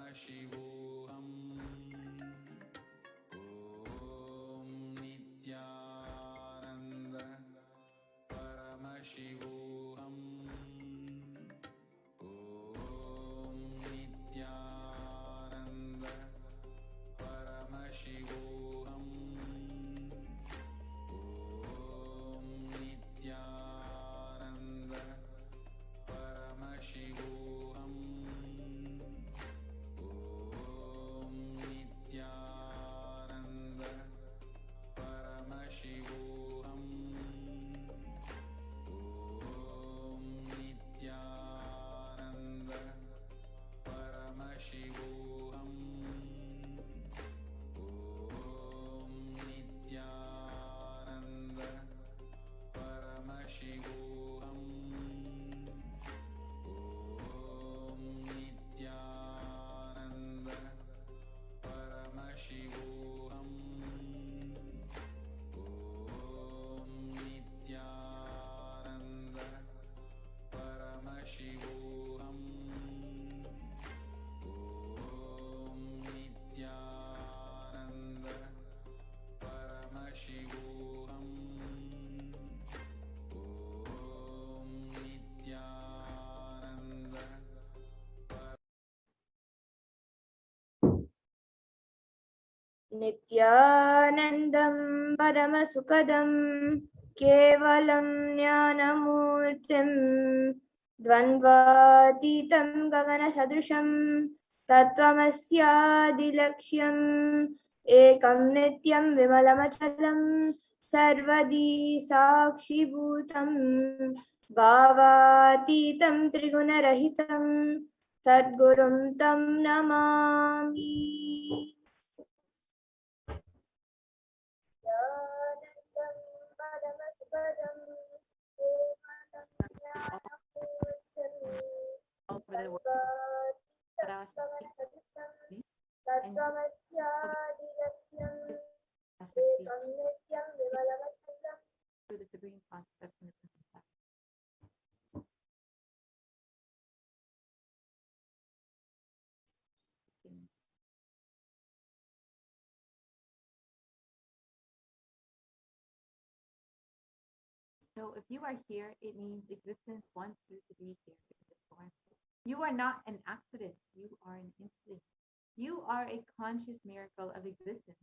Paramashivoham. Om Nithyananda Paramashivoham. Om Nithyananda Paramashivoham. Om Nithyananda Paramashivoham. Om Nithyananda Paramashivoham. Om Nithyananda Paramashivoham. Om Nithyananda Paramashivoham. Om Nithyananda Paramashivoham. Om Nithyananda Paramashivoham. Om Nithyananda Paramashivoham. Om Nithyananda Nithyanandam Paramasukadam Kevalam Jnanamurtim Dvandvatitam Gagana Sadrusham Tattvamasyaadilaksham Ekam Nityam Vimalamachalam Sarvadi Sakshibhutam Bhavatitam Trigunarahitam Sadgurum Tam Namami. So if you are here, it means existence wants you to be here in this form. You are not an accident. You are an incident. You are a conscious miracle of existence.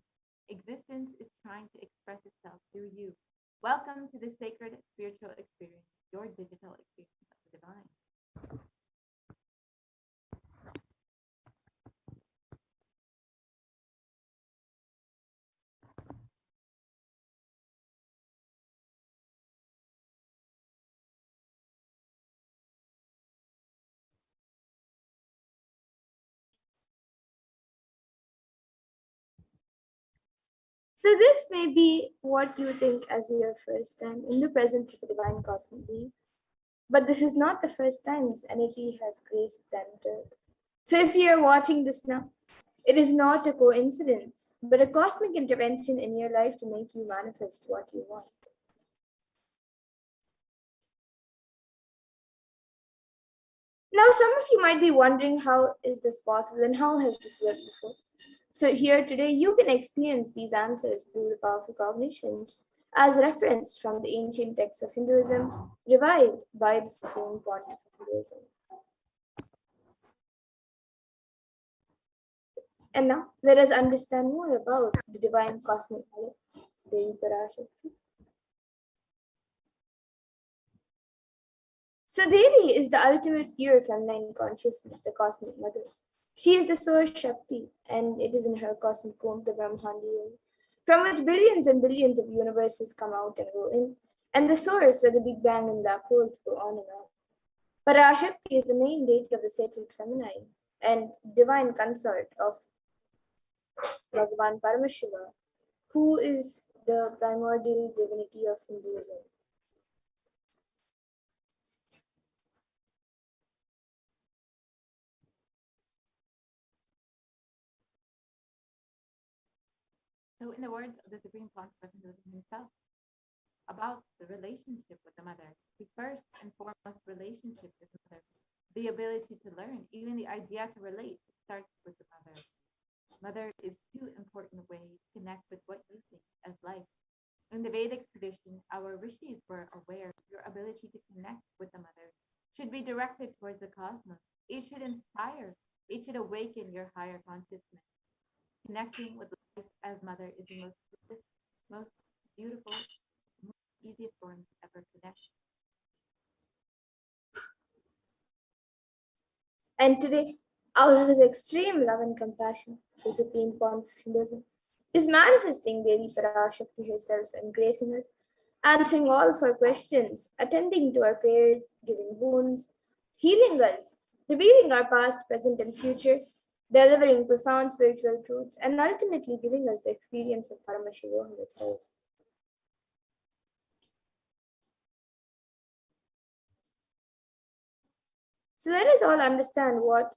Existence is trying to express itself through you. Welcome to the sacred spiritual experience, your digital experience of the divine. So this may be what you think as your first time in the presence of a divine cosmic being. But this is not the first time this energy has graced planet Earth. So if you are watching this now, it is not a coincidence, but a cosmic intervention in your life to make you manifest what you want. Now, some of you might be wondering, how is this possible and how has this worked before? So here today, you can experience these answers through the powerful cognitions as referenced from the ancient texts of Hinduism, revived by the Supreme Pontiff of Hinduism. And now, let us understand more about the divine cosmic mother, Devi Parashakti. So Devi is the ultimate pure feminine consciousness, the cosmic mother. She is the source Shakti, and it is in her cosmic womb, the Brahmandi, from which billions and billions of universes come out and go in, and the source where the Big Bang and black holes go on and on. Parashakti is the main deity of the sacred feminine and divine consort of Bhagavan Paramashiva, who is the primordial divinity of Hinduism. So in the words of the Supreme Pontiff of Hinduism himself, about the relationship with the mother, the first and foremost relationship with the mother, the ability to learn, even the idea to relate, starts with the Mother is too important a way to connect with what you think as life. In the Vedic tradition, our rishis were aware your ability to connect with the mother should be directed towards the cosmos. It should inspire, it should awaken your higher consciousness. Connecting with life as mother is the most beautiful, most easiest form to ever connect. And today, out of his extreme love and compassion, the supreme point of Hinduism is manifesting Devi Parashakti herself and gracing us, answering all of our questions, attending to our prayers, giving boons, healing us, revealing our past, present, and future, delivering profound spiritual truths, and ultimately giving us the experience of Paramashivoham itself. So let us all understand what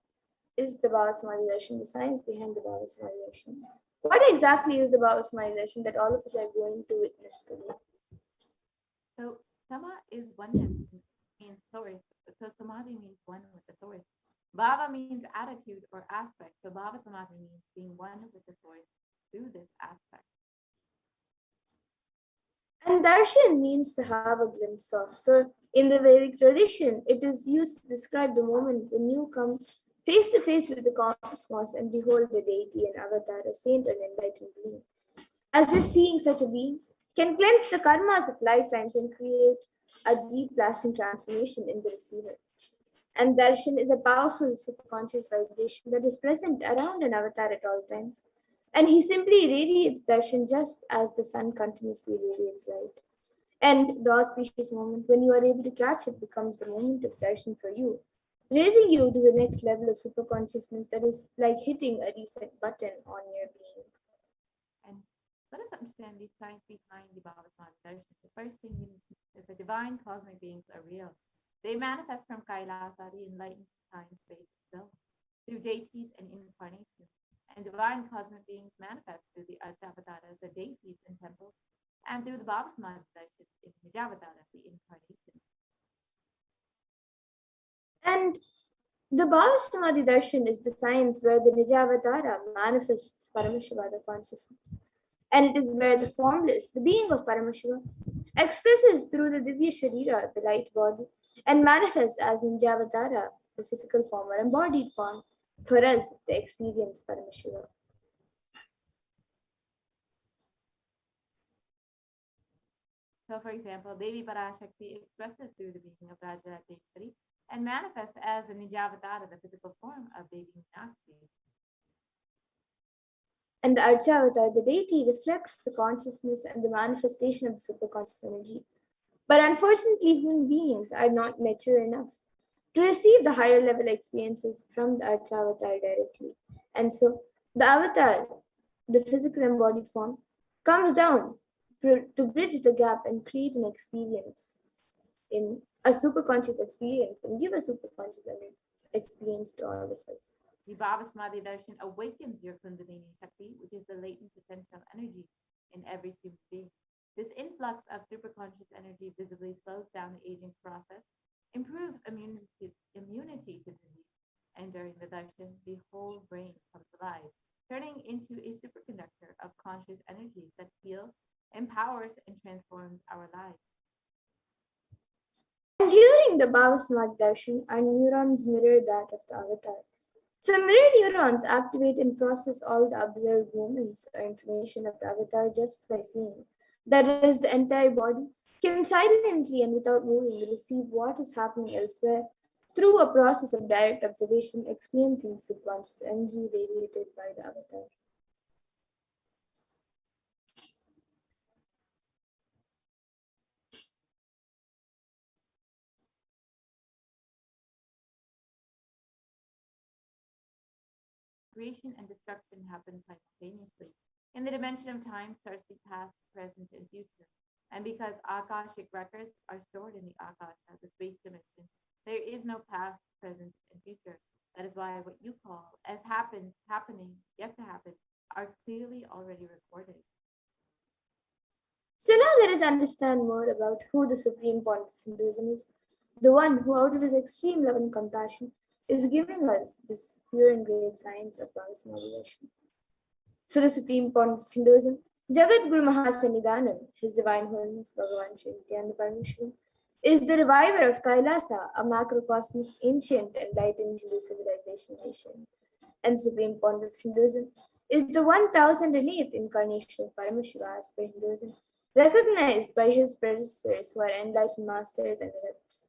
is the Bhava Darshan, the science behind the Bhava Darshan. What exactly is the Bhava Darshan that all of us are going to witness today? So Sama is oneness, means source. So Samadhi means one with the source. Bhava means attitude or aspect. So Bhava Samadhi means being one with the source through this aspect. And darshan means to have a glimpse of. So, in the Vedic tradition, it is used to describe the moment when you come face to face with the cosmos and behold the deity and avatar, a saint or an enlightened being. As just seeing such a being can cleanse the karmas of lifetimes and create a deep, lasting transformation in the receiver. And darshan is a powerful subconscious vibration that is present around an avatar at all times. And he simply radiates darshan just as the sun continuously radiates light. And the auspicious moment when you are able to catch it becomes the moment of darshan for you, raising you to the next level of super consciousness that is like hitting a reset button on your being. And let us understand the science behind the Bhava Darshan. The first thing we need to know is that divine cosmic beings are real. They manifest from Kailasa, the enlightened time space itself, through deities and incarnations. And divine cosmic beings manifest through the Artavataras, the deities in temples, and through the Bhava Darshan in Nijavataras, the incarnation. And the Bhavasamadhi Darshan is the science where the Nijavatara manifests Paramashiva, the consciousness. And it is where the formless, the being of Paramashiva, expresses through the Divya Sharira, the light body, and manifests as Nijavatara, the physical form or embodied form, for us, the experience Paramashiva. So, for example, Devi Parashakti expresses through the being of Rajarateshwari and manifests as a Nijavatara, the physical form of Devi Meenakshi. And the Archavatar, the deity, reflects the consciousness and the manifestation of the superconscious energy. But unfortunately, human beings are not mature enough to receive the higher level experiences from the Archavatar directly. And so the avatar, the physical embodied form, comes down to bridge the gap and create an experience in a superconscious experience and give a superconscious experience to all of us. The Bhavasamadhi Darshan awakens your Kundalini Shakti, which is the latent potential energy in every human being. This influx of superconscious energy visibly slows down the aging process, improves immunity to disease, and during the darshan, the whole brain comes alive, turning into a superconductor of conscious energy that heals, empowers, and transforms our lives. And during the Bhavasamadhi Darshan, our neurons mirror that of the avatar. So mirror neurons activate and process all the observed movements or information of the avatar just by seeing. That is, the entire body can silently and without moving receive what is happening elsewhere through a process of direct observation, experiencing the subconscious energy radiated by the avatar. Creation and destruction happen simultaneously. In the dimension of time starts the past, present, and future. And because Akashic records are stored in the Akasha, the space dimension, there is no past, present, and future. That is why what you call as happened, happening, yet to happen, are clearly already recorded. So now let us understand more about who the supreme point of Hinduism is, the one who, out of his extreme love and compassion, is giving us this pure and great science of Bhavasamadhi Darshan. So the supreme point of Hinduism, Jagat Guru Mahasannidhanam, His Divine Holiness Bhagavan Sri Nithyananda Paramashivam, is the reviver of Kailasa, a macrocosmic, ancient, enlightened Hindu civilization nation. And supreme point of Hinduism is the 1008th incarnation of Paramashiva as per Hinduism, recognized by his predecessors who are enlightened masters and adepts.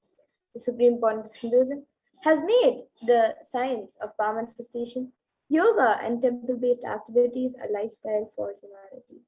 The supreme point of Hinduism has made the science of power manifestation, yoga, and temple based activities a lifestyle for humanity.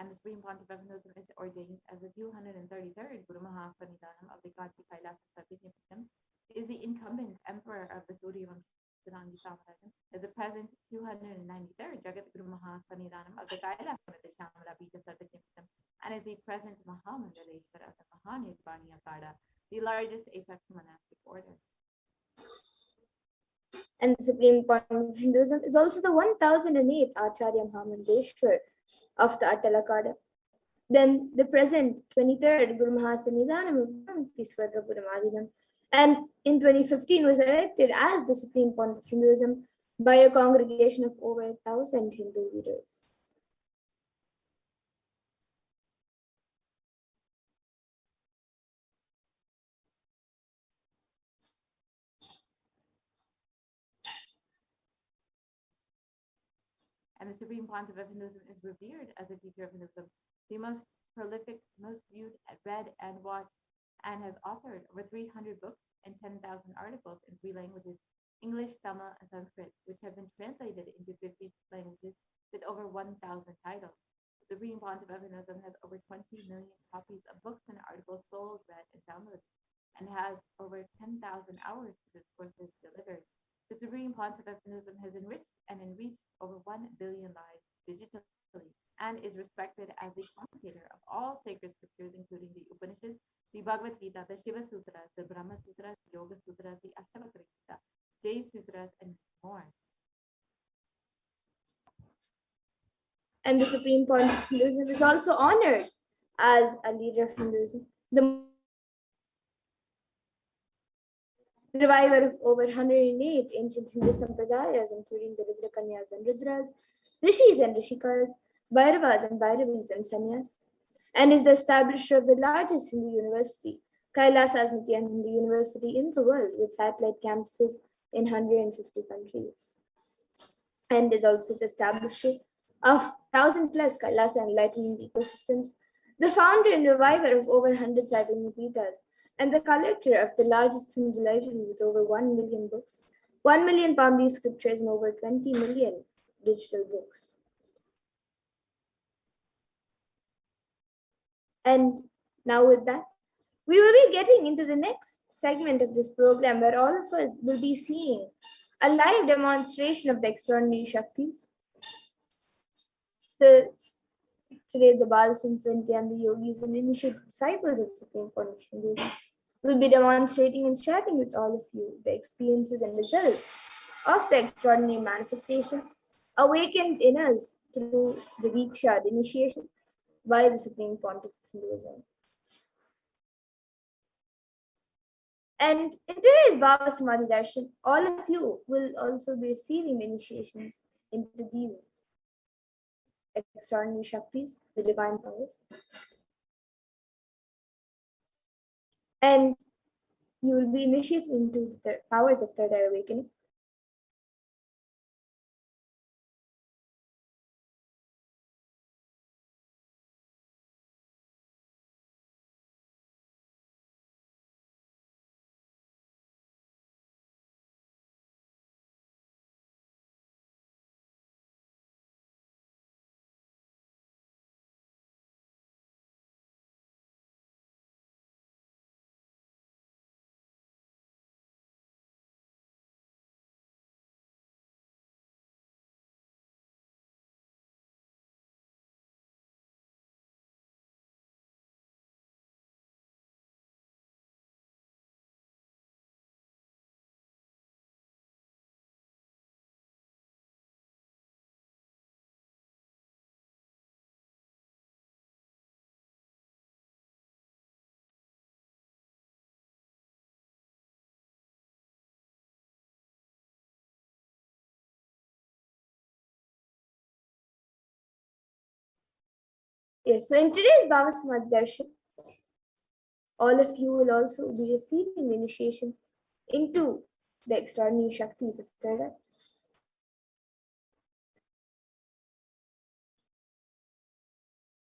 And the Supreme Pontiff of Hinduism is ordained as the 233rd Guru Mahasannidhanam of the Kati Kailasa Sarvijnapatam, is the incumbent emperor of the Surya Vamshangi Samarajam, is the present 293rd Jagat Guru Mahasannidhanam of the Kailasa Shamala Pita Sarvijnapatam, and is the present Mahamandaleshwara of the Mahanirvaniya Pada, the largest apex monastic order. And the supreme point of Hinduism is also the 1008th Acharya Mahamandeshwar of the Atalakada. Then the present 23rd Guru Mahasannidhanam of Bhaktiswarapuram, and in 2015 was elected as the supreme point of Hinduism by a congregation of over 1,000 Hindu leaders. And the Supreme Pontiff of Hinduism is revered as a teacher of Hinduism, the most prolific, most viewed, read, and watched, and has authored over 300 books and 10,000 articles in 3 languages, English, Tamil, and Sanskrit, which have been translated into 50 languages with over 1,000 titles. The Supreme Pontiff of Hinduism has over 20 million copies of books and articles sold, read, and downloaded, and has over 10,000 hours of discourses delivered. The Supreme Pontiff of Hinduism has enriched and enriched over 1 billion lives digitally, and is respected as the commentator of all sacred scriptures, including the Upanishads, the Bhagavad Gita, the Shiva Sutras, the Brahma Sutras, the Yoga Sutras, the Ashtavakra Gita, Jai Sutras, and more. And the supreme point of Hinduism is also honored as a leader of Hinduism, the reviver of over 108 ancient Hindu sampradayas, including the Rudrakanyas and Rudras, Rishis and Rishikas, Bhairavas and Bhairavis and Sannyas, and is the establisher of the largest Hindu university, Kailasas Nithyananda Hindu University in the world, with satellite campuses in 150 countries, and is also the establisher of 1,000 plus Kailasa enlightenment ecosystems, the founder and reviver of over 100 Saivagnipitas, and the collector of the largest Hindu library with over 1 million books, 1 million palm leaf scriptures, and over 20 million digital books. And now with that, we will be getting into the next segment of this program where all of us will be seeing a live demonstration of the extraordinary Shaktis. So today the Balasansanti and the yogis and initiate disciples of Supreme Point of Hinduism will be demonstrating and sharing with all of you the experiences and results of the extraordinary manifestation awakened in us through the Diksha, the initiation, by the Supreme Pontiff of Hinduism. And in today's Baba Samadhi Darshan, all of you will also be receiving the initiations into these extraordinary Shaktis, the divine powers. And you will be initiated into the powers of third eye awakening. Yes, so in today's Bhava Samadhi Darshan, all of you will also be receiving the initiations into the extraordinary Shaktis of third eye.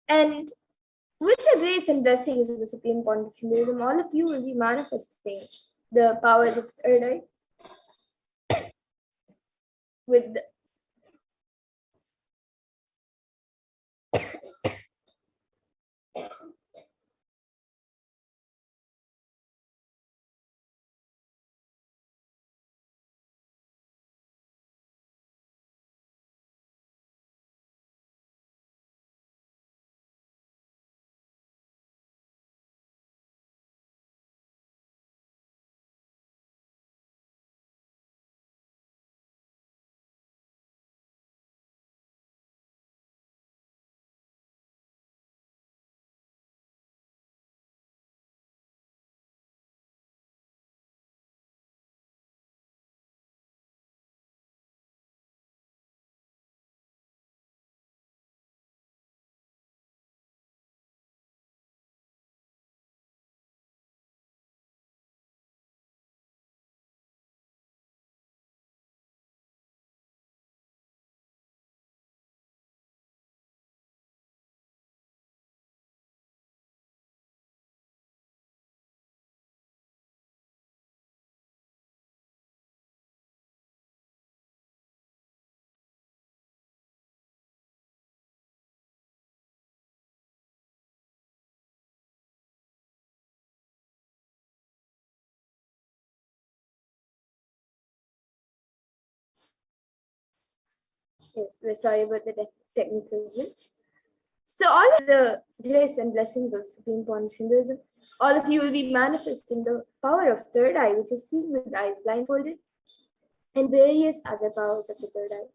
And with the grace and blessings of the Supreme Point of Hinduism, all of you will be manifesting the powers of third eye with the, yes, we're sorry about the technical glitch. So all of the grace and blessings of Supreme Point of Hinduism, all of you will be manifesting the power of third eye, which is seen with eyes blindfolded, and various other powers of the third eye.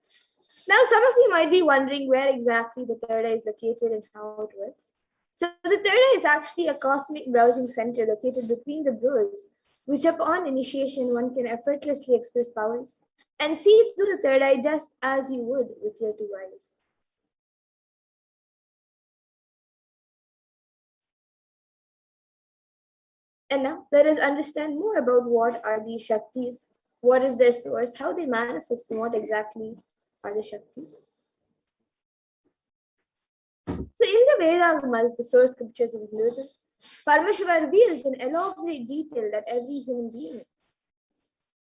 Now, some of you might be wondering where exactly the third eye is located and how it works. So the third eye is actually a cosmic browsing center located between the brows, which upon initiation one can effortlessly express powers and see through the third eye just as you would with your two eyes. And now let us understand more about what are these Shaktis, what is their source, how they manifest, and what exactly are the Shaktis. So in the Vedas, the source scriptures of Hinduism, Paramashiva reveals in elaborate detail that every human being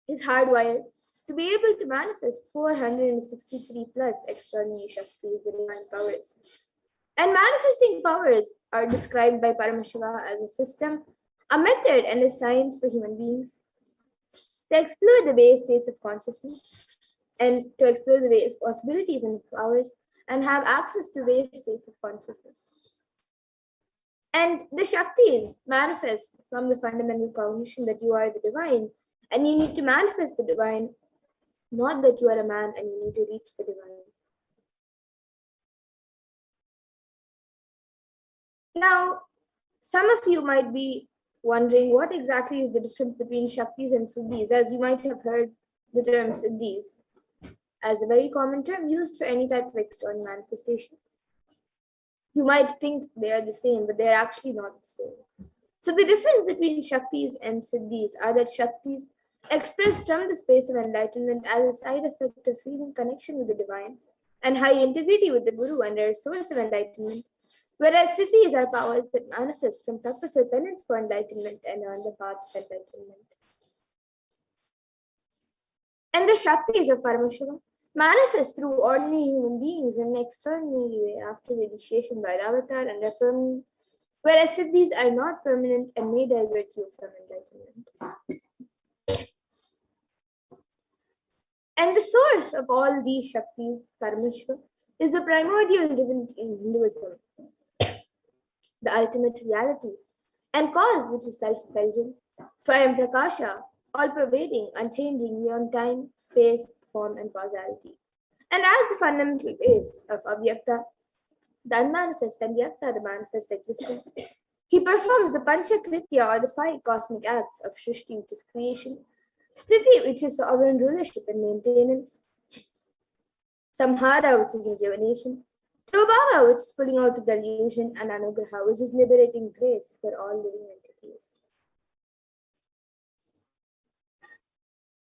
is hardwired to be able to manifest 463 plus extraordinary Shaktis, the divine powers. And manifesting powers are described by Paramashiva as a system, a method, and a science for human beings to explore the various states of consciousness and to explore the various possibilities and powers and have access to various states of consciousness. And the Shaktis manifest from the fundamental cognition that you are the divine, and you need to manifest the divine, not that you are a man and you need to reach the divine. Now, some of you might be wondering what exactly is the difference between Shaktis and Siddhis, as you might have heard the term Siddhis as a very common term used for any type of external manifestation. You might think they are the same, but they're actually not the same. So the difference between Shaktis and Siddhis are that Shaktis express from the space of enlightenment as a side effect of feeling connection with the divine and high integrity with the Guru and are a source of enlightenment, whereas Siddhis are powers that manifest from purpose or penance for enlightenment and are on the path of enlightenment. And the Shaktis of Paramashiva manifest through ordinary human beings in an extraordinary way after the initiation by the avatar and are permanent, whereas Siddhis are not permanent and may divert you from enlightenment. And the source of all these Shaktis, Paramashiva, is the primordial divinity in Hinduism, the ultimate reality, and cause which is self-effulgent, Swayam Prakasha, all-pervading, unchanging beyond time, space, form, and causality. And as the fundamental base of Avyakta, the unmanifest, and Vyakta, the manifest existence, he performs the Panchakritya or the five cosmic acts of Shrishti, which is creation, Sthiti, which is sovereign rulership and maintenance, Samhara, which is rejuvenation, Prabhava, which is pulling out of delusion, and Anugraha, which is liberating grace for all living entities.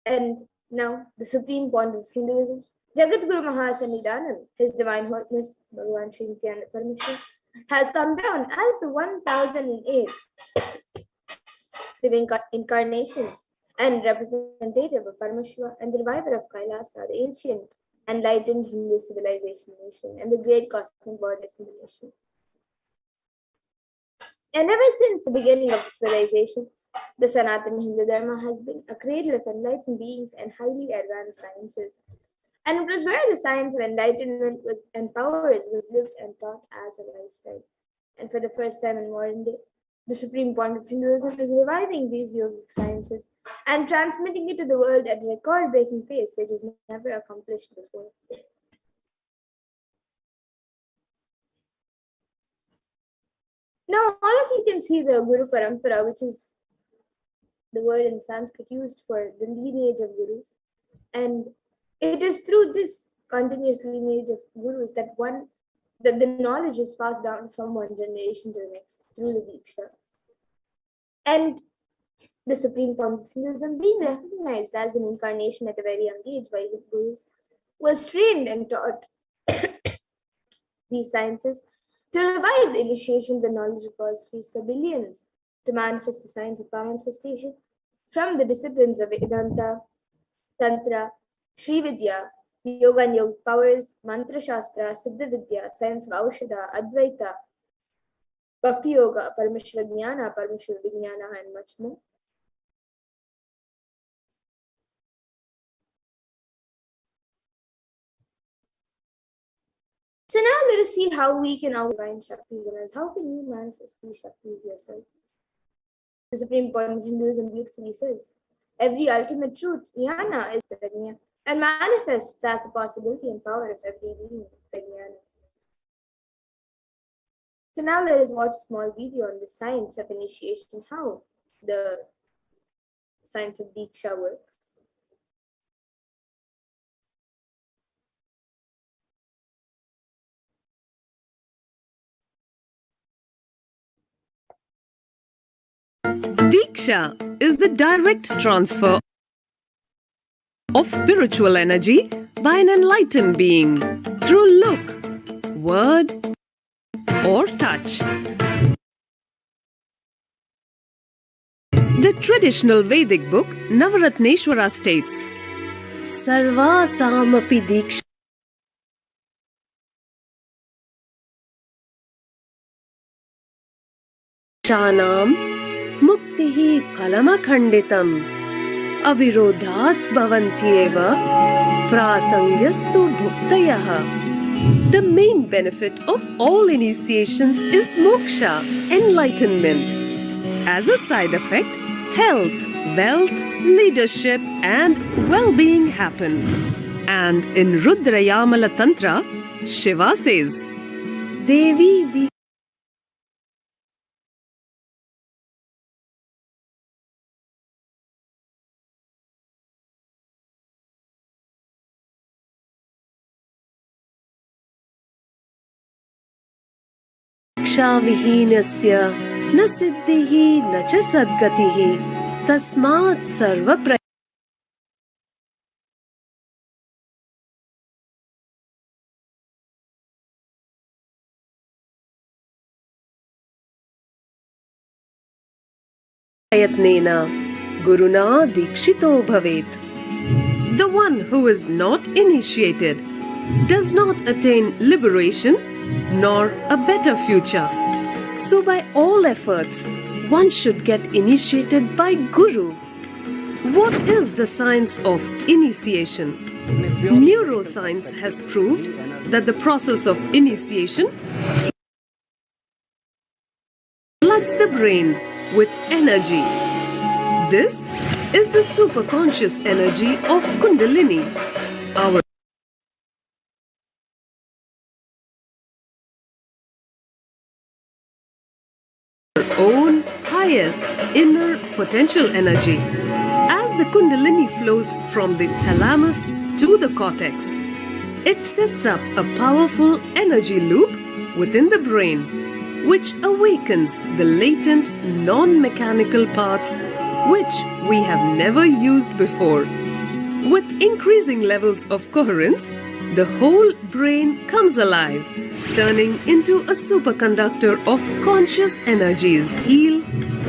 And now, the supreme point of Hinduism, Jagadguru Mahasannidhanam, His Divine Holiness, Bhagavan Sri Nithyananda Paramashivam, has come down as the 1008th living incarnation and representative of Paramashiva and the reviver of Kailasa, the ancient enlightened Hindu civilization nation and the great cosmic goddess in the nation. And ever since the beginning of civilization, the Sanatana Hindu Dharma has been a cradle of enlightened beings and highly advanced sciences. And it was where the science of enlightenment and powers was lived and taught as a lifestyle. And for the first time in modern day, the supreme point of Hinduism is reviving these yogic sciences and transmitting it to the world at a record-breaking pace, which is never accomplished before. Now, all of you can see the Guru Parampara, which is the word in Sanskrit used for the lineage of gurus. And it is through this continuous lineage of gurus that the knowledge is passed down from one generation to the next through the Diksha. And the supreme point of Hinduism, being recognized as an incarnation at a very young age by the gurus, was trained and taught these sciences to revive the initiations and knowledge repositories for billions, to manifest the science of manifestation from the disciplines of Vedanta, Tantra, Sri Vidya, Yoga and Yogic powers, Mantra Shastra, Siddha Vidya, science of Aushadha, Advaita, Bhakti Yoga, Paramashiva Jnana, Paramashiva Vijnana, and much more. So now let us see how we can outline Shaktis in us. How can you manifest these Shaktis yourself? The supreme point of Hinduism beautifully says, every ultimate truth, jnana, is prajna, and manifests as a possibility and power of every being, prajnana. So now let us watch a small video on the science of initiation, how the science of Diksha works. Diksha is the direct transfer of spiritual energy by an enlightened being through look, word, or touch. The traditional Vedic book Navaratneshwara states, Sarva Samapi Diksha Shanam Muktihi Phalamakhanditam Avirodhat Bhavantyeva Prasangyastu Bhuktayah. The main benefit of all initiations is moksha, enlightenment. As a side effect, health, wealth, leadership, and well-being happen. And in Rudrayamala Tantra, Shiva says, Devi Diksha vihinasya na siddhihi na cha sadgatihi tasmat sarva prayatnena guruna dikshito bhavet. The one who is not initiated does not attain liberation nor a better future. So by all efforts, one should get initiated by Guru. What is the science of initiation? Neuroscience has proved that the process of initiation floods the brain with energy. This is the superconscious energy of Kundalini, our own highest inner potential energy. As the Kundalini flows from the thalamus to the cortex, It sets up a powerful energy loop within the brain, which awakens the latent non-mechanical parts which we have never used before. With increasing levels of coherence, the whole brain comes alive, turning into a superconductor of conscious energies, heal,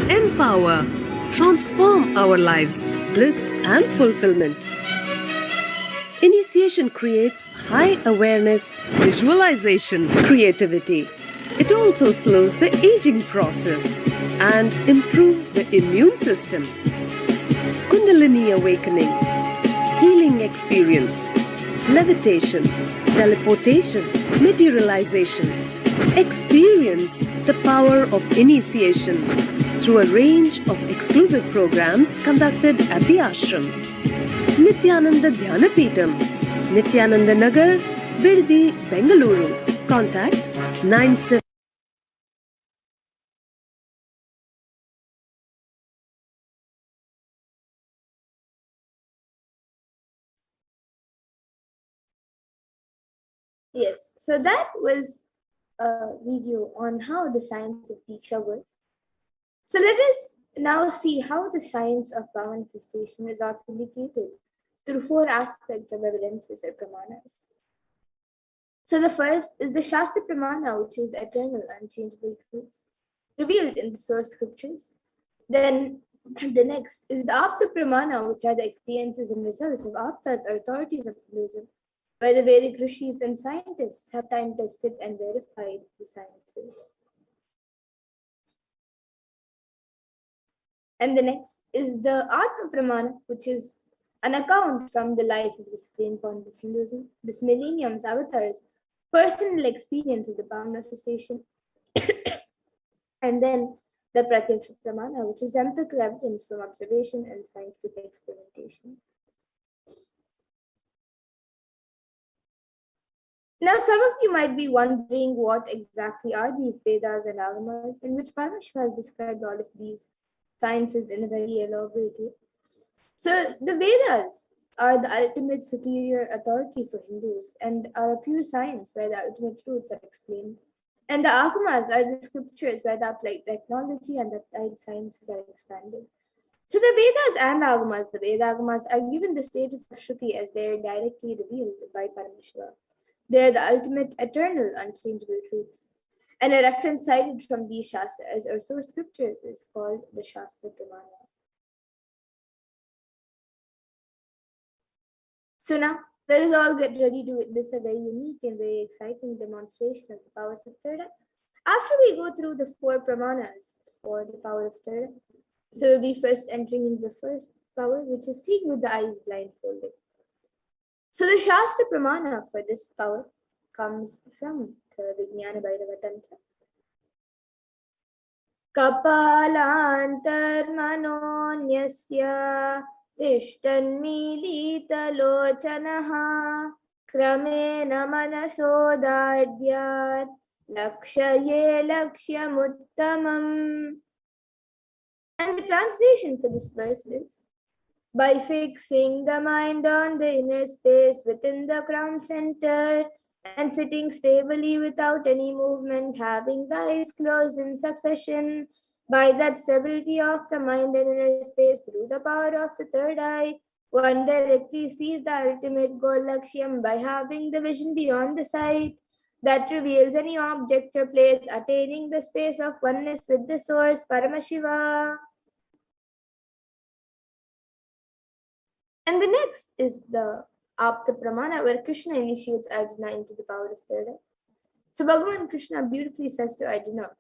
empower, transform our lives, bliss and fulfillment. Initiation creates high awareness, visualization, creativity. It also slows the aging process and improves the immune system. Kundalini awakening, healing experience, levitation, teleportation, materialization. Experience the power of initiation through a range of exclusive programs conducted at the ashram. Nithyananda Dhyanapitham, Nithyananda Nagar, Biddi, Bengaluru. Contact 97. Yes, so that was a video on how the science of Diksha works. So let us now see how the science of manifestation is authenticated through four aspects of evidences or pramanas. So the first is the Shastra Pramana, which is eternal, unchangeable truths, revealed in the source scriptures. Then the next is the Apta Pramana, which are the experiences and results of Aptas or authorities of Hinduism, where the Vedic rishis and scientists have time tested and verified the sciences. And the next is the Atma Pramana, which is an account from the life of the Supreme Point of Hinduism, this millennium's avatars, personal experience of the manifestation. And then the Pratyaksha Pramana, which is empirical evidence from observation and scientific experimentation. Now, some of you might be wondering what exactly are these Vedas and Agamas, in which Paramashiva has described all of these sciences in a very elaborate way. So, the Vedas are the ultimate superior authority for Hindus and are a pure science where the ultimate truths are explained. And the Agamas are the scriptures where the applied technology and the applied sciences are expanded. So the Vedas and Agamas, the Veda Agamas, are given the status of Shruti as they are directly revealed by Paramashiva. They are the ultimate, eternal, unchangeable truths. And a reference cited from these Shastras or source scriptures is called the Shastra Pramana. So now, let us all get ready to witness a very unique and very exciting demonstration of the powers of third eye. After we go through the four Pramanas for the power of third eye, so we'll be first entering into the first power, which is seeing with the eyes blindfolded. So the Shastra Pramana for this power comes from the Vijnana Bhairava Tantra. Kapalantarmanonyasya Tishtanmilitalochanaha Kramena Manasodadyat Lakshaye Lakshyamuttamam. And the translation for this verse is, by fixing the mind on the inner space within the crown center and sitting stably without any movement, having the eyes closed in succession, by that stability of the mind and inner space through the power of the third eye, one directly sees the ultimate goal Lakshyam by having the vision beyond the sight that reveals any object or place, attaining the space of oneness with the source, Paramashiva. And the next is the Apta Pramana, where Krishna initiates Arjuna into the power of third eye. So Bhagavan Krishna beautifully says to Arjuna,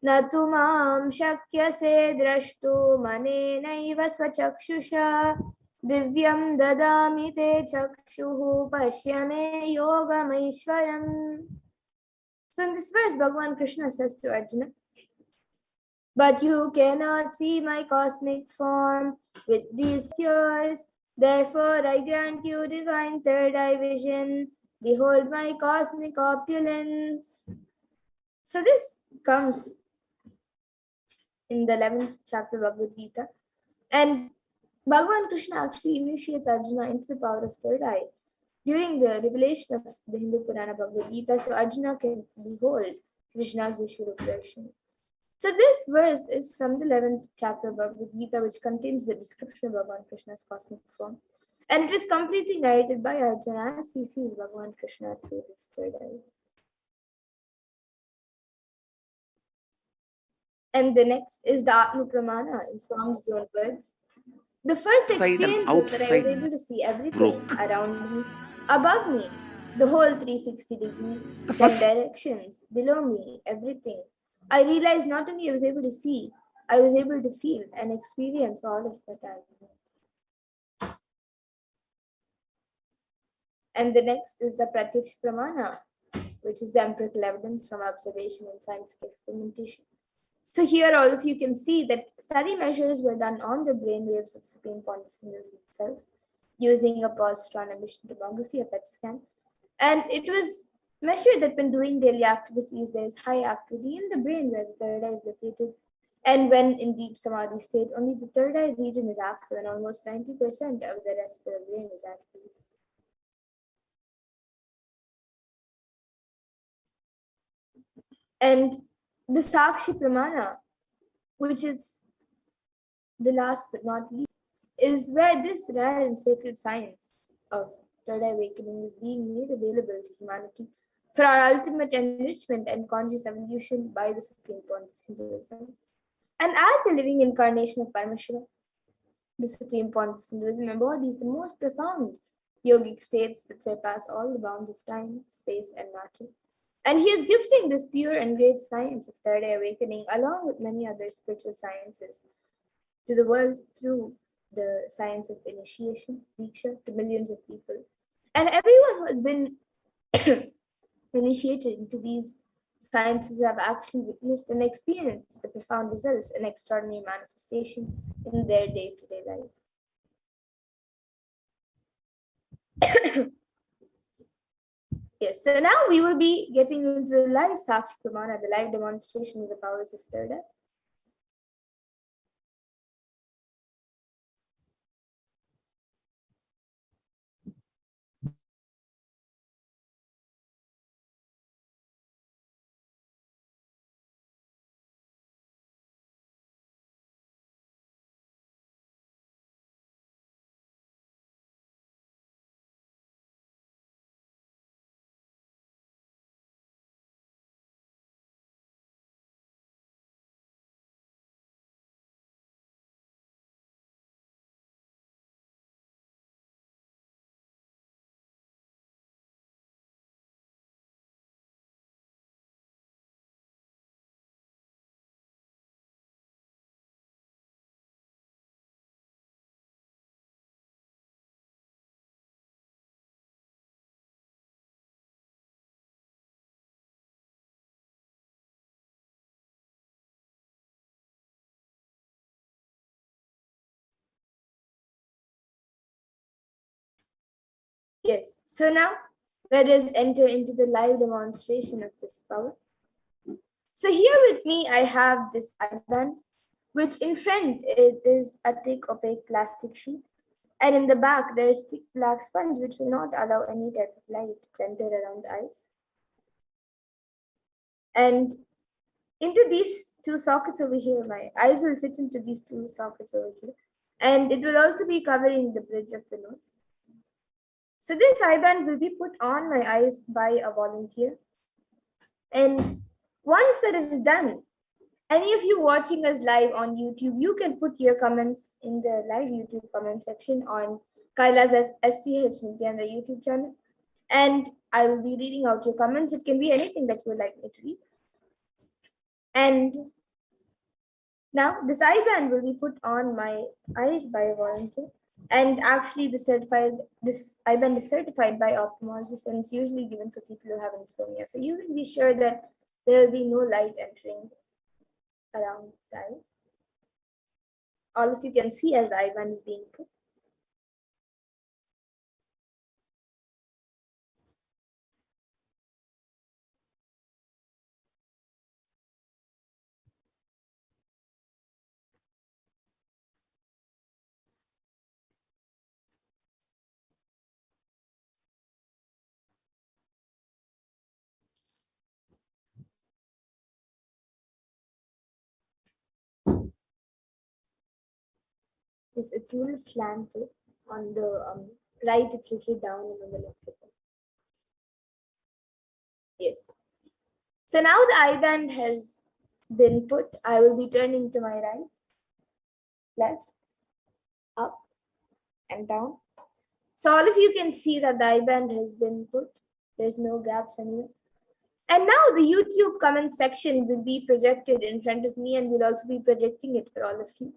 Natu mam shakyase drashtu manenaiva svachakszusha divyam dadami te chakshuhu pashyame yogamaishwaram. So in this verse, Bhagavan Krishna says to Arjuna, but you cannot see my cosmic form with these yours. Therefore, I grant you divine third eye vision. Behold my cosmic opulence. So this comes in the 11th chapter of Bhagavad Gita. And Bhagavan Krishna actually initiates Arjuna into the power of third eye during the revelation of the Hindu Purana Bhagavad Gita, so Arjuna can behold Krishna's Vishwarup Darshan. So this verse is from the 11th chapter of Bhagavad Gita, which contains the description of Bhagavan Krishna's cosmic form. And it is completely narrated by Arjuna as he sees Bhagavan Krishna through his third eye. And the next is the Atma Pramana in Swami's own words. The first experience was that I was able to see everything around me, above me, the whole 360 degree, then directions, below me, everything. I realized not only I was able to see, I was able to feel and experience all of that as well. And the next is the Pratyaksh Pramana, which is the empirical evidence from observation and scientific experimentation. So here all of you can see that study measures were done on the brain waves of the Supreme Pontiff himself, using a positron emission tomography, a PET scan. And it was measured that when doing daily activities, there is high activity in the brain where the third eye is located. And when in deep Samadhi state, only the third eye region is active and almost 90% of the rest of the brain is at peace. And the Sakshi Pramana, which is the last but not least, is where this rare and sacred science of third eye awakening is being made available to humanity for our ultimate enrichment and conscious evolution by the Supreme Pontiff Hinduism. And as a living incarnation of Paramashiva, the Supreme Pontiff Hinduism embodies the most profound yogic states that surpass all the bounds of time, space, and matter. And he is gifting this pure and great science of third eye awakening, along with many other spiritual sciences, to the world through the science of initiation, Diksha, to millions of people. And everyone who has been initiated into these sciences have actually witnessed and experienced the profound results and extraordinary manifestation in their day-to-day life. Yes, so now we will be getting into the live Sakshi Pramana, the live demonstration of the powers of third eye. Yes, so now let us enter into the live demonstration of this power. So here with me, I have this eyeband, which in front it is a thick opaque plastic sheet. And in the back, there is thick black sponge, which will not allow any type of light to enter around the eyes. And into these two sockets over here, my eyes will sit into these two sockets over here. And it will also be covering the bridge of the nose. So this eyeband will be put on my eyes by a volunteer. And once that is done, any of you watching us live on YouTube, you can put your comments in the live YouTube comment section on Kaila's HDH Nithyananda YouTube channel. And I will be reading out your comments. It can be anything that you would like me to read. And now this eyeband will be put on my eyes by a volunteer. And actually this eyeband is certified by ophthalmologists, and it's usually given for people who have insomnia. So you can be sure that there will be no light entering around the eyes. All of you can see as the eyeband is being put. It's a little slanted. On the right, it's a little down, and on the left, it's up. Yes. So now the I band has been put. I will be turning to my right, left, up, and down. So all of you can see that the I band has been put. There's no gaps anywhere. And now the YouTube comment section will be projected in front of me, and we'll also be projecting it for all of you.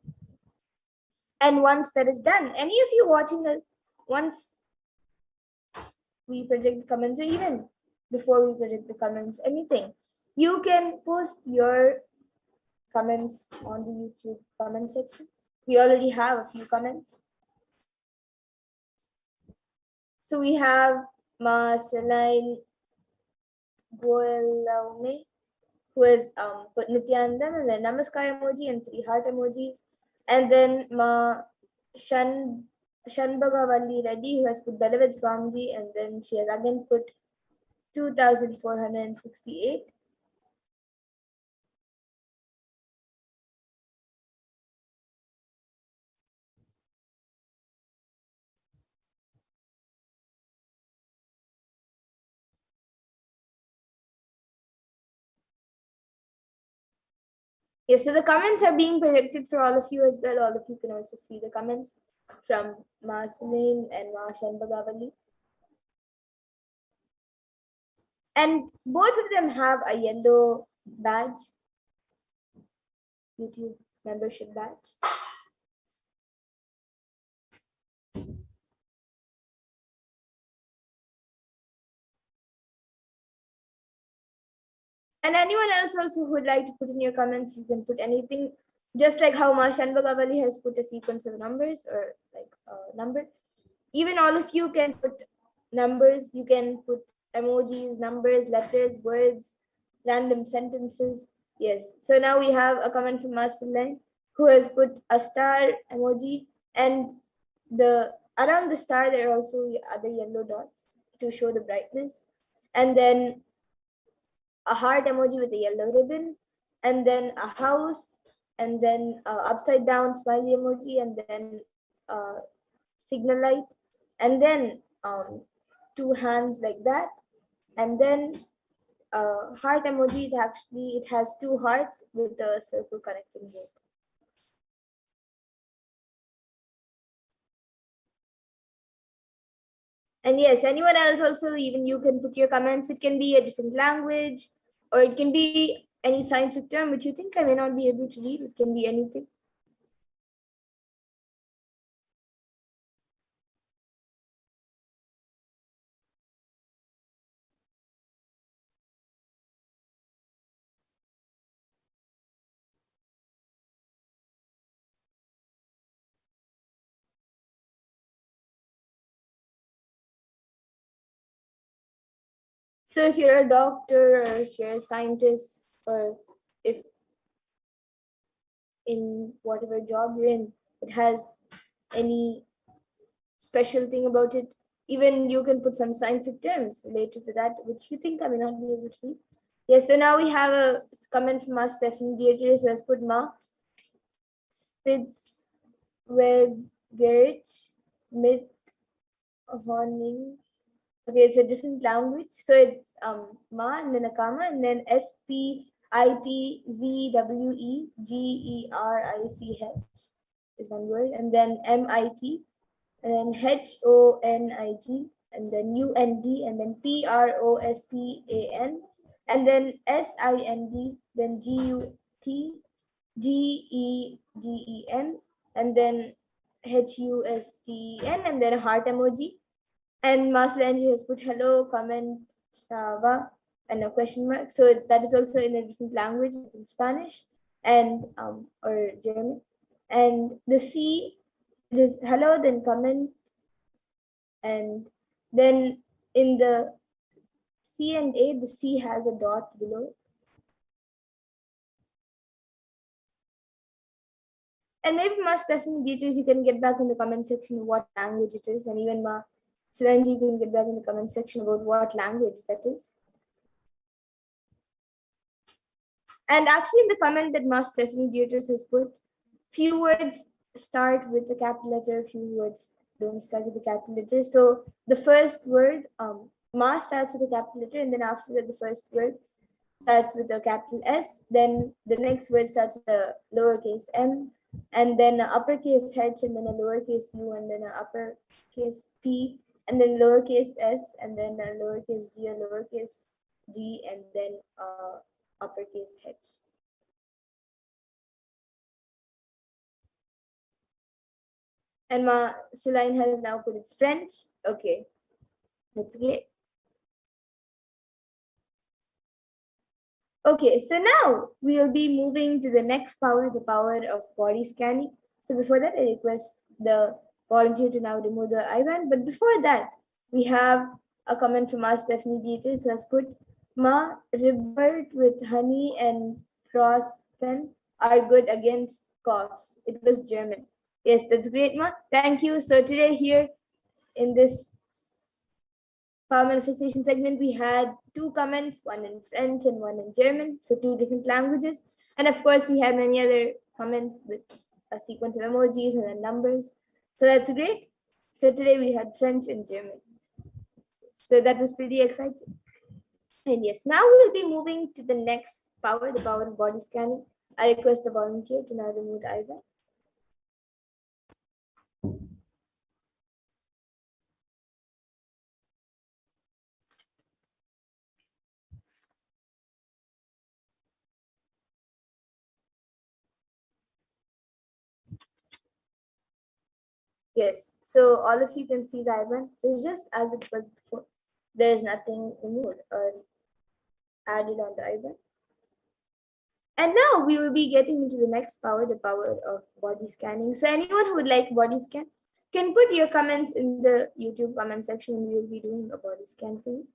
And once that is done, any of you watching us, once we project the comments, or even before we project the comments, anything, you can post your comments on the YouTube comment section. We already have a few comments. So we have Ma Celine Goelaume, who has put Nithyananda, and then Namaskar emoji and 3 heart emojis. And then Ma Shanbagavalli Reddy, who has put Beloved Swamiji, and then she has again put 2,468. Yes, so the comments are being projected for all of you as well. All of you can also see the comments from Ma Sunil and Ma Shanbagavalli. And both of them have a yellow badge, YouTube membership badge. And anyone else also who would like to put in your comments, you can put anything, just like how Ma Shanbagavali has put a sequence of numbers or like a number. Even all of you can put numbers, you can put emojis, numbers, letters, words, random sentences. Yes. So now we have a comment from Marceline, who has put a star emoji, and the around the star there are also other yellow dots to show the brightness, and then a heart emoji with a yellow ribbon, and then a house, and then upside down smiley emoji, and then signal light, and then 2 hands like that, and then heart emoji. It has 2 hearts with a circle connecting both. And yes, anyone else also, even you can put your comments. It can be a different language, or it can be any scientific term which you think I may not be able to read. It can be anything. So if you're a doctor, or if you're a scientist, or if in whatever job you're in, it has any special thing about it, even you can put some scientific terms related to that, which you think I may not be able to read. Yes, so now we have a comment from us, Stephanie Dietrich, who has put Ma Spitzwegerich mit Horning. Okay, it's a different language. So it's Ma and then a comma, and then Spitzwegerich is one word, and then MIT, and then HONIG, and then UND, and then PROSPAN, and then SIND, then GUTGEGEN, and then HUSTEN, and then a heart emoji. And Maslanji has put hello, comment, Shava, and a question mark. So that is also in a different language, in Spanish and or German. And the C, it is hello, then comment, and then in the C and A, the C has a dot below. And maybe Ma Stephanie Dietrich, you can get back in the comment section what language it is, and even Ma Siranji, you can get back in the comment section about what language that is. And actually, in the comment that Ma Stephanie Dietrich has put, few words start with the capital letter. A few words don't start with the capital letter. So the first word, ma, starts with a capital letter, and then after that, the first word starts with a capital S. Then the next word starts with a lowercase m, and then an uppercase H, and then a lowercase u, and then an uppercase p, and then lowercase s, and then a lowercase g, a lowercase g, and then uppercase H. And my Celine has now put its French. Okay, that's great. Okay, so now we will be moving to the next power, the power of body scanning. So before that, I request the volunteer to now remove the IBAN. But before that, we have a comment from our Stephanie Dieters who has put, Ma, ribert with honey and frospen are good against coughs. It was German. Yes, that's great, Ma. Thank you. So today here in this power manifestation segment, we had two comments, one in French and one in German, so two different languages. And of course, we had many other comments with a sequence of emojis and then numbers. So that's great. So today we had French and German. So that was pretty exciting. And yes, now we will be moving to the next power, the power of body scanning. I request the volunteer to now remove the IBAN. Yes, so all of you can see the IBAN. It's just as it was before. There is nothing removed or added on the IBAN. And now we will be getting into the next power, the power of body scanning. So anyone who would like body scan can put your comments in the YouTube comment section, and we will be doing a body scan for you.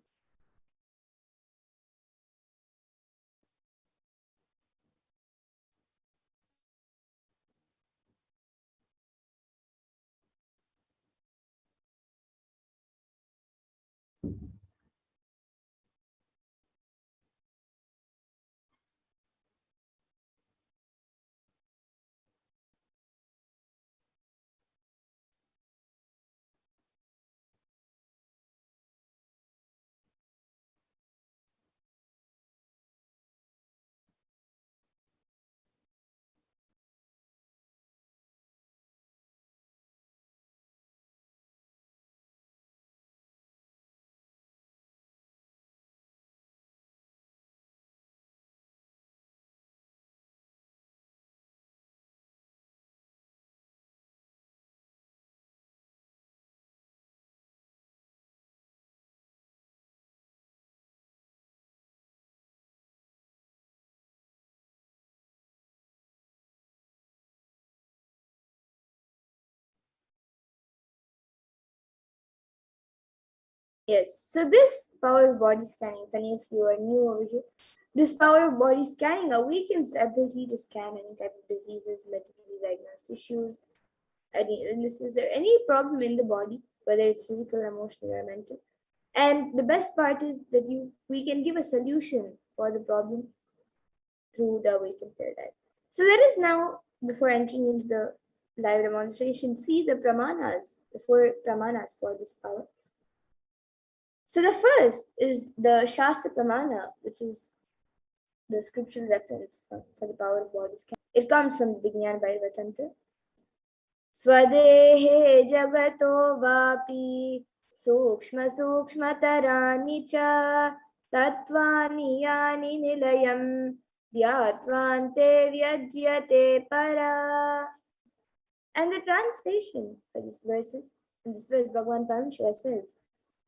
Yes, so this power of body scanning, if any of you are new over here, this power of body scanning awakens the ability to scan any type of diseases, medically diagnosed issues, any illnesses, or any problem in the body, whether it's physical, emotional, or mental. And the best part is that we can give a solution for the problem through the awakened paradigm. So let us now, before entering into the live demonstration, see the pramanas, the four pramanas for this power. So the first is the Shastra Pramana, which is the scriptural reference for the power of body scan. It comes from the Vijnana Bhairava Tantra. Swadehe jagato vapi sukshma sukshmatarani cha tattvani yani nilayam dhyatvante vyajyate para. And the translation for these verses, in this verse, Bhagavan Paramashiva says,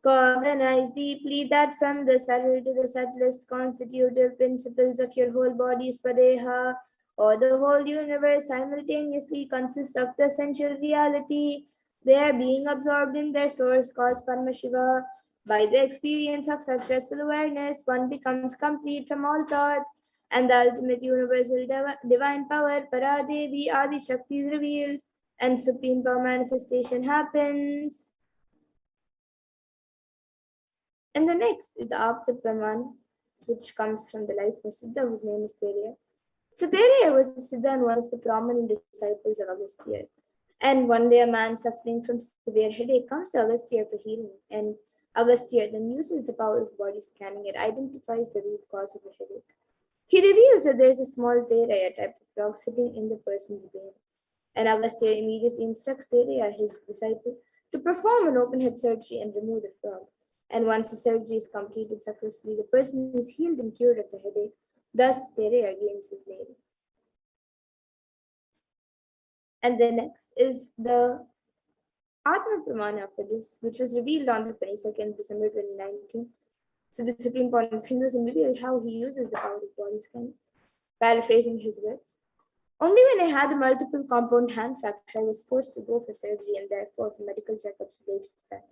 cognize deeply that from the subtle to the subtlest constitutive principles of your whole body, Swadeha, or the whole universe simultaneously consists of the essential reality. They are being absorbed in their source called Paramashiva. By the experience of such restful awareness, one becomes complete from all thoughts, and the ultimate universal divine power, Paradevi Adi Shakti, is revealed, and supreme power manifestation happens. And the next is the Apta Praman, which comes from the life of Siddha, whose name is Terya. So Thereya was the Siddha and one of the prominent disciples of Agastya. And one day a man suffering from severe headache comes to Agastya for healing. And Agastya then uses the power of body scanning and identifies the root cause of the headache. He reveals that there is a small Thereya type of frog sitting in the person's brain. And Agastya immediately instructs Thereya, his disciple, to perform an open head surgery and remove the frog. And once the surgery is completed successfully, the person is healed and cured of the headache. Thus, Thereya gains his name. And the next is the Atma Pramana for this, which was revealed on the 22nd December 2019. So the Supreme Court of Hinduism revealed how he uses the power of body scan. Paraphrasing his words. Only when I had a multiple compound hand fracture, I was forced to go for surgery and therefore for medical checkups related to that.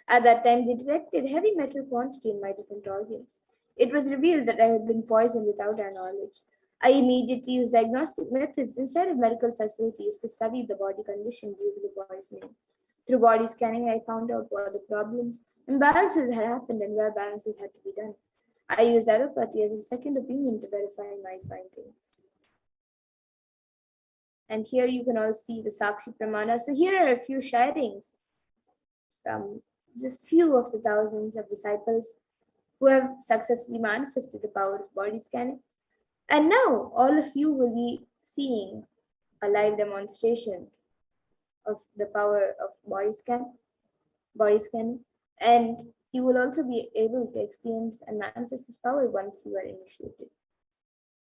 At that time, they detected heavy metal quantity in my different organs. It was revealed that I had been poisoned without our knowledge. I immediately used diagnostic methods instead of medical facilities to study the body condition due to the body's name. Through body scanning, I found out what the problems, imbalances had happened and where balances had to be done. I used allopathy as a second opinion to verify my findings. And here you can all see the Sakshi Pramana. So here are a few sharings from just few of the thousands of disciples who have successfully manifested the power of body scanning. And now all of you will be seeing a live demonstration of the power of body scanning. And you will also be able to experience and manifest this power once you are initiated.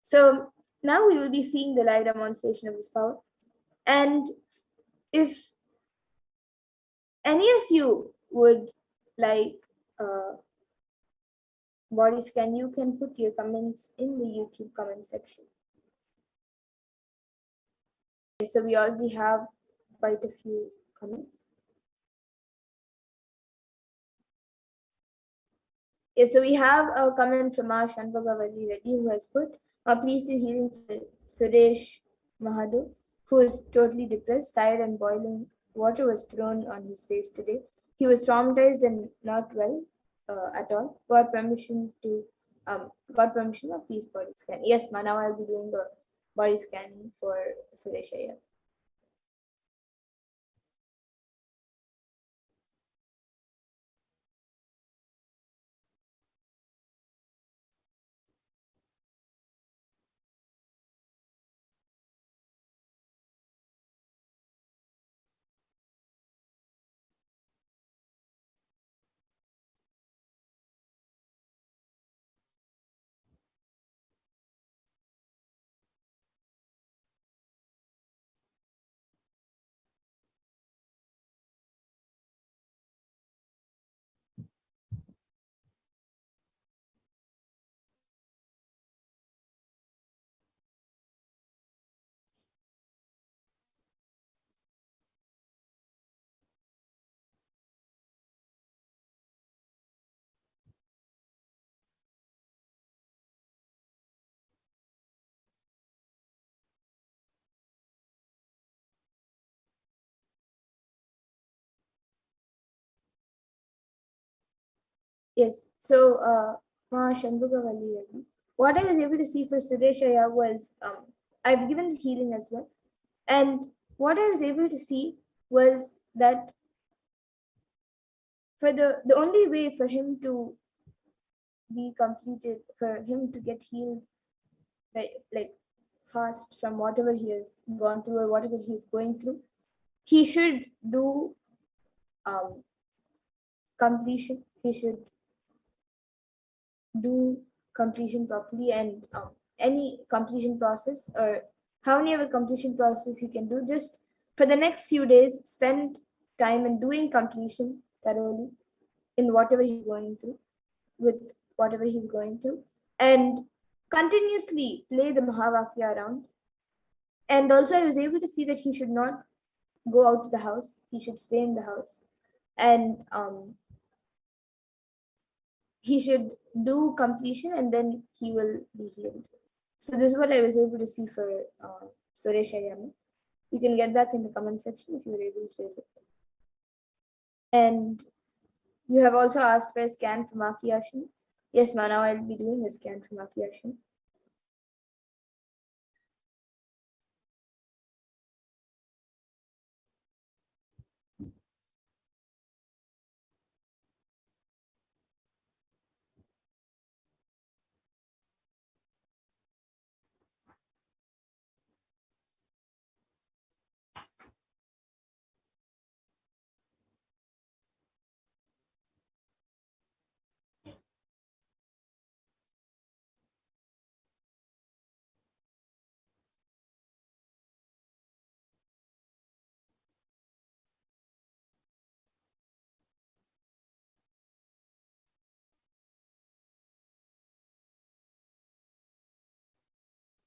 So now we will be seeing the live demonstration of this power. And if any of you would like body scan, you can put your comments in the YouTube comment section. Okay, so we already have quite a few comments. Yes, so we have a comment from our Shanbhagavali Reddy who has put, please do healing for Suresh Mahado, who is totally depressed, tired and boiling water was thrown on his face today. He was traumatized and not well at all. Got permission, please body scan. Yes, ma, now I'll be doing the body scanning for Suresh Iyer. Yes, so Ma Shanbhagavali Reddy, what I was able to see for Suresh Iyer was I've given the healing as well. And what I was able to see was that for the only way for him to be completed, for him to get healed like fast from whatever he has gone through or whatever he's going through, he should do completion. He should do completion properly, and any completion process or how many of a completion process he can do, just for the next few days spend time in doing completion thoroughly in whatever he's going through, with whatever he's going through, and continuously play the Mahavakya around. And also I was able to see that he should not go out of the house, he should stay in the house, and he should do completion and then he will be healed. So this is what I was able to see for Suresh Iyer. You can get back in the comment section if you were able to read it. And you have also asked for a scan for Maki Ashin. Yes, ma, now I'll be doing a scan for Maki Ashin.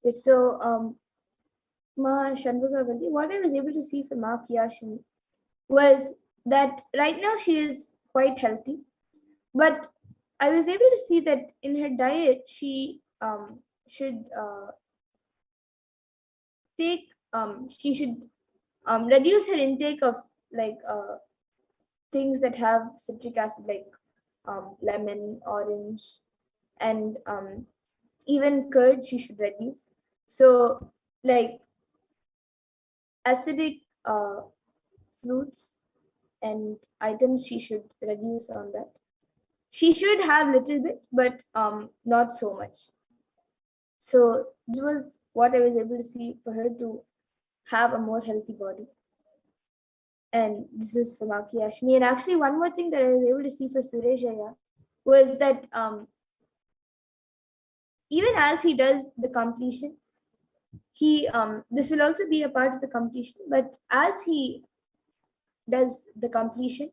Yes, so Ma Shanbhagavalli, what I was able to see from Ma Kiyashini was that right now she is quite healthy, but I was able to see that in her diet she should she should reduce her intake of like things that have citric acid, like lemon, orange, and even curd she should reduce. So like acidic fruits and items she should reduce on that. She should have little bit, but not so much. So this was what I was able to see for her to have a more healthy body. And this is for Maki Ashmi. And actually, one more thing that I was able to see for Surejaya was that even as he does the completion, he this will also be a part of the completion. But as he does the completion,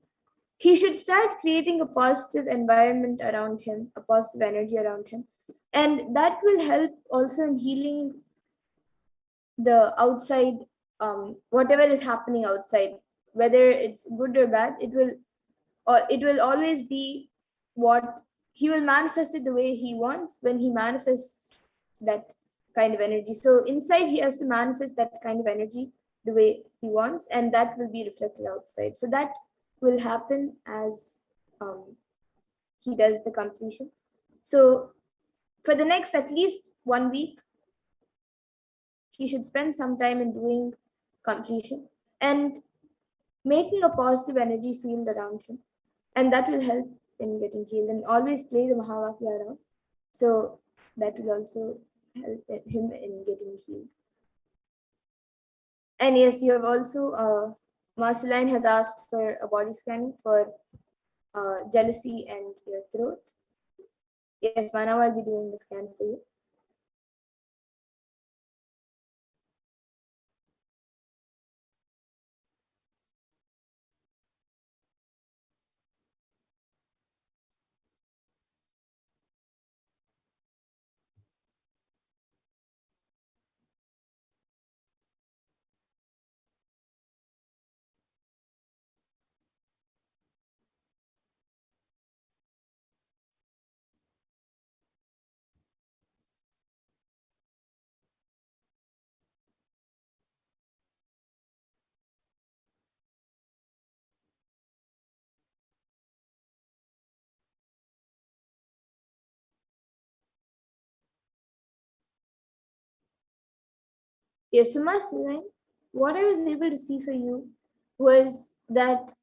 he should start creating a positive environment around him, a positive energy around him, and that will help also in healing the outside, whatever is happening outside, whether it's good or bad. It will always be what he will manifest it the way he wants when he manifests that kind of energy. So inside he has to manifest that kind of energy the way he wants, and that will be reflected outside. So that will happen as he does the completion. So for the next at least 1 week, he should spend some time in doing completion and making a positive energy field around him, and that will help in getting healed. And always play the Mahavakya around, so that will also help him in getting healed. And yes, you have also Marceline has asked for a body scanning for jealousy and your throat. Yes, Manav, I'll be doing the scan for you. Yes, so Marceline, what I was able to see for you was that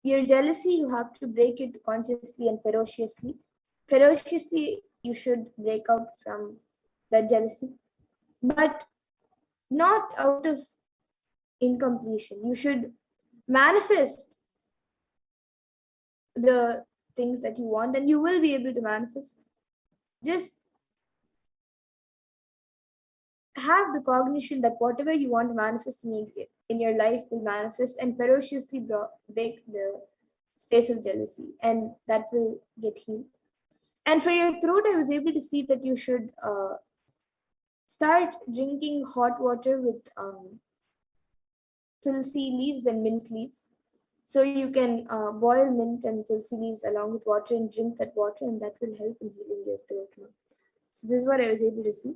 your jealousy, you have to break it consciously and ferociously. Ferociously, you should break out from that jealousy, but not out of incompletion. You should manifest the things that you want, and you will be able to manifest. Just have the cognition that whatever you want to manifest in your life will manifest, and ferociously break the space of jealousy, and that will get healed. And for your throat, I was able to see that you should start drinking hot water with tulsi leaves and mint leaves. So you can boil mint and tulsi leaves along with water and drink that water, and that will help in healing your throat. So this is what I was able to see.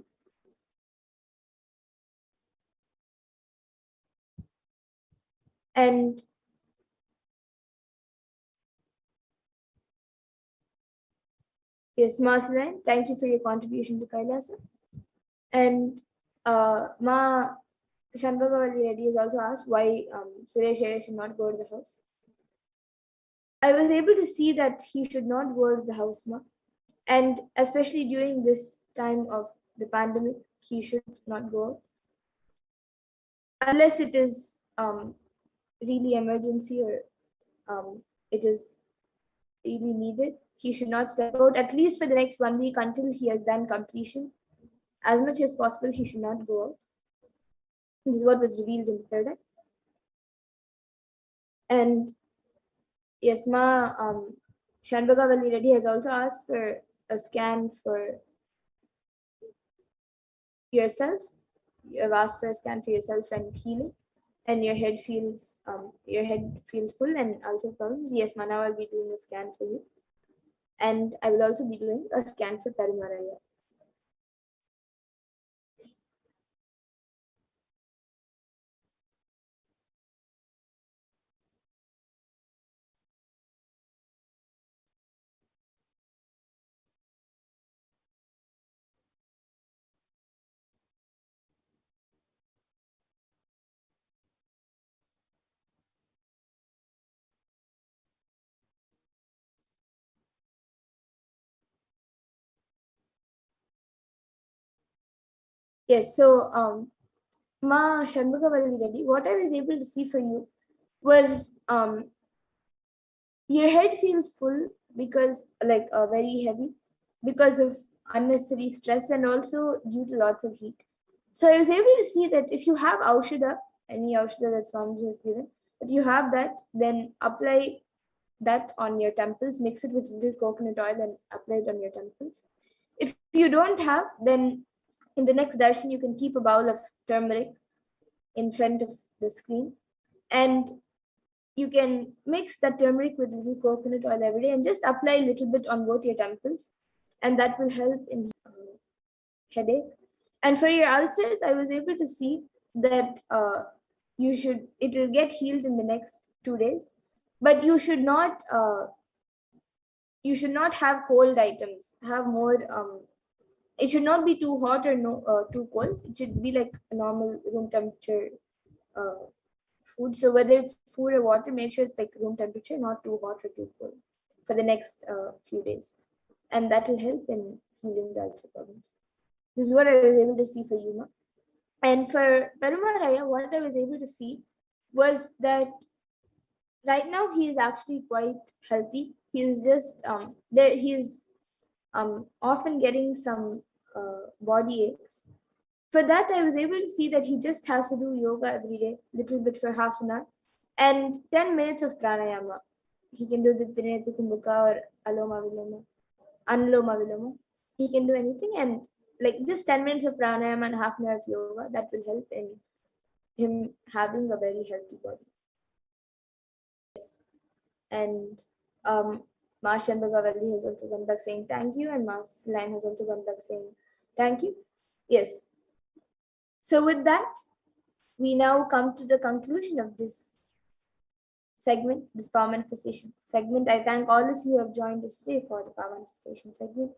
And yes, Marceline, thank you for your contribution to Kailasa. And Ma Shanbhagavalli Reddy has also asked why Suresh Iyer should not go to the house. I was able to see that he should not go to the house, Ma. And especially during this time of the pandemic, he should not go out. Unless it is really emergency or it is really needed, he should not step out, at least for the next 1 week until he has done completion. As much as possible, he should not go out. This is what was revealed in the third eye. And yes, Ma Shanbhagavalli Reddy has also asked for a scan for yourself. You have asked for a scan for yourself and healing, and your head feels full and ulcer problems. Yes, Mana will be doing a scan for you, and I will also be doing a scan for Paramaraya. Yes, so Ma Shanmugavalli Reddy, what I was able to see for you was your head feels full because like very heavy because of unnecessary stress and also due to lots of heat. So I was able to see that if you have Aushadha, any Aushadha that Swamiji has given, if you have that, then apply that on your temples, mix it with little coconut oil and apply it on your temples. If you don't have, then in the next darshan, you can keep a bowl of turmeric in front of the screen, and you can mix the turmeric with little coconut oil every day and just apply a little bit on both your temples, and that will help in headache. And for your ulcers, I was able to see that it will get healed in the next 2 days, but you should not have cold items. Have more. It should not be too hot or too cold. It should be like a normal room temperature uh, food. So whether it's food or water, make sure it's like room temperature, not too hot or too cold for the next few days, and that will help in healing the ulcer problems. This is what I was able to see for Yuma. And for Parumaraya, what I was able to see was that right now he is actually quite healthy. He is just there. He is often getting some body aches. For that, I was able to see that he just has to do yoga every day, little bit for half an hour, and 10 minutes of pranayama. He can do the Trineti Kumbhaka or Aloma Viloma, Anuloma Viloma. He can do anything, and like just 10 minutes of pranayama and half an hour of yoga, that will help in him having a very healthy body. And Ma Shambhagavalli has also gone back saying thank you, and Ma Line has also gone back saying thank you. Yes. So with that, we now come to the conclusion of this segment, this power manifestation segment. I thank all of you who have joined us today for the power manifestation segment.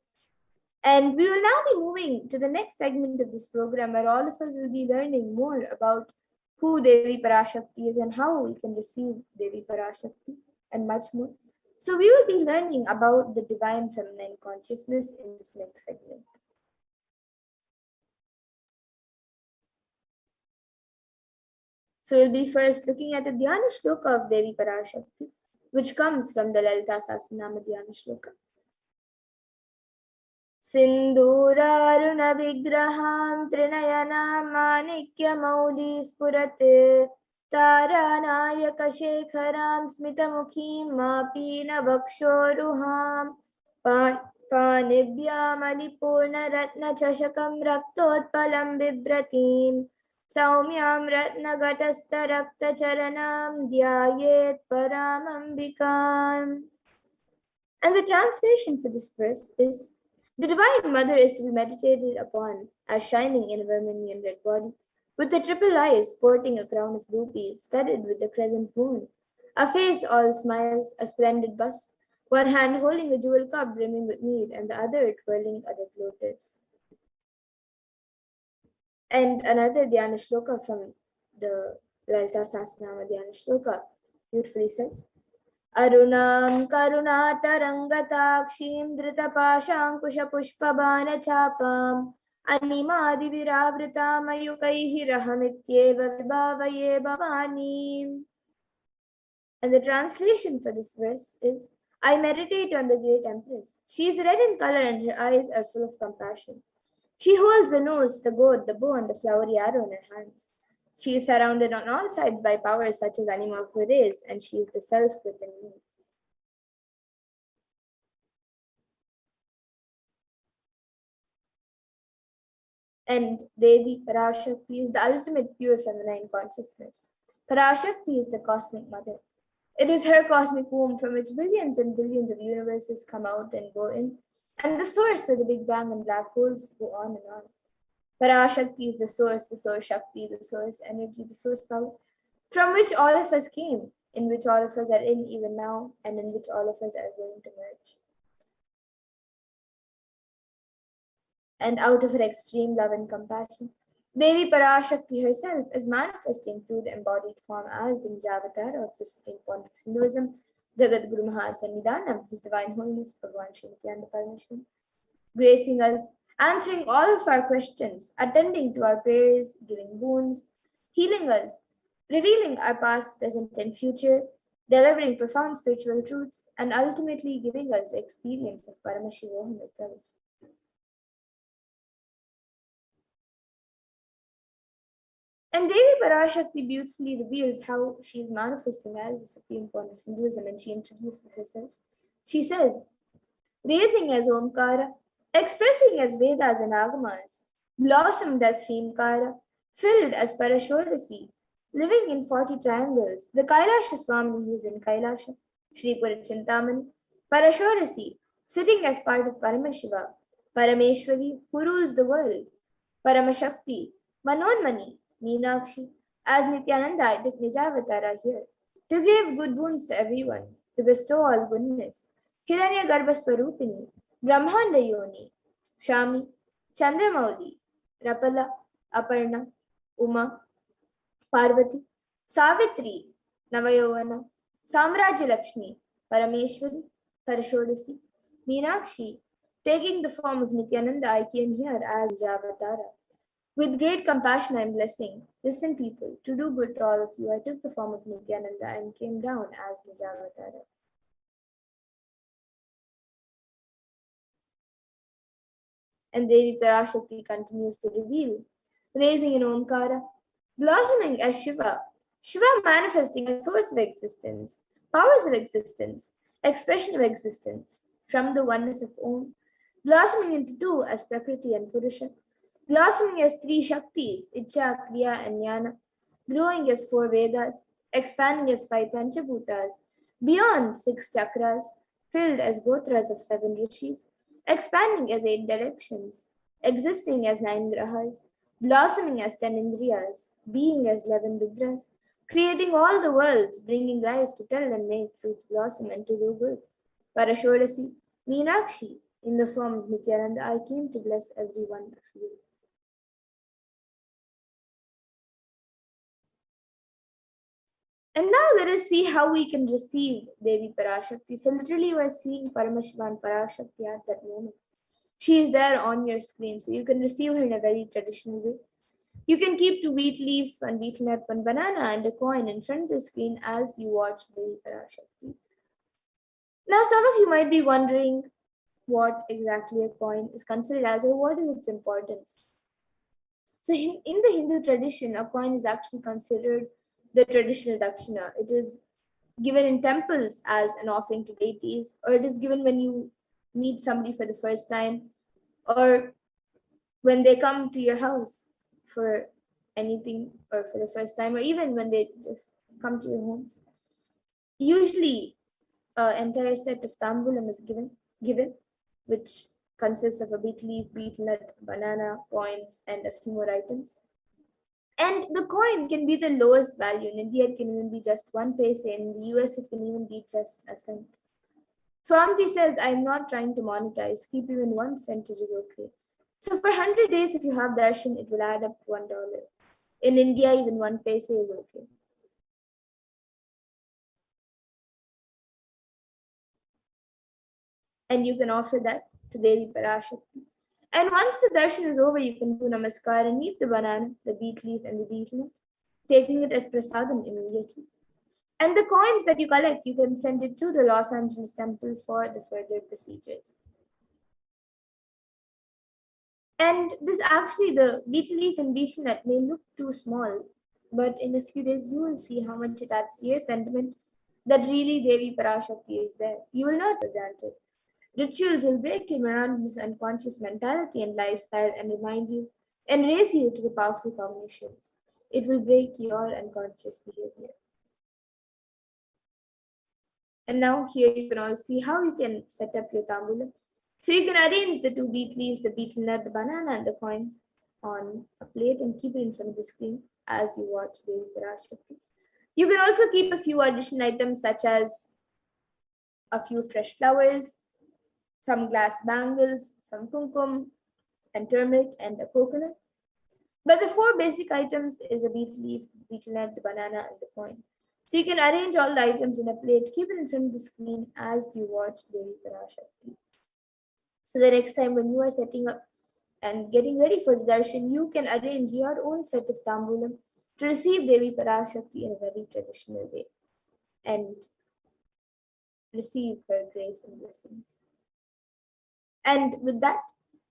And we will now be moving to the next segment of this program, where all of us will be learning more about who Devi Parashakti is and how we can receive Devi Parashakti and much more. So we will be learning about the divine feminine consciousness in this next segment. So we'll be first looking at the Dhyana Shloka of Devi Parashakti, which comes from the Lalita Sahasranama Dhyana Shloka. Sindhuraruna vigraham trinayanam manikya mauli spurate taranayaka shekharam smitamukhim mapina vakshoruham panibhyam alipurna ratna chashakam raktotpalam bibratim Saumyam Ratnagatastha Rakta Charanam Dhyayet Paramambikam. And the translation for this verse is: the Divine Mother is to be meditated upon as shining in a vermilion red body, with the triple eyes sporting a crown of rubies studded with the crescent moon, a face all smiles, a splendid bust, one hand holding a jewel cup brimming with mead, and the other twirling a red lotus. And another Dhyana Shloka from the Lalita Sahasranama Dhyana Shloka beautifully says: Arunam Karunatarangatakshim Dritapashankusha Pushpabana Chapam Animadi Viravrita Mayukaihi Rahamityeva Vibhavaye Bhavani. And the translation for this verse is: I meditate on the great Empress. She is red in color and her eyes are full of compassion. She holds the nose, the gourd, the bow, and the flowery arrow in her hands. She is surrounded on all sides by powers such as Anima Pures, and she is the self within me. And Devi Parashakti is the ultimate pure feminine consciousness. Parashakti is the cosmic mother. It is her cosmic womb from which billions and billions of universes come out and go in, and the source where the Big Bang and black holes go on and on. Parashakti is the source Shakti, the source energy, the source power, from which all of us came, in which all of us are in even now, and in which all of us are going to merge. And out of her extreme love and compassion, Devi Parashakti herself is manifesting through the embodied form as the Nijavatar of the Supreme Point of Hinduism, Jagat Guru Mahasannidhanam, His Divine Holiness Bhagavan Sri Nithyananda Paramashivam, gracing us, answering all of our questions, attending to our prayers, giving boons, healing us, revealing our past, present, and future, delivering profound spiritual truths, and ultimately giving us the experience of Paramashivoham itself. And Devi Parashakti beautifully reveals how she is manifesting as the supreme point of Hinduism, and she introduces herself. She says, raising as Omkara, expressing as Vedas and Agamas, blossomed as Srimkara, filled as Parashodasi, living in 40 triangles, the Kailasha Swami who is in Kailasha, Sri Purachintamani, Parashodasi, sitting as part of Paramashiva, Parameshwari who rules the world, Paramashakti, Manonmani, Meenakshi, as Nithyananda took Nijavatara here, to give good boons to everyone, to bestow all goodness. Hiranya Garbhaswarupini, Brahmanda Yoni, Shami, Chandramauli, Rapala, Aparna, Uma, Parvati, Savitri, Navayovana, Samrajya Lakshmi, Parameshwari, Parashodasi, Meenakshi, taking the form of Nithyananda, I came here as Javatara. With great compassion and blessing, listen people, to do good to all of you, I took the form of Nithyananda and came down as Nijavatara. And Devi Parashakti continues to reveal, raising in Omkara, blossoming as Shiva, Shiva manifesting as source of existence, powers of existence, expression of existence, from the oneness of Om, blossoming into two as Prakriti and Purusha, blossoming as three Shaktis, Icha, Kriya, and Jnana, growing as four Vedas, expanding as five Panchabhutas, beyond six chakras, filled as gotras of seven rishis, expanding as eight directions, existing as nine grahas, blossoming as 10 indriyas, being as 11 vidras, creating all the worlds, bringing life to tell and make truth blossom and to do good. Parashodasi, Meenakshi, in the form of Nityananda, I came to bless every one of you. And now let us see how we can receive Devi Parashakti. So literally you are seeing Paramashiva and Parashakti at that moment. She is there on your screen, so you can receive her in a very traditional way. You can keep 2 wheat leaves, 1 wheat nut, 1 banana, and a coin in front of the screen as you watch Devi Parashakti. Now some of you might be wondering what exactly a coin is considered as, or what is its importance. So in the Hindu tradition, a coin is actually considered the traditional dakshina. It is given in temples as an offering to deities, or it is given when you meet somebody for the first time, or when they come to your house for anything or for the first time, or even when they just come to your homes. Usually, an entire set of tambulam is given, which consists of a beet leaf, beet nut, banana, coins, and a few more items. And the coin can be the lowest value. In India, it can even be just 1 paise. In the US, it can even be just a cent. Swamiji says, I'm not trying to monetize. Keep even 1 cent, it is okay. So for 100 days, if you have darshan, it will add up to $1. In India, even 1 paise is okay. And you can offer that to Devi Parashakti. And once the darshan is over, you can do namaskar and eat the banana, the beet leaf, and the beet nut, taking it as prasadam immediately. And the coins that you collect, you can send it to the Los Angeles temple for the further procedures. And this actually, the beet leaf and beet nut may look too small, but in a few days you will see how much it adds to your sentiment that really Devi Parashakti is there. You will not forget it. Rituals will break your monotonous unconscious mentality and lifestyle and remind you and raise you to the powerful cognitions. It will break your unconscious behavior. And now here you can all see how you can set up your tambulam. So you can arrange the two beet leaves, the betel nut, the banana, and the coins on a plate and keep it in front of the screen as you watch Devi Parashakti. You can also keep a few additional items such as a few fresh flowers, some glass bangles, some kumkum and turmeric and a coconut. But the four basic items is a betel leaf, betel nut, the banana, and the coin. So you can arrange all the items in a plate, keep it in front of the screen as you watch Devi Parashakti. So the next time when you are setting up and getting ready for the darshan, you can arrange your own set of tambulam to receive Devi Parashakti in a very traditional way and receive her grace and blessings. And with that,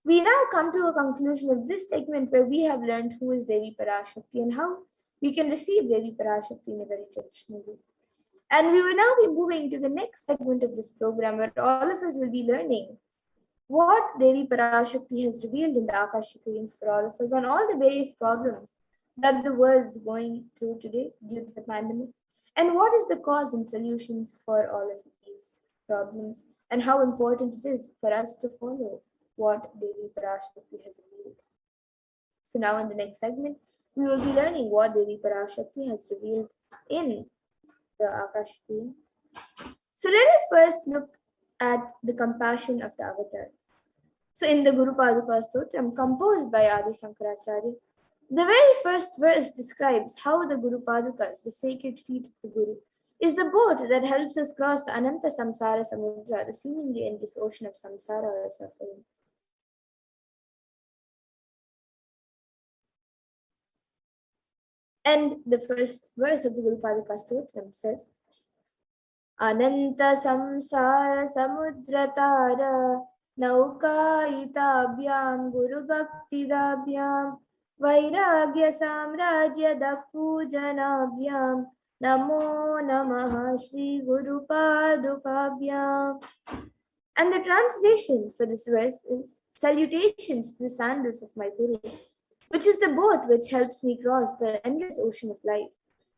we now come to a conclusion of this segment where we have learned who is Devi Parashakti and how we can receive Devi Parashakti in a very traditional way. And we will now be moving to the next segment of this program where all of us will be learning what Devi Parashakti has revealed in the Akashic readings for all of us on all the various problems that the world is going through today due to the pandemic, and what is the cause and solutions for all of these problems, and how important it is for us to follow what Devi Parashakti has revealed. So now in the next segment, we will be learning what Devi Parashakti has revealed in the Akashic readings. So let us first look at the compassion of the avatar. So in the Guru Paduka Stotram, composed by Adi Shankaracharya, the very first verse describes how the Guru Padukas, the sacred feet of the Guru, is the boat that helps us cross the Ananta Samsara Samudra, the seemingly endless ocean of samsara or suffering. And the first verse of the Guru Paduka Stotram says, Ananta Samsara Samudratara Naukaitabhyam Guru Bhaktidabhyam Vairagya Samrajya Pujanabhyam Namo Namaha Shri Guru Padukabhyam. And the translation for this verse is salutations to the sandals of my Guru, which is the boat which helps me cross the endless ocean of life,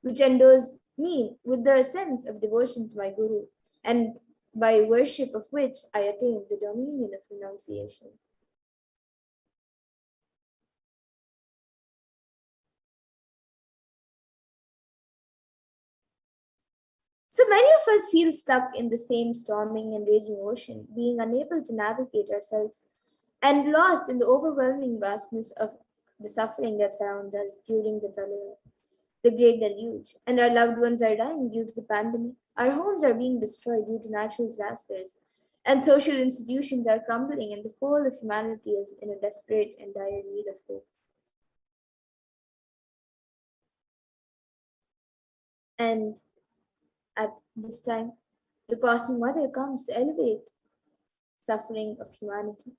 which endows me with the sense of devotion to my Guru, and by worship of which I attain the dominion of renunciation. So many of us feel stuck in the same storming and raging ocean, being unable to navigate ourselves and lost in the overwhelming vastness of the suffering that surrounds us during the pralaya, the great deluge, and our loved ones are dying due to the pandemic. Our homes are being destroyed due to natural disasters, and social institutions are crumbling, and the whole of humanity is in a desperate and dire need of hope. And at this time, the Cosmic Mother comes to elevate suffering of humanity.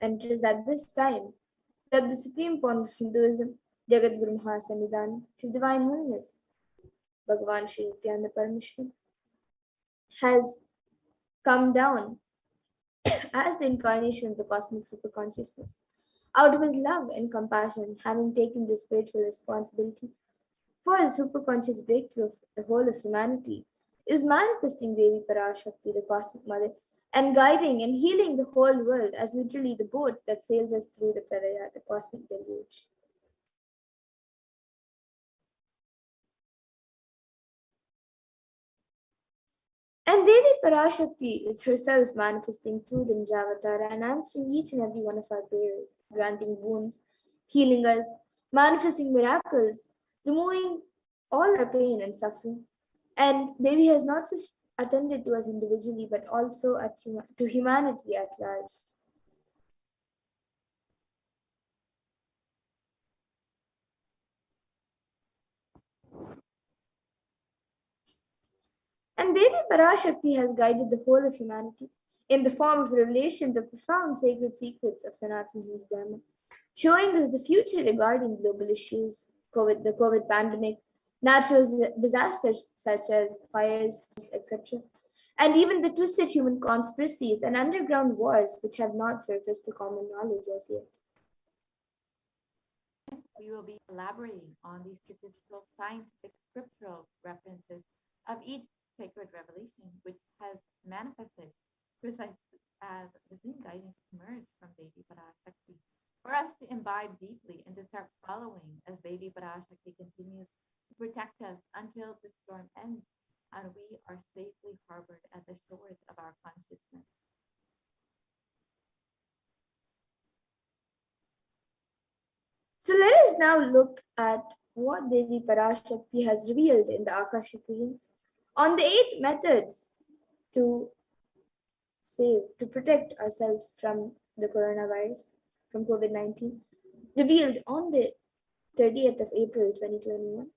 And it is at this time that the Supreme Point of Hinduism, Jagat Guru Mahasanidhan, His Divine Holiness, Bhagavan Sri Nithyananda Paramashivam, has come down as the incarnation of the cosmic superconsciousness. Out of his love and compassion, having taken the spiritual responsibility for the superconscious breakthrough of the whole of humanity, is manifesting Devi Parashakti, the Cosmic Mother, and guiding and healing the whole world as literally the boat that sails us through the Pralaya, the cosmic deluge. And Devi Parashakti is herself manifesting through the Nijavatara and answering each and every one of our prayers, granting boons, healing us, manifesting miracles, removing all our pain and suffering. And Devi has not just attended to us individually, but also to humanity at large. And Devi Parashakti has guided the whole of humanity in the form of revelations of profound sacred secrets of Sanatana Hindu Dharma, showing us the future regarding global issues, the COVID pandemic, natural disasters such as fires, etc., and even the twisted human conspiracies and underground wars which have not surfaced to common knowledge as yet. we will be elaborating on the statistical, scientific, scriptural references of each sacred revelation, which has manifested precisely as the same guidance emerged from Devi Parashakti, for us to imbibe deeply and to start following as Devi Parashakti continues to protect us until the storm ends and we are safely harbored at the shores of our consciousness. So let us now look at what Devi Parashakti has revealed in the Akashic readings on the 8 methods to protect ourselves from the coronavirus, from COVID-19, revealed on the 30th of April 2021.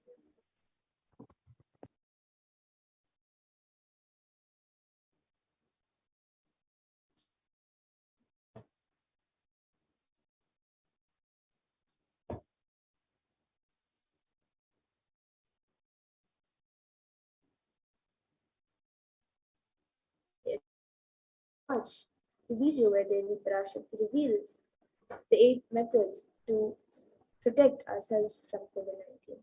Watch the video where Devi Parashakti reveals the 8 methods to protect ourselves from COVID-19.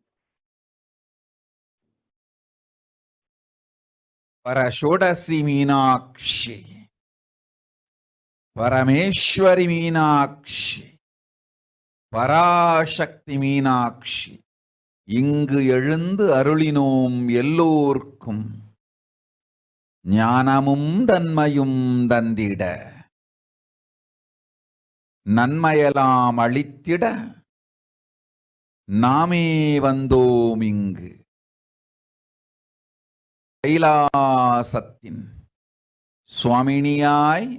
Parashodasi Meenakshi, Parameshwari Meenakshi, Parashakti Meenakshi, இங்கு எழுந்து அருளினோம் எல்லோர்க்கும் ஞானமும் தன்மையும் தந்திட நன்மையெல்லாம் அளித்திட நாமே வந்தோம் இங்கு கைலாசத்தின் சுவாமினியாய்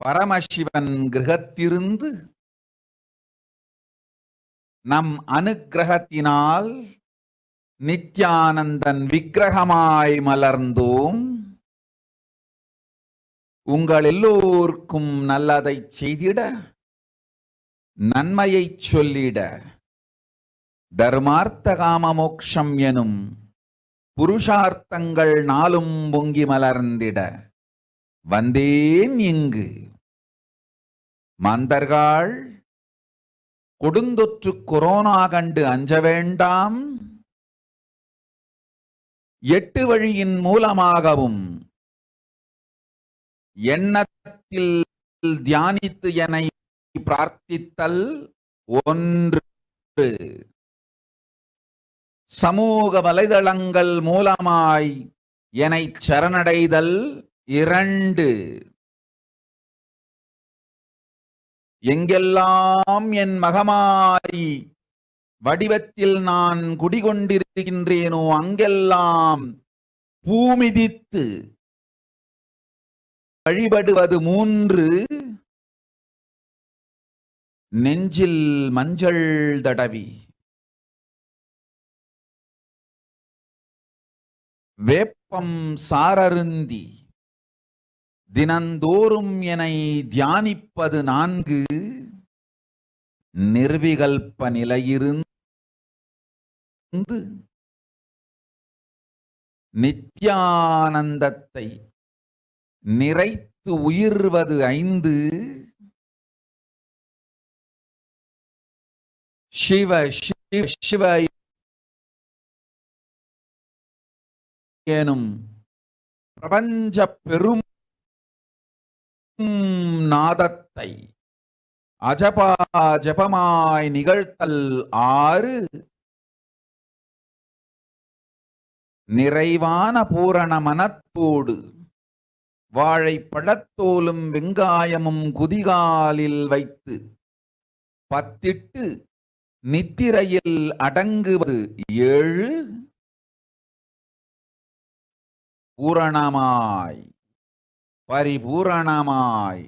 பரமசிவன் கிரகத்திருந்து நம் அனுக்கிரகத்தினால் நித்யானந்தன் விக்கிரகமாய் மலர்ந்தோம். உங்கள் எல்லோருக்கும் நல்லதை செய்திட, நன்மையை சொல்லிட, தர்மார்த்த காம மோக்ஷம் எனும் புருஷார்த்தங்கள் நாளும் பொங்கி மலர்ந்திட வந்தேன் இங்கு. மாந்தர்கள் கொடுந்தொற்று கொரோனா கண்டு அஞ்ச வேண்டாம். 8 வழியின் மூலமாகவும் எண்ணத்தில் தியானித்து என்னை பிரார்த்தித்தல் 1, சமூக வலைதளங்கள் மூலமாய் என்னை சரணடைதல் 2, எங்கெல்லாம் என் மகமாரி வடிவத்தில் நான் குடிகொண்டிருக்கின்றேனோ அங்கெல்லாம் பூமிதித்து வழிபடுவது 3, நெஞ்சில் மஞ்சள் தடவி வேப்பம் சாரருந்தி தினந்தோறும் என்னை தியானிப்பது 4, நிர்விகல்ப நிலையிருந்து நித்யானந்தத்தை நிறைத்து உயிர்வது 5, சிவ சிவ சிவ எனும் பிரபஞ்ச பெரும் நாதத்தை அஜபா ஜபமாய் நிகழ்த்தல் 6, நிறைவான பூரண மனத்தோடு வாழைப்பழத்தோலும் வெங்காயமும் குதிகாலில் வைத்து பத்திட்டு நித்திரையில் அடங்குவது 7, பூரணமாய் பரிபூரணமாய்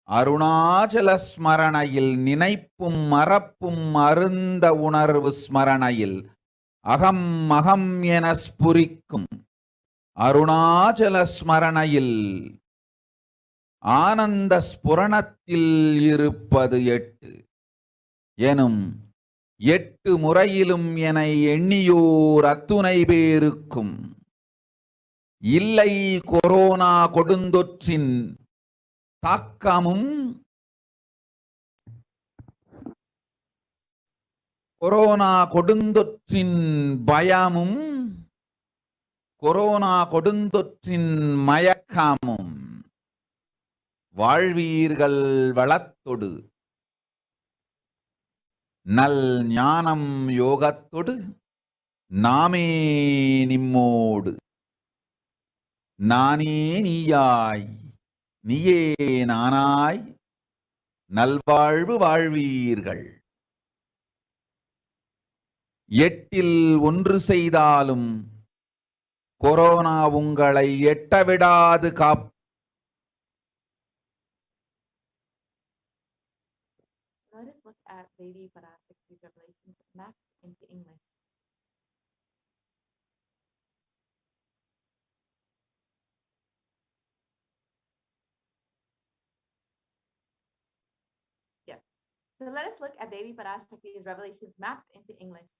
அருணாச்சல ஸ்மரணையில் நினைப்பும் மறப்பும் அருந்த உணர்வு ஸ்மரணையில் அகம் அகம் என ஸ்புரிக்கும் அருணாச்சல ஸ்மரணையில் ஆனந்த ஸ்புரணத்தில் இருப்பது 8 எனும் 8 முறையிலும் என எண்ணியோர் அத்துணை பேருக்கும் இல்லை கொரோனா கொடுந்தொற்றின் தாக்கமும் கொரோனா கொடுந்தொற்றின் பயமும் கொரோனா கொடுந்தொற்றின் மயக்கமும் வாழ்வீர்கள் வளத்தொடு நல் ஞானம் யோகத்தொடு நாமே நிம்மோடு நானே நீயாய் நீயே நானாய் நல்வாழ்வு வாழ்வீர்கள். எட்டில் ஒன்று செய்தாலும் கொரோனா உங்களை எட்டவிடாது காப். Let us look at Devi Parashakti's revelations mapped into English. Yes. So let us look at Devi Parashakti's revelations mapped into English.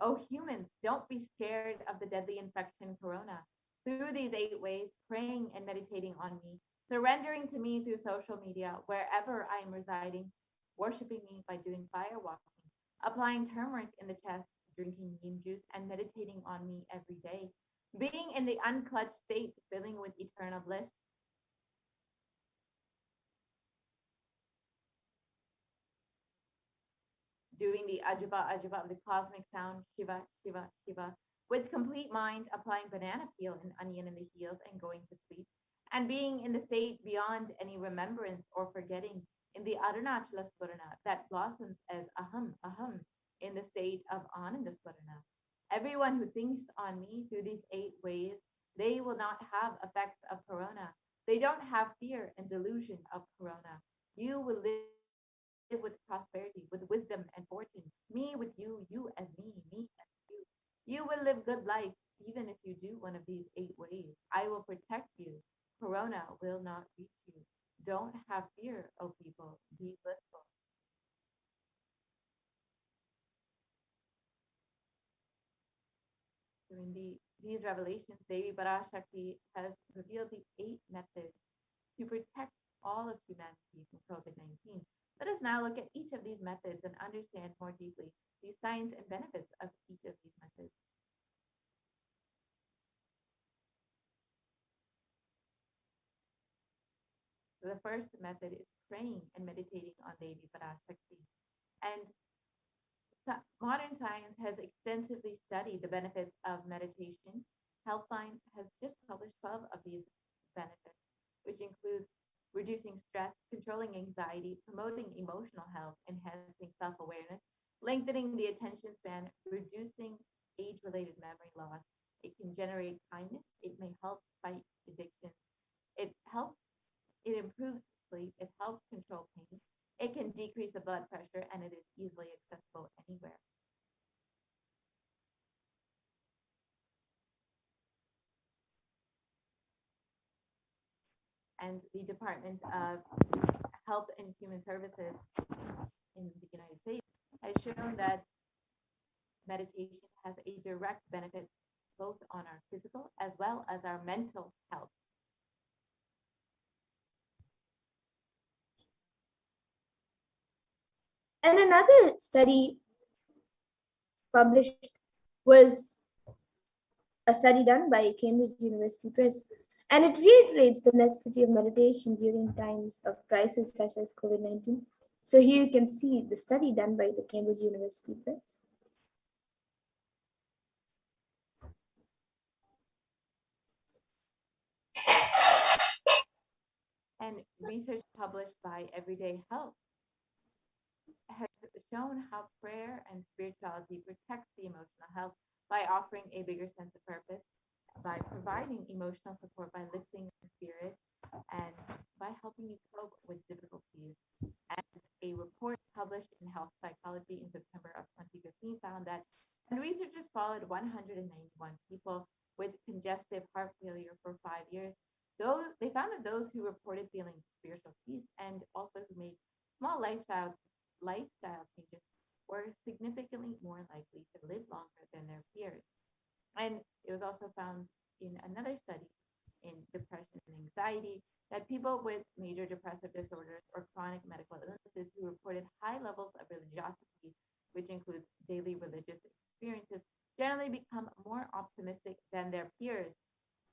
Oh, humans, don't be scared of the deadly infection corona. Through these 8 ways, praying and meditating on me, surrendering to me through social media, wherever I am residing, worshiping me by doing fire walking, applying turmeric in the chest, drinking neem juice, and meditating on me every day, being in the unclutched state, filling with eternal bliss, doing the Ajuba Ajuba of the cosmic sound, Shiva, Shiva, Shiva, with complete mind, applying banana peel and onion in the heels and going to sleep, and being in the state beyond any remembrance or forgetting in the Arunachala Swarana that blossoms as Aham, Aham, in the state of Ananda Swarana. Everyone who thinks on me through these 8 ways, they will not have effects of corona. They don't have fear and delusion of corona. You will live with prosperity, with wisdom and fortune. Me with you, you as me as you. You will live good life even if you do one of these 8 ways. I will protect you. Corona will not reach you. Don't have fear, O people. Be blissful. So in these revelations, Devi Parashakti has revealed the 8 methods to protect all of humanity from COVID-19. Let us now look at each of these methods and understand more deeply the science and benefits of each of these methods. So the first method is praying and meditating on Devi Parashakti. And modern science has extensively studied the benefits of meditation. Healthline has just published 12 of these benefits, which includes reducing stress, controlling anxiety, promoting emotional health, enhancing self-awareness, lengthening the attention span, reducing age-related memory loss. It can generate kindness. It may help fight addiction. It improves sleep. It helps control pain. It can decrease the blood pressure, and it is easily accessible anywhere. And the Department of Health and Human Services in the United States has shown that meditation has a direct benefit both on our physical as well as our mental health. And another study published was a study done by Cambridge University Press, and it reiterates the necessity of meditation during times of crisis such as COVID-19. So here you can see the study done by the Cambridge University Press. And research published by Everyday Health has shown how prayer and spirituality protects the emotional health by offering a bigger sense of purpose, by providing emotional support, by lifting the spirit, and by helping you cope with difficulties. And a report published in Health Psychology in September of 2015 found that when researchers followed 191 people with congestive heart failure for 5 years, they found that those who reported feeling spiritual peace and also who made small lifestyle changes were significantly more likely to live longer than their peers. And it was also found in another study in depression and anxiety, that people with major depressive disorders or chronic medical illnesses who reported high levels of religiosity, which includes daily religious experiences, generally become more optimistic than their peers.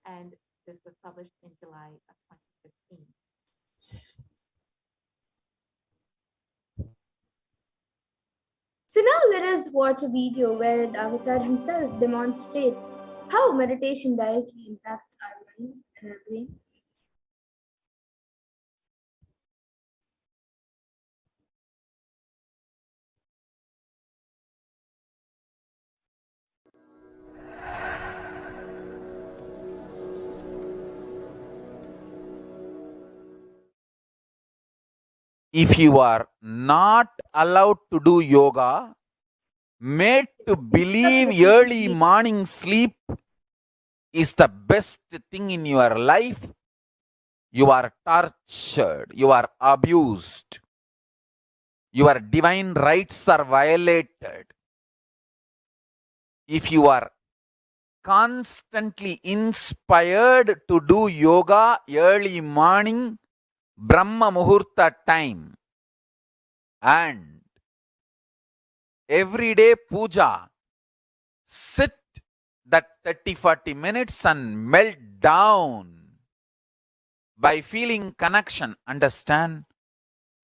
And this was published in July of 2015. So now let us watch a video where the avatar himself demonstrates how meditation directly impacts our minds and our brains. If you are not allowed to do yoga, made to believe early morning sleep is the best thing in your life, you are tortured, you are abused, your divine rights are violated. If you are constantly inspired to do yoga early morning, Brahma Muhurta time, and everyday puja, sit that 30-40 minutes and melt down by feeling connection. Understand?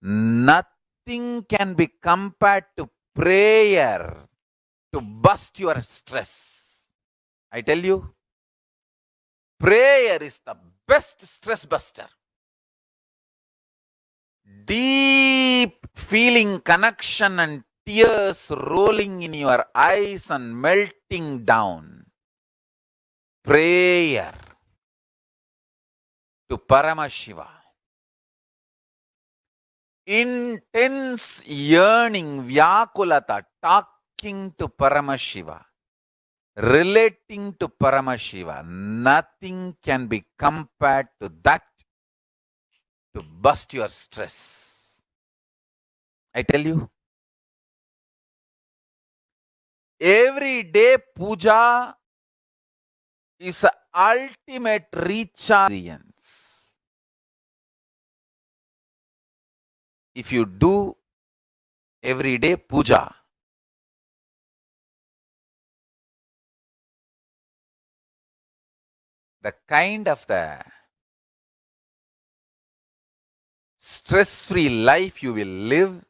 Nothing can be compared to prayer to bust your stress. I tell you, prayer is the best stress buster. Deep feeling connection and tears rolling in your eyes and melting down. Prayer to Paramashiva. Intense yearning, Vyakulata, talking to Paramashiva, relating to Paramashiva. Nothing can be compared to that to bust your stress. I tell you, every day puja is an ultimate recharge. If you do everyday puja, the kind of the stress-free life you will live,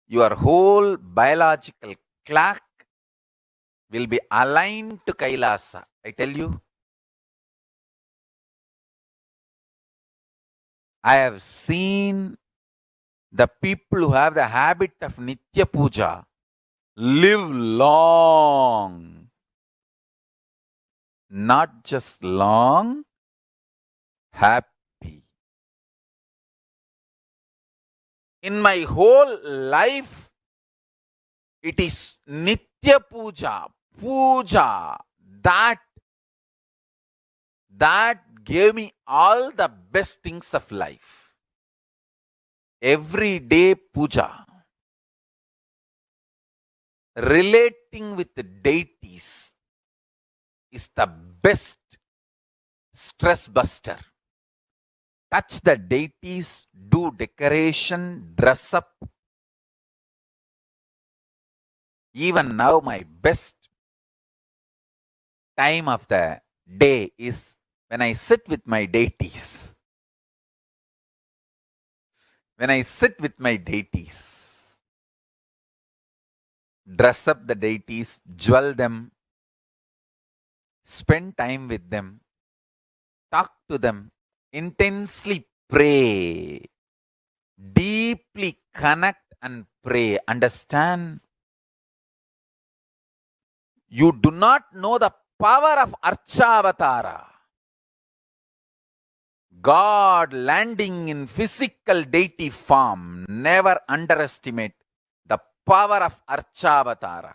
your whole biological clock will be aligned to Kailasa. I tell you, I have seen the people who have the habit of Nitya Puja live long. Not just long, happy. In my whole life, it is Nitya Puja, Puja, that gave me all the best things of life. Everyday puja, relating with the deities is the best stress buster. Touch the deities, do decoration, dress up. Even now, my best time of the day is when I sit with my deities. When I sit with my deities, dress up the deities, jewel them, spend time with them, talk to them, intensely pray, deeply connect and pray. Understand? You do not know the power of Archavatara. God landing in physical deity form. Never underestimate the power of Archavatara.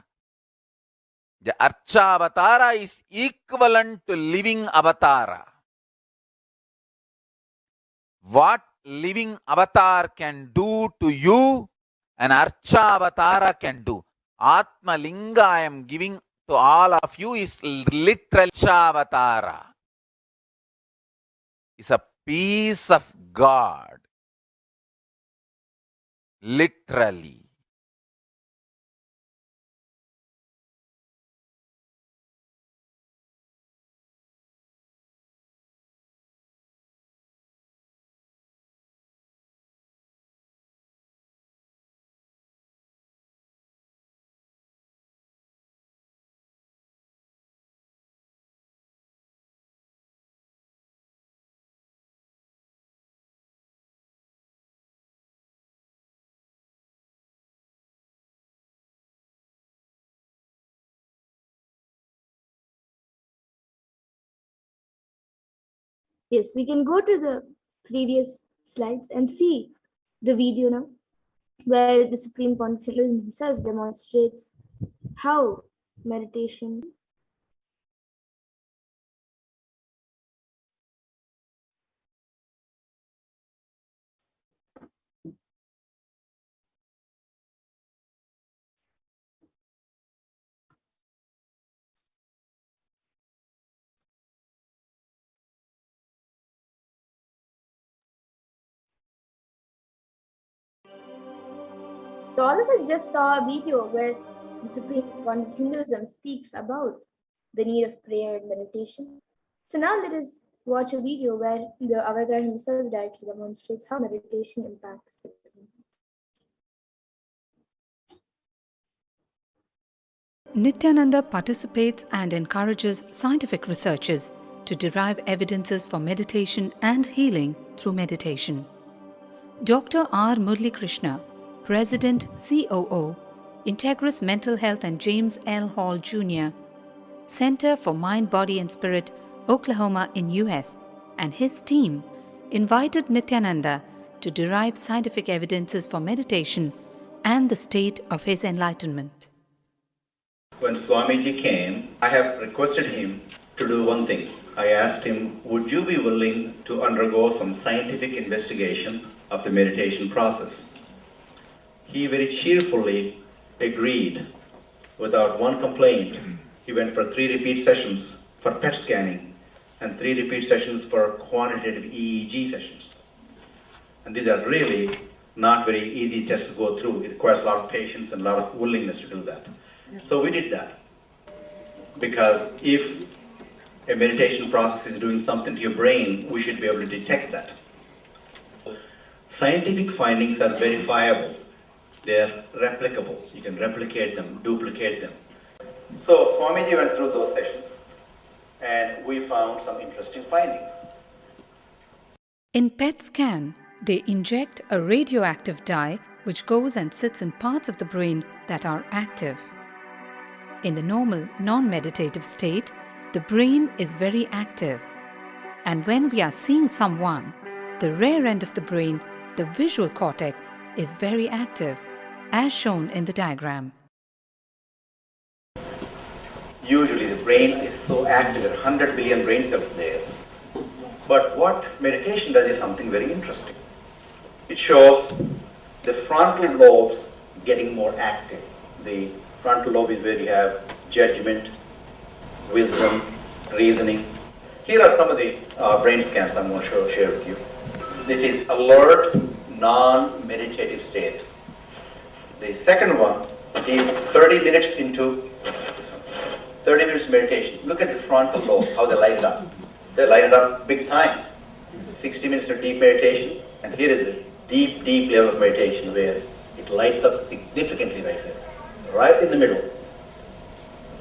The Archavatara is equivalent to living avatara. What living avatar can do to you, an Archavatara can do. Atma Linga I am giving to all of you is literal Archavatara. is a piece of God. Literally. Yes, we can go to the previous slides and see the video now, where the Supreme Pontiff himself demonstrates how meditation. So all of us just saw a video where the Supreme Pontiff Hinduism speaks about the need of prayer and meditation. So now let us watch a video where the Avatar himself directly demonstrates how meditation impacts the brain. Nithyananda participates and encourages scientific researchers to derive evidences for meditation and healing through meditation. Dr. R. Murli Krishna, President COO, Integris Mental Health and James L. Hall Jr., Center for Mind, Body and Spirit, Oklahoma in US, and his team invited Nithyananda to derive scientific evidences for meditation and the state of his enlightenment. When Swamiji came, I have requested him to do one thing. I asked him, would you be willing to undergo some scientific investigation of the meditation process? He very cheerfully agreed without one complaint. He went for 3 repeat sessions for PET scanning and 3 repeat sessions for quantitative EEG sessions. And these are really not very easy tests to go through. It requires a lot of patience and a lot of willingness to do that. So we did that, because if a meditation process is doing something to your brain, we should be able to detect that. Scientific findings are verifiable. They're replicable. You can replicate them, duplicate them. So Swamiji went through those sessions and we found some interesting findings. In PET scan, they inject a radioactive dye which goes and sits in parts of the brain that are active. In the normal, non-meditative state, the brain is very active. And when we are seeing someone, the rear end of the brain, the visual cortex, is very active, as shown in the diagram. Usually the brain is so active, there are 100 billion brain cells there. But what meditation does is something very interesting. It shows the frontal lobes getting more active. The frontal lobe is where you have judgment, wisdom, reasoning. Here are some of the brain scans I'm going to share with you. This is alert, non-meditative state. The second one is 30 minutes into 30 minutes meditation. Look at the frontal lobes, how they light it up. They light it up big time. 60 minutes of deep meditation, and here is a deep, deep level of meditation where it lights up significantly right there. Right in the middle,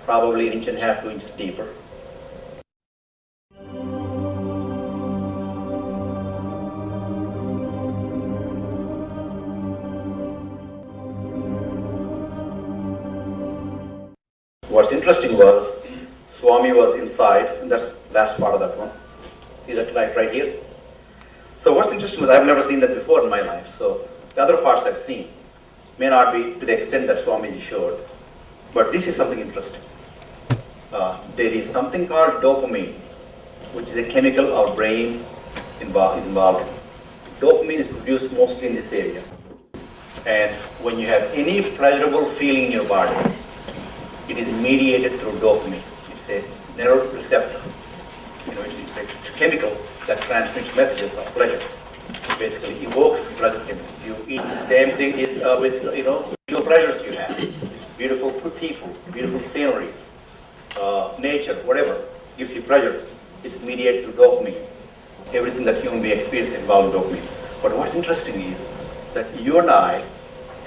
probably 1.5 inches, 2 inches deeper. What's interesting was, Swami was inside, and that's the last part of that one. See that light right here? So what's interesting was, I've never seen that before in my life, so the other parts I've seen may not be to the extent that Swamiji showed, but this is something interesting. There is something called dopamine, which is a chemical our brain is involved in. Dopamine is produced mostly in this area. And when you have any pleasurable feeling in your body, it is mediated through dopamine. It's a neuroreceptor. it's a chemical that transmits messages of pleasure. It basically evokes pleasure. If you eat, the same thing is with visual pleasures you have, beautiful people, beautiful sceneries, nature, whatever gives you pleasure. It's mediated through dopamine. Everything that human being experiences involves dopamine. But what's interesting is that you and I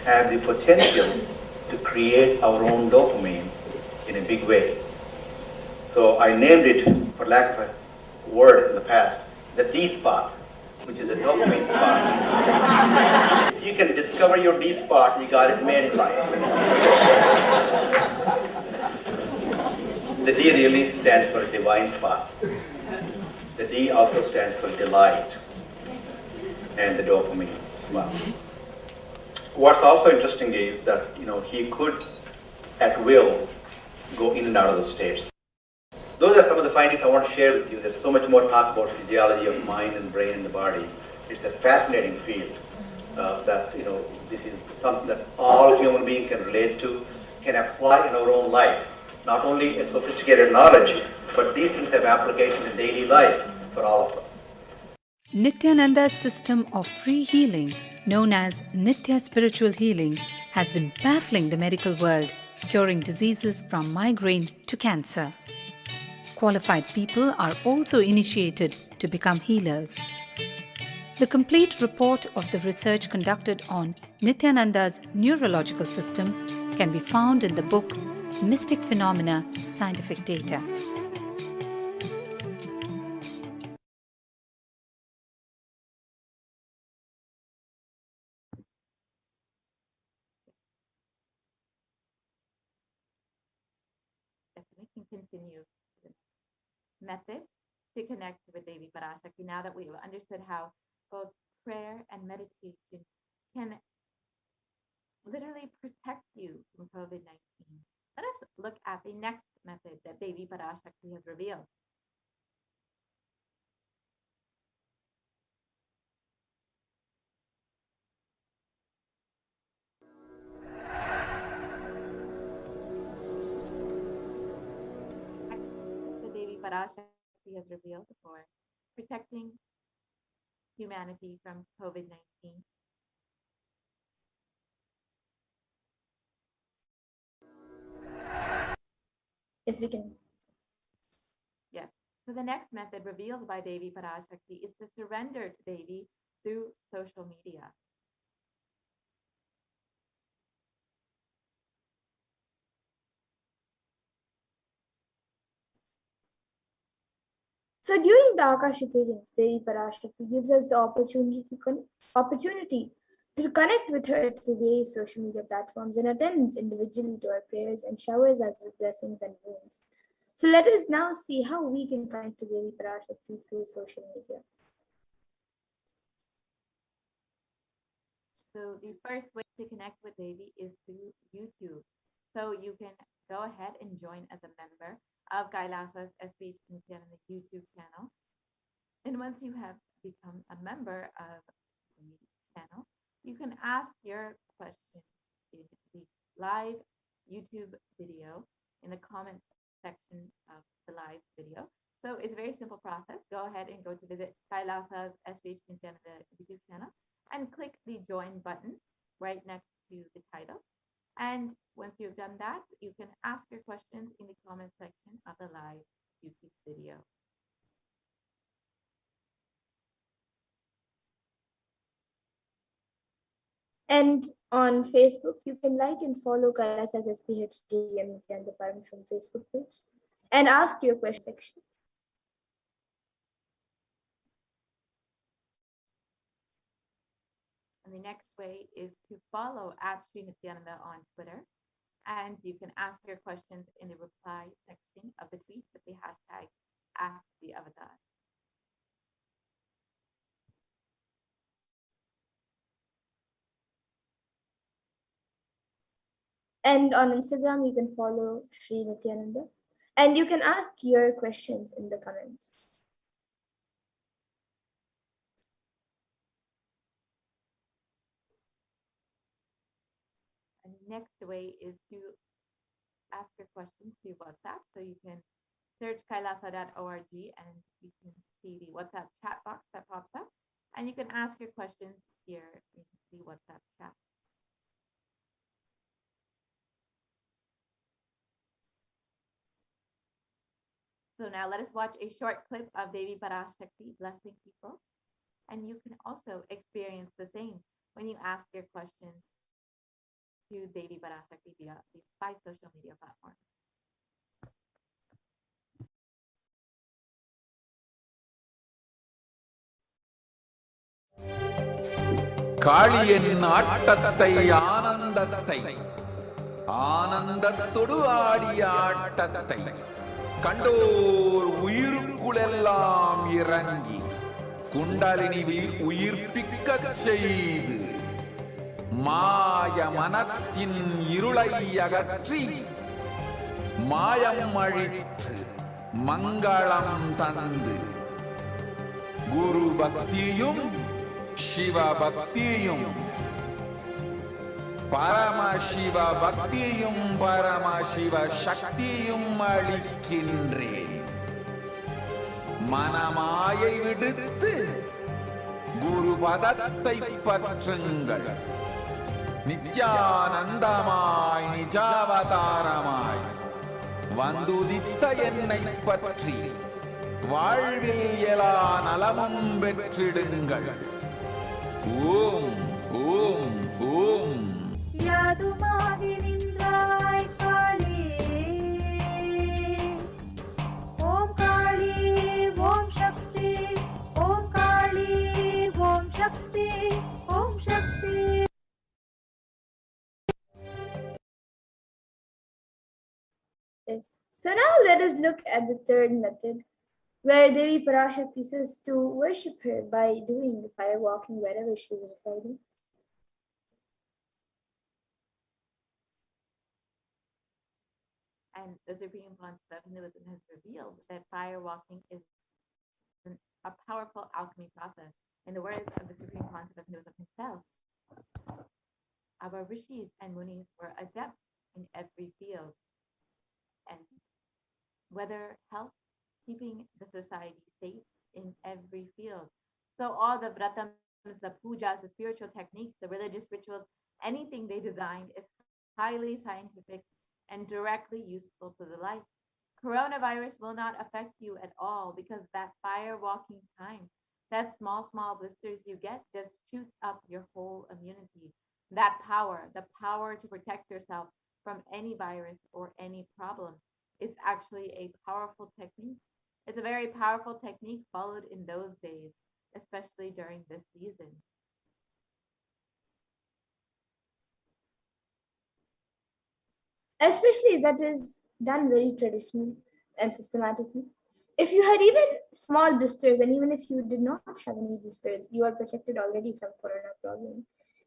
have the potential to create our own dopamine in a big way. So I named it, for lack of a word in the past, the D spot, which is a dopamine spot. If you can discover your D spot, you got it made in life. The D really stands for divine spot. The D also stands for delight, and the dopamine spot. What's also interesting is that he could, at will, go in and out of those states. Those are some of the findings I want to share with you. There's so much more talk about physiology of mind and brain and the body. It's a fascinating field that this is something that all human beings can relate to, can apply in our own lives. Not only a sophisticated knowledge, but these things have application in daily life for all of us. Nithyananda's system of free healing, known as Nithya Spiritual Healing, has been baffling the medical world, curing diseases from migraine to cancer. Qualified people are also initiated to become healers. The complete report of the research conducted on Nithyananda's neurological system can be found in the book Mystic Phenomena, Scientific Data. We can continue the method to connect with Devi Parashakti now that we've understood how both prayer and meditation can literally protect you from COVID-19. Let us look at the next method that Devi Parashakti has revealed. The Devi Parashakti has revealed for protecting humanity from COVID-19. Yes, we can. Yes. So the next method revealed by Devi Parashakti is to surrender to Devi through social media. So during the Akashic readings, Devi Parashakti gives us the opportunity to connect with her through various social media platforms and attends individually to our prayers and showers us with blessings and boons. So let us now see how we can connect to Devi Parashakti through social media. So the first way to connect with Devi is through YouTube. So you can go ahead and join as a member of Kailasa's SBH Nithyananda YouTube channel. And once you have become a member of the channel, you can ask your question in the live YouTube video in the comments section of the live video. So it's a very simple process. Go ahead and go to visit Kailasa's SBH Nithyananda YouTube channel and click the join button right next to the title. And once you've done that, you can ask your questions in the comment section of the live YouTube video. And on Facebook, you can like and follow Kailasa's SPH Nithyananda Paramashivam Facebook page and ask your question section. And the next way is to follow at Sri Nithyananda on Twitter. And you can ask your questions in the reply section of the tweet with the hashtag AskTheAvatar. And on Instagram, you can follow Sri Nithyananda and you can ask your questions in the comments. And the next way is to ask your questions through WhatsApp. So you can search kailasa.org and you can see the WhatsApp chat box that pops up. And you can ask your questions here in the WhatsApp chat. So now let us watch a short clip of Devi Parashakti blessing people. And you can also experience the same when you ask your questions to Devi Parashakti via these 5 social media platforms. காளியின் ஆட்டத்தை ஆனந்தத்தை ஆனந்தத்தொடு ஆடிய ஆட்டத்தை கண்டோர் உயிருக்குளெல்லாம் இறங்கி குண்டலினி உயிர்ப்பிக்கச் செய்து மாய மனத்தின் இருளை அகற்றி மாயம் அழித்து மங்களம் தந்து குரு பக்தியும் சிவ பக்தியும் பரமசிவ பக்தியும் பரமசிவ சக்தியும் அளிக்கின்றேன். மனமாயை விடுத்து குரு பதத்தை பற்றுங்கள். நித்யானந்தமாய் நிஜாவதாரமாய் வந்துதித்த என்னை பற்றி வாழ்வில் எல்லா நலமும் பெற்றிடுங்கள். ஓம் ஓம் ஓம். யாதுமாகி நின்றாய் காளியே, ஓம் காளி ஓம் சக்தி, ஓம் காளி ஓம் சக்தி, ஓம் சக்தி. Yes. So now let us look at the third method, where Devi Parashakti says to worship her by doing the fire walking wherever she is residing. And the Supreme Concept of Hinduism has revealed that fire walking is a powerful alchemy process. In the words of the Supreme Concept of Hinduism himself, our rishis and munis were adepts in every field, and whether health, keeping the society safe in every field. So all the vratams, the pujas, the spiritual techniques, the religious rituals, anything they designed is highly scientific and directly useful to the life. Coronavirus will not affect you at all because that fire walking time, that small blisters you get just shoots up your whole immunity. That power, the power to protect yourself from any virus or any problem. It's actually a powerful technique. It's a very powerful technique followed in those days, especially during this season. Especially that is done very traditionally and systematically. If you had even small blisters, and even if you did not have any blisters, you are protected already from corona problem.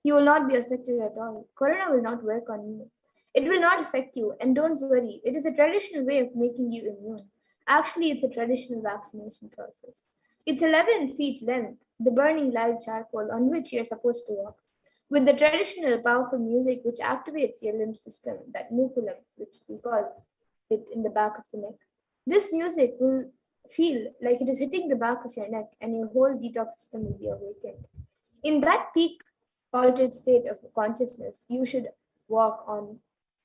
You will not be affected at all. Corona will not work on you. It will not affect you, and don't worry, it is a traditional way of making you immune. Actually, it's a traditional vaccination process. It's 11 feet length, the burning live charcoal on which you're supposed to walk, with the traditional powerful music which activates your limb system, that mukulam, which we call it in the back of the neck. This music will feel like it is hitting the back of your neck, and your whole detox system will be awakened. In that peak altered state of consciousness, you should walk on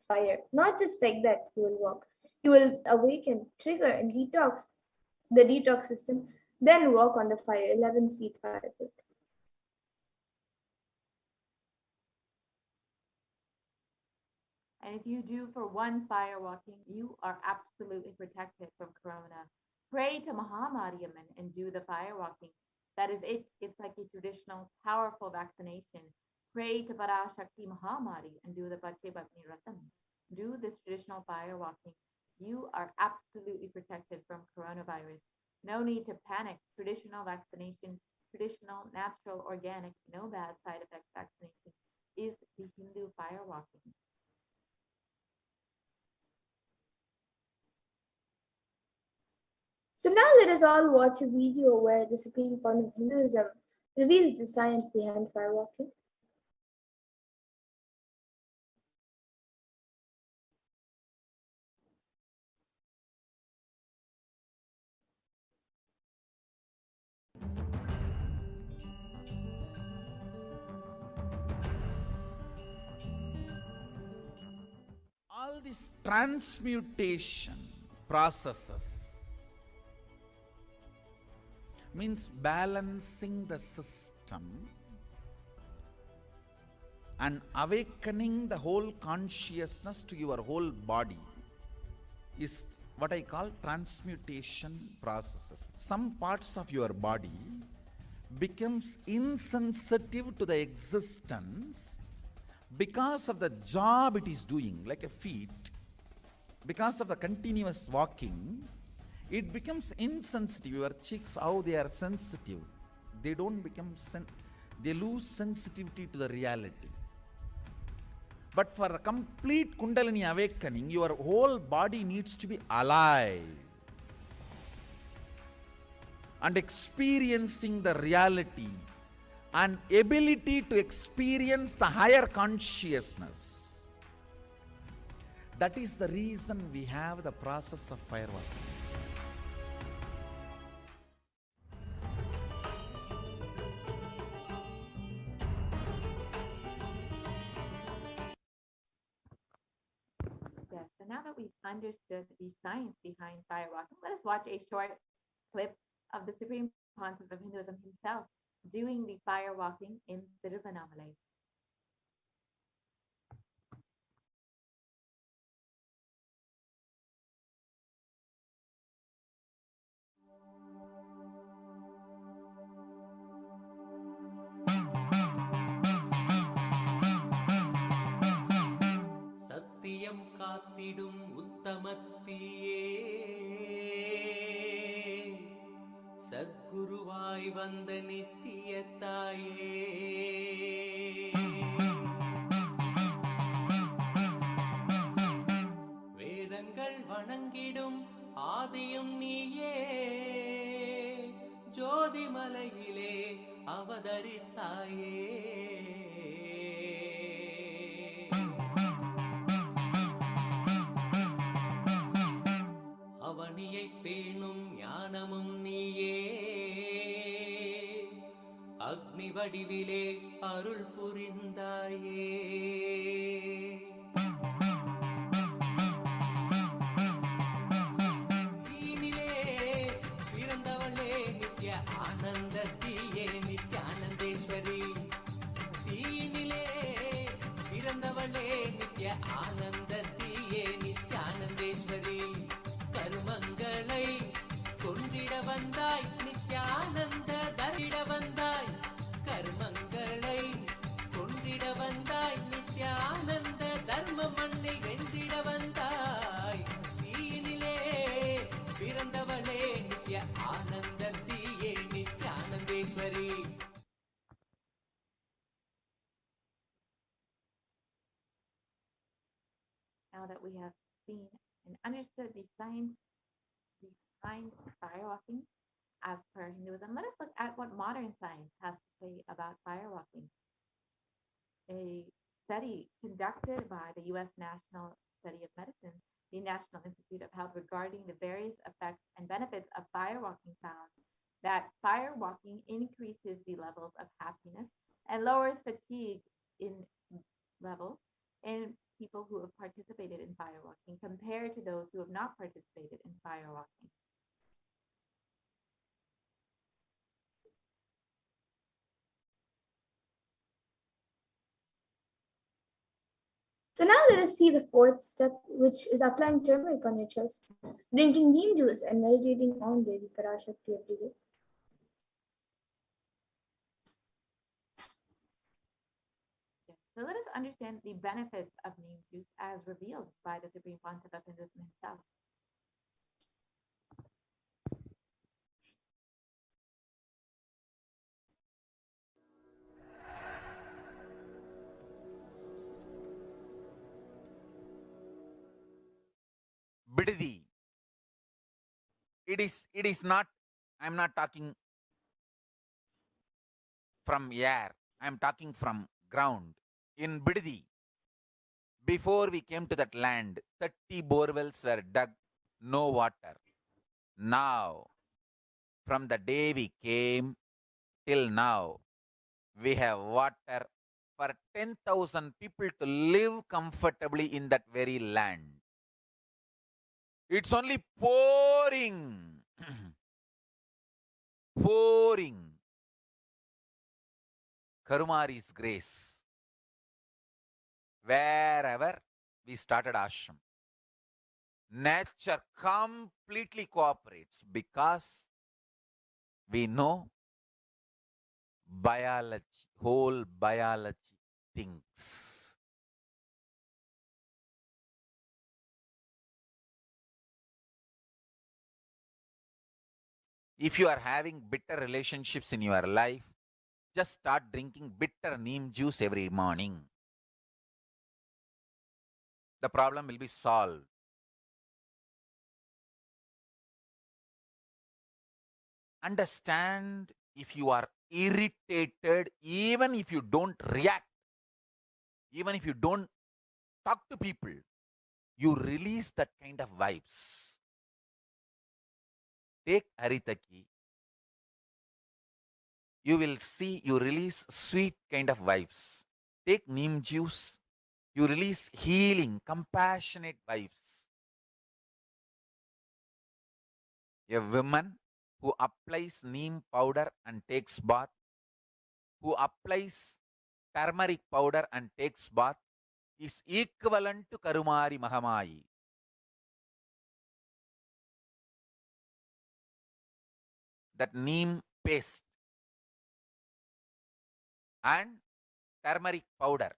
fire. Not just like that, you will walk. You will awaken, trigger, and detox the detox system, then walk on the fire, 11 feet fire pit. And if you do for one fire walking, you are absolutely protected from corona. Pray to Mahamariamman and do the fire walking. That is it. It's like a traditional, powerful vaccination. Pray to Parashakti Mahamari and do the Pache Bhatni Ratam. Do this traditional fire walking. You are absolutely protected from coronavirus. No need to panic. Traditional vaccination, traditional, natural, organic, no bad side effects vaccination is the Hindu fire walking. So now let us all watch a video where the Supreme Court of Hinduism reveals the science behind fire walking. all these transmutation processes means balancing the system and awakening the whole consciousness to your whole body is what I call transmutation processes. Some parts of your body becomes insensitive to the existence because of the job it is doing, like a feet. Because of the continuous walking, it becomes insensitive. Your cheeks, how they are sensitive, they don't become they lose sensitivity to the reality. But for a complete Kundalini awakening, your whole body needs to be alive and experiencing the reality and ability to experience the higher consciousness. That is the reason we have the process of firewalking. Yes, and now that we've understood the science behind firewalking, let us watch a short clip of the Supreme Pontiff of Hinduism himself doing the firewalking in Tiruvannamalai. சத்தியம் காத்திடும் உத்தமத்தியே சத்குருவாய் வந்த நித்திய தாயே வேதங்கள் வணங்கிடும் ஆதியும் நீயே ஜோதிமலையிலே அவதரித்தாயே அவனியை பேணும் ஞானமும் நீயே அக்னி வடிவிலே அருள் புரிந்தாயே தீனிலே பிறந்தவளே நித்ய ஆனந்தத்தியே நித்யானந்தேஸ்வரி தீனிலே பிறந்தவளே நித்ய ஆனந்தத்தியே நித்யானந்தேஸ்வரி கர்மங்களை கொன்றிட வந்தாய் நித்யானந்த தரிட வந்தாய் கர்மங்களை கொன்றிட வந்தாய் நித்யானந்த தர்ம மண்ணை வென்றிட வந்தாய் தீனிலே பிறந்தவளே நித்ய ஆனந்தத்தியே நித்யானந்தேஸ்வரி. Now that we have seen and understood the science behind firewalking as per Hinduism, let us look at what modern science has to say about firewalking. A study conducted by the U.S. National Study of Medicine, the National Institute of Health, regarding the various effects and benefits of firewalking found that firewalking increases the levels of happiness and lowers fatigue in levels in people who have participated in firewalking compared to those who have not participated in firewalking. So now let us see the fourth step, which is applying turmeric on your chest, drinking neem juice, and meditating on Devi Parashakti every day. Yes. So let us understand the benefits of neem juice as revealed by the Supreme Pontiff of Hinduism himself. Bididi. It is not, I'm not talking from air, I'm talking from ground. In Bididi, before we came to that land, 30 borewells were dug, no water. Now, from the day we came till now, we have water for 10,000 people to live comfortably in that very land. It's only pouring, pouring Karumari's grace wherever we started ashram. Nature completely cooperates because we know biology, whole biology thinks. If you are having bitter relationships in your life, just start drinking bitter neem juice every morning. The problem will be solved. Understand, if you are irritated, even if you don't react, even if you don't talk to people, you release that kind of vibes. Take Haritaki, you will see you release sweet kind of vibes. Take neem juice, you release healing, compassionate vibes. A woman who applies neem powder and takes bath, who applies turmeric powder and takes bath, is equivalent to Karumari Mahamayi. That neem paste and turmeric powder,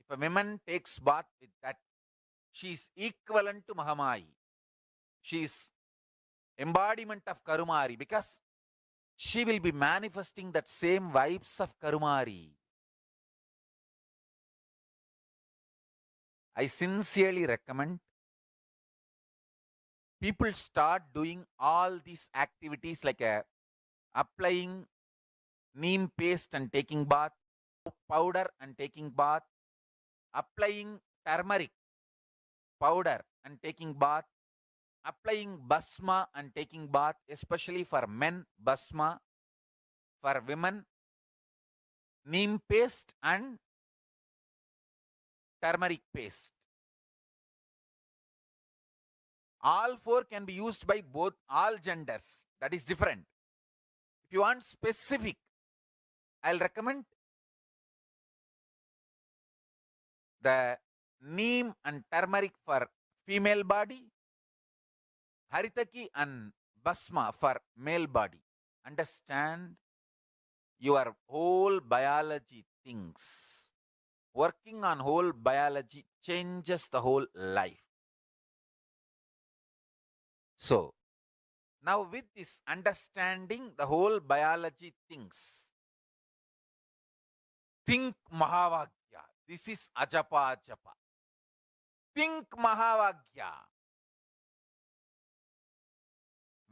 if a woman takes bath with that, she is equivalent to Mahamayi. She is embodiment of Karumari because she will be manifesting that same vibes of Karumari. I sincerely recommend people start doing all these activities like applying neem paste and taking bath, powder and taking bath, applying turmeric powder and taking bath, applying basma and taking bath, especially for men, basma, for women, neem paste and turmeric paste. All four can be used by both all genders. That is different. If you want specific, I'll recommend the neem and turmeric for female body, haritaki and basma for male body. Understand, your whole biology things. Working on whole biology changes the whole life. So, now with this understanding the whole biology things, think Mahavagya. This is Ajapa Japa. Think Mahavagya.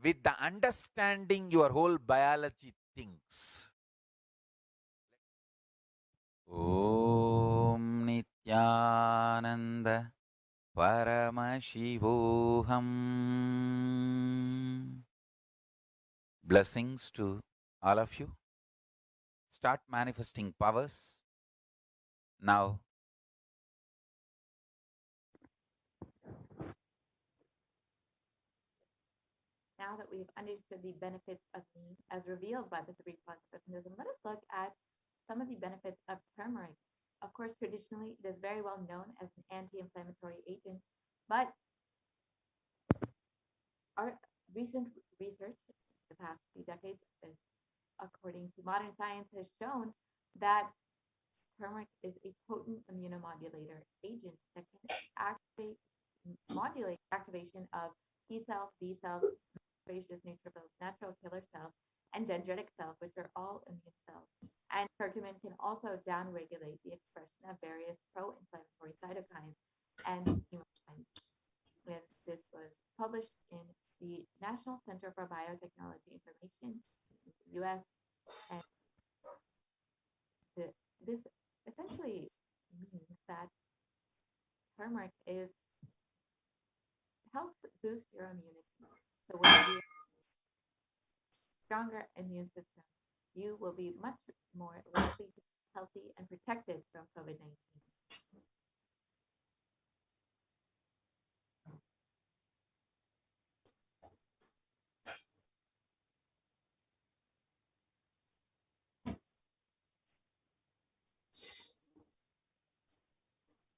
With the understanding your whole biology thinks. Om Nithyananda Paramashivoham. Blessings to all of you. Start manifesting powers. Now, Now that we've understood the benefits of neem as revealed by the three plants of Hinduism, let us look at some of the benefits of turmeric. Of course, traditionally, it is very well known as an anti-inflammatory agent, but our recent research, the past few decades, according to modern science, has shown that turmeric is a potent immunomodulator agent that can modulate activation of T cells, B cells, macrophages, neutrophils, natural killer cells, and dendritic cells, which are all immune cells. And curcumin can also downregulate the expression of various pro-inflammatory cytokines and chemokines. This was published in the National Center for Biotechnology Information in the US, and this essentially means that turmeric helps boost your immunity. So when you have a stronger immune system, you will be much more likely to healthy, and protected from COVID-19.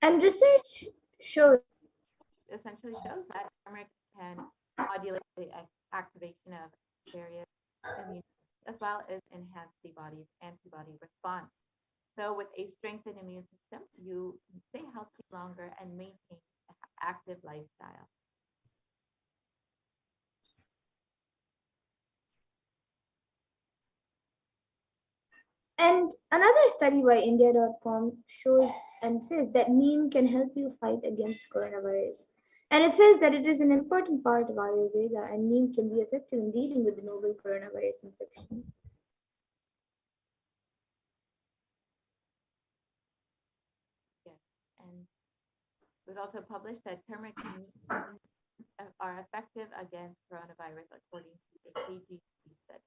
And research shows Essentially shows that turmeric can modulate the activation of various immune systems, as well as enhance the body's antibody response. So, with a strengthened immune system, you can stay healthy longer and maintain an active lifestyle. And another study by India.com shows and says that neem can help you fight against coronavirus. And it says that it is an important part of Ayurveda and neem can be effective in dealing with the novel coronavirus infection. Yes, and it was also published that turmeric and neem are effective against coronavirus, according to a KGB study.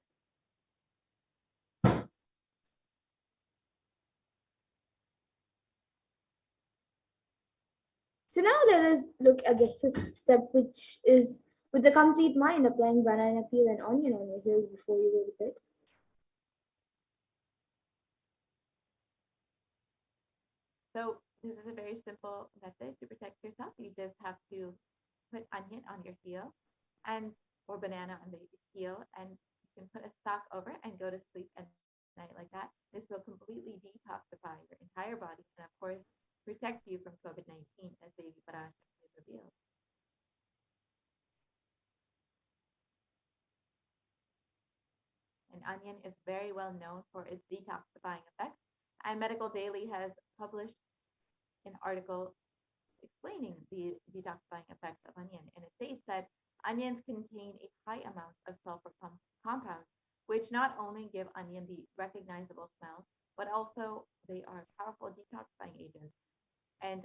So now let us look at the fifth step, which is with the complete mind applying banana peel and onion on your heels before you go to bed. So this is a very simple method to protect yourself. You just have to put onion on your heel and or banana on the heel, and you can put a sock over it and go to sleep at night like that. This will completely detoxify your entire body and of course protect you from COVID-19, as Devi Parashakti has revealed. And onion is very well known for its detoxifying effects. And Medical Daily has published an article explaining the detoxifying effects of onion. And it states that onions contain a high amount of sulfur compounds, which not only give onion the recognizable smell, but also they are powerful detoxifying agents. And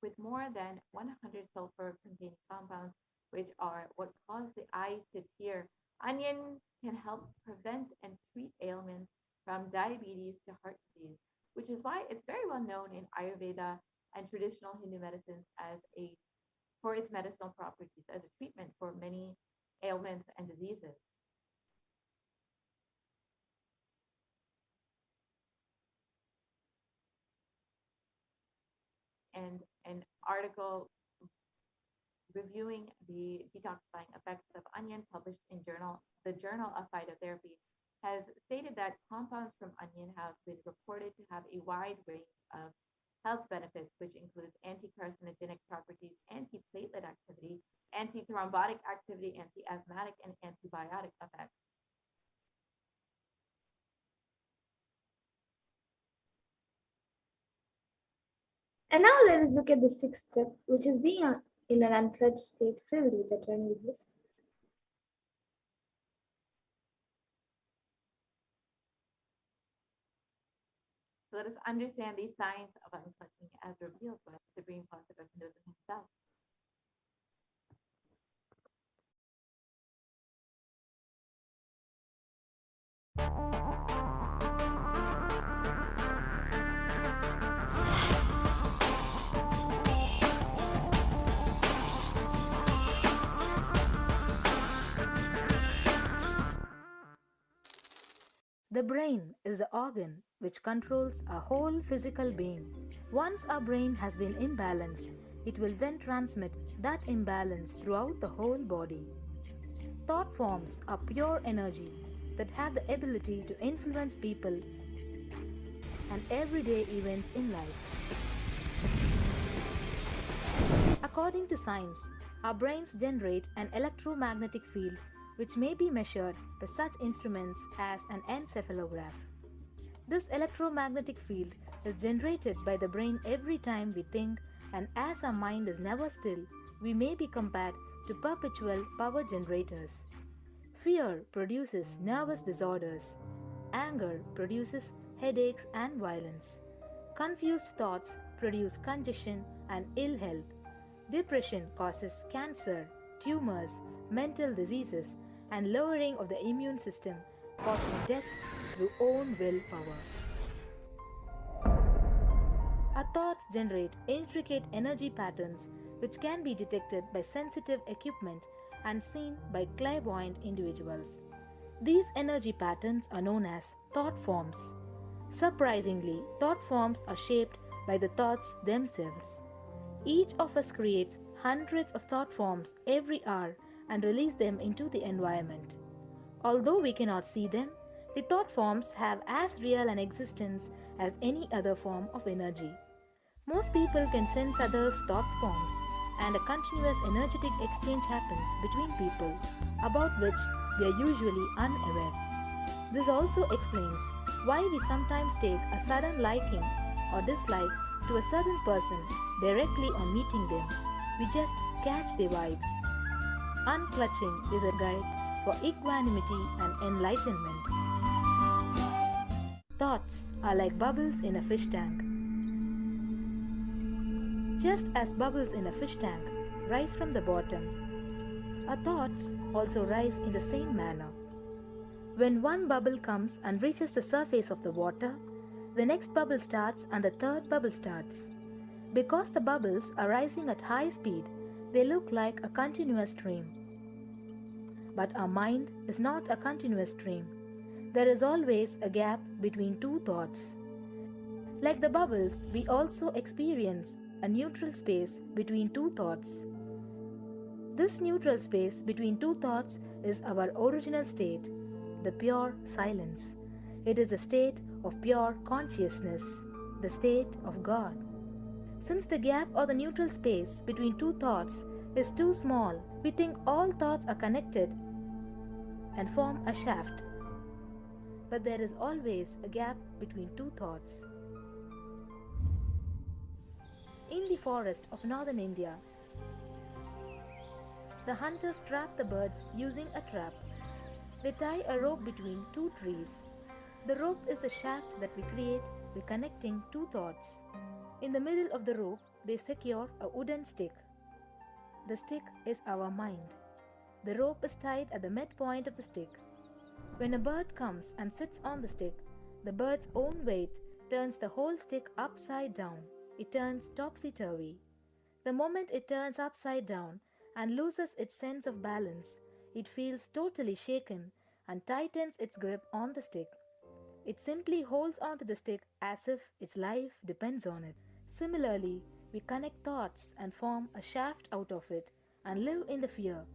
with more than 100 sulfur containing compounds, which are what cause the eyes to tear, onion can help prevent and treat ailments from diabetes to heart disease, which is why it's very well known in Ayurveda and traditional Hindu medicines for its medicinal properties as a treatment for many ailments and diseases. And an article reviewing the detoxifying effects of onion published in the Journal of Phytotherapy has stated that compounds from onion have been reported to have a wide range of health benefits, which includes anti-carcinogenic properties, anti-platelet activity, anti-thrombotic activity, anti-asthmatic, and antibiotic effects. And now let us look at the sixth step, which is being in an unclutched state filled with eternal bliss. So let us understand the science of unclutching as revealed by the Supreme Pontiff of Hinduism himself. The brain is the organ which controls our whole physical being. Once our brain has been imbalanced, it will then transmit that imbalance throughout the whole body. Thought forms are pure energy that have the ability to influence people and everyday events in life. According to science, our brains generate an electromagnetic field which may be measured by such instruments as an encephalograph. This electromagnetic field is generated by the brain every time we think, and as our mind is never still, we may be compared to perpetual power generators. Fear produces nervous disorders. Anger produces headaches and violence. Confused thoughts produce congestion and ill health. Depression causes cancer, tumors, mental diseases, and lowering of the immune system, causing death, through own willpower. Our thoughts generate intricate energy patterns which can be detected by sensitive equipment and seen by clairvoyant individuals. These energy patterns are known as thought forms. Surprisingly, thought forms are shaped by the thoughts themselves. Each of us creates hundreds of thought forms every hour and release them into the environment. Although we cannot see them, the thought forms have as real an existence as any other form of energy. Most people can sense others' thought forms, and a continuous energetic exchange happens between people about which we are usually unaware. This also explains why we sometimes take a sudden liking or dislike to a certain person directly on meeting them. We just catch their vibes. Unclutching is a guide for equanimity and enlightenment. Thoughts are like bubbles in a fish tank. Just as bubbles in a fish tank rise from the bottom, our thoughts also rise in the same manner. When one bubble comes and reaches the surface of the water, the next bubble starts and the third bubble starts. Because the bubbles are rising at high speed, they look like a continuous stream. But our mind is not a continuous stream. There is always a gap between two thoughts. Like the bubbles, we also experience a neutral space between two thoughts. This neutral space between two thoughts is our original state, the pure silence. It is a state of pure consciousness, the state of God. Since the gap or the neutral space between two thoughts is too small, we think all thoughts are connected and form a shaft. But there is always a gap between two thoughts. In the forest of northern India, the hunters trap the birds using a trap. They tie a rope between two trees. The rope is the shaft that we create by connecting two thoughts. In the middle of the rope, they secure a wooden stick. The stick is our mind. The rope is tied at the midpoint of the stick. When a bird comes and sits on the stick, the bird's own weight turns the whole stick upside down. It turns topsy-turvy. The moment it turns upside down and loses its sense of balance, it feels totally shaken and tightens its grip on the stick. It simply holds onto the stick as if its life depends on it. Similarly, we connect thoughts and form a shaft out of it and live in the fear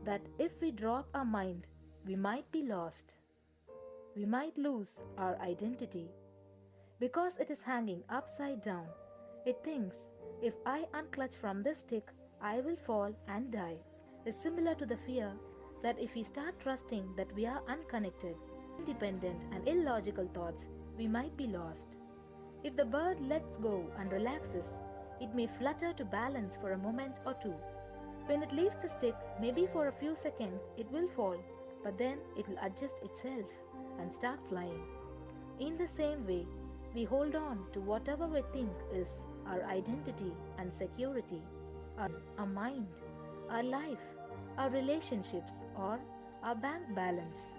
that if we drop our mind, we might be lost. We might lose our identity. Because it is hanging upside down, it thinks, if I unclutch from this stick, I will fall and die. It's similar to the fear that if we start trusting that we are unconnected, independent and illogical thoughts, we might be lost. If the bird lets go and relaxes, it may flutter to balance for a moment or two. When it leaves the stick, maybe for a few seconds, it will fall, but then it will adjust itself and start flying. In the same way, we hold on to whatever we think is our identity and security, our mind, our life, our relationships, or our bank balance.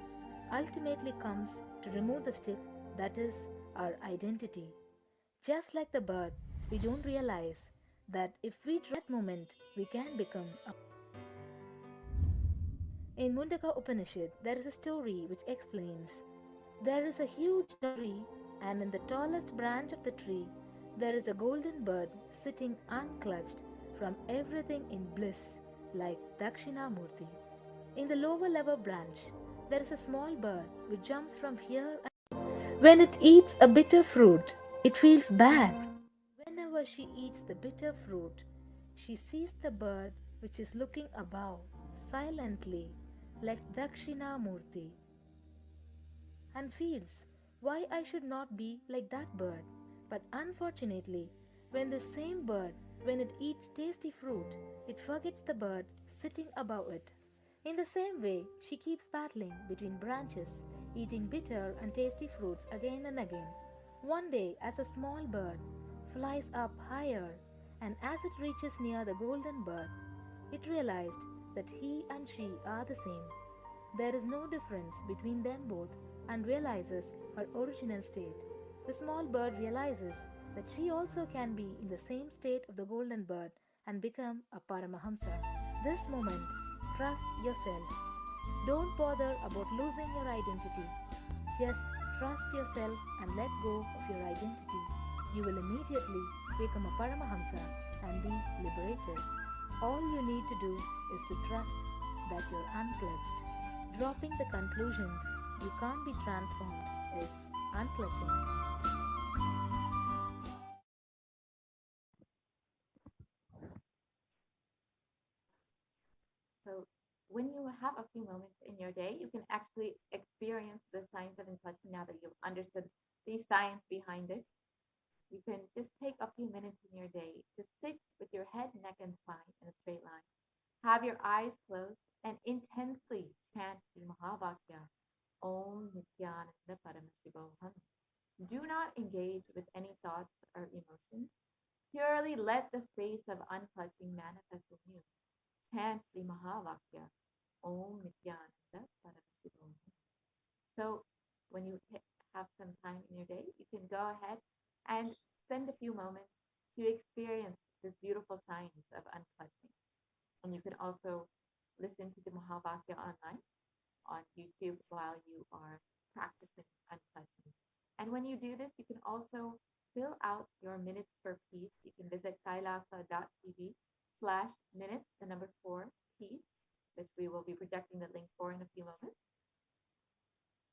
Ultimately comes to remove the stick that is our identity. Just like the bird, we don't realize that if we try that moment, we can become a... In Mundaka Upanishad, there is a story which explains there is a huge tree, and in the tallest branch of the tree, there is a golden bird sitting unclutched from everything in bliss, like Dakshinamurti. In the lower level branch, there is a small bird which jumps from here and when it eats a bitter fruit, it feels bad. Whenever she eats the bitter fruit, she sees the bird which is looking above, silently, like Dakshinamurti, and feels why I should not be like that bird. But unfortunately, when the same bird, when it eats tasty fruit, it forgets the bird sitting above it. In the same way, she keeps battling between branches, eating bitter and tasty fruits again and again. One day, as a small bird flies up higher, and as it reaches near the golden bird, it realized that he and she are the same. There is no difference between them both, and realizes her original state. The small bird realizes that she also can be in the same state of the golden bird and become a Paramahamsa. This moment, trust yourself. Don't bother about losing your identity. Just trust yourself and let go of your identity. You will immediately become a Paramahamsa and be liberated. All you need to do is to trust that you're unclutched. Dropping the conclusions you can't be transformed is unclutching. So when you have a few moments in your day, you can actually experience the science of unclutching now that you've understood the science behind it. You can just take a few minutes in your day to sit with your head, neck, and spine in a straight line. Have your eyes closed and intensely chant the Mahavakya, Om Nithyananda Paramashivoham. Do not engage with any thoughts or emotions. Purely let the space of unclutching manifest in you. Chant the Mahavakya, Om Nithyananda Paramashivam. So when you have some time in your day, you can go ahead and spend a few moments to experience this beautiful science of unclutching. And you can also listen to the Mahavakya online on YouTube while you are practicing unclutching. And when you do this, you can also fill out your minutes for peace. You can visit kailasa.tv/minutes, the number 4, peace, which we will be projecting the link for in a few moments.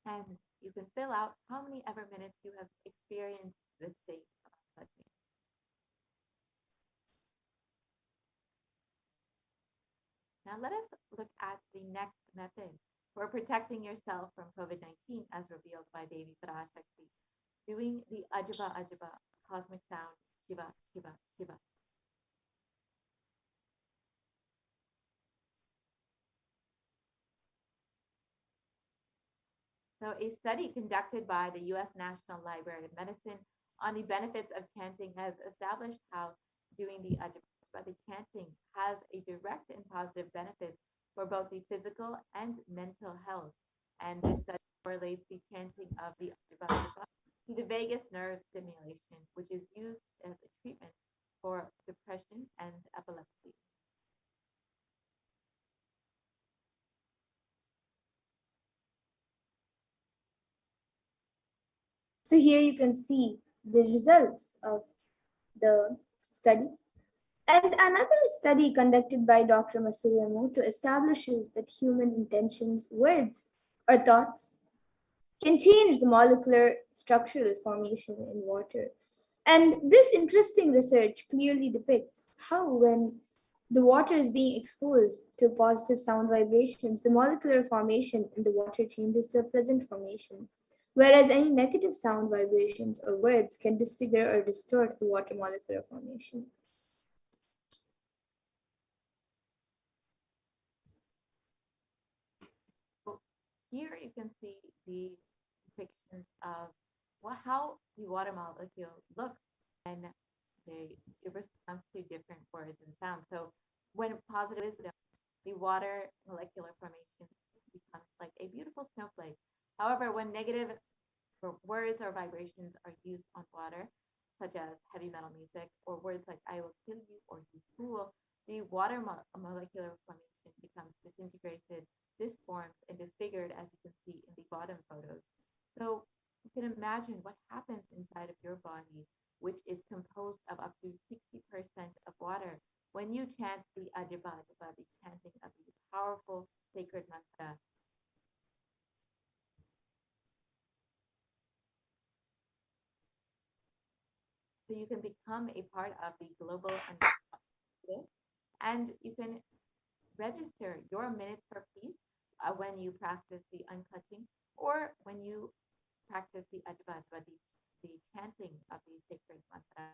And you can fill out how many ever minutes you have experienced this state of unclutching. Now let us look at the next method for protecting yourself from COVID-19 as revealed by Devi Parashakti, doing the Ajaba Ajaba cosmic sound, Shiva, Shiva, Shiva. So a study conducted by the U.S. National Library of Medicine on the benefits of chanting has established how doing the Ajaba, the chanting, has a direct and positive benefit for both the physical and mental health. And this study correlates the chanting of the Ajaba to the vagus nerve stimulation, which is used as a treatment for depression and epilepsy. So here you can see the results of the study. And another study conducted by Dr. Masaru Emoto establishes that human intentions, words, or thoughts can change the molecular structural formation in water. And this interesting research clearly depicts how, when the water is being exposed to positive sound vibrations, the molecular formation in the water changes to a pleasant formation, whereas any negative sound vibrations or words can disfigure or distort the water molecular formation. Here you can see the depiction of how the water molecule looks and it responds to different words and sounds. So when positive is done, the water molecular formation becomes like a beautiful snowflake. However, when negative words or vibrations are used on water, such as heavy metal music or words like I will kill you or you fool, the water molecular formation becomes disintegrated, disformed, and disfigured, as you can see in the bottom photos. So you can imagine what happens inside of your body, which is composed of up to 60% of water, when you chant the Ajaba Ajaba, the chanting of the powerful sacred mantra. So you can become a part of the global and you can register your minutes for peace when you practice the unclutching or when you practice the Ajba, the chanting of the sacred mantra,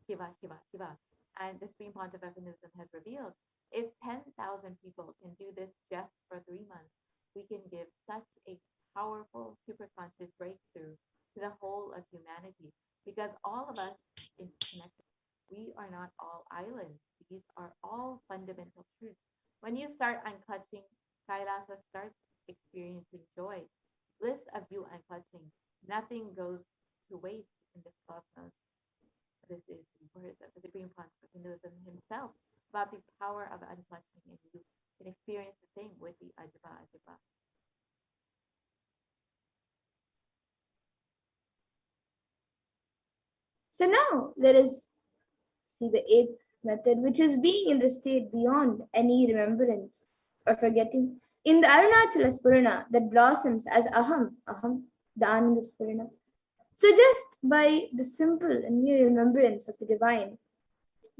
Shiva, Shiva, Shiva. And the Supreme Pontiff of Hinduism has revealed if 10,000 people can do this just for 3 months, we can give such a powerful superconscious breakthrough to the whole of humanity because all of us interconnected. We are not all islands. These are all fundamental truths. When you start unclutching, Kailasa starts experiencing joy, bliss of you unclutching. Nothing goes to waste in this cosmos. This is the words of the Supreme Concept of Hinduism himself about the power of unclutching, and you can experience the same with the Ajba Ajba. So now let us see the eighth method, which is being in the state beyond any remembrance or forgetting. In the Arunachala Spurana that blossoms as Aham, the Ananda Spurana. So just by the simple and mere remembrance of the divine,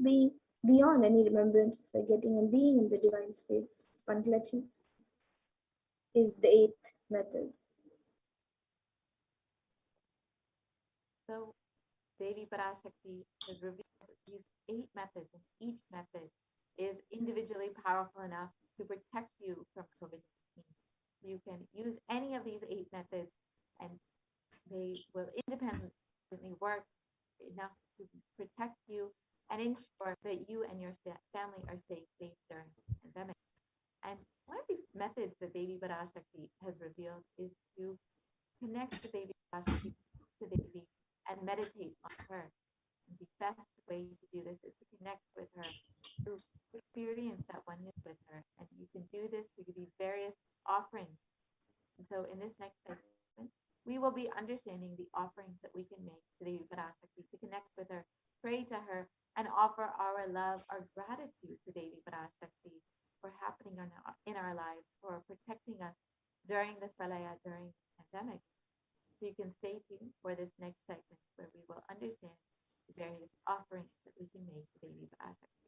being beyond any remembrance of forgetting and being in the divine space, unclutching, is the eighth method. So Devi Parashakti has revealed these 8 methods, and each method is individually powerful enough to protect you from COVID-19. You can use any of these 8 methods, and they will independently work enough to protect you and ensure that you and your family are safe during the pandemic. And one of the methods that Devi Parashakti has revealed is to connect the Devi Parashakti to Devi and meditate on her. And the best way to do this is to connect with her, to experience that oneness with her. And you can do this through the various offerings. And so in this next segment, we will be understanding the offerings that we can make to Devi Parashakti to connect with her, pray to her, and offer our love, our gratitude to Devi Parashakti for happening in our lives, for protecting us during this pralaya, during the pandemic. So you can stay tuned for this next segment where we will understand the various offerings that we can make to Devi Parashakti.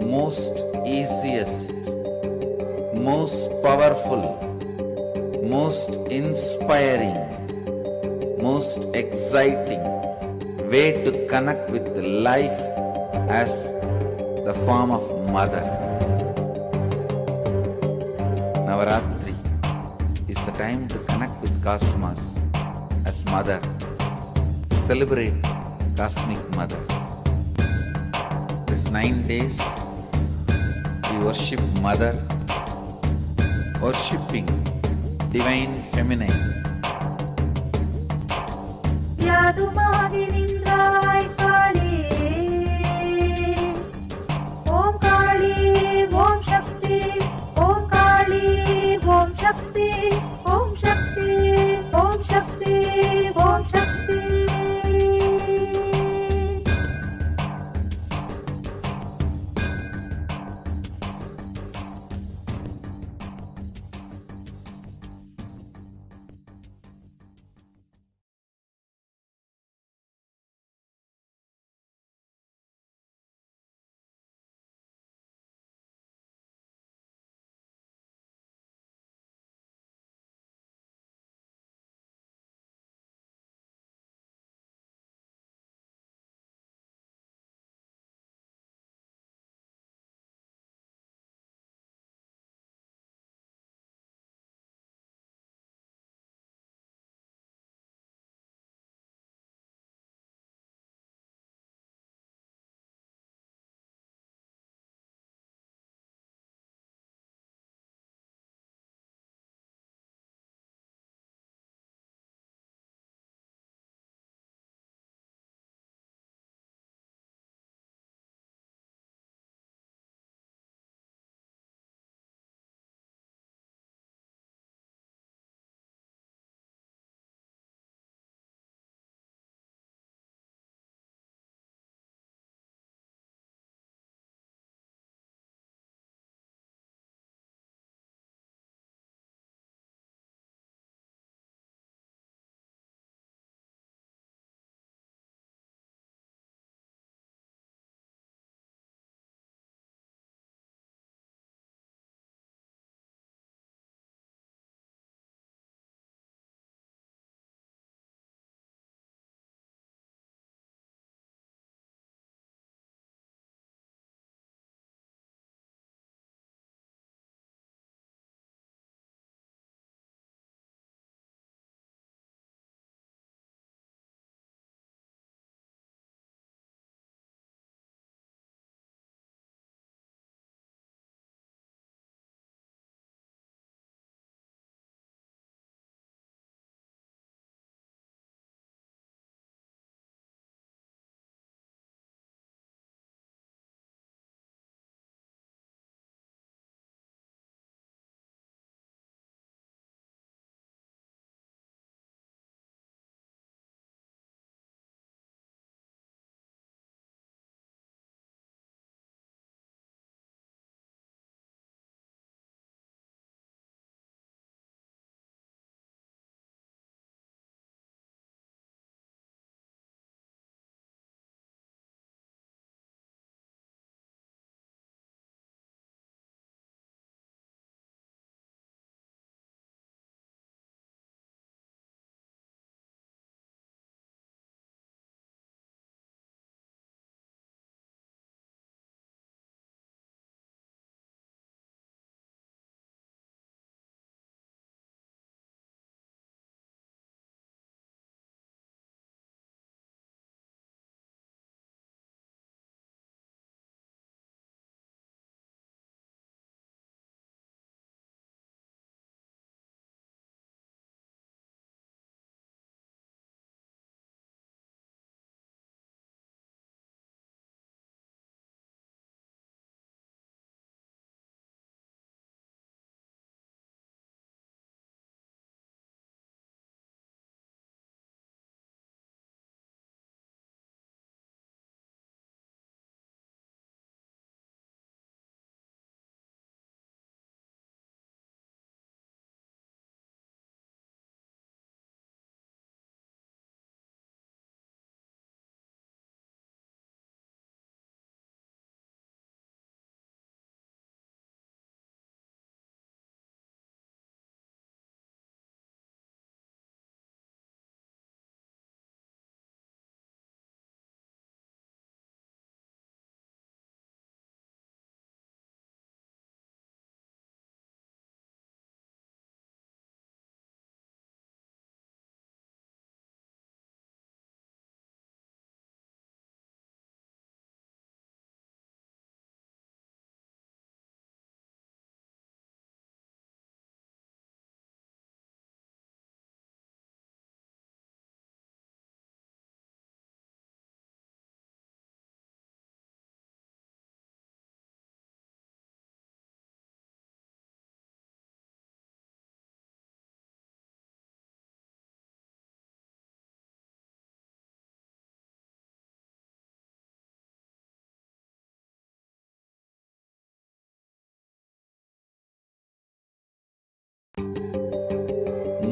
Most easiest, most powerful, most inspiring, most exciting way to connect with life as the form of mother. Navaratri is the time to connect with Cosmos as mother. Celebrate Cosmic Mother. This 9 days we worship Mother, worshipping Divine Feminine.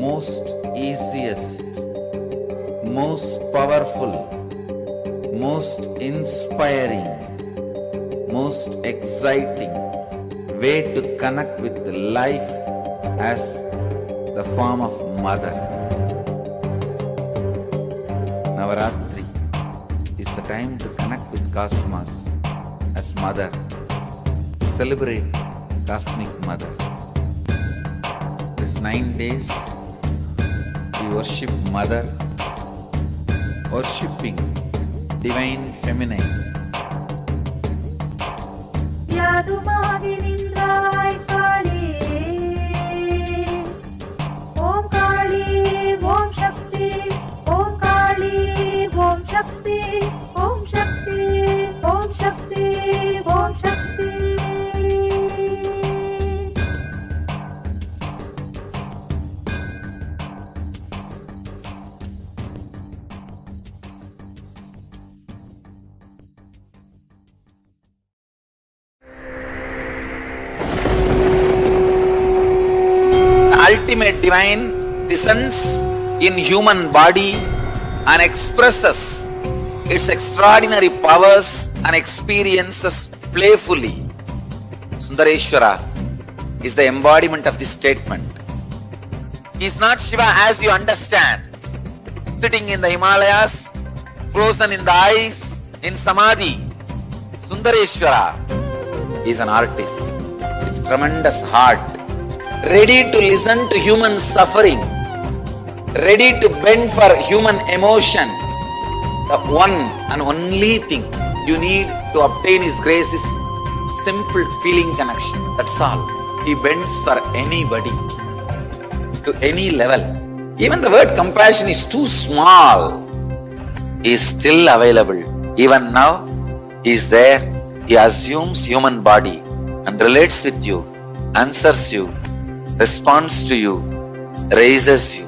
most easiest, most powerful, most inspiring, most exciting way to connect with life as the form of mother. Navaratri is the time to connect with Cosmos as mother. Celebrate Cosmic Mother. This 9 days we worship Mother, worshipping Divine Feminine. யாதுமாகி நின்றாய் காளி, ஓம் காளி ஓம் சக்தி, ஓம் காளி ஓம் சக்தி, ஓம் சக்தி ஓம் சக்தி ஓம் சக்தி. Ultimate divine descends in human body and expresses its extraordinary powers and experiences playfully. Sundareshwara is the embodiment of this statement. He is not Shiva as you understand, sitting in the Himalayas, frozen in the ice, in Samadhi. Sundareshwara is an artist with tremendous heart, ready to listen to human sufferings, ready to bend for human emotions. The one and only thing you need to obtain His grace is simple feeling connection. That's all. He bends for anybody, to any level. Even the word compassion is too small. He is still available. Even now, He is there. He assumes human body and relates with you, answers you, responds to you, raises you.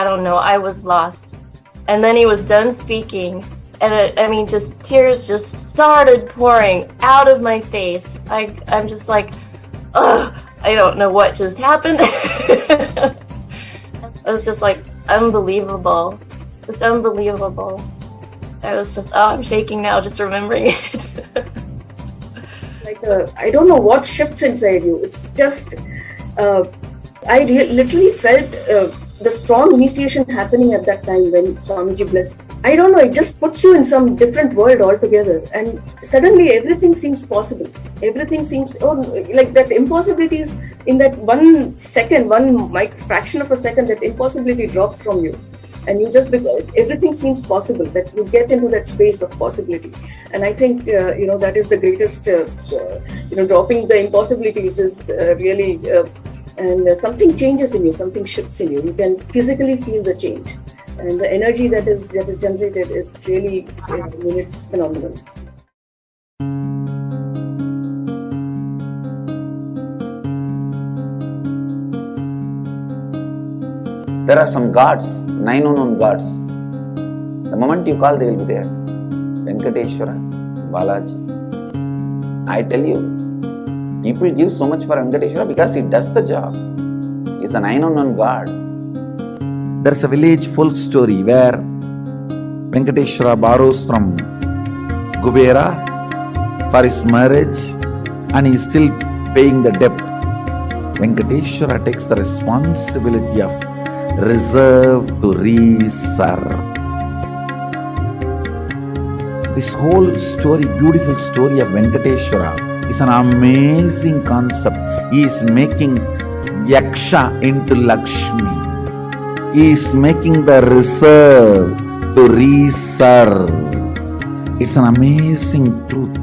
I don't know, I was lost. And then he was done speaking, and just tears just started pouring out of my face. I'm just like, ugh, I don't know what just happened. It was just like unbelievable, just unbelievable. I was just, I'm shaking now just remembering it. I don't know what shifts inside you. It's just, I literally felt the strong initiation happening at that time when Swamiji blessed. I don't know, it just puts you in some different world altogether, and suddenly everything seems possible. Everything seems, like that impossibilities in that 1 second, fraction of a second, that impossibility drops from you. And you just, everything seems possible, that you get into that space of possibility. And I think, that is the greatest, dropping the impossibilities is really, and something changes in you, something shifts in you. You can physically feel the change, and the energy that is generated, it really, it's phenomenal. There are some gods, 9 unknown gods. The moment you call, they will be there. Venkateshwara, Balaji. I tell you, people give so much for Venkateshwara because he does the job. He is the 9 unknown god. There is a village folk story where Venkateshwara borrows from Kubera for his marriage, and he is still paying the debt. Venkateshwara takes the responsibility of reserve to reserve. This whole story, beautiful story of Venkateshwara is an amazing concept. He is making Yaksha into Lakshmi. He is making the reserve to reserve. It's an amazing truth.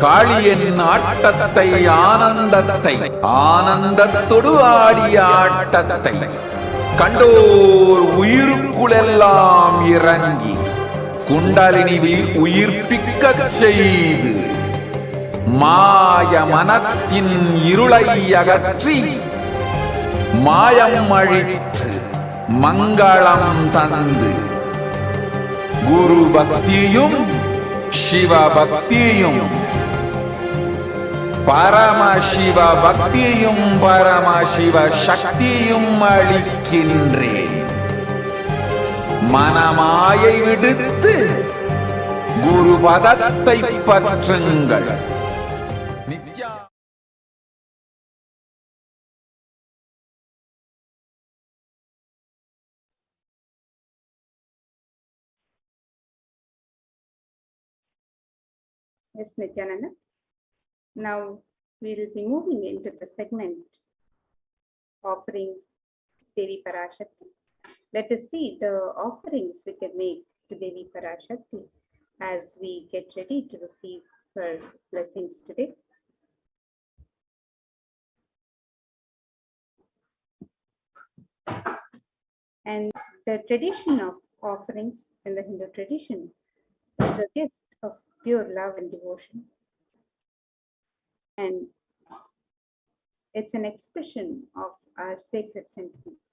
Kaliyan ஆட்டத்தை ஆனந்தத்தை ஆனந்தத்தொடு ஆடிய ஆட்டத்தை கண்டோர் உயிருக்குளெல்லாம் இறங்கி குண்டலினி உயிர்ப்பிக்கச் செய்து மாய மனத்தின் இருளை அகற்றி மாயம் அழித்து மங்களம் தந்து குரு பக்தியும் சிவ பக்தியும் பரமசிவ பக்தியும் பரமசிவ சக்தியும் அளிக்கின்றேன். மனமாயை விடுத்து குரு பதத்தை பற்றுங்கள். Nithya Yes, Nithyananda. Now we will be moving into the segment offering Devi Parashakti. Let us see the offerings we can make to Devi Parashakti as we get ready to receive her blessings today. And the tradition of offerings in the Hindu tradition is a gift of pure love and devotion. And it's an expression of our sacred sentiments.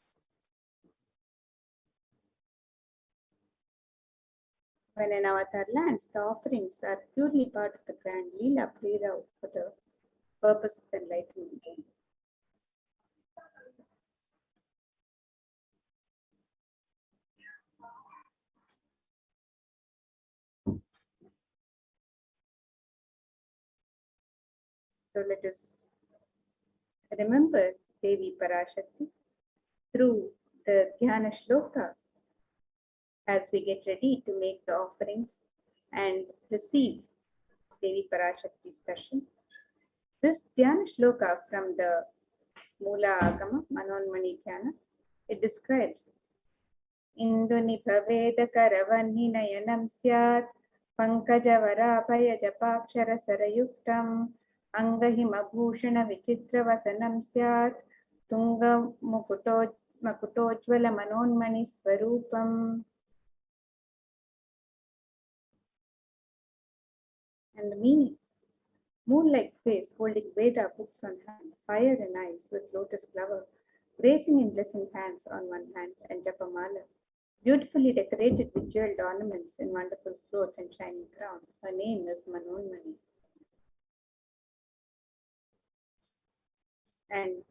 When in Avatar lands, the offerings are purely part of the grand Leela played out for the purpose of enlightenment. So let us remember Devi Parashakti through the Dhyana Shloka as we get ready to make the offerings and receive Devi Parashakti's darshan. This Dhyana Shloka from the Mula Agama, Manonmani Dhyana, it describes Induni Bhaveda Karavani Nayanam Syat Pankajavara Japakshara Sarayuktam Angahima Bhushana Vichitra Vasanam Syat Tunga Makutojvala Manonmani Swarupam. And the meaning: moon-like face holding Veda books on hand, fire in eyes with lotus flower, gracing in blessing hands on one hand and japamala, beautifully decorated with jeweled ornaments in wonderful clothes and shining crown. Her name is Manonmani. And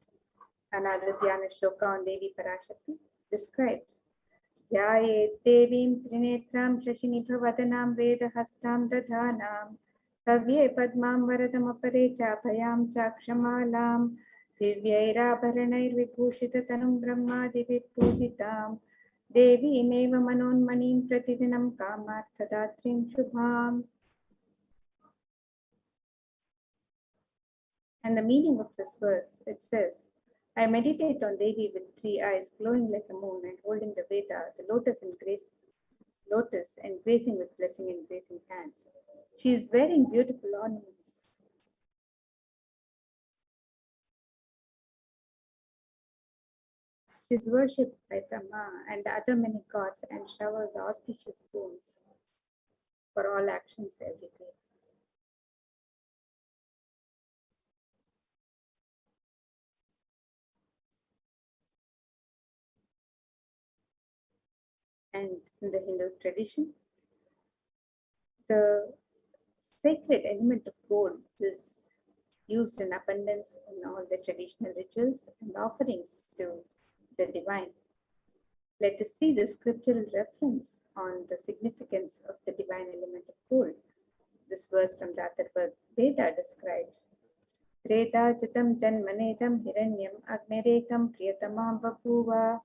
another Dhyana Shloka on Devi Parashakti describes Dhyayet Devim Trinetram Shashinibhavadanam Vedahastam Dadhanam Kavye Padmam Varadam Apare Chapayam Chakshamalam Divyairabharanair Vibhushita Tanum Brahmadi Vibhujitam Devi Meva Manonmanim Pratidinam Kamarthadatrim Shubham. And the meaning of this verse, it says, I meditate on Devi with 3 eyes glowing like a moon and holding the Veda, the lotus and gracing with blessing and gracing hands. She is wearing beautiful ornaments. She is worshipped by Brahma and other many gods and showers auspicious boons for all actions every day. And in the Hindu tradition, the sacred element of gold is used in abundance in all the traditional rituals and offerings to the divine. Let us see the scriptural reference on the significance of the divine element of gold. This verse from the Atharva Veda describes Tretajutam Janmanedam Hiranyam Agnerekam Priyatamam Bapuva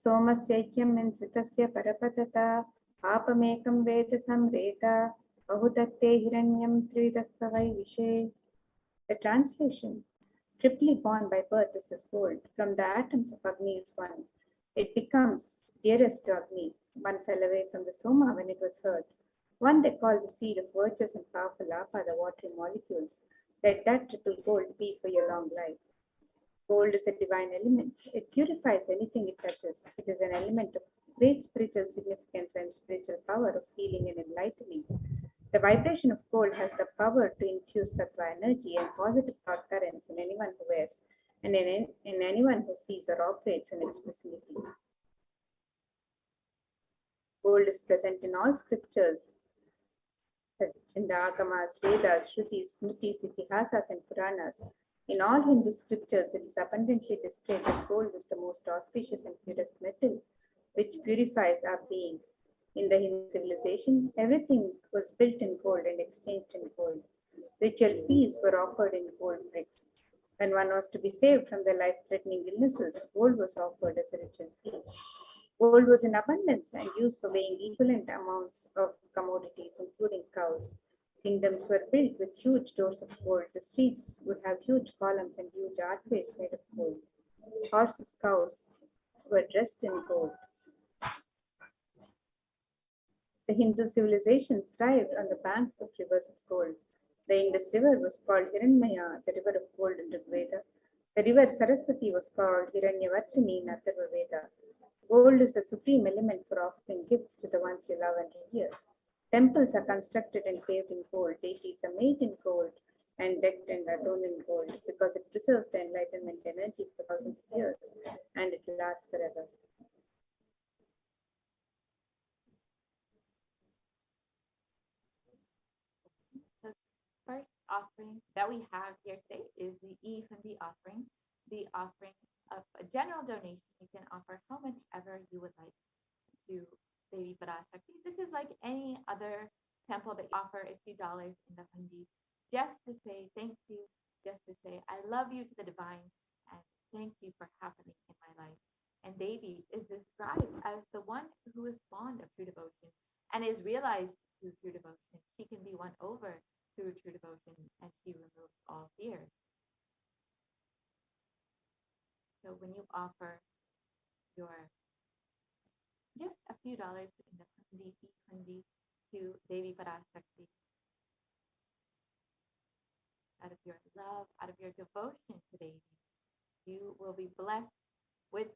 Somasyaikyam Insitasya Parapatata Apamekam Veda Samreta Bahudatte Hiranyam Tridastavai Vishe. The translation: triply born by birth is as gold. From the atoms of Agni is one. It becomes dearest to Agni. One fell away from the Soma when it was hurt. One they call the seed of virtuous and powerful Apa, the watery molecules. Let that triple gold be for your long life. Gold is a divine element. It purifies anything it touches. It is an element of great spiritual significance and spiritual power of healing and enlightening. The vibration of gold has the power to infuse sattva energy and positive thought currents in anyone who wears and in anyone who sees or operates in its vicinity. Gold is present in all scriptures, in the Agamas, Vedas, Shrutis, Smritis, Itihasas, and Puranas. In all Hindu scriptures, it is abundantly displayed that gold is the most auspicious and purest metal, which purifies our being. In the Hindu civilization, everything was built in gold and exchanged in gold. Ritual feasts were offered in gold bricks. When one was to be saved from their life-threatening illnesses, gold was offered as a ritual fee. Gold was in abundance and used for weighing equivalent amounts of commodities, including cows. Kingdoms were built with huge doors of gold. The streets would have huge columns and huge archways made of gold. Horses, cows were dressed in gold. The Hindu civilization thrived on the banks of rivers of gold. The Indus River was called Hiranmaya, the river of gold in Rigveda. The river Saraswati was called Hiranyavartini in Atharva Veda. Gold is the supreme element for offering gifts to the ones you love and revere. Temples are constructed and paved in gold. Deities are made in gold and decked and adorned in gold because it preserves the enlightenment energy for thousands of years and it lasts forever. The first offering that we have here today is the E-Hundi offering, the offering of a general donation. You can offer how much ever you would like to Devi Parashakti. This is like any other temple that you offer a few dollars in the hundi, just to say thank you, just to say I love you to the divine, and thank you for happening in my life. And Devi is described as the one who is fond of true devotion and is realized through true devotion. She can be won over through true devotion, and she removes all fears. So when you offer your just a few dollars in the hundi to Devi Parashakti, out of your love, out of your devotion to Devi, you will be blessed with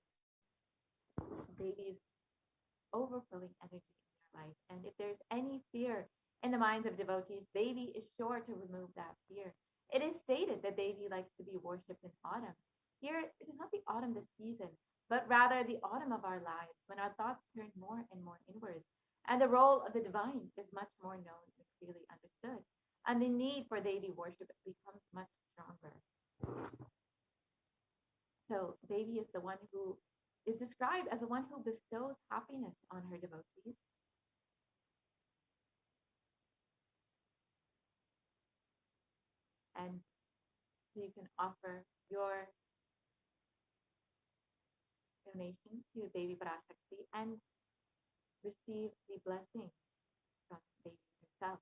Devi's overflowing energy in your life. And if there's any fear in the minds of devotees, Devi is sure to remove that fear. It is stated that Devi likes to be worshipped in autumn. Here, it is not the autumn, the season, but rather the autumn of our lives, when our thoughts turn more and more inwards, and the role of the divine is much more known and clearly understood, and the need for Devi worship becomes much stronger. So Devi is the one who is described as the one who bestows happiness on her devotees. And so you can offer your donation to Devi Parashakti and receive the blessing from Devi herself.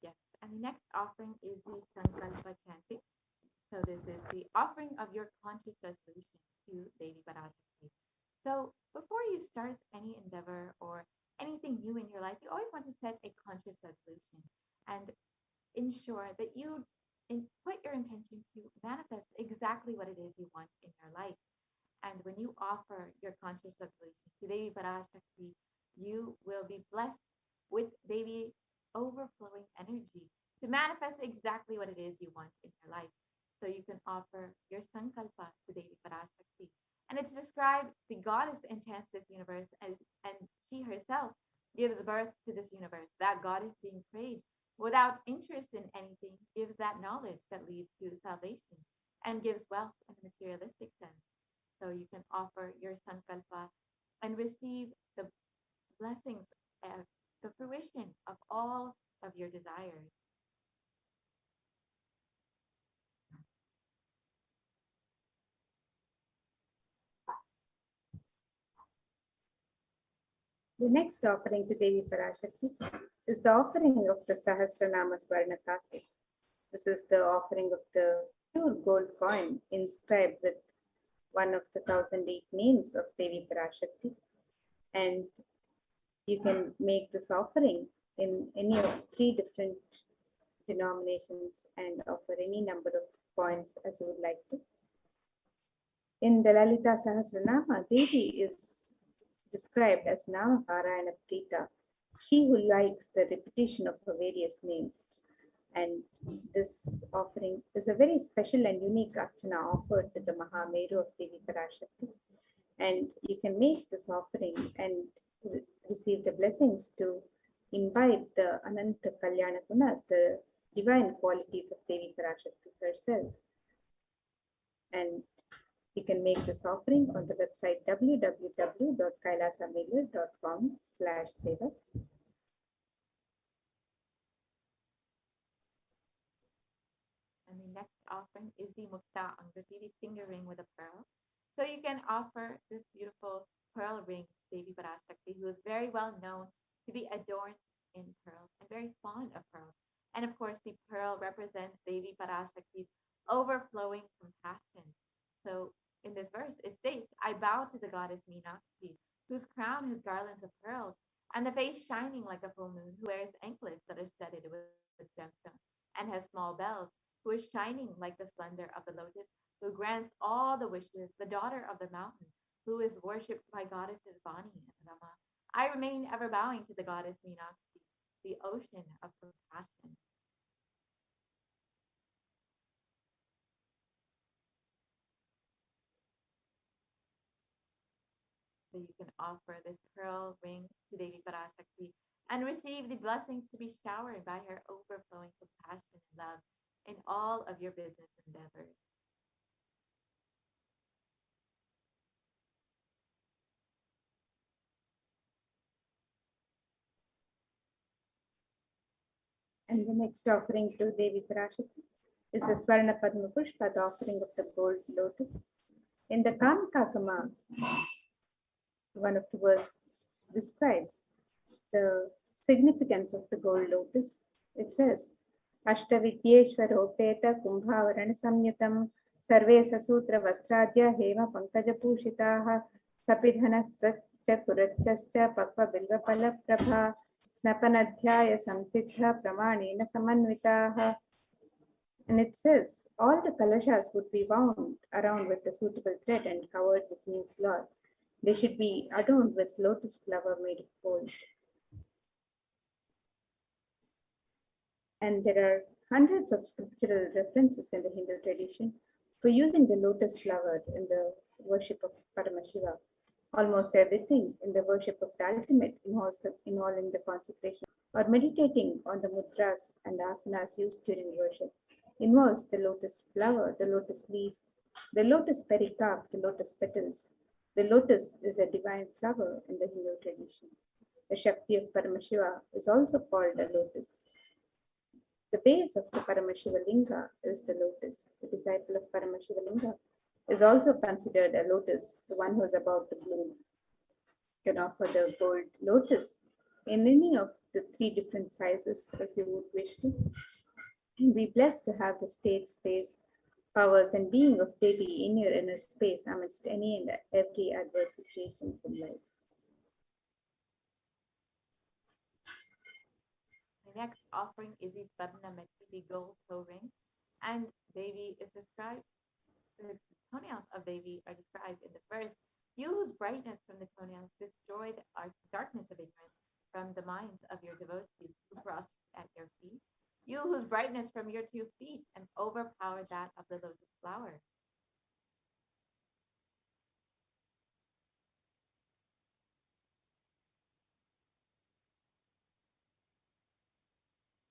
Yes, and the next offering is the Sankalpa chanting. So this is the offering of your conscious resolution to Devi Parashakti. So before you start any endeavor or anything new in your life, you always want to set a conscious resolution and ensure that you put your intention to manifest exactly what it is you want in your life. And when you offer your conscious resolution to Devi Parashakti, you will be blessed with Devi overflowing energy to manifest exactly what it is you want in your life. So you can offer your Sankalpa to Devi Parashakti. And it's described the goddess enchants this universe, and she herself gives birth to this universe. That goddess being prayed without interest in anything gives that knowledge that leads to salvation and gives wealth in a materialistic sense. So you can offer your sankalpa and receive the blessings, the fruition of all of your desires. The next offering to Devi Parashakti is the offering of the Sahasranama Swarnakasi. This is the offering of the pure gold coin inscribed with one of the 1008 names of Devi Parashakti. And you can make this offering in any of 3 different denominations and offer any number of coins as you would like to. In the Lalita Sahasranama, Devi is described as Namaparayana Prita, she who likes the repetition of her various names. And this offering is a very special and unique archana offered with the Mahameru of Devi Parashakti. And you can make this offering and receive the blessings to imbibe the Ananta Kalyana Gunas, the divine qualities of Devi Parashakti herself. And you can make this offering on the website www.kailasamailer.com/sevas. And the next offering is the Mukta Angrati, the finger ring with a pearl. So you can offer this beautiful pearl ring to Devi Parashakti, who is very well known to be adorned in pearls and very fond of pearls. And of course, the pearl represents Devi Parashakti's overflowing compassion. So in this verse, it states, I bow to the goddess Meenakshi, whose crown has garlands of pearls, and the face shining like a full moon, who wears anklets that are studded with gemstones and has small bells, who is shining like the splendor of the lotus, who grants all the wishes, the daughter of the mountain, who is worshipped by goddesses Vani and Rama. I remain ever bowing to the goddess Meenakshi, the ocean of compassion. So you can offer this pearl ring to Devi Parashakti and receive the blessings to be showered by her overflowing compassion and love in all of your business endeavors. And the next offering to Devi Parashakti is the Swarna Padma Pushpa, the offering of the gold lotus. In the Kamkakama, one of the verses describes the significance of the gold lotus. It says, Ashtavidyeshwaroteta Kumbhavarana Samyatam Sarve Sasutra Vastradya Hema Pankaja Pushitaha Sapidhana Satcha Kurachascha Pakva Bilva Pala Prabha Snapanadhyaya Samsiddha Pramanena Samanvitaha. And it says, all the kalashas would be wound around with a suitable thread and covered with new cloth. They should be adorned with lotus flower made of gold. And there are hundreds of scriptural references in the Hindu tradition for using the lotus flower in the worship of Paramashiva. Almost everything in the worship of the ultimate involving the consecration or meditating on the mudras and asanas used during worship involves the lotus flower, the lotus leaf, the lotus pericarp, the lotus petals. The lotus is a divine flower in the Hindu tradition. The Shakti of Paramashiva is also called a lotus. The base of the Paramashiva Linga is the lotus. The disciple of Paramashiva Linga is also considered a lotus, the one who is about to bloom. You can offer the gold lotus in any of the 3 different sizes as you would wish to. And be blessed to have the state space powers and being of Devi in your inner space amidst any and every adverse situations in life. The next offering is the Swarnamati, the gold toe ring, and Devi is described. The toenails of Devi are described in the verse. You whose brightness from the toenails destroy the darkness of ignorance from the minds of your devotees who prostrate at your feet. You whose brightness from your 2 feet and overpower that of the lotus flower.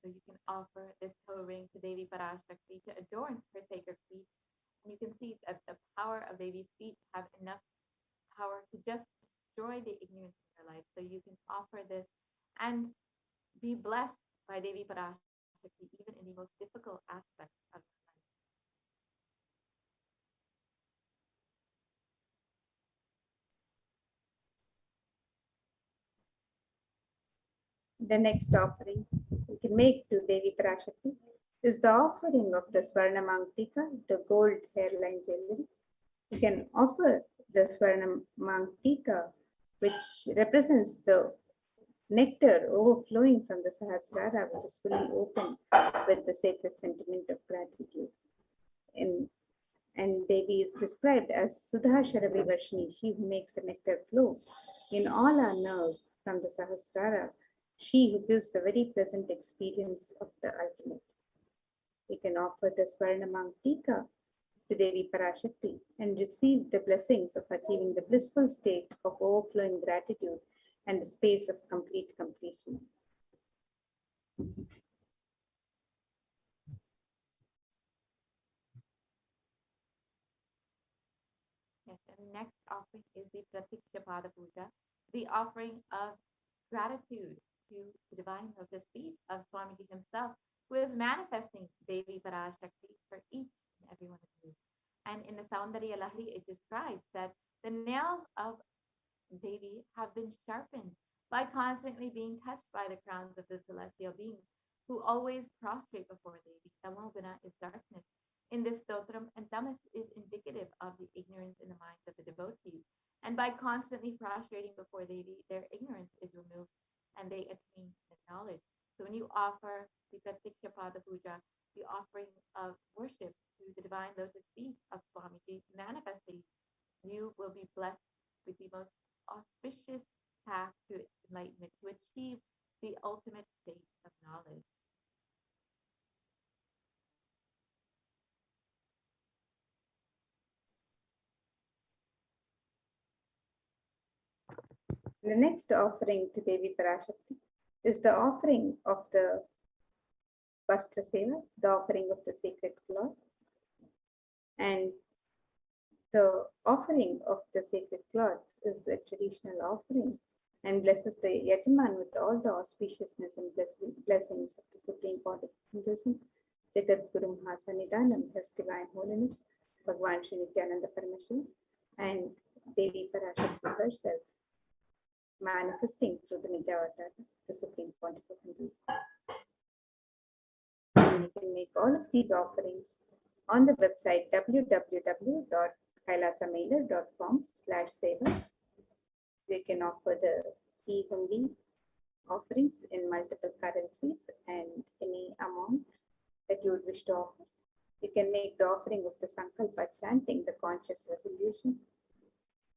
So you can offer this toe ring to Devi Parashakti to adorn her sacred feet. And you can see that the power of Devi's feet have enough power to just destroy the ignorance in your life. So you can offer this and be blessed by Devi Parashakti even in the most difficult aspects of your life. The next offering we can make to Devi Parashakti is the offering of the Swarnamangtika, the gold hairline jewelry. You can offer the Swarnamangtika, which represents the nectar overflowing from the Sahasrara, which is fully open with the sacred sentiment of gratitude. And Devi is described as Sudha Sharavi Varshini, she who makes the nectar flow in all our nerves from the Sahasrara, she who gives the very pleasant experience of the ultimate. We can offer the Swarnamangtika to Devi Parashakti and receive the blessings of achieving the blissful state of overflowing gratitude and the space of complete completion. Yes, and the next offering is the Pratiksha Pada Puja, the offering of gratitude to the divine lotus feet of Swamiji himself, who is manifesting Devi Parashakti for each and every one of you. And in the Saundarya Lahari, it describes that the nails of Devi have been sharpened by constantly being touched by the crowns of the celestial beings who always prostrate before Devi. Tamoguna is darkness in this stotram, and tamas is indicative of the ignorance in the minds of the devotees. And by constantly prostrating before Devi, their ignorance is removed and they attain the knowledge. So when you offer the Pratiksha Pada Puja, the offering of worship to the divine lotus feet of Swamiji manifesting, you will be blessed with the most auspicious path to enlightenment, to achieve the ultimate state of knowledge. The next offering to Devi Parashakti is the offering of the Vastra Seva, the offering of the sacred cloth, and the offering of the sacred cloth is a traditional offering and blesses the Yajaman with all the auspiciousness and blessings of the Supreme Court of Hinduism, Jagat Guru Mahasanidanam, His Divine Holiness, Bhagwan Sri Nithyananda Paramashivam, and Devi Parashakti herself, manifesting through the Nijavatar, the Supreme Pontiff of Hinduism. And you can make all of these offerings on the website www.kailasamailer.com/sevas. You can offer the e-hundi offerings in multiple currencies and any amount that you would wish to offer. You can make the offering of the Sankalpa chanting the conscious resolution.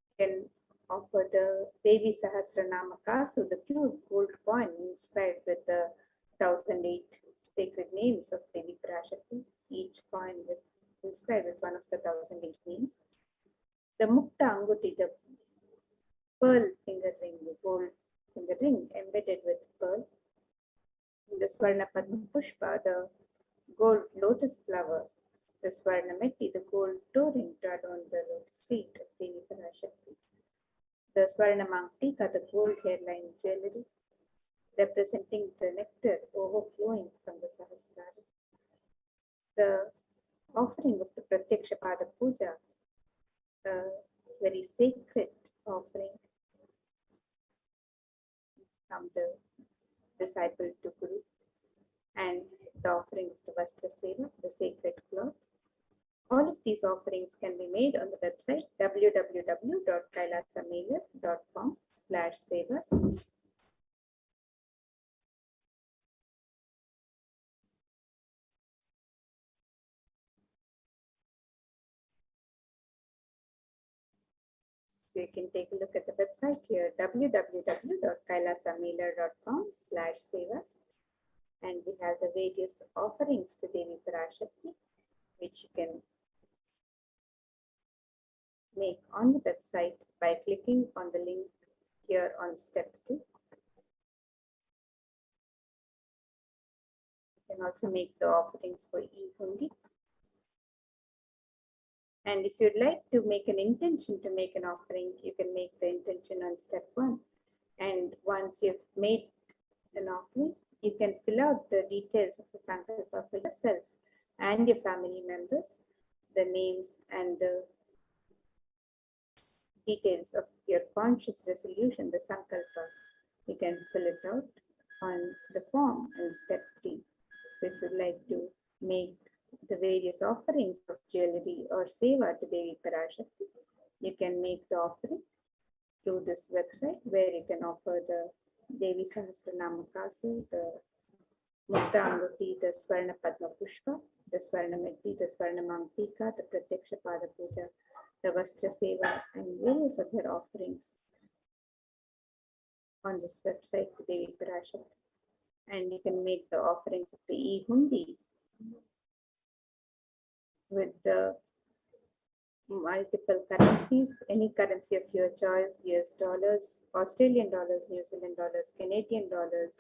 You can offer the Devi Sahasranama Kasu, the pure gold coin inscribed with the 1008 sacred names of Devi Parashakti, each coin inscribed with one of the 1008 names. The Mukta Anguti, the pearl finger ring, the gold finger ring embedded with pearl. The Swarna Padma Pushpa, the gold lotus flower. The Swarnameti, the gold toe ring to adorn the lotus feet of Devi Parashakti. The Swarnamangtika, the gold hairline jewelry, representing the nectar overflowing from the Sahasrara. The offering of the Pratyaksha Pada Puja, a very sacred offering from the disciple to Guru, and the offering of the Vastra Seva, the sacred cloth, All of these offerings can be made on the website www.kailasamailer.com/sevas. So you can take a look at the website here, www.kailasamailer.com/sevas. And we have the various offerings to Devi Parashakti, which you can make on the website by clicking on the link here on step 2. You can also make the offerings for e-hundi. And if you'd like to make an intention to make an offering, you can make the intention on step 1. And once you've made an offering, you can fill out the details of the sankalpa for yourself and your family members, the names and the details of your conscious resolution, the sankalpa. You can fill it out on the form in step 3. So if you'd like to make the various offerings of jewelry or seva to Devi Parashakti, you can make the offering through this website, where you can offer the Devi Sahasranama Kasu, the Mukta Anguti, the Swarna Padma Pushpa, the Swarna Meddi, the Swarna Mamtika, the Pratyaksha Pada Puja, the Vastra Seva, and various other offerings on this website to Devi Parashakti. And you can make the offerings of the e-hundi with the multiple currencies, any currency of your choice, US dollars, Australian dollars, New Zealand dollars, Canadian dollars,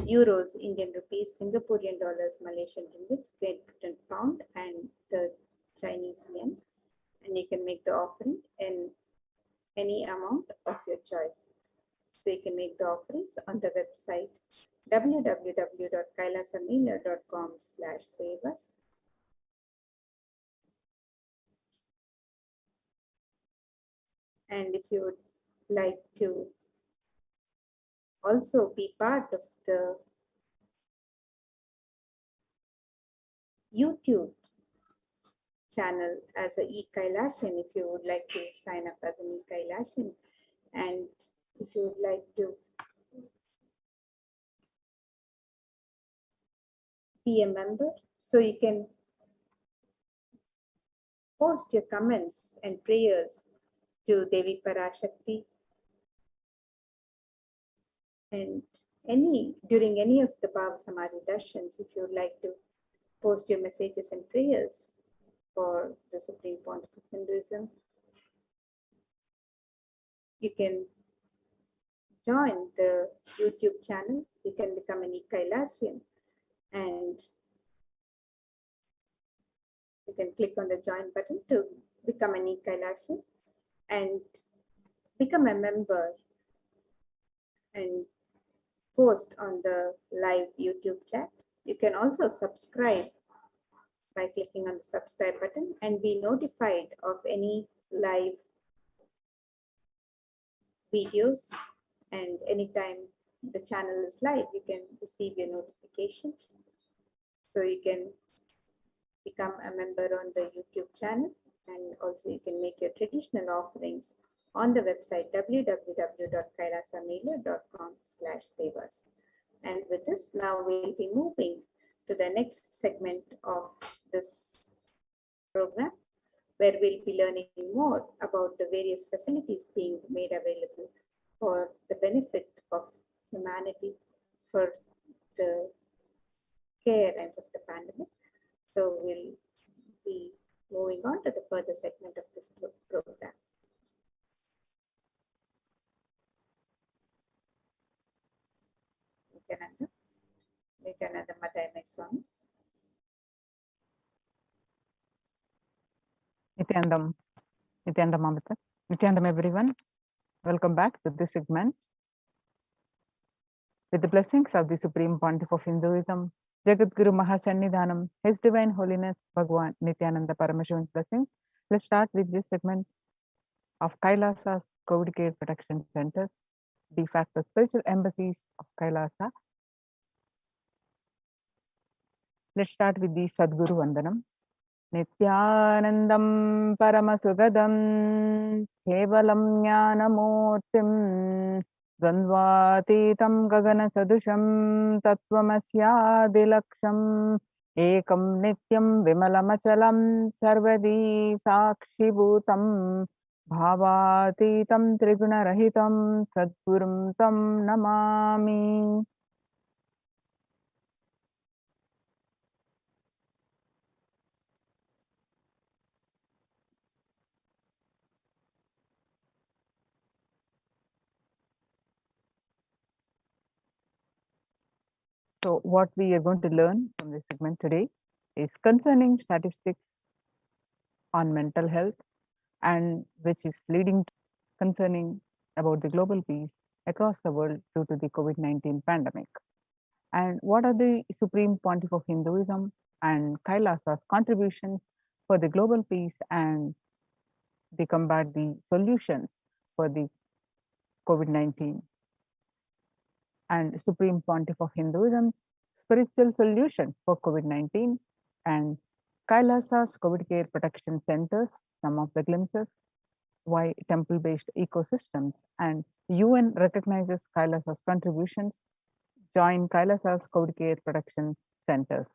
euros, Indian rupees, Singaporean dollars, Malaysian ringgits, Great Britain pound, and the Chinese yen. And you can make the offering in any amount of your choice. So you can make the offerings on the website www.kailasamailer.com/sevas. And if you would like to also be part of the YouTube channel as a e-Kailashian, if you would like to sign up as an e-Kailashian, and if you would like to be a member, so you can post your comments and prayers to Devi Parashakti, and during any of the Bhava Samadhi Darshans, if you would like to post your messages and prayers for the Supreme Pontiff of Hinduism, you can join the YouTube channel. You can become an e-Kailashian, and you can click on the join button to become an e-Kailashian and become a member and post on the live YouTube chat. You can also subscribe by clicking on the subscribe button and be notified of any live videos, and anytime the channel is live, you can receive your notifications. So you can become a member on the YouTube channel, and also you can make your traditional offerings on the website www.kailasamailer.com/sevas. And with this, now we'll be moving to the next segment of this program, where we'll be learning more about the various facilities being made available for the benefit of humanity for the care and of the pandemic. So we'll be moving on to the further segment of this program. Nithyananda Madhyamaya Swami. Nithyanandam Amrita. Nithyanandam, everyone. Welcome back to this segment. With the blessings of the Supreme Pontiff of Hinduism, Jagat Guru Mahasannidhanam, His Divine Holiness Bhagwan Nithyananda Paramashivan's blessings, let's start with this segment of Kailasa's COVID Care Protection Center, de facto spiritual embassies of Kailasa. Let's start with the Sadguru Vandanam. नित्यानन्दं परमसुगदं केवलं ज्ञानमूर्तिं द्वन्द्वातीतं गगनसदृशं तत्त्वमस्यादिलक्ष्यम् एकं नित्यं विमलमचलं सर्वदी साक्षिभूतं भावातीतं त्रिगुणरहितं सद्गुरुं तं Namami. So what we are going to learn from this segment today is concerning statistics on mental health, and which is leading concerning about the global peace across the world due to the COVID-19 pandemic. And what are the Supreme Pontiff of Hinduism and Kailasa's contributions for the global peace and the combat the solutions for the COVID-19. And Supreme Pontiff of Hinduism, spiritual solutions for COVID-19, and Kailasa's COVID care protection centers, some of the glimpses, why temple-based ecosystems, and UN recognizes Kailasa's contributions, join Kailasa's COVID care protection centers.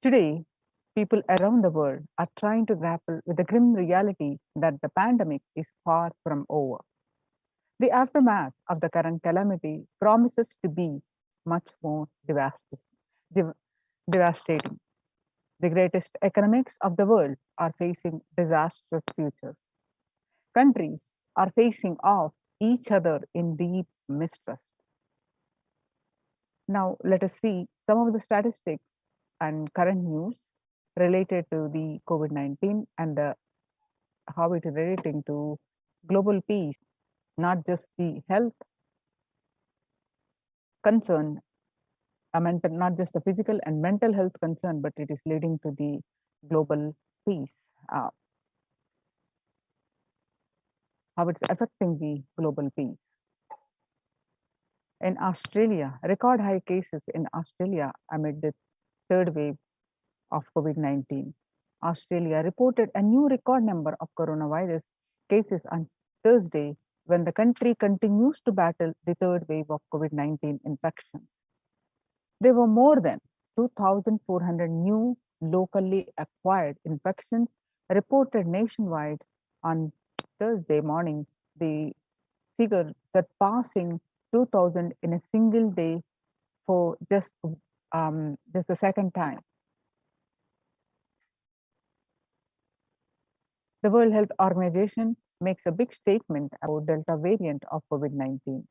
Today, people around the world are trying to grapple with the grim reality that the pandemic is far from over. The aftermath of the current calamity promises to be much more devastating. The greatest economics of the world are facing disastrous futures. Countries are facing off each other in deep mistrust. Now, let us see some of the statistics and current news related to the COVID-19 and how it is relating to global peace, not just the health concern, not just the physical and mental health concern, but it is leading to the global peace, how it's affecting the global peace. In Australia, record high cases in Australia amid the third wave of COVID-19. Australia reported a new record number of coronavirus cases on Thursday when the country continues to battle the third wave of COVID-19 infections. There were more than 2,400 new locally acquired infections reported nationwide on Thursday morning, the figure surpassing 2,000 in a single day for just the second time. The World Health Organization makes a big statement about Delta variant of COVID-19.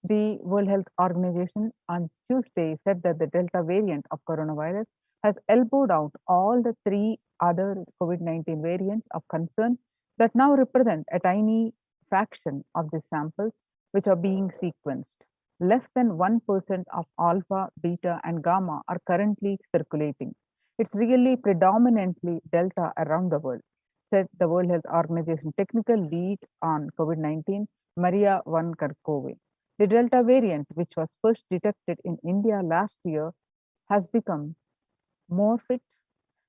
The World Health Organization on Tuesday said that the Delta variant of coronavirus has elbowed out all the three other COVID-19 variants of concern that now represent a tiny fraction of the samples which are being sequenced. Less than 1% of alpha, beta, and gamma are currently circulating. It's really predominantly Delta around the world, said the World Health Organization technical lead on COVID-19, Maria Van Kerkhove. The Delta variant, which was first detected in India last year, has become more fit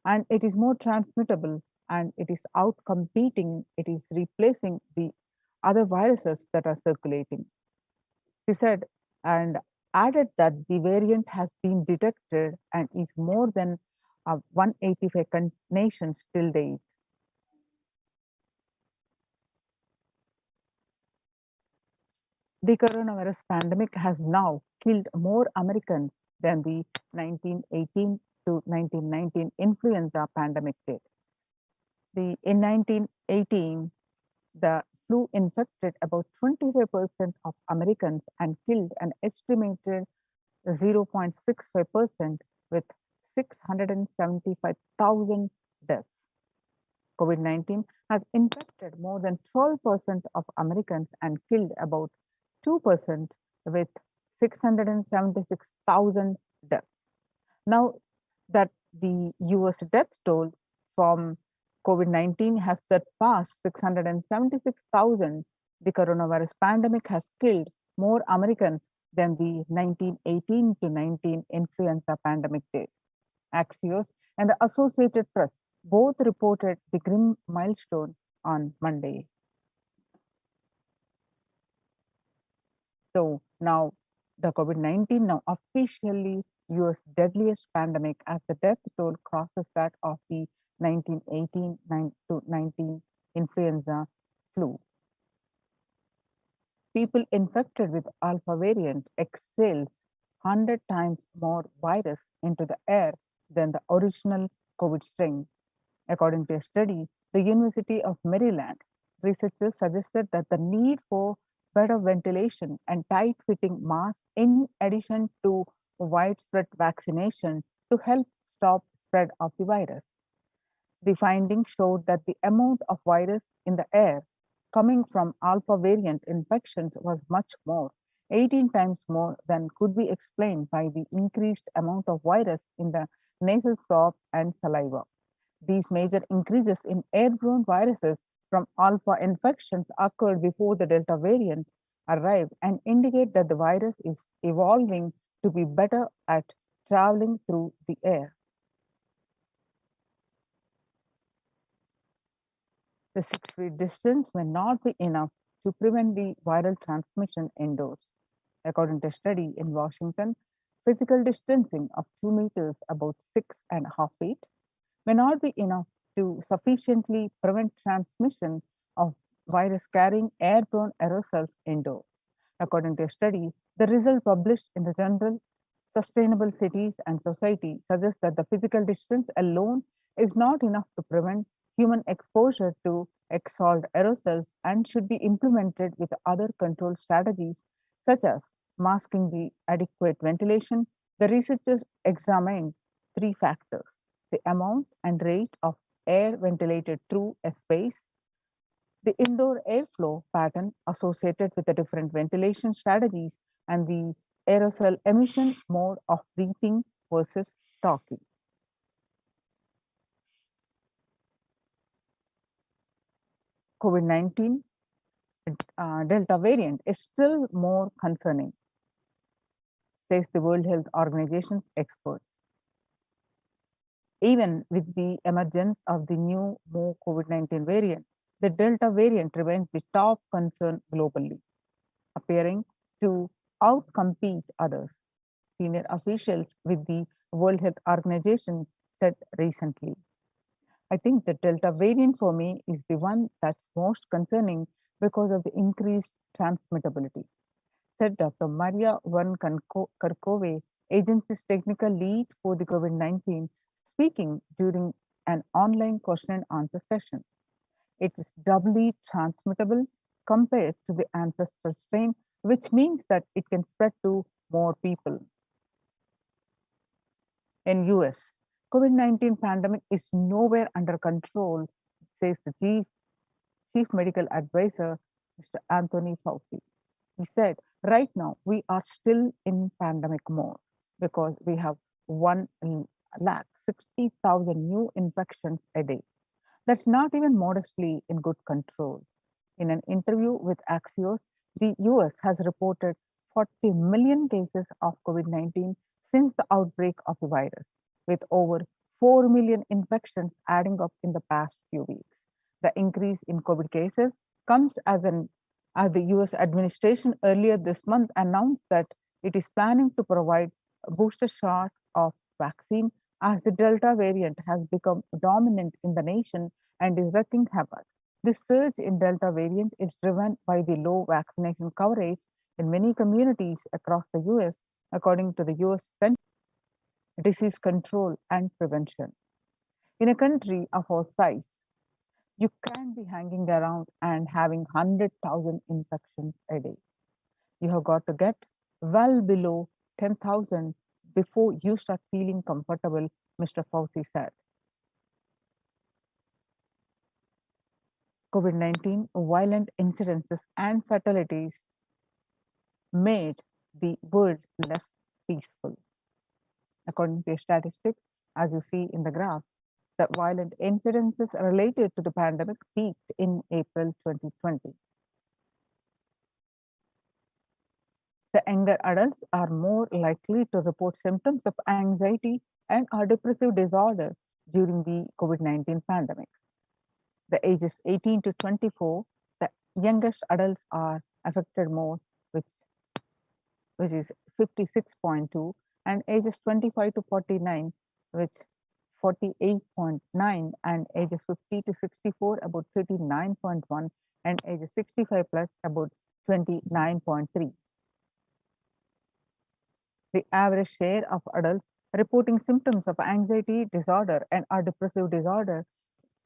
and it is more transmittable, and it is outcompeting, it is replacing the other viruses that are circulating. She said, and added that the variant has been detected and is more than 185 nations till date. The coronavirus pandemic has now killed more Americans than the 1918 to 1919 influenza pandemic did. In 1918, the flu infected about 25% of Americans and killed an estimated 0.65% with 675,000 deaths. COVID-19 has infected more than 12% of Americans and killed about 2% with 676,000 deaths. Now that the US death toll from COVID-19 has surpassed 676,000, the coronavirus pandemic has killed more Americans than the 1918 to 19 influenza pandemic did. Axios and the Associated Press both reported the grim milestone on Monday. So now the COVID-19 now officially US deadliest pandemic as the death toll crosses that of the 1918 to 19 influenza flu. People infected with alpha variant exhales 100 times more virus into the air than the original COVID strain. According to a study, the University of Maryland researchers suggested that the need for better ventilation and tight-fitting masks in addition to widespread vaccination to help stop spread of the virus. The findings showed that the amount of virus in the air coming from alpha variant infections was much more, 18 times more than could be explained by the increased amount of virus in the nasal swab and saliva. These major increases in airborne viruses from alpha infections occurred before the Delta variant arrived and indicate that the virus is evolving to be better at traveling through the air. The 6 feet distance may not be enough to prevent the viral transmission indoors. According to a study in Washington, physical distancing of 2 meters, about 6.5 feet, may not be enough to sufficiently prevent transmission of virus carrying airborne aerosols indoors. According to a study, the result published in the journal Sustainable Cities and Society suggests that the physical distance alone is not enough to prevent human exposure to exhaled aerosols and should be implemented with other control strategies such as masking the adequate ventilation. The researchers examined 3 factors: the amount and rate of air ventilated through a space, the indoor airflow pattern associated with the different ventilation strategies, and the aerosol emission mode of breathing versus talking. COVID-19 Delta variant is still more concerning, says the World Health Organization's experts. Even with the emergence of the new, more COVID-19 variant, the Delta variant remains the top concern globally, appearing to outcompete others, senior officials with the World Health Organization said recently. I think the Delta variant for me is the one that's most concerning because of the increased transmittability, said Dr. Maria Van Kerkhove, agency's technical lead for the COVID-19, speaking during an online question and answer session. It is doubly transmittable compared to the ancestral strain, which means that it can spread to more people. In US, COVID-19 pandemic is nowhere under control, says the chief medical advisor, Mr. Anthony Fauci. He said, right now we are still in pandemic mode because we have 1,60,000 new infections a day. That's not even modestly in good control. In an interview with Axios, the US has reported 40 million cases of COVID-19 since the outbreak of the virus, with over 4 million infections adding up in the past few weeks. The increase in COVID cases comes as the US administration earlier this month announced that it is planning to provide booster shots of vaccine as the Delta variant has become dominant in the nation and is wreaking havoc. This surge in Delta variant is driven by the low vaccination coverage in many communities across the US, according to the US Center for Disease Control and Prevention. In a country of our size, you can't be hanging around and having 100,000 infections a day. You have got to get well below 10,000 before you start feeling comfortable, Mr. Fauci said. COVID-19 violent incidences and fatalities made the world less peaceful. According to a statistic, as you see in the graph, the violent incidences related to the pandemic peaked in April 2020. The younger adults are more likely to report symptoms of anxiety and or depressive disorder during the COVID-19 pandemic. The ages 18 to 24, the youngest adults are affected more, which is 56.2, and ages 25 to 49, which 48.9, and ages 50 to 64 about 39.1, and ages 65 plus about 29.3. The average share of adults reporting symptoms of anxiety disorder and or depressive disorder,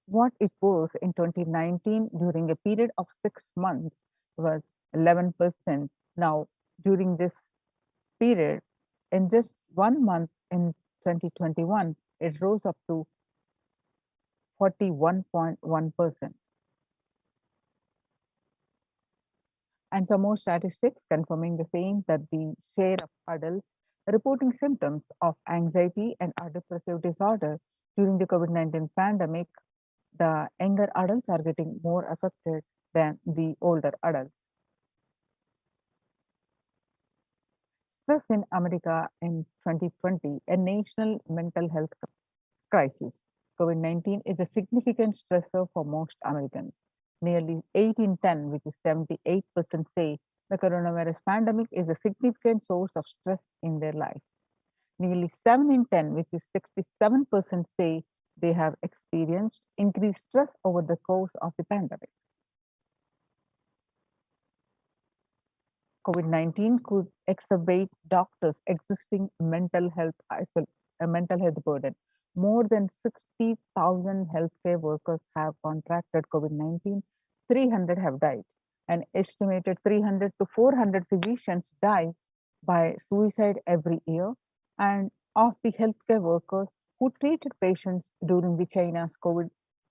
what it was in 2019 during a period of 6 months was 11%. Now, during this period, in just 1 month in 2021, it rose up to 41.1%. And some more statistics confirming the same, that the share of adults reporting symptoms of anxiety and or depressive disorder during the COVID-19 pandemic, the younger adults are getting more affected than the older adults. Stress in America in 2020, a national mental health crisis. COVID-19 is a significant stressor for most Americans. Nearly 8 in 10, which is 78%, say the coronavirus pandemic is a significant source of stress in their life. Nearly 7 in 10, which is 67%, say they have experienced increased stress over the course of the pandemic. COVID-19 could exacerbate doctors' existing mental health burden. More than 60,000 healthcare workers have contracted COVID-19. 300 have died. An estimated 300 to 400 physicians die by suicide every year. And of the healthcare workers who treated patients during the China's COVID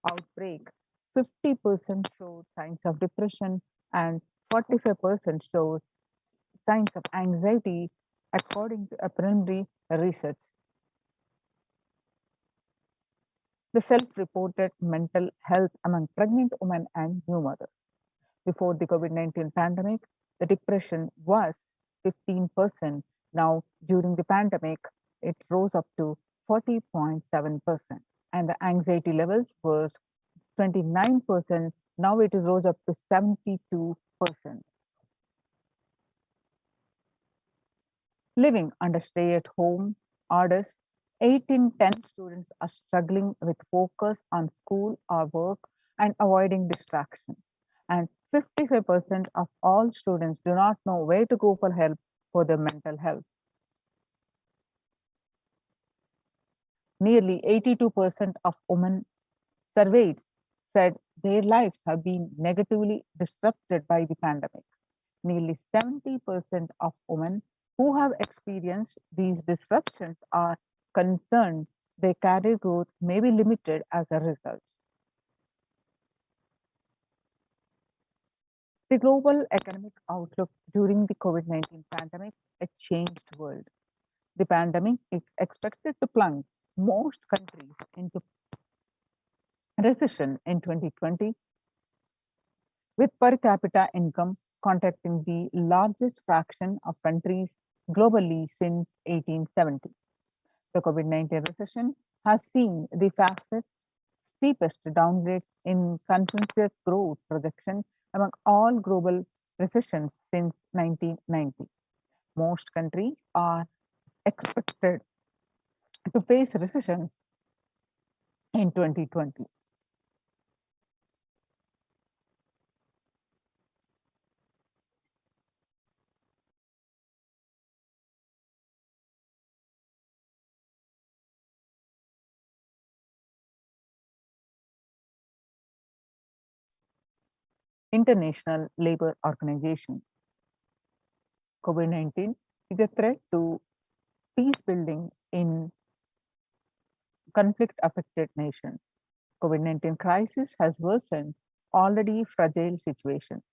outbreak, 50% showed signs of depression and 45% showed signs of anxiety, according to a preliminary research. The self-reported mental health among pregnant women and new mothers. Before the COVID-19 pandemic, the depression was 15%. Now, during the pandemic, it rose up to 40.7%. And the anxiety levels were 29%. Now it is rose up to 72%. Living under stay-at-home orders, 8 in 10 students are struggling with focus on school or work and avoiding distractions. And 55% of all students do not know where to go for help for their mental health. Nearly 82% of women surveyed said their lives have been negatively disrupted by the pandemic. Nearly 70% of women who have experienced these disruptions are concerned their career growth may be limited as a result. The global economic outlook during the COVID-19 pandemic, a changed world. The pandemic is expected to plunge most countries into recession in 2020, with per capita income contacting the largest fraction of countries globally since 1870. The COVID-19 recession has seen the fastest, steepest downgrade in consensus growth projection among all global recessions since 1990. Most countries are expected to face recessions in 2020. International Labour Organization. COVID-19 is a threat to peace building in conflict-affected nations. COVID-19 crisis has worsened already fragile situations.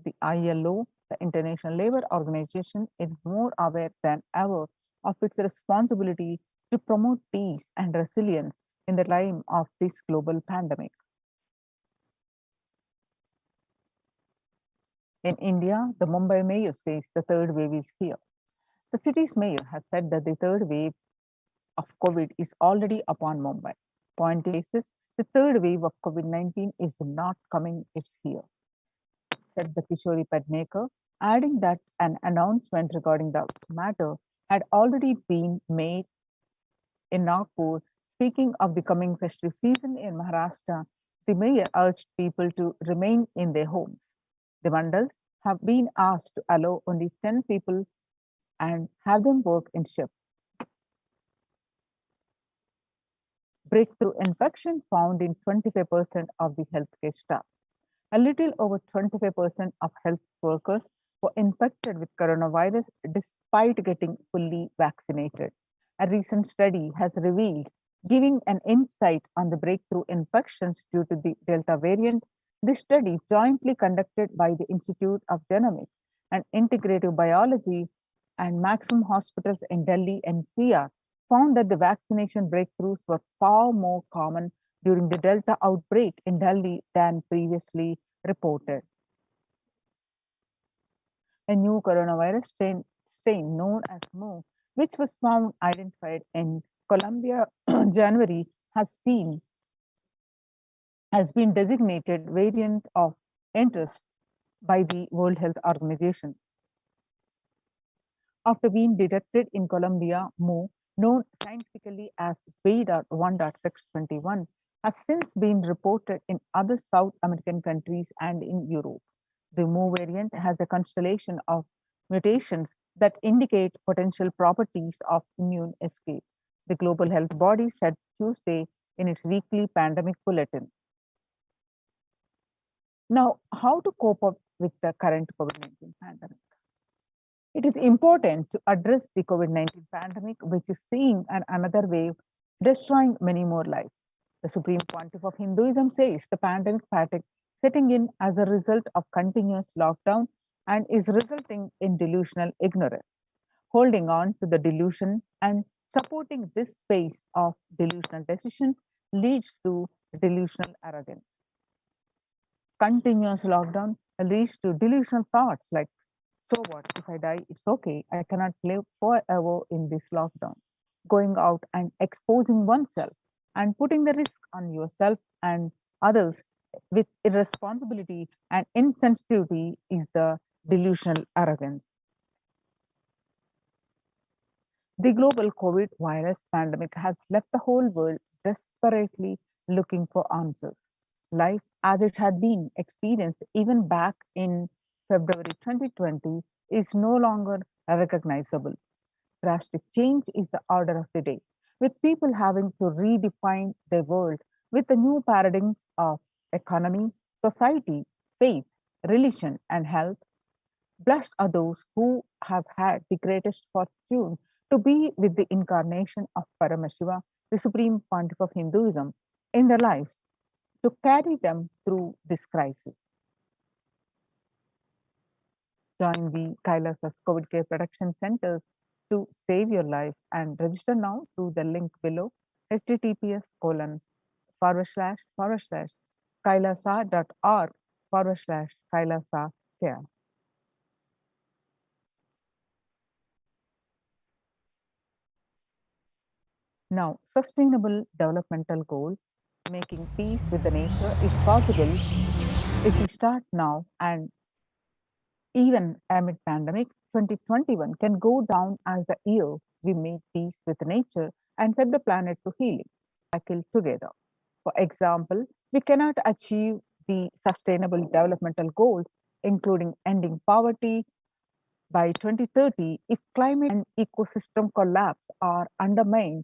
The ILO, the International Labour Organization, is more aware than ever of its responsibility to promote peace and resilience in the time of this global pandemic. In India, the Mumbai mayor says the third wave is here. The city's mayor has said that the third wave of COVID is already upon Mumbai, pointing to the third wave of COVID-19 is not coming, it's here, said the Kishori Padnekar, adding that an announcement regarding the matter had already been made in Nagpur. Speaking of the coming festive season in Maharashtra, the mayor urged people to remain in their homes. The mandals have been asked to allow only 10 people and have them work in shifts. Breakthrough infections found in 25% of the healthcare staff. A little over 25% of health workers were infected with coronavirus despite getting fully vaccinated. A recent study has revealed, giving an insight on the breakthrough infections due to the Delta variant. This study, jointly conducted by the Institute of Genomics and Integrative Biology and Maximum Hospitals in Delhi NCR, found that the vaccination breakthroughs were far more common during the Delta outbreak in Delhi than previously reported. A new coronavirus strain known as Mu, which was found identified in Colombia January, has been designated variant of interest by the World Health Organization. After being detected in Colombia, Mu, known scientifically as B.1.621, has since been reported in other South American countries and in Europe. The Mu variant has a constellation of mutations that indicate potential properties of immune escape, the Global Health Body said Tuesday in its weekly pandemic bulletin. Now, how to cope up with the current COVID-19 pandemic? It is important to address the COVID-19 pandemic, which is seeing another wave destroying many more lives. The Supreme Pontiff of Hinduism says the pandemic fatigue setting in as a result of continuous lockdown and is resulting in delusional ignorance. Holding on to the delusion and supporting this space of delusional decisions leads to delusional arrogance. Continuous lockdown leads to delusional thoughts like, so what? If I die, it's okay. I cannot live forever in this lockdown. Going out and exposing oneself and putting the risk on yourself and others with irresponsibility and insensitivity is the delusional arrogance. The global COVID virus pandemic has left the whole world desperately looking for answers. Life as it had been experienced even back in February 2020 is no longer recognizable. Drastic change is the order of the day, with people having to redefine their world with the new paradigms of economy, society, faith, religion, and health. Blessed are those who have had the greatest fortune to be with the incarnation of Paramashiva, the Supreme Pontiff of Hinduism, in their lives to carry them through this crisis. Join the Kailasas COVID Care Production Centers to save your life and register now through the link below https://kailasa.org/kailasa care. Now, sustainable developmental goals, making peace with the nature is possible if we start now, and even amid pandemic, 2021 can go down as the year we made peace with nature and set the planet to healing cycle together. For example, we cannot achieve the sustainable developmental goals, including ending poverty by 2030, if climate and ecosystem collapse are undermining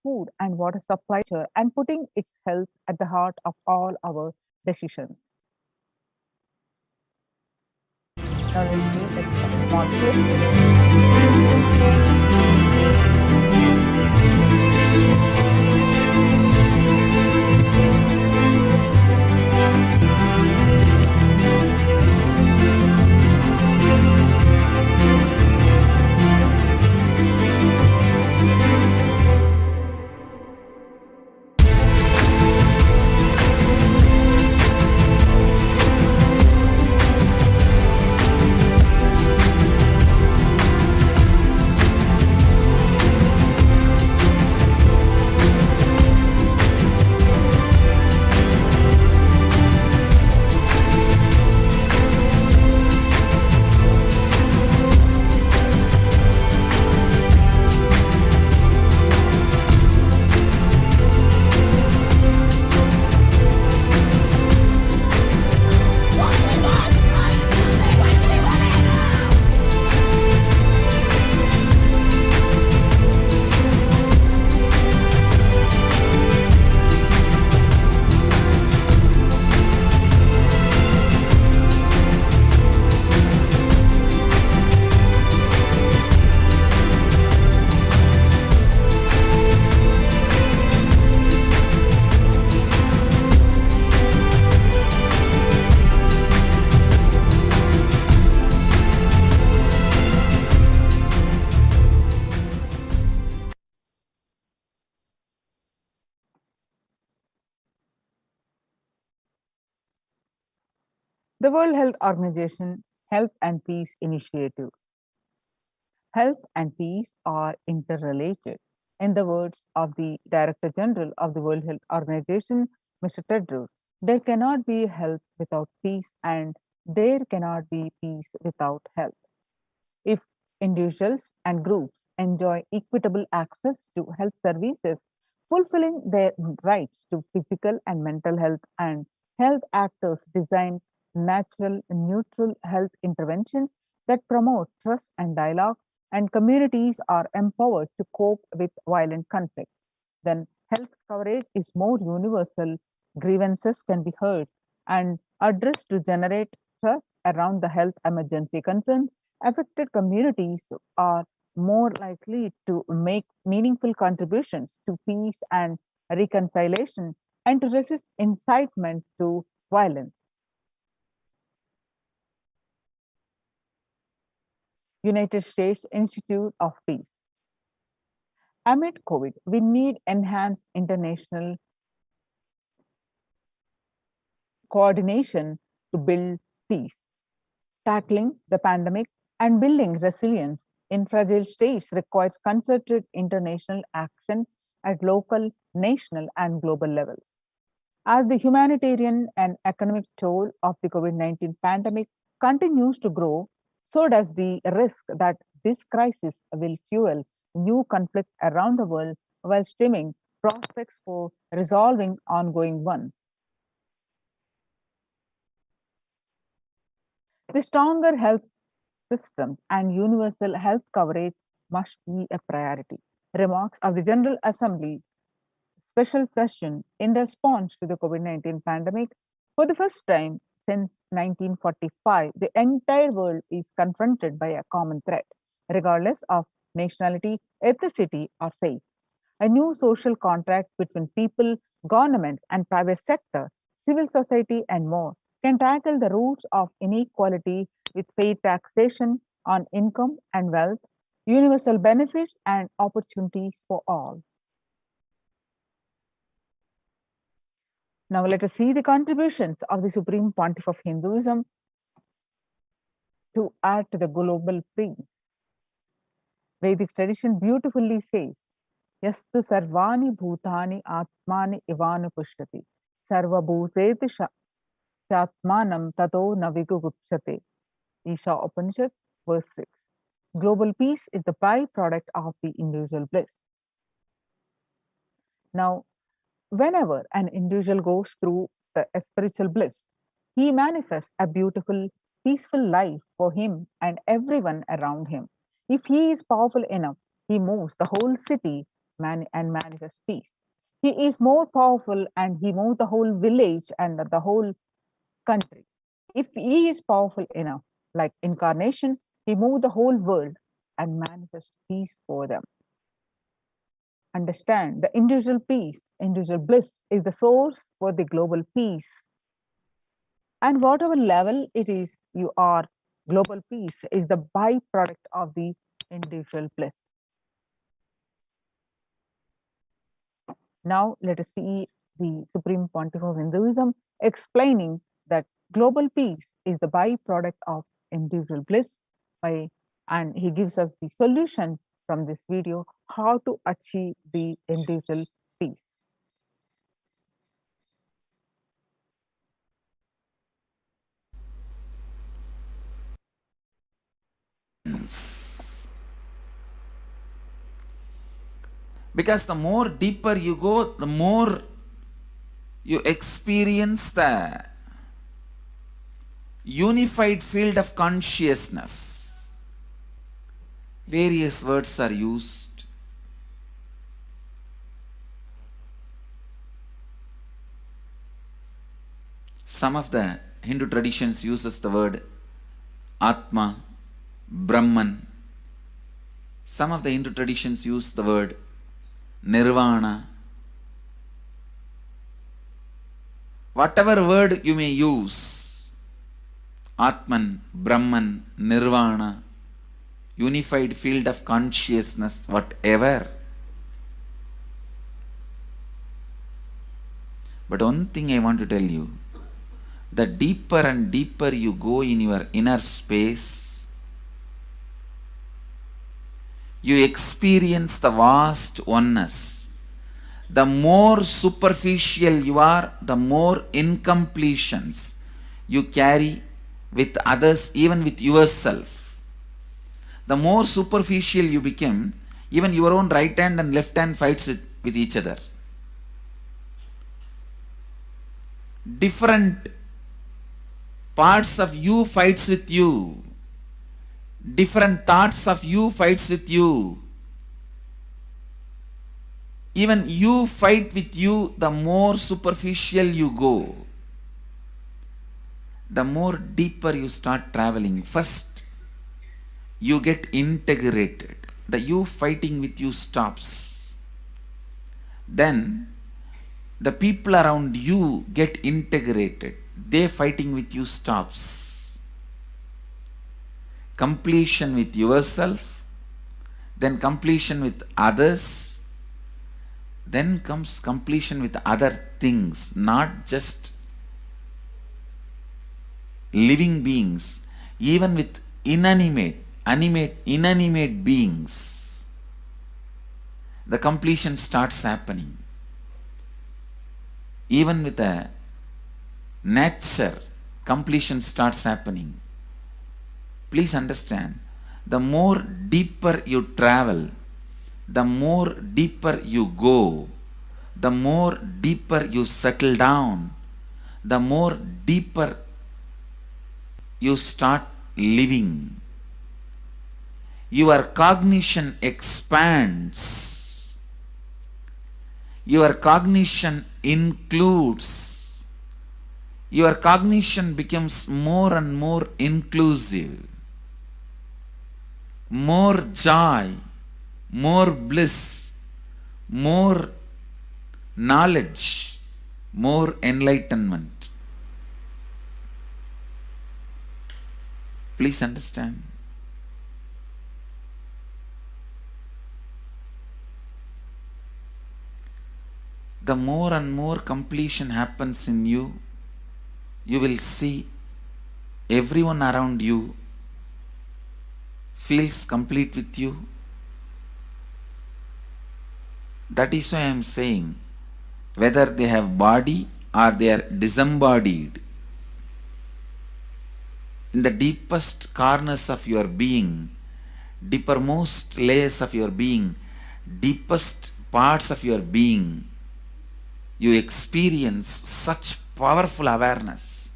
food and water supply and putting its health at the heart of all our decisions. Now let me take a small The World Health Organization Health and Peace Initiative. Health and peace are interrelated. In the words of the Director General of the World Health Organization, Mr. Tedros, there cannot be health without peace, and there cannot be peace without health. If individuals and groups enjoy equitable access to health services, fulfilling their rights to physical and mental health, and health actors design natural, neutral health interventions that promote trust and dialogue, and communities are empowered to cope with violent conflict, then health coverage is more universal, grievances can be heard and addressed to generate trust around the health emergency concerns. Affected communities are more likely to make meaningful contributions to peace and reconciliation and to resist incitement to violence. United States Institute of Peace. Amid COVID, we need enhanced international coordination to build peace. Tackling the pandemic and building resilience in fragile states requires concerted international action at local, national, and global levels. As the humanitarian and economic toll of the COVID-19 pandemic continues to grow, so does the risk that this crisis will fuel new conflict around the world while stemming prospects for resolving ongoing ones. The stronger health systems and universal health coverage must be a priority. Remarks of the General Assembly special session in response to the COVID-19 pandemic. For the first time since 1945, the entire world is confronted by a common threat, regardless of nationality, ethnicity, or faith. A new social contract between people, governments, and private sector, civil society, and more can tackle the roots of inequality with fair taxation on income and wealth, universal benefits, and opportunities for all. Now let us see the contributions of the Supreme Pontiff of Hinduism to add to the global peace. Vedic tradition beautifully says, Yastu sarvani bhutani atmani ivanu pushtati, sarva bhuteti chatmanam tato navigugupshate. Isha Upanishad, verse 6. Global peace is the byproduct of the individual bliss. Now, whenever an individual goes through the spiritual bliss, he manifests a beautiful, peaceful life for him and everyone around him. If he is powerful enough, he moves the whole city and manifests peace. He is more powerful and he moves the whole village and the whole country. If he is powerful enough, like incarnations, he moves the whole world and manifests peace for them. Understand the individual peace, individual bliss is the source for the global peace. And whatever level it is you are, global peace is the byproduct of the individual bliss. Now let us see the Supreme Pontiff of Hinduism explaining that global peace is the byproduct of individual bliss and he gives us the solution from this video how to achieve the individual peace. Because the more deeper you go, the more you experience the unified field of consciousness. Various words are used. Some of the Hindu traditions uses the word Atma, Brahman. Some of the Hindu traditions use the word Nirvana. Whatever word you may use, Atman, Brahman, Nirvana, unified field of consciousness, whatever. But one thing I want to tell you, the deeper and deeper you go in your inner space, you experience the vast oneness. The more superficial you are, the more incompletions you carry with others, even with yourself. The more superficial you become, even your own right hand and left hand fights with each other. Different parts of you fights with you. Different thoughts of you fights with you. Even you fight with you, the more superficial you go, the more deeper you start traveling. First, you get integrated. The you fighting with you stops. Then, the people around you get integrated. They fighting with you stops. Completion with yourself, then completion with others, then comes completion with other things, not just living beings, even with inanimate beings. The completion starts happening. Even with a nature, completion starts happening. Please understand, the more deeper you travel, the more deeper you go, the more deeper you settle down, the more deeper you start living. Your cognition expands. Your cognition includes. Your cognition becomes more and more inclusive. More joy, more bliss, more knowledge, more enlightenment. Please understand. The more and more completion happens in you, you will see everyone around you feels complete with you. That is why I am saying, whether they have body or they are disembodied, in the deepest corners of your being, deepermost layers of your being, deepest parts of your being, you experience such powerful awareness,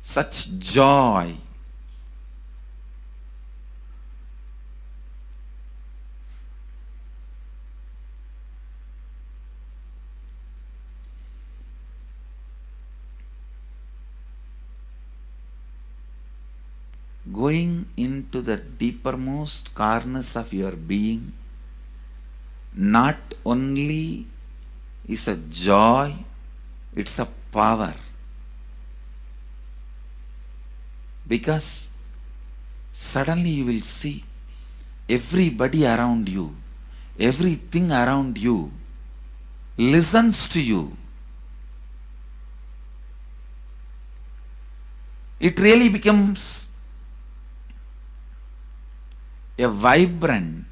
such joy. Going into the deepermost corners of your being not only is a joy, it's a power. Because suddenly you will see everybody around you, everything around you listens to you. It really becomes a vibrant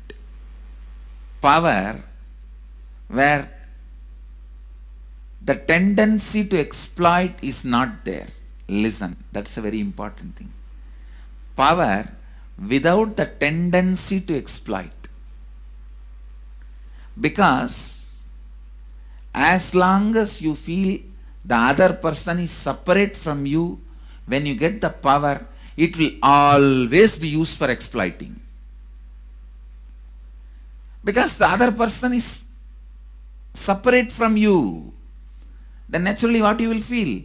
power where the tendency to exploit is not there. Listen, that's a very important thing. Power without the tendency to exploit. Because as long as you feel the other person is separate from you, when you get the power, it will always be used for exploiting. Because the other person is separate from you, then naturally what you will feel?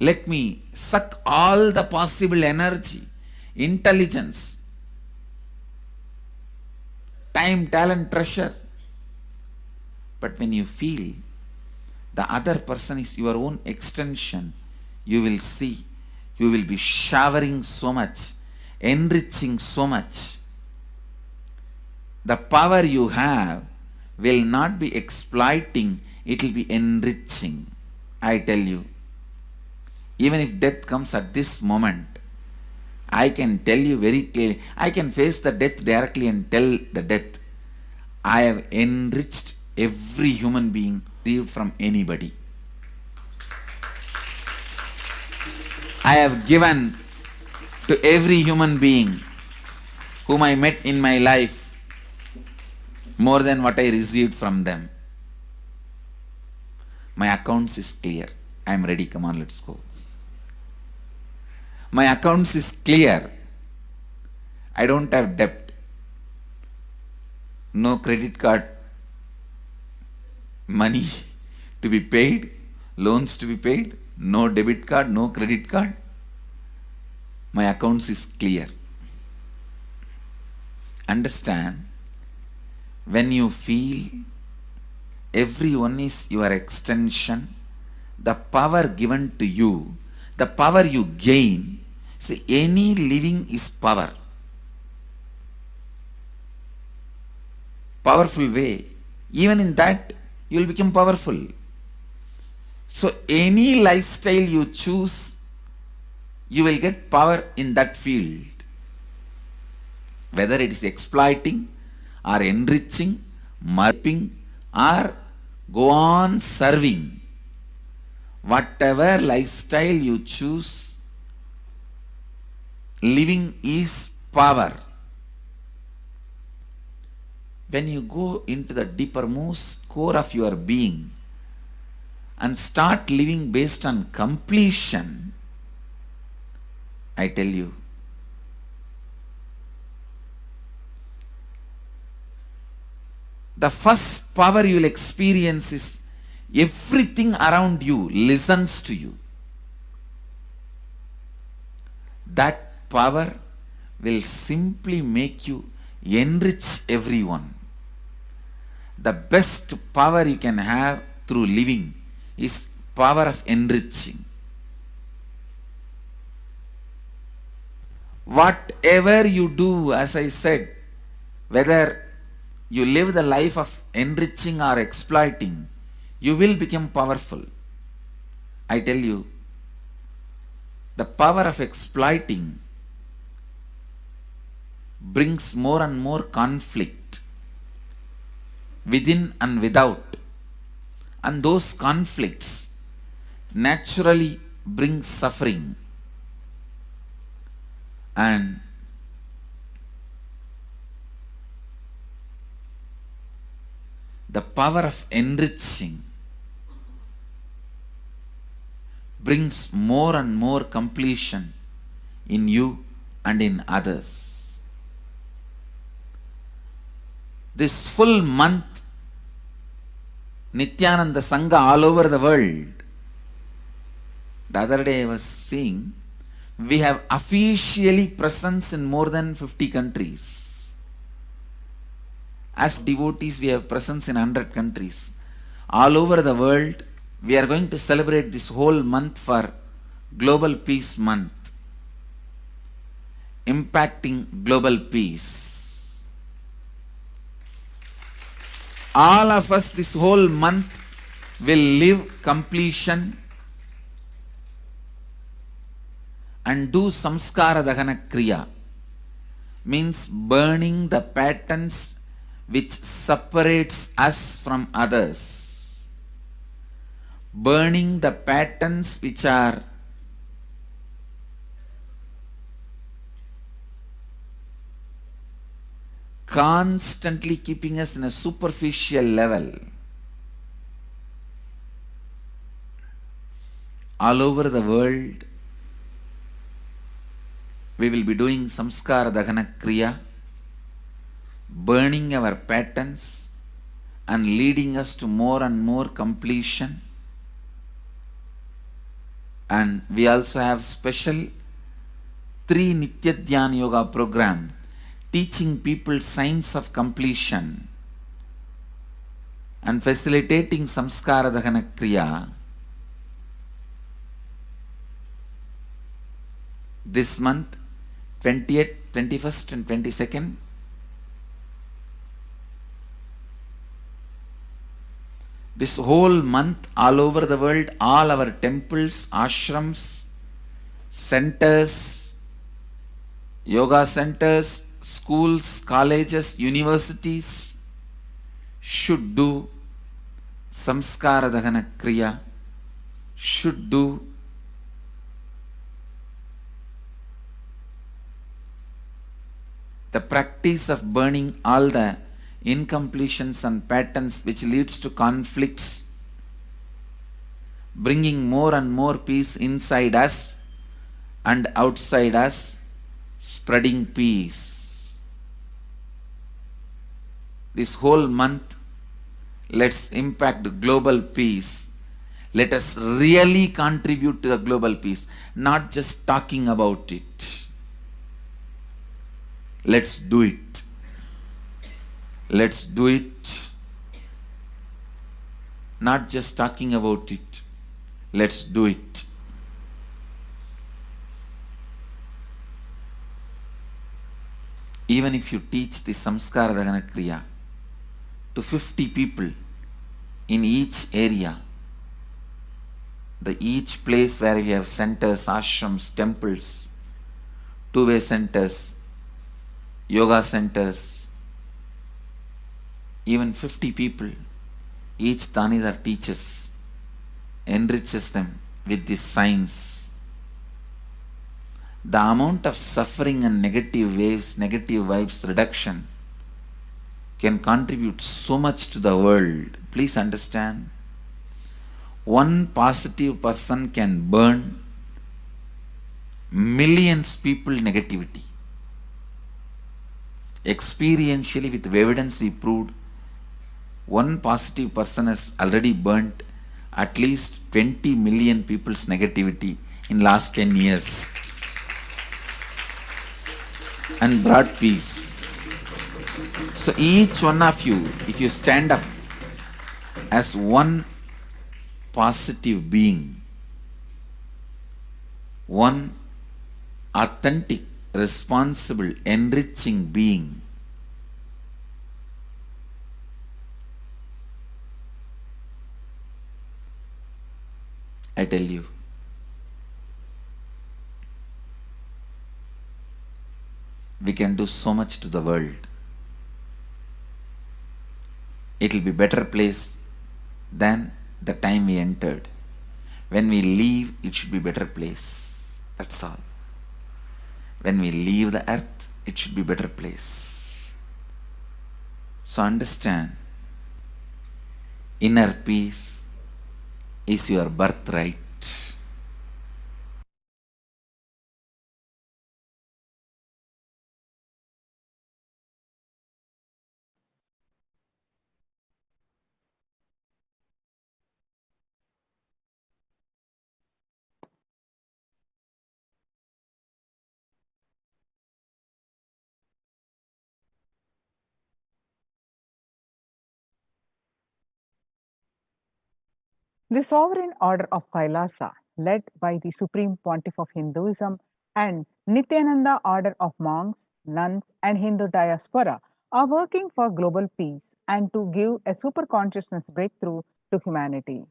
Let me suck all the possible energy, intelligence, time, talent, treasure. But when you feel the other person is your own extension, you will see, you will be showering so much, enriching so much. The power you have will not be exploiting, it will be enriching. I tell you, Even if death comes at this moment, I can tell you very clearly, I can face the death directly and tell the death, I have enriched every human being received from anybody. I have given to every human being whom I met in my life more than what I received from them. My accounts is clear. I am ready. Come on, let's go. My accounts is clear. I don't have debt. No credit card money to be paid, loans to be paid, no debit card, no credit card. My accounts is clear. Understand, when you feel everyone is your extension, the power given to you, the power you gain, see, any living is power. Powerful way. Even in that, you will become powerful. So any lifestyle you choose, you will get power in that field. Whether it is exploiting or enriching, marping, or go on serving. Whatever lifestyle you choose, living is power. When you go into the deepermost core of your being and start living based on completion, I tell you, the first power you will experience is everything around you listens to you. That power will simply make you enrich everyone. The best power you can have through living is power of enriching. Whatever you do, as I said, whether you live the life of enriching or exploiting, you will become powerful. I tell you, the power of exploiting brings more and more conflict within and without. And those conflicts naturally bring suffering. And the power of enriching brings more and more completion in you and in others. This full month, Nithyananda Sangha all over the world. The other day I was seeing, we have officially presence in more than 50 countries. As devotees, we have presence in 100 countries. All over the world, we are going to celebrate this whole month for Global Peace Month, impacting global peace. All of us this whole month will live completion and do samskara dahana kriya, means burning the patterns which separates us from others, burning the patterns which are constantly keeping us in a superficial level. All over the world, we will be doing samskara dahana kriya, burning our patterns and leading us to more and more completion. And we also have special 3 Nitya Dhyana Yoga program teaching people science of completion and facilitating samskara dahana kriya. This month, 20th, 21st and 22nd, this whole month all over the world, all our temples, ashrams, centers, yoga centers, schools, colleges, universities should do samskara dahana kriya, should do the practice of burning all the incompletions and patterns which leads to conflicts, bringing more and more peace inside us and outside us, spreading peace. This whole month, let's impact global peace. Let us really contribute to the global peace, not just talking about it. Let's do it. Let's do it. Not just talking about it. Let's do it. Even if you teach the samskara dahana kriya to 50 people in each area, each place where we have centers, ashrams, temples, two-way centers, yoga centers, even 50 people, each Tanidar teaches, enriches them with this science. The amount of suffering and negative waves, negative vibes reduction can contribute so much to the world. Please understand. One positive person can burn millions people negativity. Experientially, with evidence we proved, one positive person has already burnt at least 20 million people's negativity in last 10 years and brought peace. So each one of you, if you stand up as one positive being, one authentic, responsible, enriching being, I tell you, we can do so much to the world. It will be better place than the time we entered. When we leave, it should be better place. That's all. When we leave the earth, it should be better place. So understand, inner peace is your birthright. The sovereign order of Kailasa, led by the Supreme Pontiff of Hinduism and Nithyananda order of monks, nuns, and Hindu diaspora, are working for global peace and to give a super consciousness breakthrough to humanity.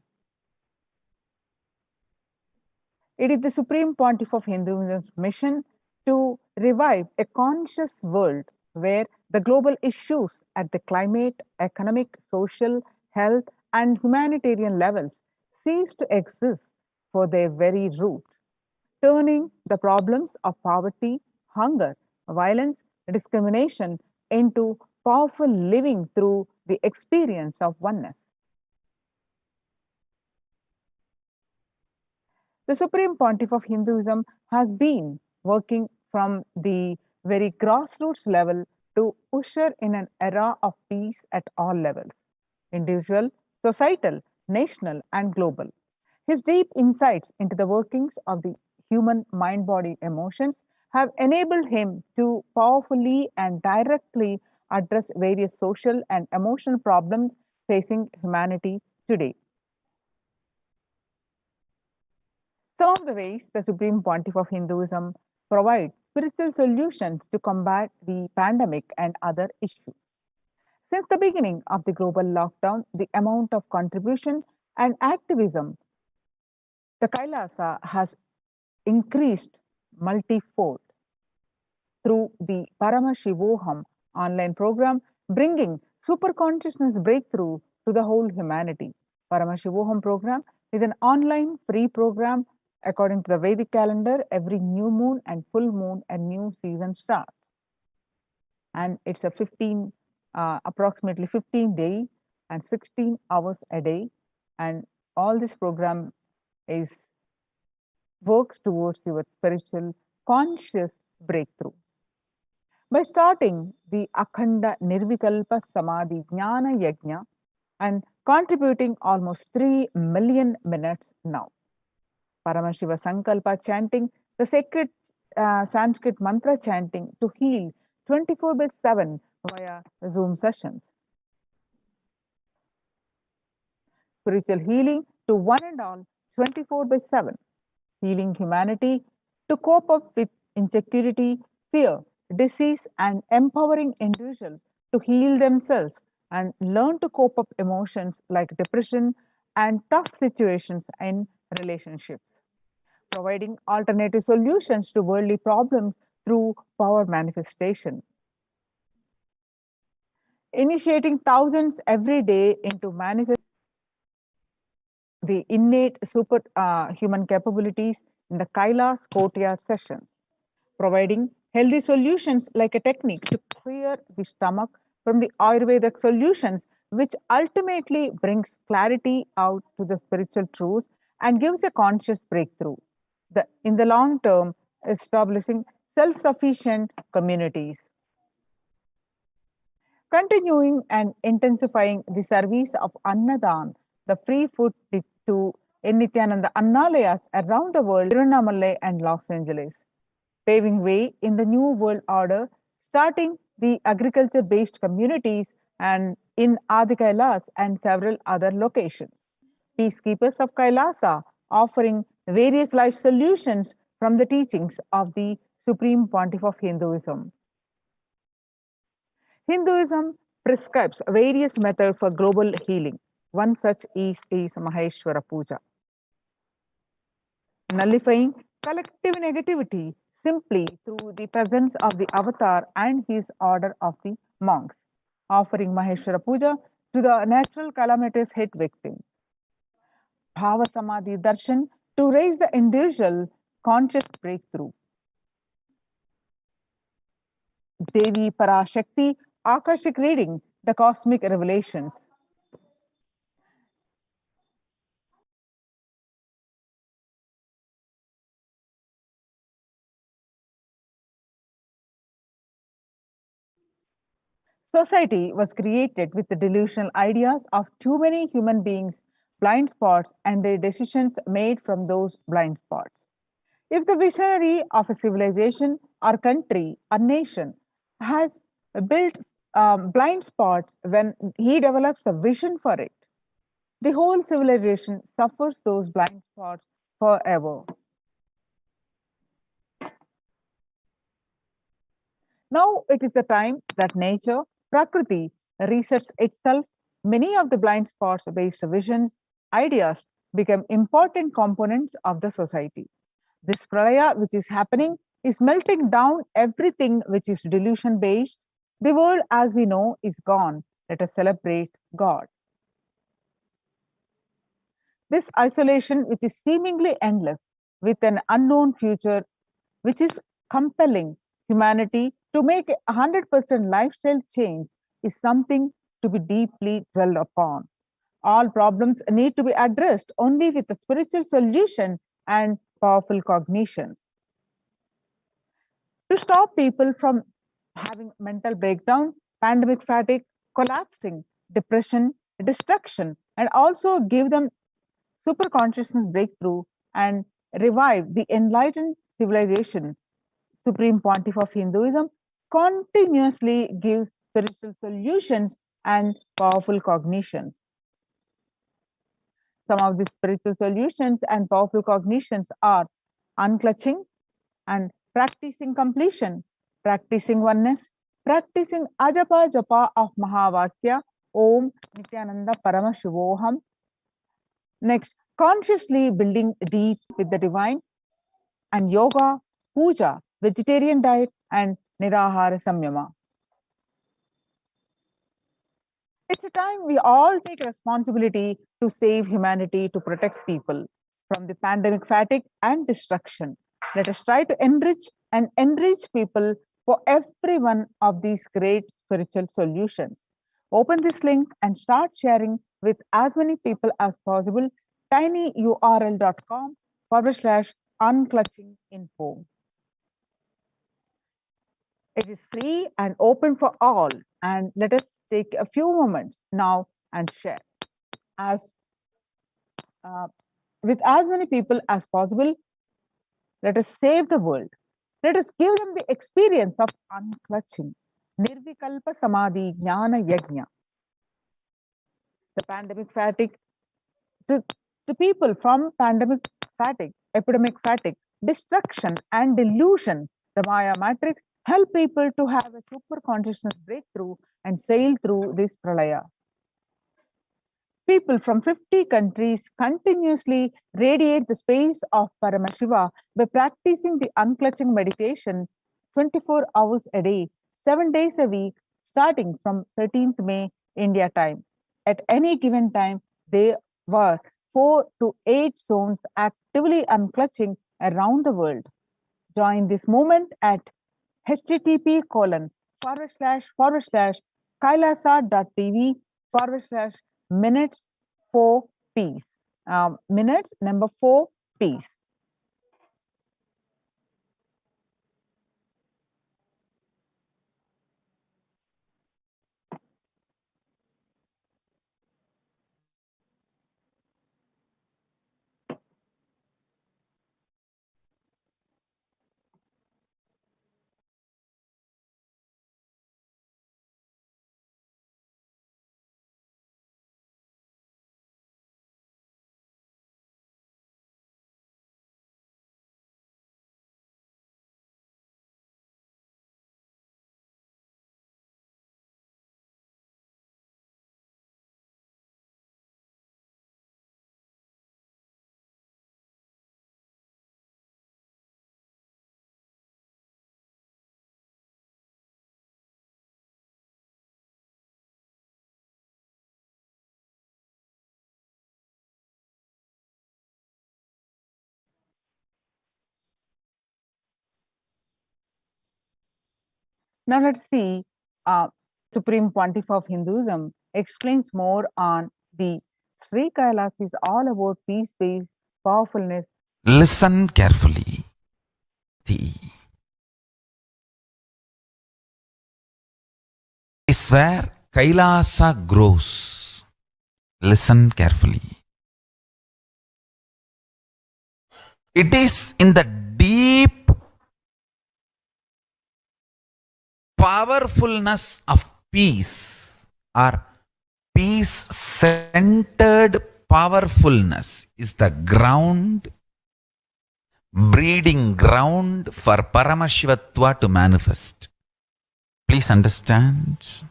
It is the Supreme Pontiff of Hinduism's mission to revive a conscious world where the global issues at the climate, economic, social, health, and humanitarian levels cease to exist for their very root, turning the problems of poverty, hunger, violence, discrimination into powerful living through the experience of oneness. The Supreme Pontiff of Hinduism has been working from the very grassroots level to usher in an era of peace at all levels, individual, societal, national, and global. His deep insights into the workings of the human mind body emotions have enabled him to powerfully and directly address various social and emotional problems facing humanity today. Some of the ways the Supreme Pontiff of Hinduism provides spiritual solutions to combat the pandemic and other issues. Since the beginning of the global lockdown, the amount of contribution and activism the Kailasa has increased multifold through the Paramashivoham online program, bringing super consciousness breakthrough to the whole humanity. Paramashivoham program is an online free program according to the Vedic calendar. Every new moon and full moon, a new season starts, and it's a approximately 15 day and 16 hours a day, and all this program is works towards your spiritual conscious breakthrough. By starting the Akhanda Nirvikalpa Samadhi Jnana Yajna and contributing almost 3 million minutes now. Paramashiva Sankalpa chanting, the sacred Sanskrit mantra chanting to heal 24/7 via Zoom sessions. Spiritual healing to one and all 24/7. Healing humanity to cope up with insecurity, fear, disease, and empowering individuals to heal themselves and learn to cope up emotions like depression and tough situations in relationships. Providing alternative solutions to worldly problems through power manifestation. Initiating thousands every day into manifest the innate superhuman capabilities in the Kailas courtyard sessions, providing healthy solutions like a technique to clear the stomach from the Ayurvedic solutions, which ultimately brings clarity out to the spiritual truths and gives a conscious breakthrough. In the long term, establishing self-sufficient communities. Continuing and intensifying the service of Annadan, the free food to Nithyananda Annalayas around the world, Tirunamalai and Los Angeles, paving way in the new world order, starting the agriculture-based communities and in Adi Kailas and several other locations. Peacekeepers of Kailasa offering various life solutions from the teachings of the Supreme Pontiff of Hinduism. Hinduism prescribes various methods for global healing. One such is Maheshwara Puja. Nullifying collective negativity simply through the presence of the avatar and his order of the monks. Offering Maheshwara Puja to the natural calamities hit victims. Bhava Samadhi Darshan to raise the individual conscious breakthrough. Devi Parashakti Akashik reading, the cosmic revelations. Society was created with the delusional ideas of too many human beings, blind spots, and their decisions made from those blind spots. If the visionary of a civilization or country or nation has built blind spots when he develops a vision for it, the whole civilization suffers those blind spots forever. Now it is the time that nature, Prakriti, resets itself. Many of the blind spots based visions, ideas become important components of the society. This pralaya which is happening is melting down everything which is delusion based. The world as we know is gone. Let us celebrate God. This isolation which is seemingly endless with an unknown future which is compelling humanity to make a 100% lifestyle change is something to be deeply dwelled upon. All problems need to be addressed only with a spiritual solution and powerful cognitions. To stop people from having mental breakdown, pandemic fatigue, collapsing, depression, destruction, and also give them super consciousness breakthrough and revive the enlightened civilization. Supreme Pontiff of Hinduism continuously gives spiritual solutions and powerful cognitions. Some of the spiritual solutions and powerful cognitions are unclutching and practicing completion, practicing oneness, practicing ajapa japa of Mahavakya, Om Nithyananda Paramashivoham. Next, consciously building deep with the divine and yoga, puja, vegetarian diet, and nirahara samyama. It's a time we all take responsibility to save humanity, to protect people from the pandemic fatigue and destruction. Let us try to enrich people for every one of these great spiritual solutions. Open this link and start sharing with as many people as possible. tinyurl.com/unclutchinginfo. It is free and open for all. And let us take a few moments now and share as with as many people as possible. Let us save the world. Let us give them the experience of unclutching. Nirvikalpa Samadhi Jnana Yajna. The pandemic fatigue, the people from pandemic fatigue, epidemic fatigue, destruction and delusion, the Maya matrix, help people to have a super consciousness breakthrough and sail through this pralaya. People from 50 countries continuously radiate the space of Paramashiva by practicing the unclutching meditation 24 hours a day, 7 days a week, starting from 13th May India time. At any given time, there were 4 to 8 zones actively unclutching around the world. Join this movement at http://kailasa.tv/minutes for peace. Minutes number 4 peace. Now let's see, Supreme Pontiff of Hinduism explains more on the Sri Kailas is all about peace-based powerfulness. Listen carefully. Is where Kailasa grows. Listen carefully. It is in the deep powerfulness of peace, or peace-centered powerfulness is the ground, breeding ground for Paramashivatva to manifest. Please understand.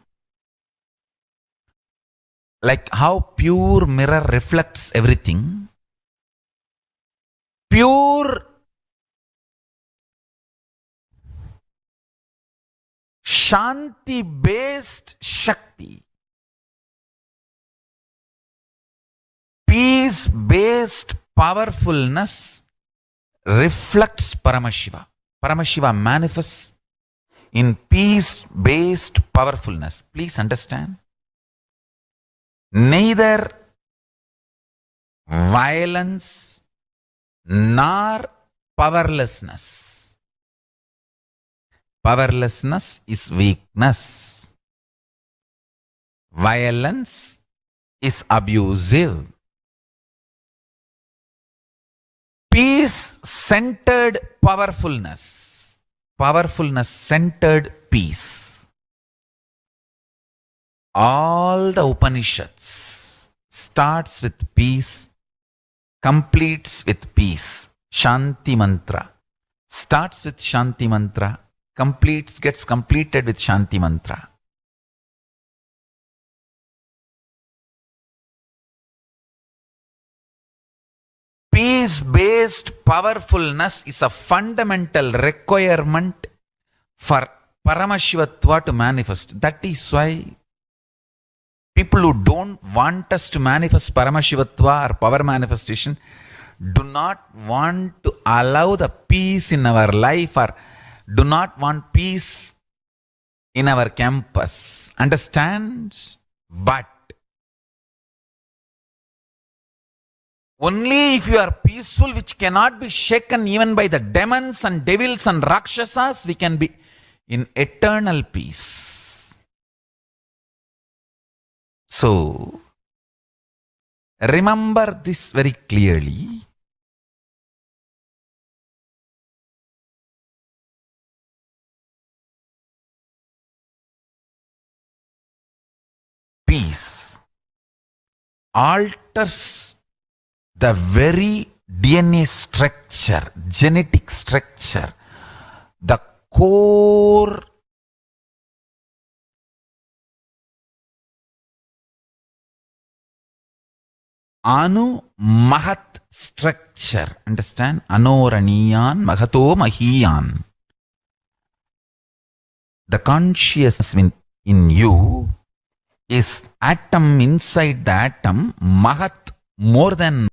Like how pure mirror reflects everything, pure Shanti-based Shakti, peace-based powerfulness reflects Paramashiva. Paramashiva manifests in peace-based powerfulness. Please understand. Neither violence nor powerlessness. Powerlessness is weakness. Violence is abusive. Peace-centered powerfulness. Powerfulness-centered peace. All the Upanishads starts with peace, completes with peace. Shanti mantra. Starts with Shanti mantra, gets completed with Shanti mantra. Peace-based powerfulness is a fundamental requirement for Paramashivatva to manifest. That is why people who don't want us to manifest Paramashivatva or power manifestation do not want to allow the peace in our life or do not want peace in our campus. Understand? But only if you are peaceful, which cannot be shaken even by the demons and devils and rakshasas, we can be in eternal peace. So, remember this very clearly. Peace alters the very DNA structure, genetic structure, the core Anu Mahat structure. Understand? Anoraniyan Mahato Mahiyan. The consciousness in you is atom inside the atom, Mahat more than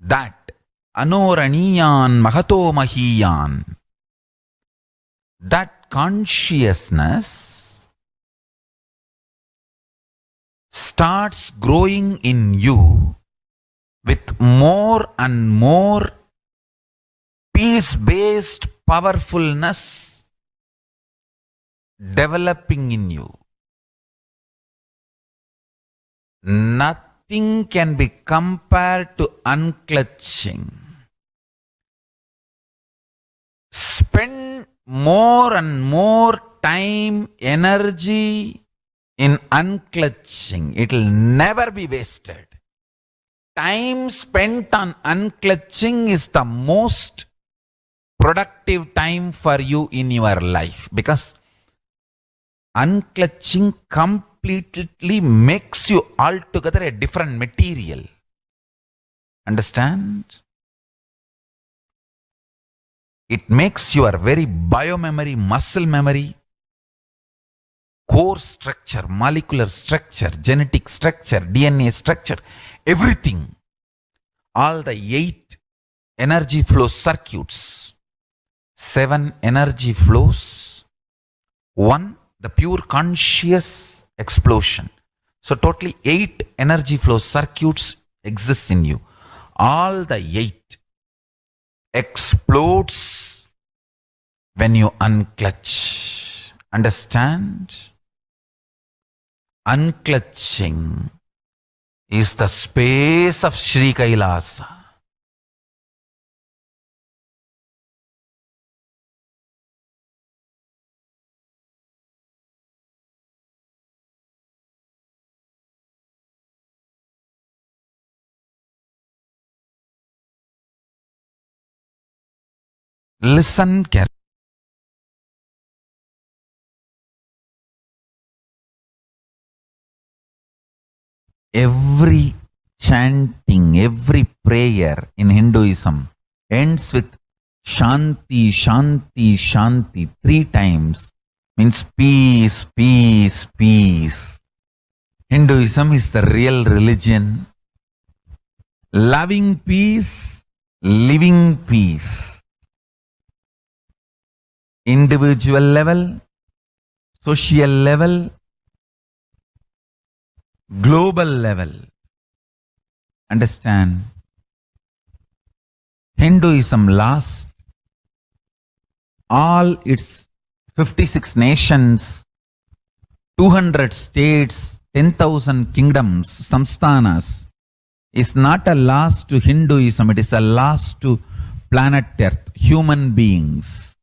that. Anoraniyan Mahato Mahiyan. That consciousness starts growing in you with more and more peace-based powerfulness developing in you. Nothing can be compared to unclutching. Spend more and more time, energy in unclutching. It will never be wasted. Time spent on unclutching is the most productive time for you in your life, because unclutching completely makes you altogether a different material. Understand? It makes your very biomemory, muscle memory, core structure, molecular structure, genetic structure, DNA structure, everything, all the 8 energy flow circuits, 7 energy flows, 1 the pure conscious explosion. So totally 8 energy flow circuits exist in you. All the 8 explodes when you unclutch. Understand? Unclutching is the space of Sri Kailasa. Listen carefully. Every chanting, every prayer in Hinduism ends with Shanti, Shanti, Shanti 3 times. Means peace, peace, peace. Hinduism is the real religion. Loving peace, living peace. Individual level, social level, global level. Understand? Hinduism lasts all its 56 nations, 200 states, 10,000 kingdoms, samsthanas, is not a loss to Hinduism, it is a loss to planet Earth, human beings.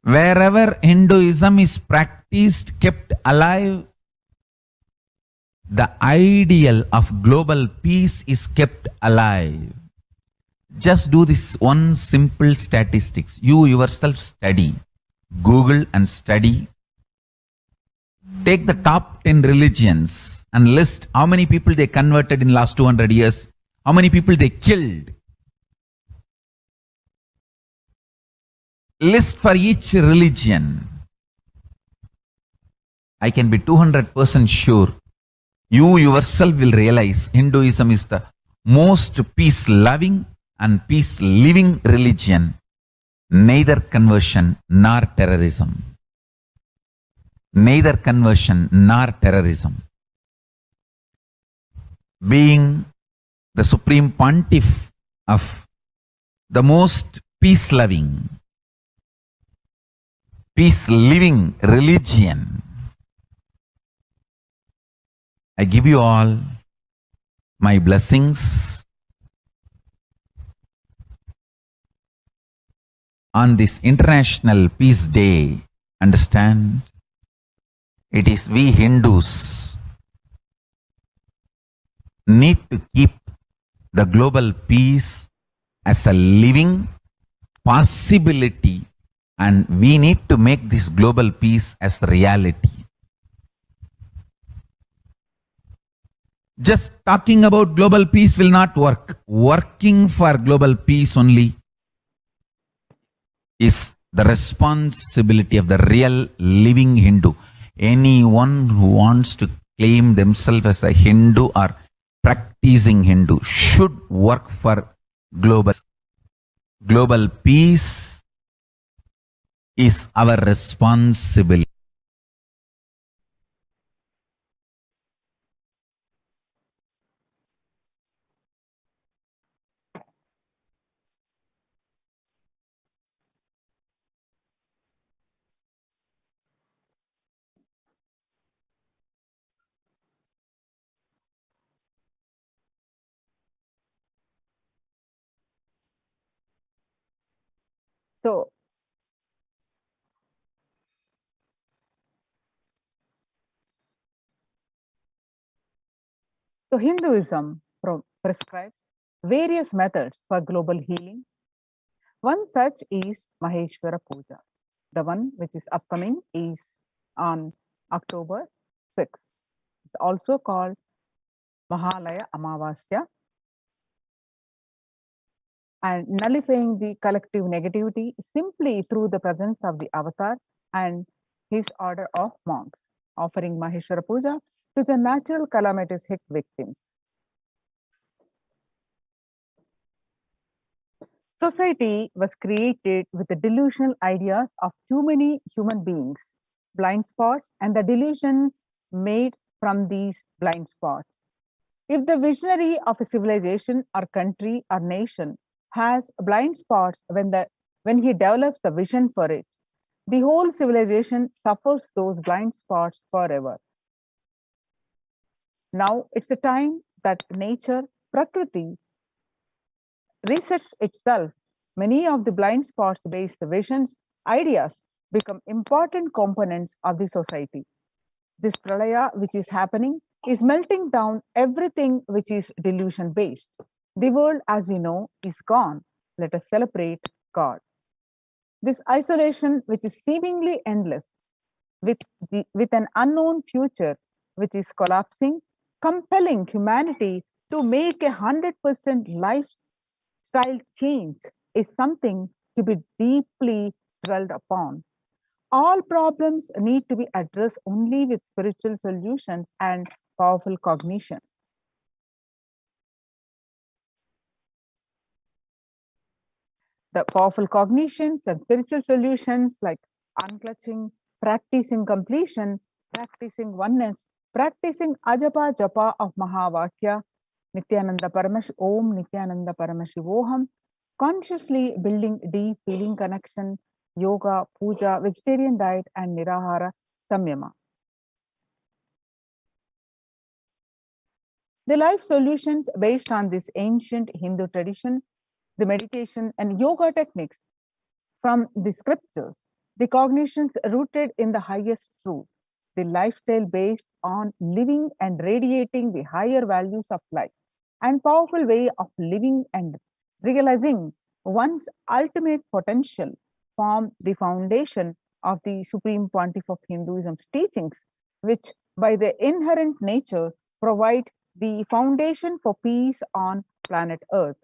Wherever Hinduism is practiced, kept alive, the ideal of global peace is kept alive. Just do this one simple statistics. You yourself study. Google and study. Take the top 10 religions and list how many people they converted in last 200 years How many people they killed? List for each religion. I can be 200% sure. You yourself will realize Hinduism is the most peace-loving and peace-living religion. Neither conversion nor terrorism. Neither conversion nor terrorism. Being the supreme pontiff of the most peace-loving, peace-living religion, I give you all my blessings on this International Peace Day. Understand? It is we Hindus need to keep the global peace as a living possibility, and we need to make this global peace as reality. Just talking about global peace will not work. Working for global peace only is the responsibility of the real living Hindu. Anyone who wants to claim themselves as a Hindu or practicing Hindu should work for global peace is our responsibility. So, Hinduism prescribes various methods for global healing. One such is Maheshwara Puja. The one which is upcoming is on October 6th. It's also called Mahalaya Amavasya, and nullifying the collective negativity simply through the presence of the avatar and his order of monks, offering Maheshwara Puja to the natural calamities hit victims. Society was created with the delusional ideas of too many human beings, blind spots, and the delusions made from these blind spots. If the visionary of a civilization or country or nation has blind spots when he develops the vision for it, the whole civilization suffers those blind spots forever. Now it's the time that nature, Prakriti, resets itself. Many of the blind spots based visions, ideas become important components of the society. This pralaya which is happening is melting down everything which is delusion based. The world as we know is gone. Let us celebrate God. This isolation which is seemingly endless with an unknown future which is collapsing, compelling humanity to make 100% lifestyle change is something to be deeply dwelled upon. All problems need to be addressed only with spiritual solutions and powerful cognition. The powerful cognitions and spiritual solutions like unclutching, practicing completion, practicing oneness, practicing ajapa japa of Mahavakya, Nithyananda Om Nithyananda Paramashivoham, consciously building deep feeling connection, yoga, puja, vegetarian diet, and nirahara samyama. The life solutions based on this ancient Hindu tradition, the meditation and yoga techniques from the scriptures, the cognitions rooted in the highest truth, the lifestyle based on living and radiating the higher values of life, and powerful way of living and realizing one's ultimate potential form the foundation of the Supreme Pontiff of Hinduism's teachings, which by their inherent nature provide the foundation for peace on planet Earth.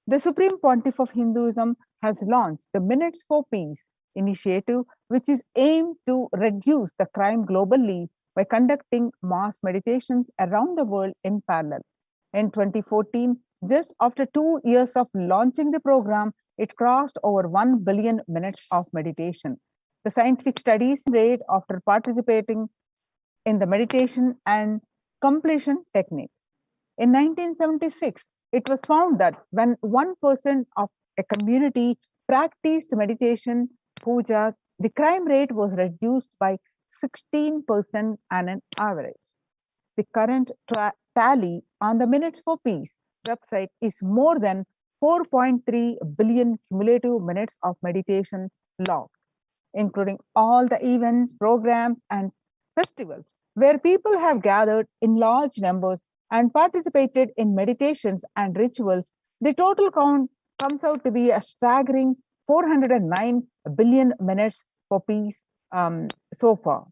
The Supreme Pontiff of Hinduism has launched the Minutes for Peace initiative, which is aimed to reduce the crime globally by conducting mass meditations around the world in parallel. In 2014, just after 2 years of launching the program, it crossed over 1 billion minutes of meditation. The scientific studies rate after participating in the meditation and completion techniques. In 1976, it was found that when 1% of a community practiced meditation, pujas, the crime rate was reduced by 16% on an average. The current tally on the Minutes for Peace website is more than 4.3 billion cumulative minutes of meditation logged, including all the events, programs, and festivals where people have gathered in large numbers and participated in meditations and rituals. The total count comes out to be a staggering 409 billion minutes for peace so far.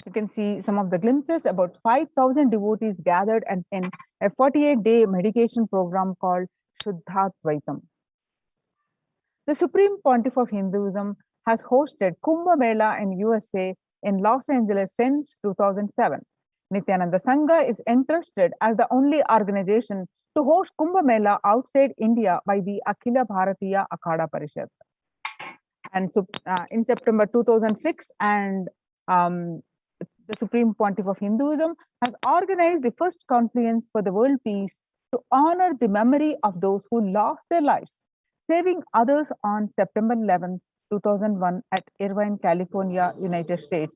You can see some of the glimpses. About 5,000 devotees gathered in a 48-day meditation program called Shuddhadvaitam. The Supreme Pontiff of Hinduism has hosted Kumbh Mela in USA in Los Angeles since 2007. Nithyananda Sangha is entrusted as the only organization to host Kumbh Mela outside India by the Akhila Bharatiya Akhada Parishad. And so, in September 2006, and the Supreme Pontiff of Hinduism has organized the first conference for the world peace to honor the memory of those who lost their lives, saving others on September 11, 2001 at Irvine, California, United States.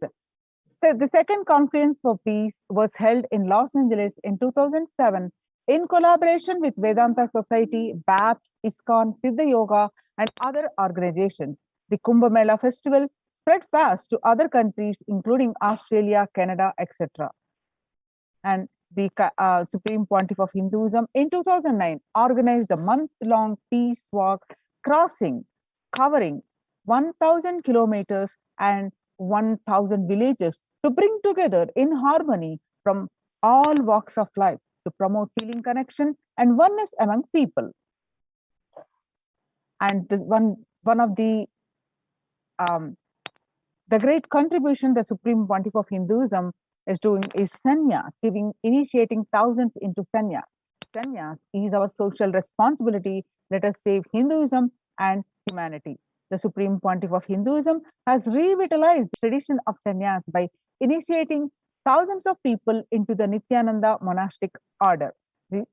So the second conference for peace was held in Los Angeles in 2007 in collaboration with Vedanta Society, BAPS, ISKCON, Siddha Yoga, and other organizations. The Kumbh Mela festival spread fast to other countries, including Australia, Canada, etc. And the Supreme Pontiff of Hinduism in 2009 organized a month-long peace walk covering 1,000 kilometers and 1,000 villages to bring together in harmony from all walks of life to promote healing connection and oneness among people. And this one of the great contribution the Supreme Pontiff of Hinduism is doing is sannyas, initiating thousands into sannyas. Sannyas is our social responsibility. Let us save Hinduism and humanity. The Supreme Pontiff of Hinduism has revitalized the tradition of sannyas by initiating thousands of people into the Nithyananda monastic order,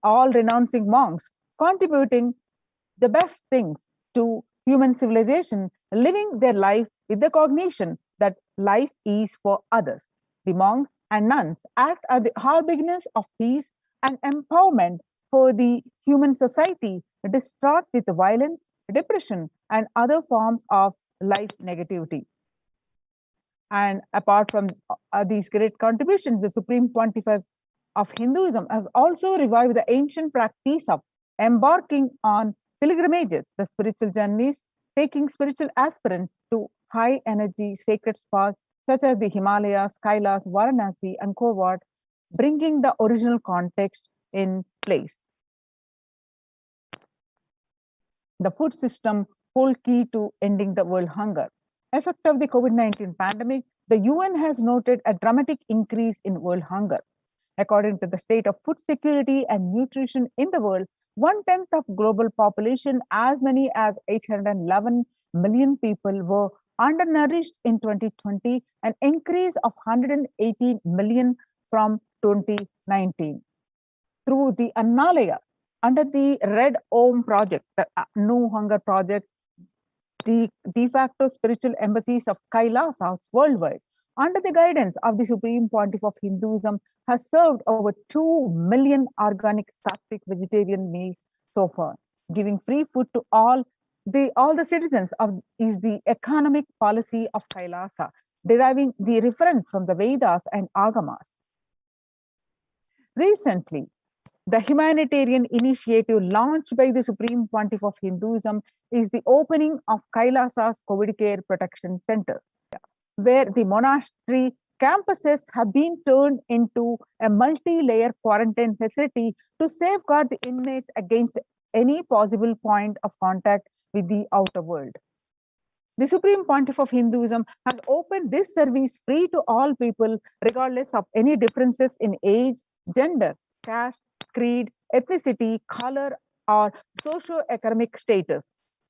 all renouncing monks, contributing the best things to human civilization, living their life with the cognition that life is for others. The monks and nuns act as the harbingers of peace and empowerment for the human society distraught with violence, depression, and other forms of life negativity. And apart from these great contributions, the Supreme Pontiff of Hinduism has also revived the ancient practice of embarking on pilgrimages, the spiritual journeys, taking spiritual aspirants to high energy sacred spots such as the Himalayas, Kailas, Varanasi, and Kovat, bringing the original context in place. The food system whole key to ending the world hunger. Effect of the COVID-19 pandemic, the UN has noted a dramatic increase in world hunger. According to the state of food security and nutrition in the world, 1/10 of global population, as many as 811 million people, were undernourished in 2020, an increase of 118 million from 2019. Through the Annalaya, under the Red Om project, the No Hunger project, the de facto spiritual embassies of Kailasas worldwide, under the guidance of the Supreme Pontiff of Hinduism, has served over 2 million organic sattvic vegetarian meals so far. Giving free food to all the citizens is the economic policy of Kailasa, deriving the reference from the Vedas and Agamas. Recently, the humanitarian initiative launched by the Supreme Pontiff of Hinduism is the opening of Kailasa's COVID Care Protection Center, where the monastery campuses have been turned into a multi-layer quarantine facility to safeguard the inmates against any possible point of contact with the outer world. The Supreme Pontiff of Hinduism has opened this service free to all people, regardless of any differences in age, gender, caste, creed, ethnicity, color, or socio-economic status.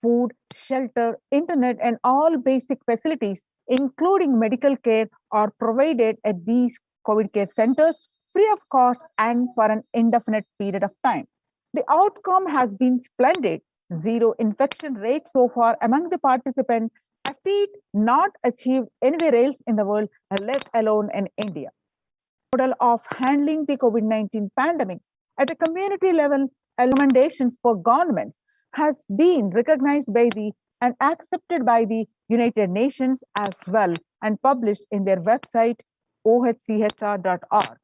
Food, shelter, internet, and all basic facilities, including medical care, are provided at these COVID care centers free of cost and for an indefinite period of time. The outcome has been splendid. Zero infection rate so far among the participants, a feat not achieved anywhere else in the world, let alone in India. Model of handling the COVID-19 pandemic at a community level, recommendations for governments has been recognized by the and accepted by the United Nations as well and published in their website ohchr.org.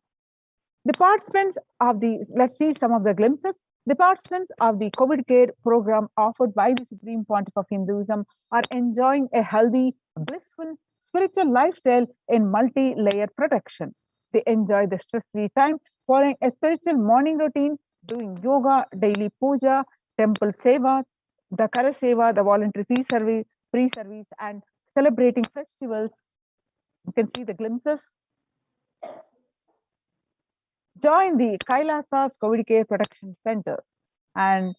The participants of the, let's see some of the glimpses. The participants of the COVID care program offered by the Supreme Pontiff of Hinduism are enjoying a healthy, blissful, spiritual lifestyle in multi-layer protection. They enjoy the stress-free time following a spiritual morning routine, doing yoga, daily puja, temple seva, the Kara Seva, the voluntary free service, and celebrating festivals. You can see the glimpses. Join the Kailasa's COVID Care Protection Centers and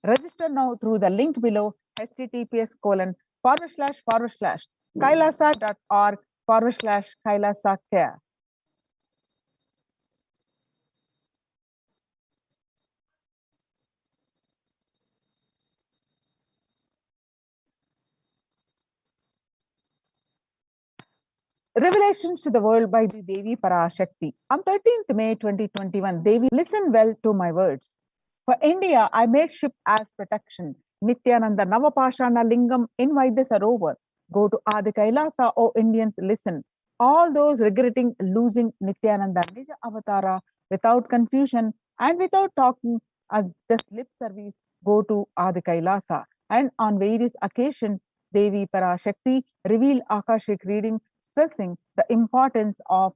register now through the link below https://kailasa.org/Kailasa care. Revelations to the world by the Devi Parashakti. On 13th May 2021, Devi, listen well to my words. For India, I made ship as protection. Nithyananda Navapashana Lingam invite the Sarovar. Go to Adi Kailasa, O Indians, listen. All those regretting losing Nithyananda Nija Avatara without confusion and without talking as just lip service, go to Adi Kailasa. And on various occasions, Devi Parashakti revealed Akashic reading, stressing the importance of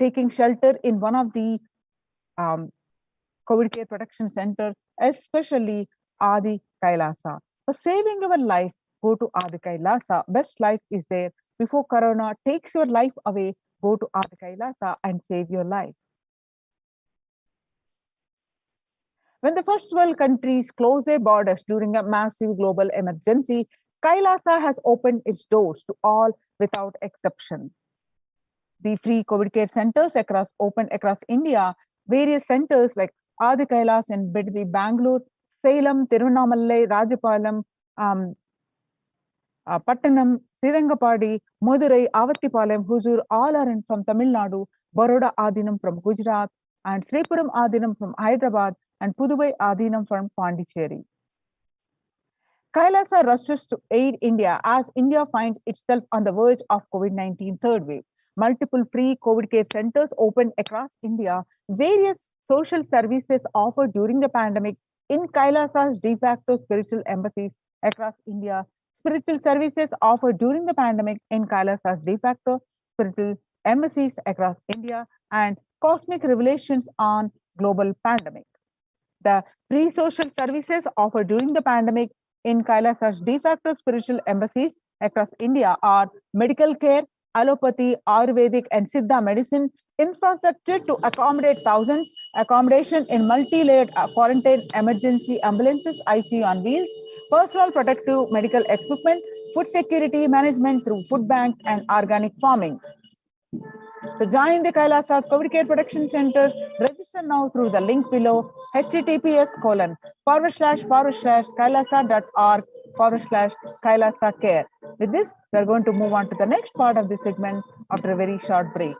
taking shelter in one of the COVID Care Protection Center, especially Adi Kailasa. For saving your life, go to Adi Kailasa. Best life is there. Before Corona takes your life away, go to Adi Kailasa and save your life. When the first world countries closed their borders during a massive global emergency, Kailasa has opened its doors to all without exception. The free COVID care centers opened across India. Various centers like Adi Kailas in Biddi, Bangalore, Salem, Tiruvannamalai, Rajapalam, Pattanam, Srirangapadi, Madurai, Avattipalayam, Huzur, all are from Tamil Nadu, Baroda Adinam from Gujarat, and Sripuram Adinam from Hyderabad, and Puduvai Adinam from Pondicherry. Kailasa rushes to aid India as India finds itself on the verge of COVID-19 third wave. Multiple free COVID care centers opened across India. Various social services offered during the pandemic in Kailasa's de facto spiritual embassies across India. Spiritual services offered during the pandemic in Kailasa's de facto spiritual embassies across India, and cosmic revelations on global pandemic. The free social services offered during the pandemic in Kailasa's de facto spiritual embassies across India are medical care, allopathy, Ayurvedic, and Siddha medicine, infrastructure to accommodate thousands, accommodation in multi-layered quarantine emergency ambulances, ICU on wheels, personal protective medical equipment, food security management through food bank and organic farming. So join the Kailasa's COVID Care Protection Centers. Register now through the link below https://kailasa.org/Kailasa care. With this, we're going to move on to the next part of the segment after a very short break.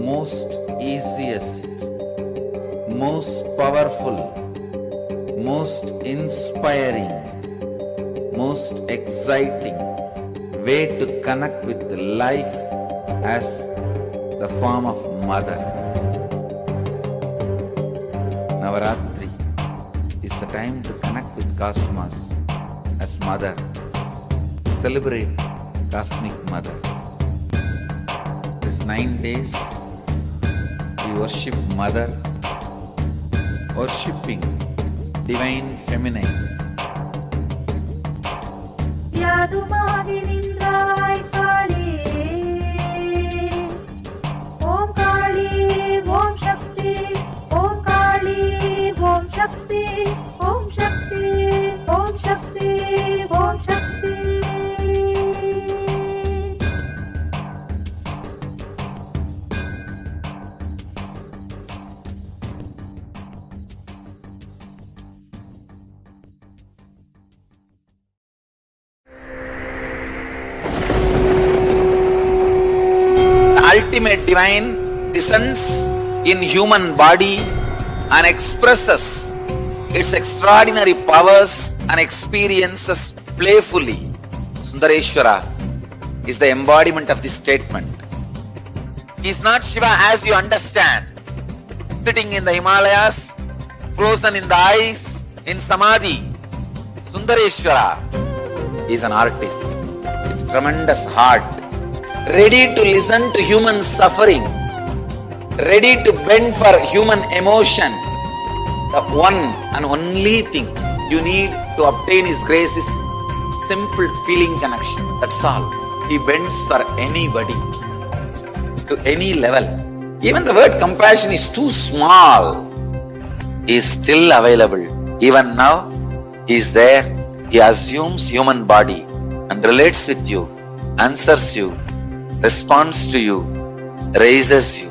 most easiest, most powerful, most inspiring, most exciting way to connect with life as the form of mother. Navaratri is the time to connect with Cosmos as mother. Celebrate Cosmic Mother. This 9 days we worship Mother, worshipping Divine Feminine. யாதுமாகி நின்றாய் காளி ஓம் காளி ஓம் சக்தி ஓம் காளி ஓம் சக்தி ஓம் சக்தி ஓம் சக்தி ஓம் சக்தி. Ultimate divine descends in human body and expresses its extraordinary powers and experiences playfully. Sundareshwara is the embodiment of this statement. He is not Shiva as you understand, sitting in the Himalayas, frozen in the ice, in Samadhi. Sundareshwara is an artist with tremendous heart, ready to listen to human sufferings, ready to bend for human emotions. The one and only thing you need to obtain His grace is simple feeling connection. That's all. He bends for anybody, to any level. Even the word compassion is too small. He is still available. Even now, He is there. He assumes human body and relates with you, answers you, responds to you, raises you.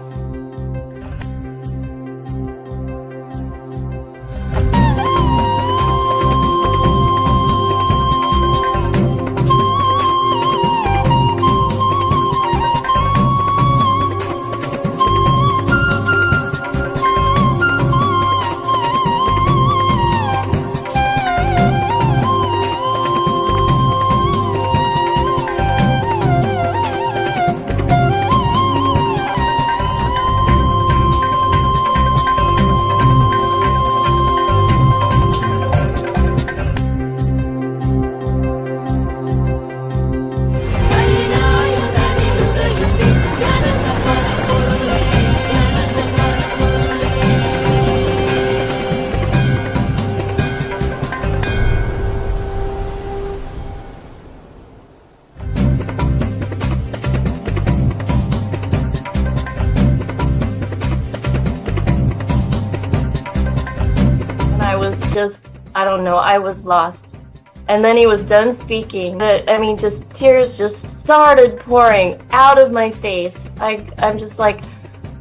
I don't know, I was lost. And then he was done speaking. I mean, just tears just started pouring out of my face. I'm just like,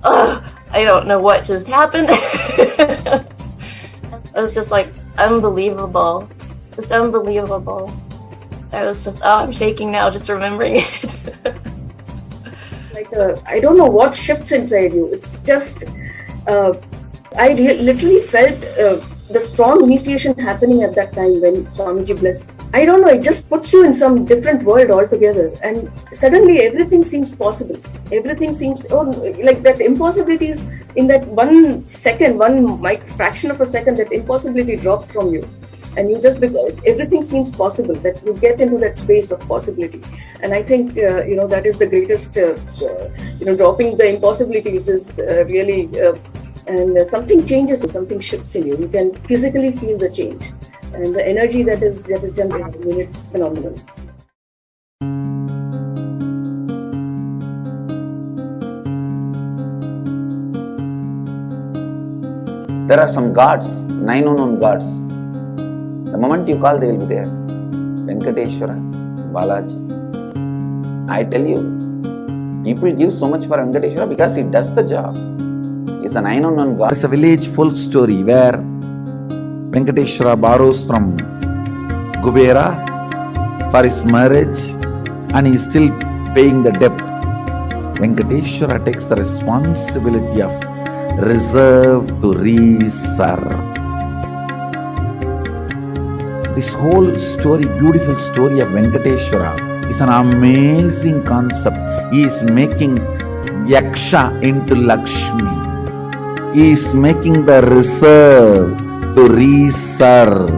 ugh, I don't know what just happened. It was just like unbelievable. Just unbelievable. I was just, I'm shaking now just remembering it. Like, I don't know what shifts inside you. It's just, I literally felt the strong initiation happening at that time when Swamiji blessed. I don't know, it just puts you in some different world altogether, and suddenly everything seems possible. Everything seems, like that impossibilities in that 1 second, fraction of a second, that impossibility drops from you. And you just, everything seems possible, that you get into that space of possibility. And I think, that is the greatest, dropping the impossibilities is really, and something changes, something shifts in you. You can physically feel the change. And the energy that is generated, I mean, it's phenomenal. There are some gods, 9 unknown gods. The moment you call, they will be there. Venkateshwara, Balaji. I tell you, people give so much for Venkateshwara because he does the job. He's a 9 unknown god. It's a village folk story where Venkateshwara borrows from Kubera for his marriage and he is still paying the debt. Venkateshwara takes the responsibility of reserve to reserve. This whole story, beautiful story of Venkateshwara is an amazing concept. He is making Yaksha into Lakshmi. He is making the reserve to reserve.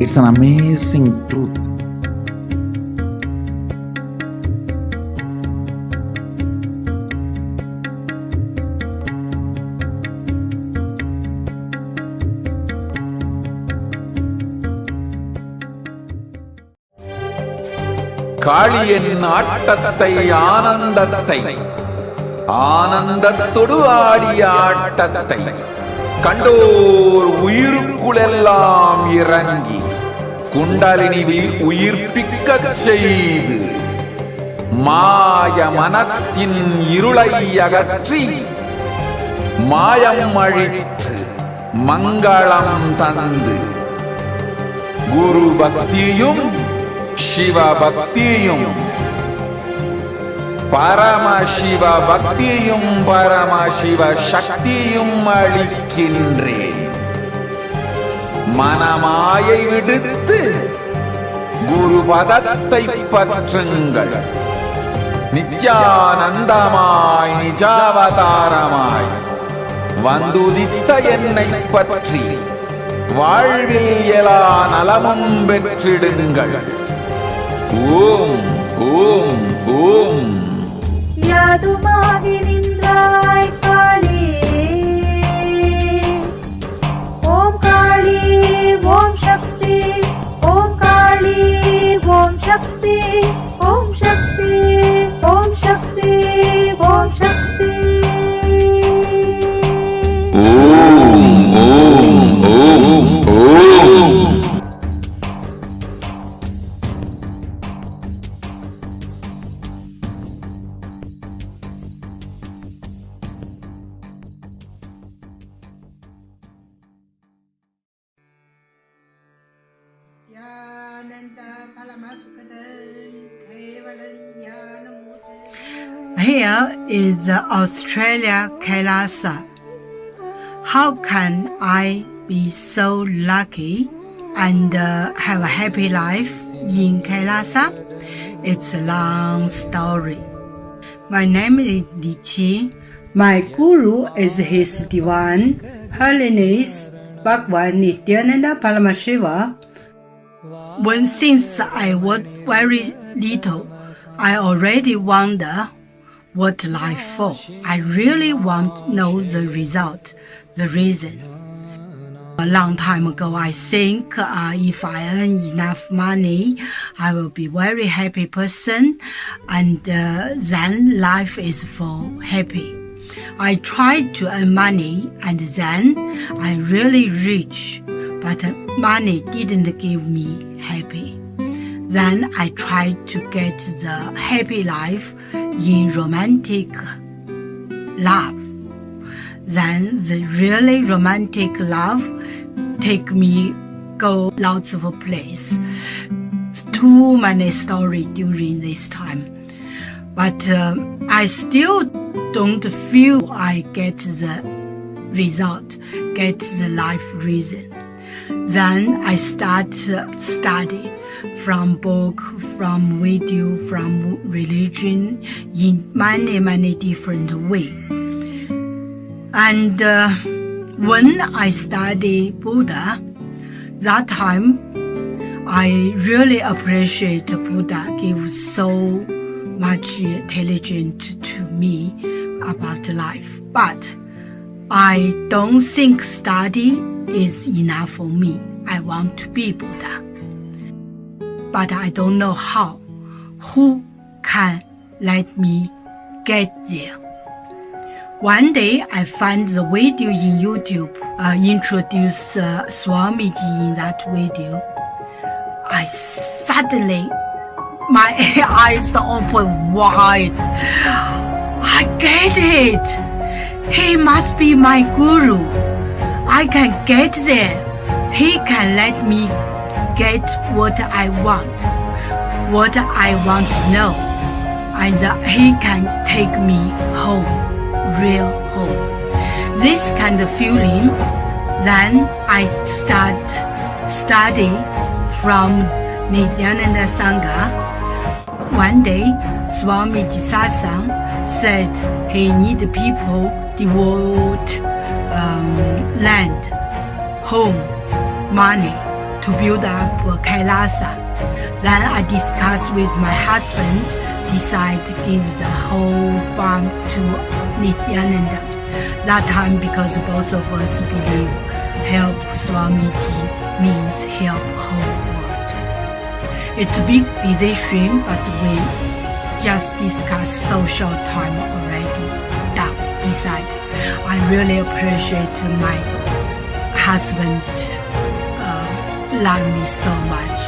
It's an amazing truth. காளியின் ஆட்டத்தை ஆனந்தத்தை ஆனந்தத்தொடு ஆடிய ஆட்டத்தை கண்டோர் உயிருக்குளெல்லாம் இறங்கி குண்டலினிவில் உயிர்ப்பிக்கச் செய்து மாய மனத்தின் இருளை அகற்றி மாயம் அழித்து மங்களம் தந்து குரு பக்தியும் சிவ பக்தியும் பரமசிவ பக்தியும் பரமசிவ சக்தியும் அளிக்கின்றேன். மனமாயை விடுத்து குரு பதத்தை பற்றுங்கள். நித்யானந்தமாய் நிஜாவதாரமாய் வந்துதித்த என்னை பற்றி வாழ்வில் எல்லா நலமும் பெற்றிடுங்கள். ஓம் ஓம் ஓம். யாதுமாகி நின்றாய் காளி, ஓம் காளி ஓம் சக்தி, ஓம் காளி ஓம் சக்தி, ஓம் சக்தி ஓம் சக்தி ஓம் சக்தி. ஓம் ஓம் ஓம் ஓம். Here is the Australia Kailasa. How can I be so lucky and have a happy life in Kailasa? It's a long story. My name is Li Qi. My guru is His Divine Holiness Bhagwan Nithyananda Paramashiva. Since I was very little, I already wonder what life for. I really want to know the result, the reason. A long time ago, I think if I earn enough money, I will be very happy person, and then life is for happy. I tried to earn money, and then I really rich, but money didn't give me happy. Then I tried to get the happy life in romantic love. Then the really romantic love take me go lots of place. Too many stories during this time. But I still don't feel I get the result, get the life reason. Then I start study from book, from video, from religion in many different ways. And when I study Buddha, that time I really appreciate Buddha give so much intelligence to me about life. But I don't think study is enough for me. I want to be Buddha. But I don't know how. Who can let me get there? One day I found the video in YouTube, introduced Swamiji in that video. I suddenly, my eyes open wide. I get it. He must be my guru. I can get there. He can let me get what I want to know. and He can take me home, real home. This kind of feeling, then I start study from Nithyananda Sangha. One day, Swamiji Satsang said he need people devote land, home, money to build up Kailasa. Then I discussed with my husband, decide to give the whole farm to Nithyananda. That time, because both of us believe help Swamiji means help whole world. It's a big decision, but we just discussed so short time already. Done, decide. I really appreciate my husband love me so much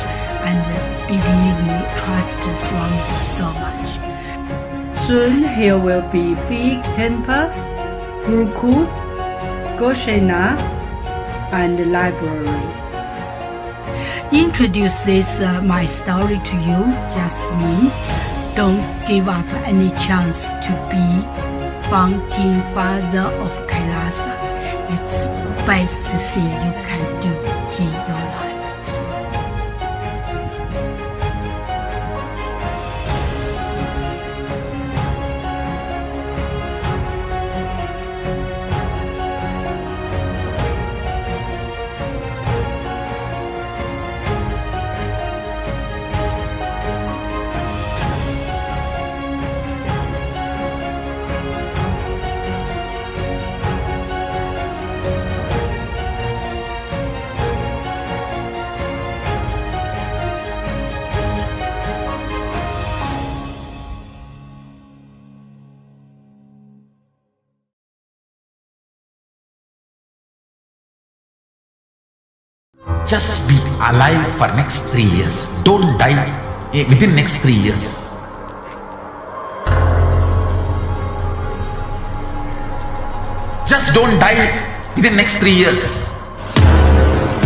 and believe me, trust Swamiji so much. Soon here will be big temple, Gurukul, Goshena, and library. Introduce this my story to you just mean don't give up any chance to be founding father of Kailasa. It's the best thing you can do in your life. Just be alive for next 3 years. Don't die within next 3 years. Just don't die within next 3 years.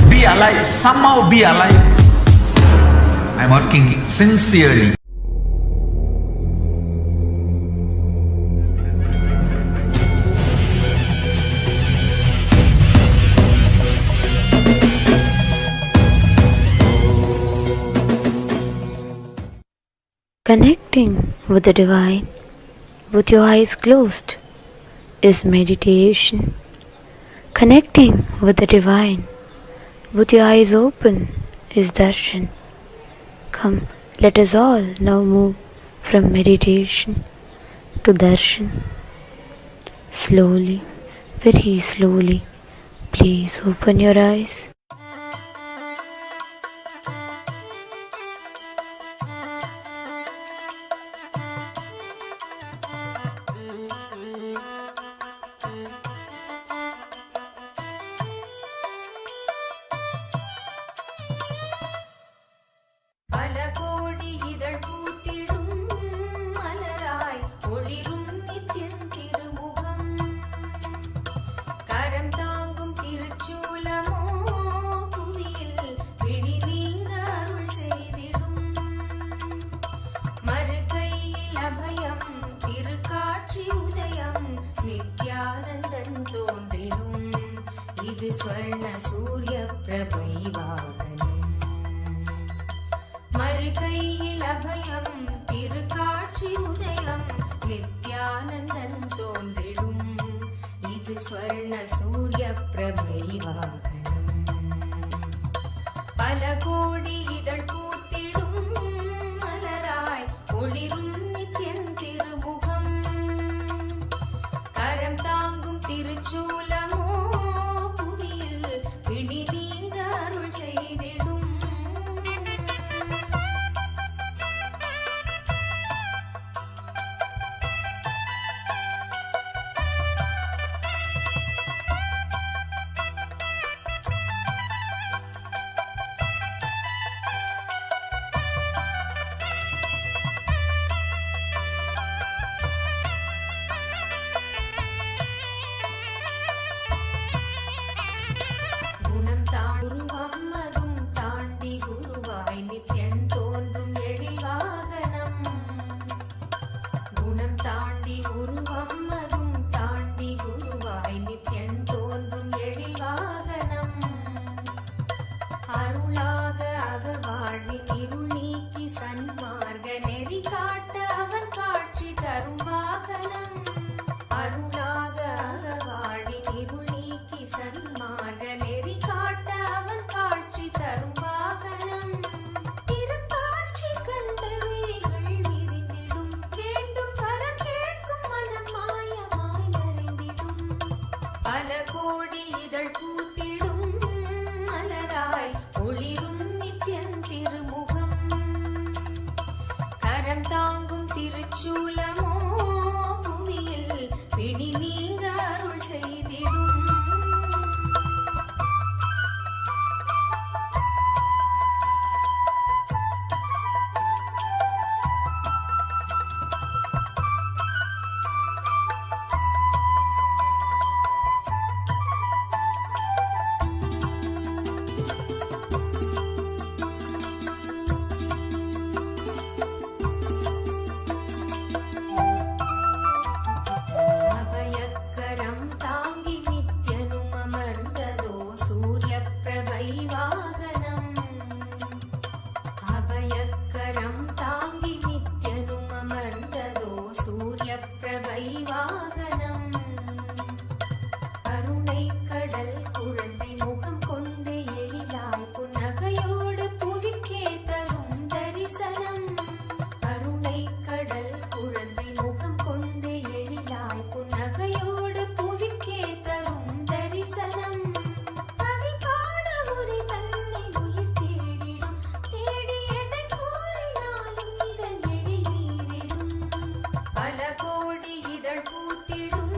Be alive. Somehow be alive. I'm working sincerely. Connecting with the divine with your eyes closed is meditation. Connecting with the divine with your eyes open is darshan. Come, let us all now move from meditation to darshan. Slowly, very slowly, please open your eyes. स्वर्ण सूर्य प्रभैवाहनम् மறுகையில் அபயம் திருக்காட்சி உதயம் நித்யானந்தன் தோன்றிடும் இது ஸ்வர்ண சூரிய பிரபை வாகனம் பல கோடி இதழ் பூத்திடும் மலராய் ஒளிரும் நித்யன் திருமுகம் கரம் தாங்கும் திருச்சூலமோ புவியில் பிடி நீங்க அருள் செய்திடும் குணம் தாண்டி உருவம் அதும் தாண்டி குருவாய் நித்யன் தோன்றும் எழில் வாகனம் அருளாக அகவாழ்வின் இருள் நீக்கி சன்மார்க்க நெறி காட்ட அவன் காட்சி தரும் வாகனம் அருளாக அகவாழ்வின் இருள் நீக்கி சன்மார்க்க நெறி காட்ட அவன் காட்சி தரும் வாகனம் திருக்காட்சி கண்ட விழிகள் விரிந்திடும் வேண்டும் வரம் கேட்கும் மனம் மாயமாய் மறைந்திடும் பல கோடி இதழ் பூத்திடும் மலராய் ஒளிரும் நித்யன் திருமுகம் கரம் தாங்கும் திருச்சூலமோ புவியில் பிடி நீங்க அருள் செய்திடும் அபயக்கரம் தாங்கி நித்யனும் அமர்ந்ததோ சூரிய பிரபை வாகனம் அபயக்கரம் தாங்கி நித்யனும் அமர்ந்ததோ சூரிய பிரபை வாகனம் கருணை கடல் குழந்தை முகம் கொண்டு எழிலாய் புன்னகையோடு புவிக்கே தரும் தரிசனம் கருணை கடல் குழந்தை முகம் கொண்டு எழிலாய் புன்னகையோடு புவிக்கே தரும் தரிசனம் கவி பாட உரை தன்னை உயிர் தேடிடும் தேடியதை கூறினாலும் இதழ் எழில் நீரிடும் பல கோடி இதழ் பூத்திடும்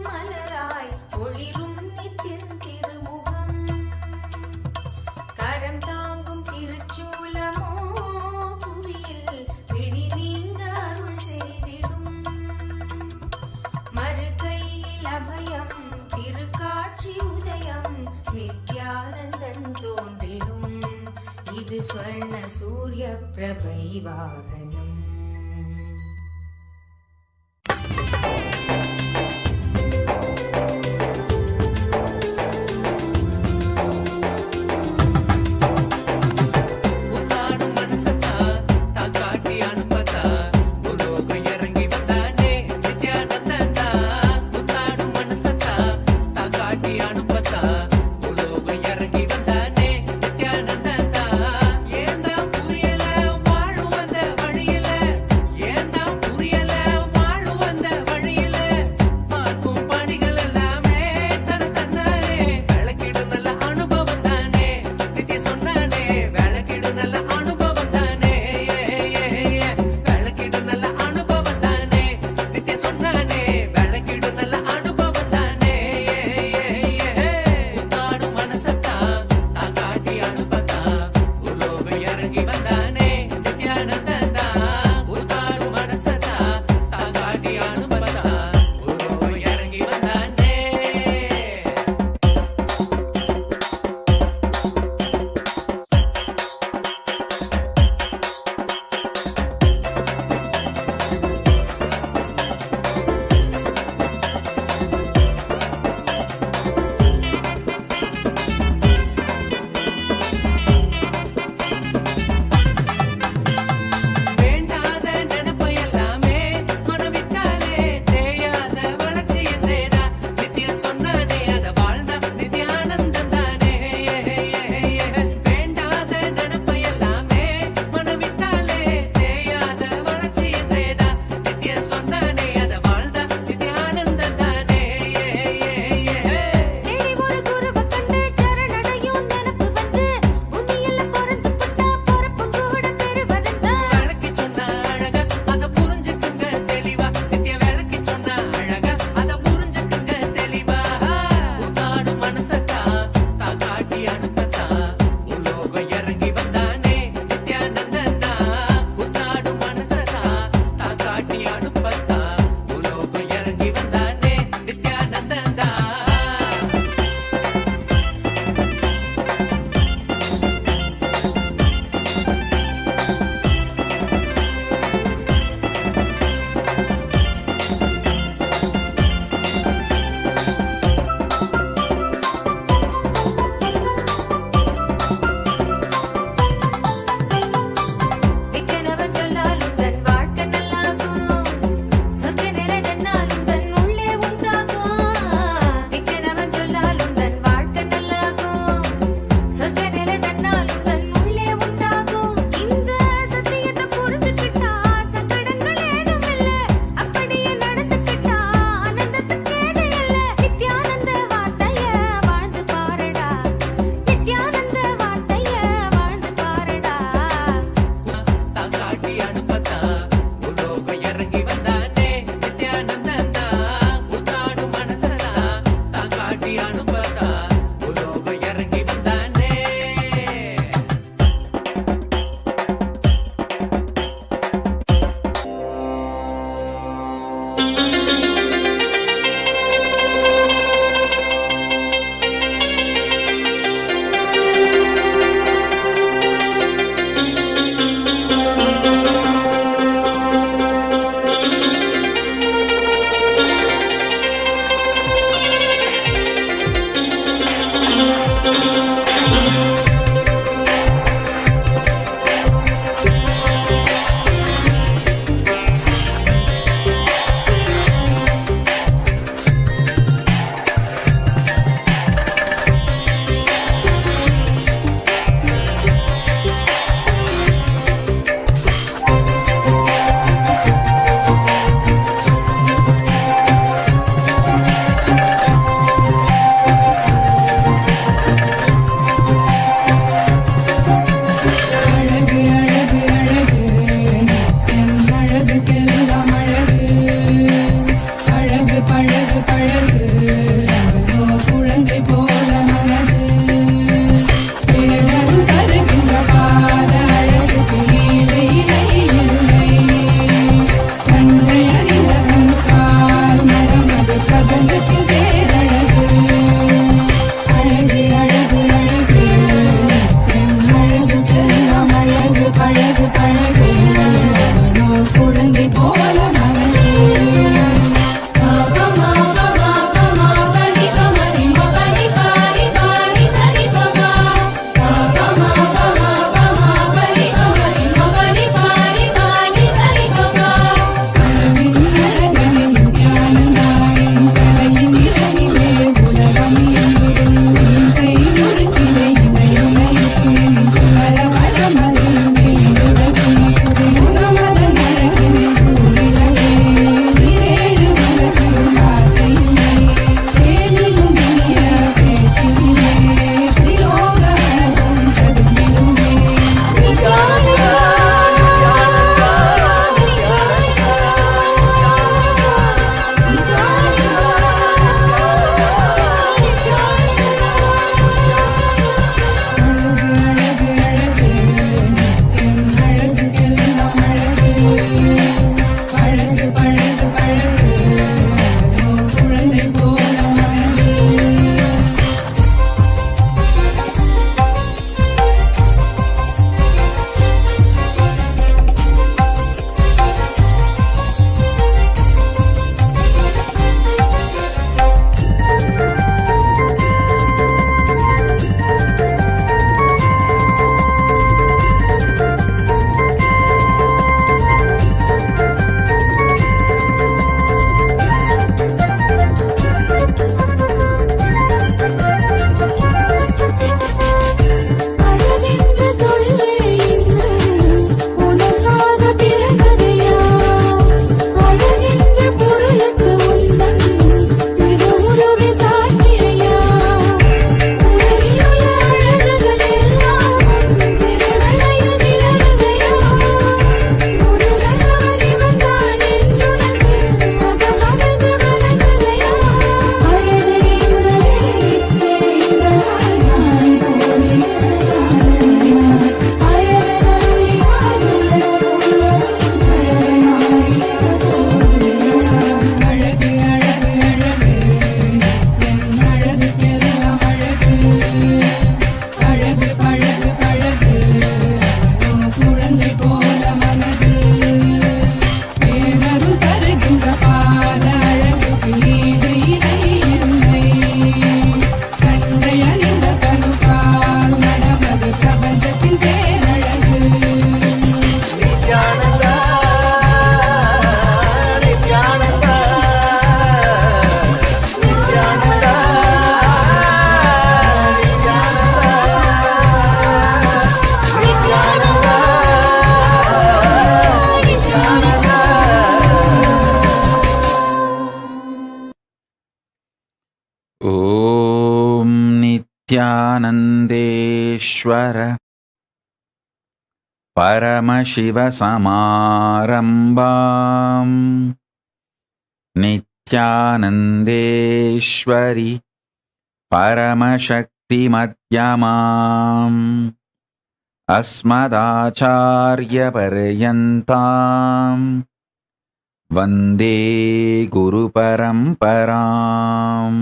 மலராய் ஒளிரும் நித்யன் திருமுகம் கரம் தாங்கும் திருச்சூலமோ புவியில் பிடி நீங்க அருள் செய்திடும் மறுகையில் அபயம் திருக்காட்சி உதயம் நித்யானந்தன் தோன்றிடும் இது ஸ்வர்ண சூரிய பிரபை வாகனம் உத்தாடும் மனசத்தா தான் காட்டி அனுப்பதா உலோகம் இறங்கி வந்தானே நித்யானந்தா உத்தாடும் மனசத்தா தான் காட்டி அனுப்பதா உலோகம் இறங்கி வந்தானே நித்யானந்தா ஏந்தா புரியல வாழும் வந்த Nithyanandeshwara Paramashiva Samarambam Nithyanandeshwari Paramashakti Madhyamam Asmadacharya Paryantam Vande Guru Paramparam.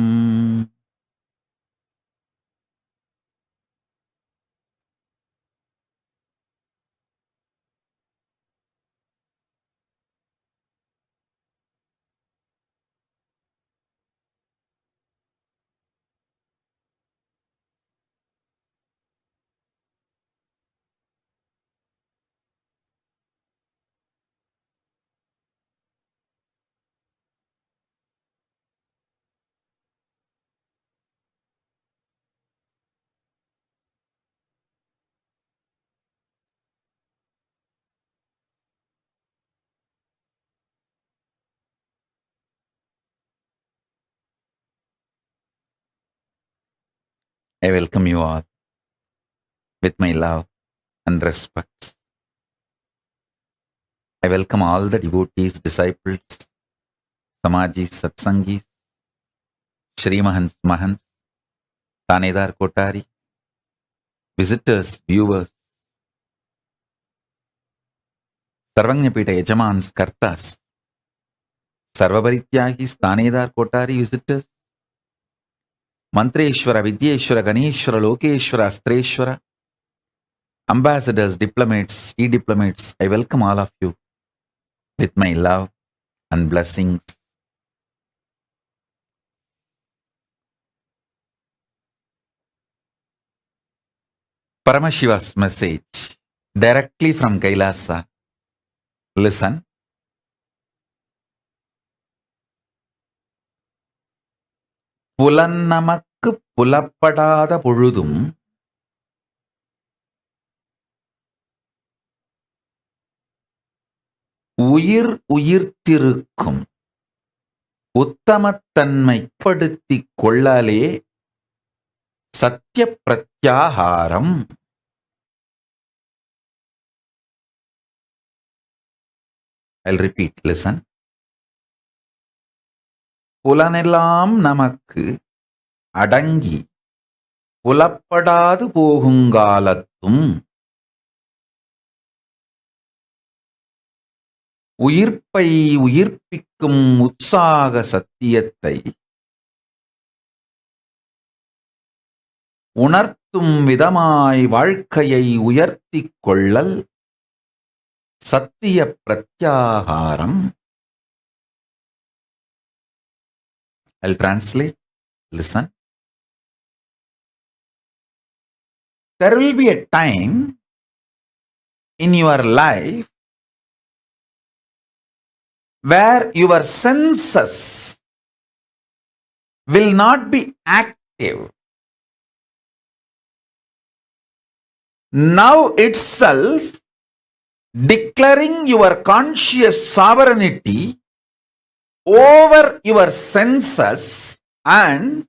I welcome you all with my love and respect. I welcome all the devotees, disciples, Samajis, Satsangis, Shri Mahants, Mahants, Tanedar Kotari, visitors, viewers, Sarvanyapita Yajamans, Kartas, Sarvabharityagis, Tanedar Kotari, visitors, Mantreshwara, Vidyeshwara, Ganeshwara, Lokeshwara, Astreshwara, ambassadors, diplomats, e-diplomats, I welcome all of you with my love and blessings. Paramashiva's message directly from Kailasa. Listen. புலன்னமக்கு புலப்படாத பொழுதும் உயிர் உயிர்த்திருக்கும் உத்தமத்தன்மைப்படுத்திக் கொள்ளலே சத்திய பிரத்யாகாரம். I'll repeat, listen. புலனெல்லாம் நமக்கு அடங்கி புலப்படாது போகுங்காலத்தும் உயிர்ப்பை உயிர்ப்பிக்கும் உற்சாக சத்தியத்தை உணர்த்தும் விதமாய் வாழ்க்கையை உயர்த்திக் கொள்ளல் சத்திய பிரத்யாகாரம். I'll translate. Listen. There will be a time in your life where your senses will not be active. Now itself, declaring your conscious sovereignty over your senses, and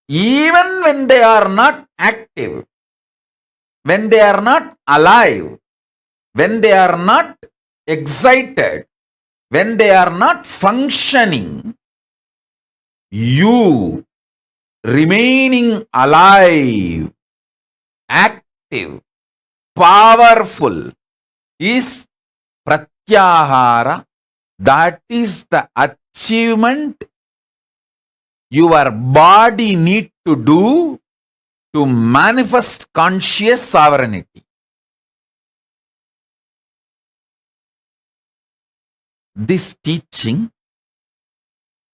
even when they are not active, when they are not alive, when they are not excited, when they are not functioning, you remaining alive, active, powerful is pratyahara. That is the achievement your body need to do to manifest conscious sovereignty. This teaching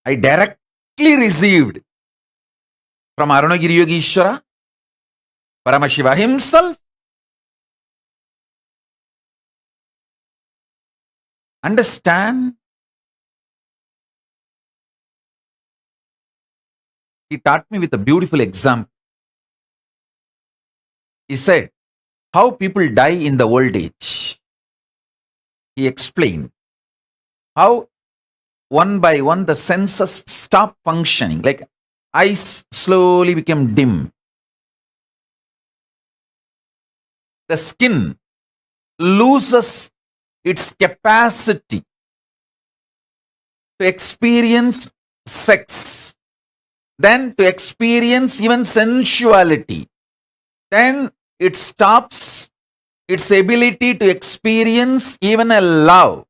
I directly received from Arunagiri Yogeshwara, Paramashiva himself. Understand? He taught me with a beautiful example. He said, how people die in the old age. He explained how one by one the senses stop functioning. Like eyes slowly become dim. The skin loses its capacity to experience sex, then to experience even sensuality. Then it stops its ability to experience even a love,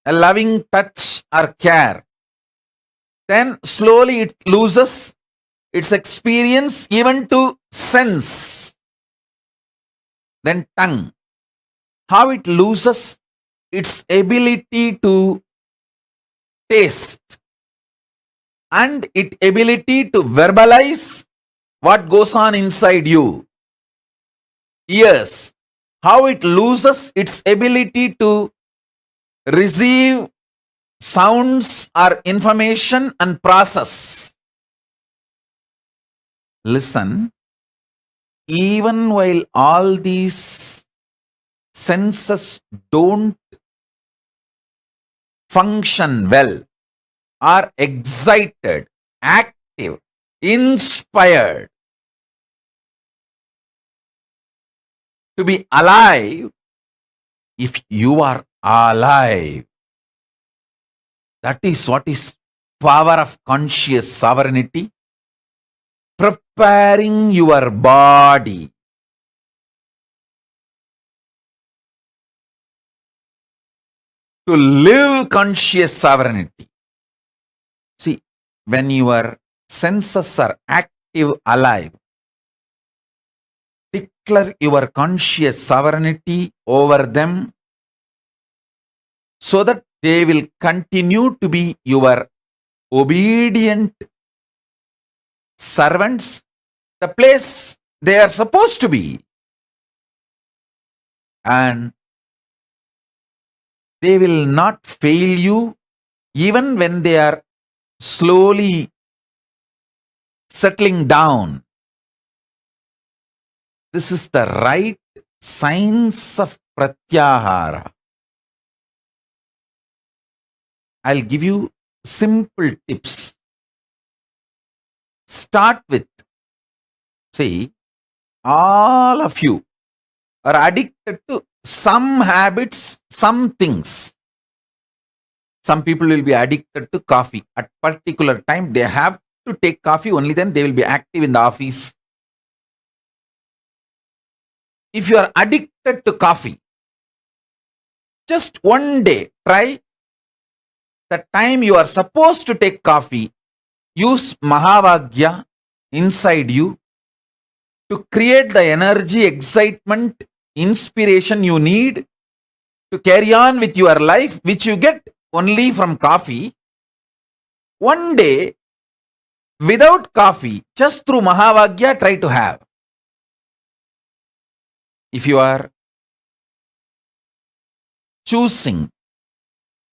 a loving touch or care. Then slowly it loses its experience even to sense. Then tongue, how it loses its ability to taste and its ability to verbalize what goes on inside you. Ears, how it loses its ability to receive sounds or information and process. Listen, even while all these senses don't function well, are excited, active, inspired to be alive, if you are alive, that is what is power of conscious sovereignty, preparing your body to live conscious sovereignty. See, when your senses are active, alive, declare your conscious sovereignty over them so that they will continue to be your obedient servants, the place they are supposed to be. And they will not fail you even when they are slowly settling down. This is the right science of pratyahara. I'll give you simple tips. Start with, see, all of you are addicted to some habits, some things. Some people will be addicted to coffee. At particular time, they have to take coffee, only then they will be active in the office. If you are addicted to coffee, just one day try the time you are supposed to take coffee, use Mahavagya inside you to create the energy, excitement, inspiration you need to carry on with your life, which you get only from coffee. One day, without coffee, just through Mahavagya, try to have. If you are choosing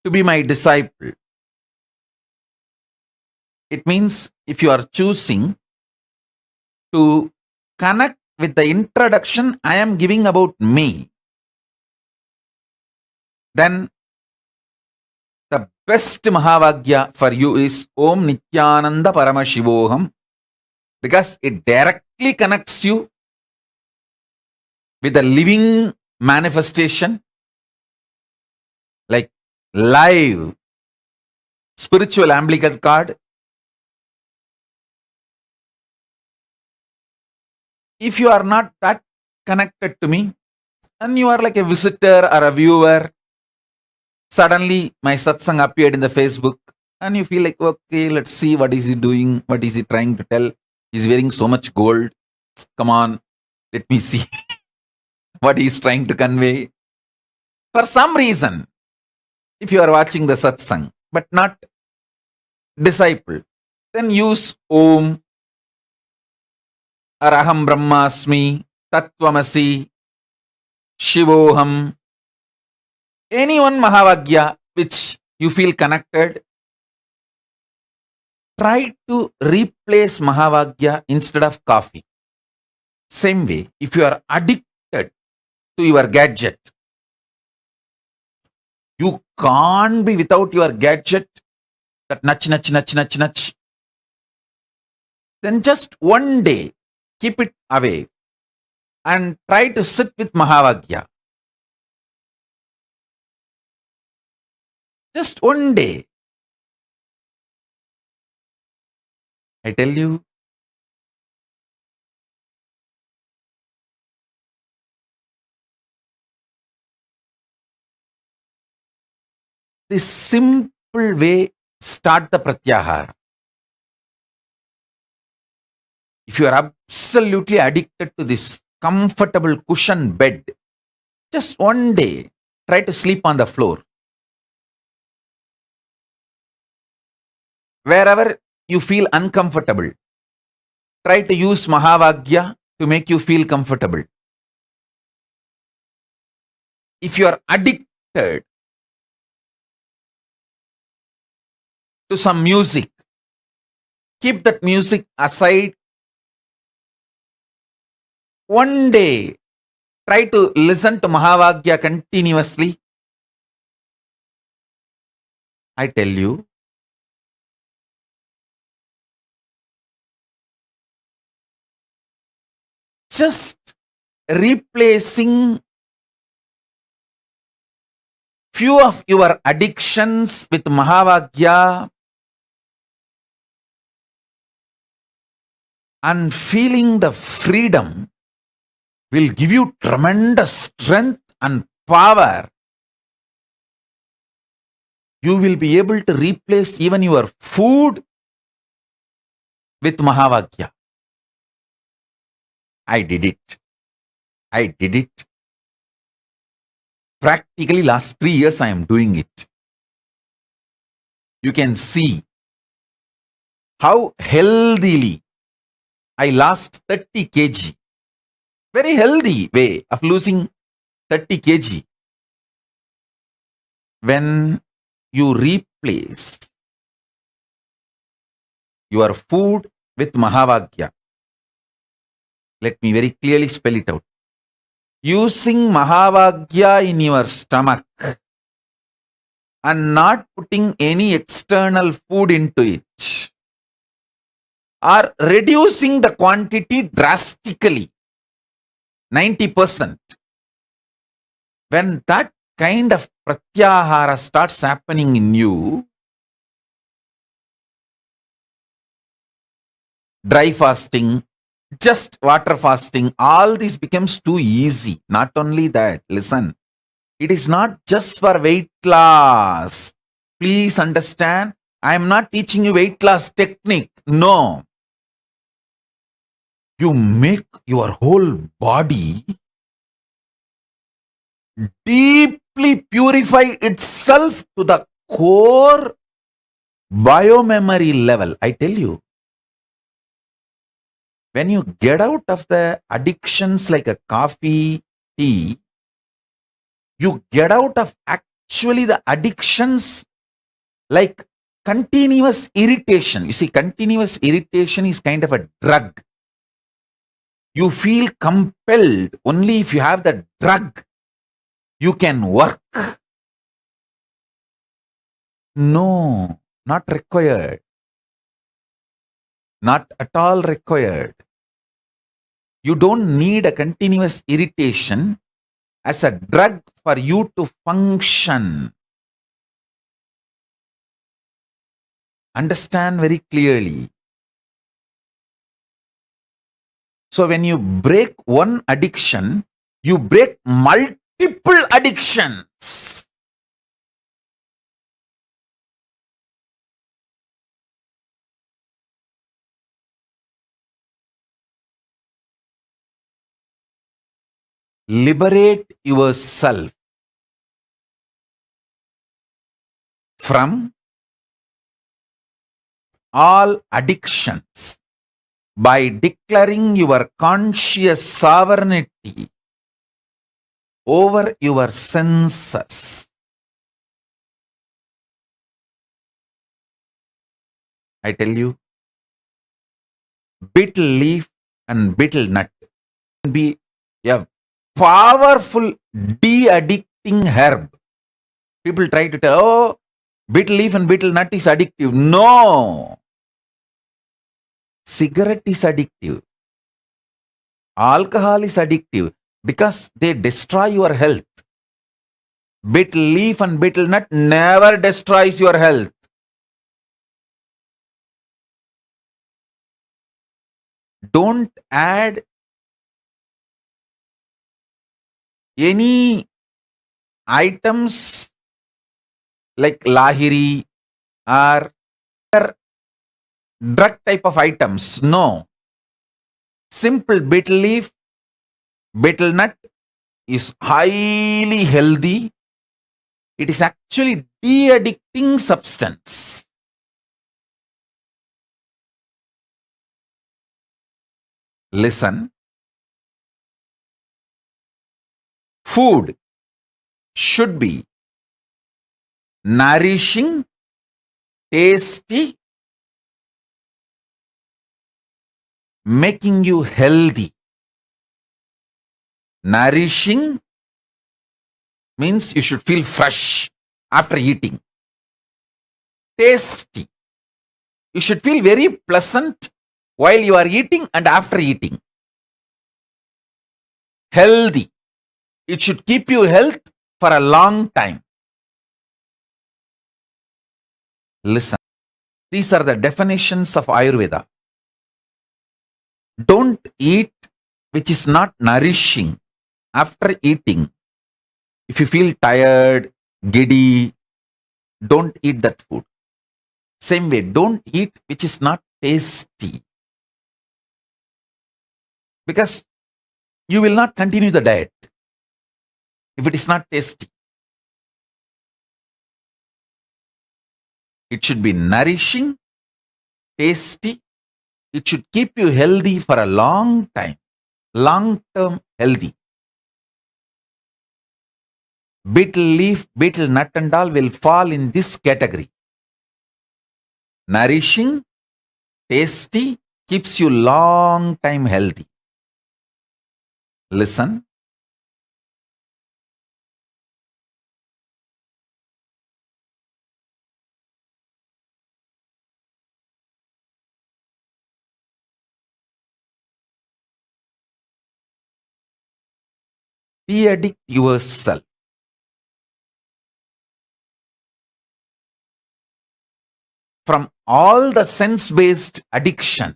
to be my disciple, it means if you are choosing to connect with the introduction I am giving about me, then the best Mahavagya for you is Om Nithyananda Paramashivoham, because it directly connects you with a living manifestation, like live spiritual umbilical cord. If you are not that connected to me and you are like a visitor or a viewer, suddenly my satsang appeared in the Facebook and you feel like, okay, let's see what is he doing, what is he trying to tell. He's wearing so much gold. Come on, let me see what he's trying to convey. For some reason, if you are watching the satsang but not disciple, then use Om or Aham Brahmasmi, Tattvamasi, Shivoham, any one Mahavagya which you feel connected. Try to replace Mahavagya instead of coffee. Same way, if you are addicted to your gadget, you can't be without your gadget, that nudge, nudge, nudge, nudge, nudge. then just one day keep it away and try to sit with Mahavagya. Just one day. I tell you, this simple way, start the pratyahara. If you are absolutely addicted to this comfortable cushion bed, just one day try to sleep on the floor. Wherever you feel uncomfortable, try to use Mahavagya to make you feel comfortable. If you are addicted to some music, keep that music aside. One day, try to listen to Mahavagya continuously. I tell you, just replacing few of your addictions with Mahavagya and feeling the freedom will give you tremendous strength and power. You will be able to replace even your food with Mahavagya. I did it. I did it. Practically last 3 years I am doing it. You can see how healthily I lost 30 kg. Very healthy way of losing 30 kg. When you replace your food with Mahavagya. Let me very clearly spell it out. Using Mahavagya in your stomach and not putting any external food into it, or reducing the quantity drastically, 90%. When that kind of pratyahara starts happening in you, dry fasting, just water fasting, all this becomes too easy. Not only that, listen, it is not just for weight loss. Please understand, I am not teaching you weight loss technique. No. You make your whole body deeply purify itself to the core biomemory level. I tell you, when you get out of the addictions like a coffee, tea, you get out of actually the addictions like continuous irritation. You see, continuous irritation is kind of a drug. You feel compelled only if you have the drug, you can work. No, not required. Not at all required. You don't need a continuous irritation as a drug for you to function. Understand very clearly. So when you break one addiction, you break multiple addictions. Liberate yourself from all addictions by declaring your conscious sovereignty over your senses. I tell you, betel leaf and betel nut can be a powerful de-addicting herb. People try to tell, oh, betel leaf and betel nut is addictive. No. Cigarette is addictive. Alcohol is addictive because they destroy your health. Betel leaf and betel nut never destroys your health. Don't add any items like lahiri or drug type of items. No. Simple betel leaf, betel nut is highly healthy. It is actually de-addicting substance. Listen. Food should be nourishing, tasty, making you healthy. Nourishing means you should feel fresh after eating. Tasty. You should feel very pleasant while you are eating and after eating. Healthy. It should keep you health for a long time. Listen. These are the definitions of Ayurveda. Don't eat which is not nourishing after eating. If you feel tired, giddy, don't eat that food. Same way, don't eat which is not tasty. Because you will not continue the diet if it is not tasty. It should be nourishing, tasty. It should keep you healthy for a long time. Long-term healthy. Betel leaf, betel nut and all will fall in this category. Nourishing, tasty, keeps you long time healthy. Listen. De-addict yourself. From all the sense-based addictions.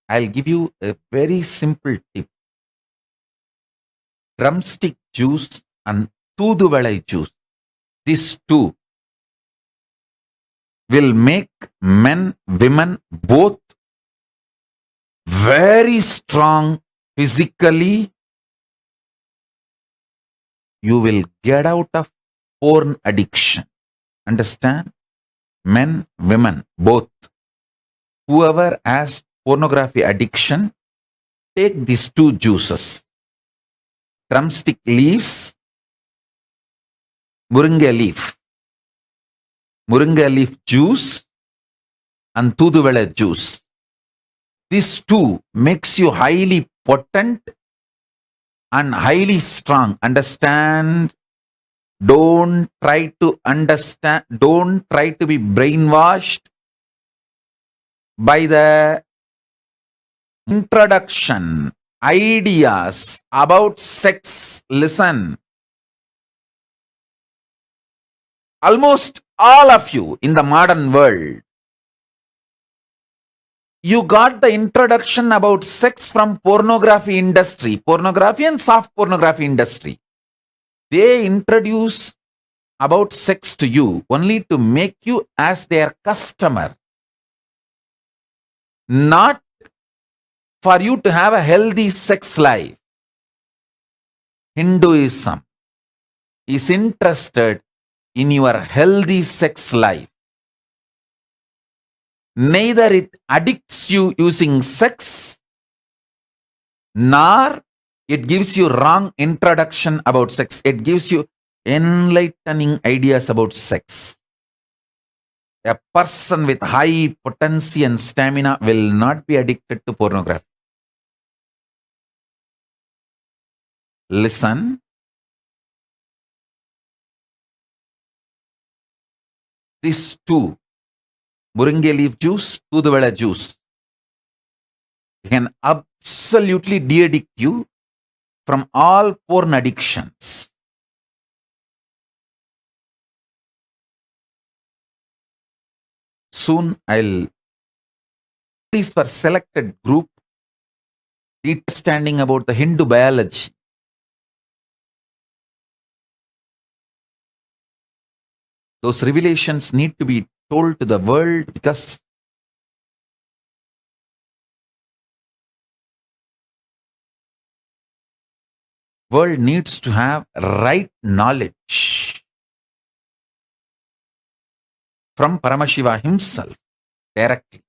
I'll give you a very simple tip. Drumstick juice and Tooduvalai juice. These two will make men, women both very strong physically. You will get out of porn addiction. Understand? Men, women, both. Whoever has pornography addiction, take these two juices. Drumstick leaves, Moringa leaf. Moringa leaf juice and Tooduvalai juice. These two makes you highly potent and highly strong. Understand? Don't try to understand. Don't try to be brainwashed by the introduction, ideas about sex. Listen. Almost all of you in the modern world, you got the introduction about sex from pornography industry, pornography and soft pornography industry. They introduce about sex to you only to make you as their customer, not for you to have a healthy sex life. Hinduism is interested in your healthy sex life. Neither it addicts you using sex, nor it gives you wrong introduction about sex. It gives you enlightening ideas about sex. A person with high potency and stamina will not be addicted to pornography. Listen. These two, Muringe leaf juice, Toothuvela juice, can absolutely de-addict you from all porn addictions. Soon I'll these for selected group understanding about the Hindu biology. Those revelations need to be told to the world because world needs to have right knowledge from Paramashiva himself directly.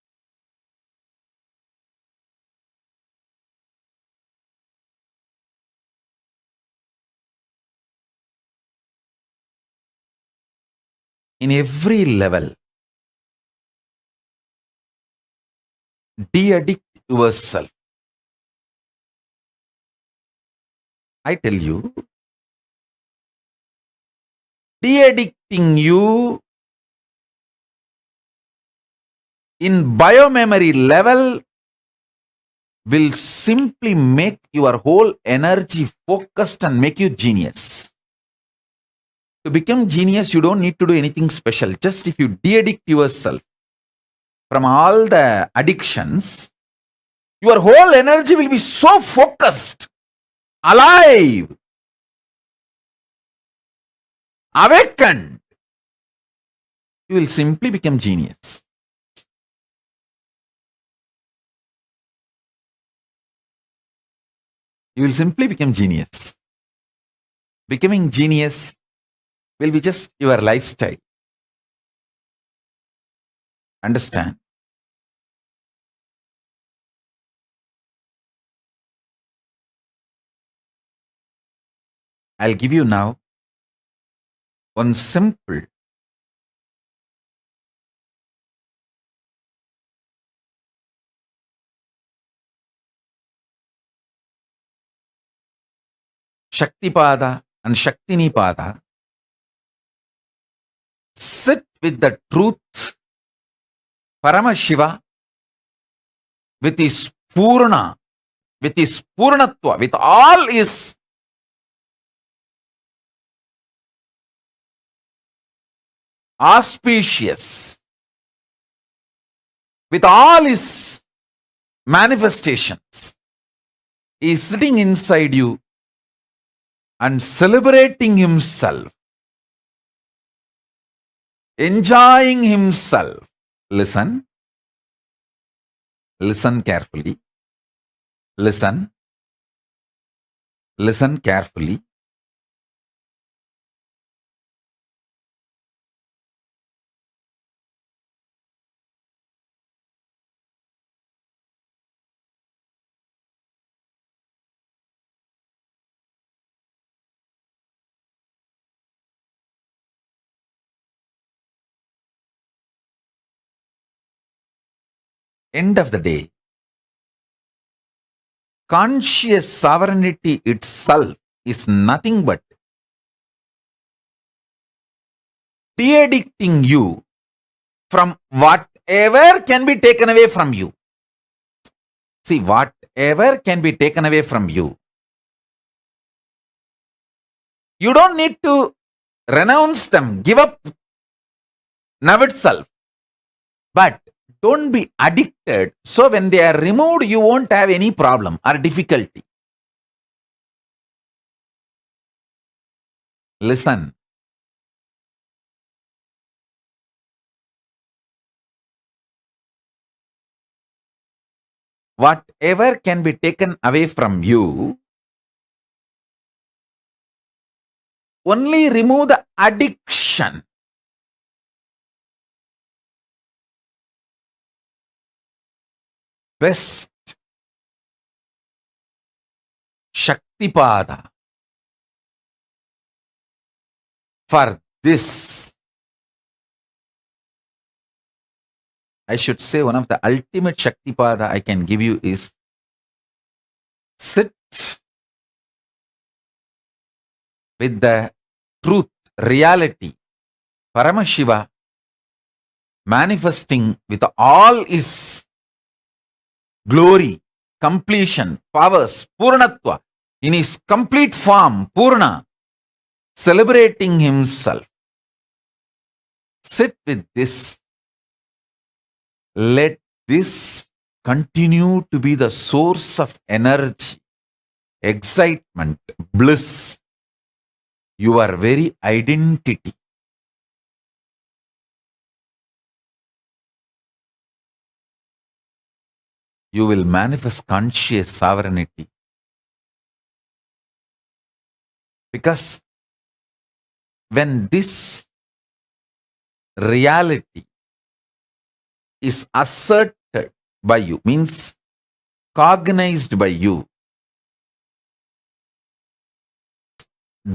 In every level, de-addict yourself. I tell you, de-addicting you in biomemory level will simply make your whole energy focused and make you genius. To become genius, you don't need to do anything special. Just if you de-addict yourself from all the addictions, your whole energy will be so focused, alive, awakened. You will simply become genius. You will simply become genius. Becoming genius will be just your lifestyle. Understand? I'll give you now one simple Shaktipada and Shaktinipada. Sit with the truth, Paramashiva, with his Purna, with his Purnatva, with all his auspicious, with all his manifestations. He is sitting inside you and celebrating himself, enjoying himself. Listen. Listen carefully. Listen. Listen carefully. End of the day, conscious sovereignty itself is nothing but de-addicting you from whatever can be taken away from you. See, whatever can be taken away from you, you don't need to renounce them, give up now itself. But don't be addicted. So when they are removed, you won't have any problem or difficulty. Listen. Whatever can be taken away from you, only remove the addiction. Best Shaktipada for this I should say one of the ultimate Shaktipada I can give you is sit with the truth, reality, Paramashiva manifesting with all his glory, completion, powers, Purnatva, in his complete form, Purna, celebrating himself. Sit with this. Let this continue to be the source of energy, excitement, bliss, your very identity. You will manifest conscious sovereignty. Because when this reality is asserted by you, means cognized by you,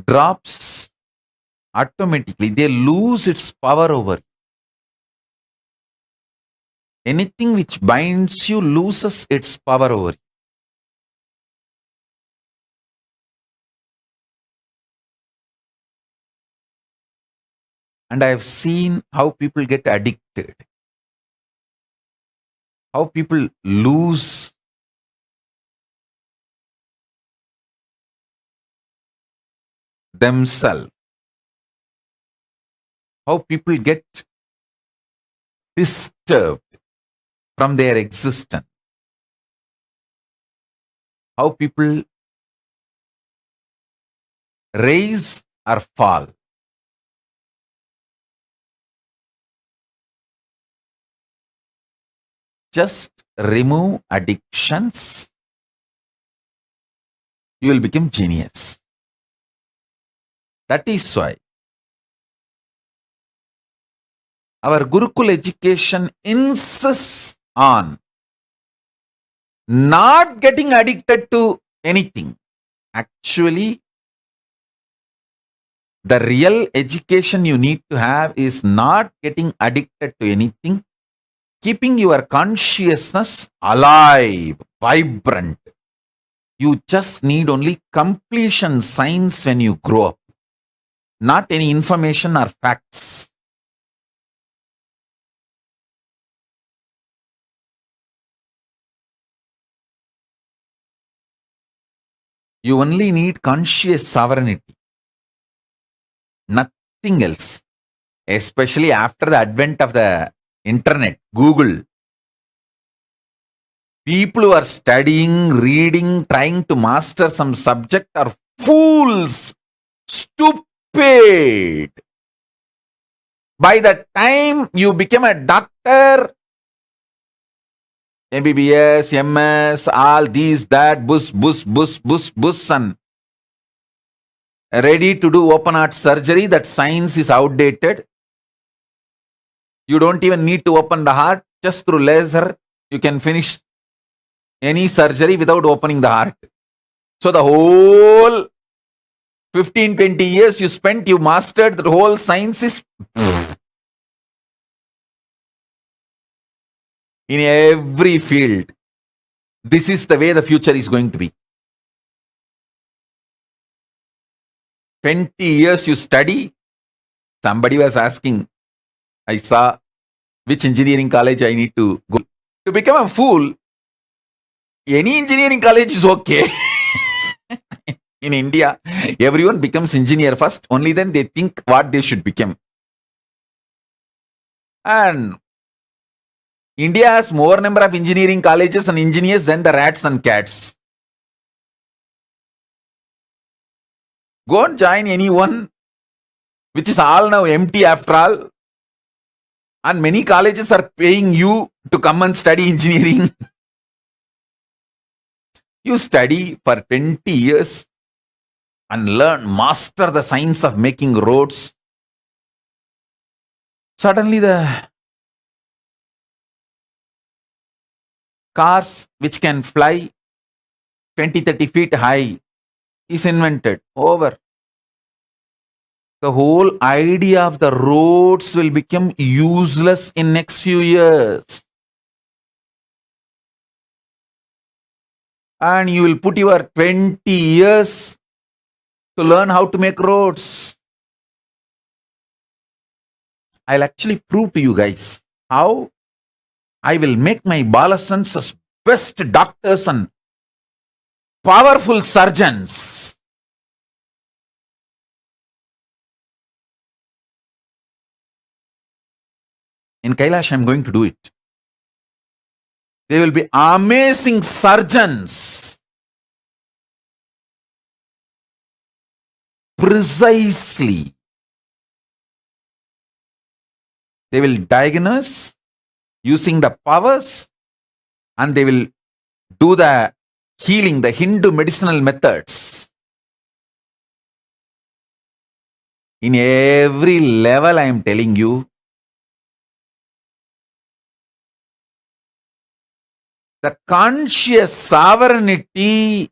drops automatically, they lose its power over you. Anything which binds you loses its power over you. And I have seen how people get addicted, how people lose themselves, how people get disturbed from their existence, how people rise or fall. Just remove addictions, you will become genius. That is why our Gurukul education insists on not getting addicted to anything. Actually, the real education you need to have is not getting addicted to anything, keeping your consciousness alive, vibrant. You just need only completion signs when you grow up, not any information or facts. You only need conscious sovereignty, nothing else. Especially after the advent of the internet, Google. People who are studying, reading, trying to master some subject are fools, stupid. By the time you become a doctor, MBBS, MS, all these, that, bus, and ready to do open heart surgery, that science is outdated. You don't even need to open the heart. Just through laser, you can finish any surgery without opening the heart. So the whole 15-20 years you spent, you mastered the whole science is in every field. This is the way the future is going to be. 20 years you study. Somebody was asking, I saw which engineering college I need to go. To become a fool, any engineering college is okay. In India, everyone becomes engineer first, only then they think what they should become. And India has more number of engineering colleges and engineers than the rats and cats. Go and join anyone, which is all now empty after all. And many colleges are paying you to come and study engineering. You study for 20 years and learn, master the science of making roads. Suddenly the cars which can fly 20-30 feet high is invented. Over. The whole idea of the roads will become useless in next few years. and you will put your 20 years to learn how to make roads. I'll actually prove to you guys how I will make my Balasans as best doctors and powerful surgeons. In Kailash, I'm going to do it. They will be amazing surgeons. Precisely. They will diagnose using the powers, and they will do the healing, the Hindu medicinal methods. In every level, I am telling you, the conscious sovereignty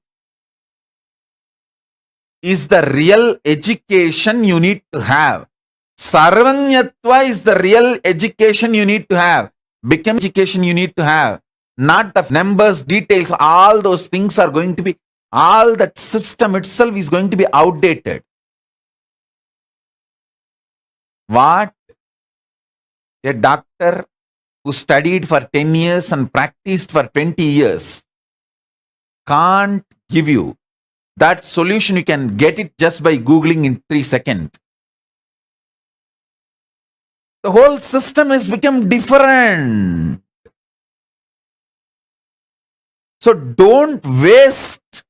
is the real education you need to have. Sarvanyatva is the real education you need to have. Become education you need to have. Not the numbers, details, all those things are going to be, all that system itself is going to be outdated. What? A doctor who studied for 10 years and practiced for 20 years can't give you that solution. You can get it just by Googling in 3 seconds. The whole system has become different. So don't waste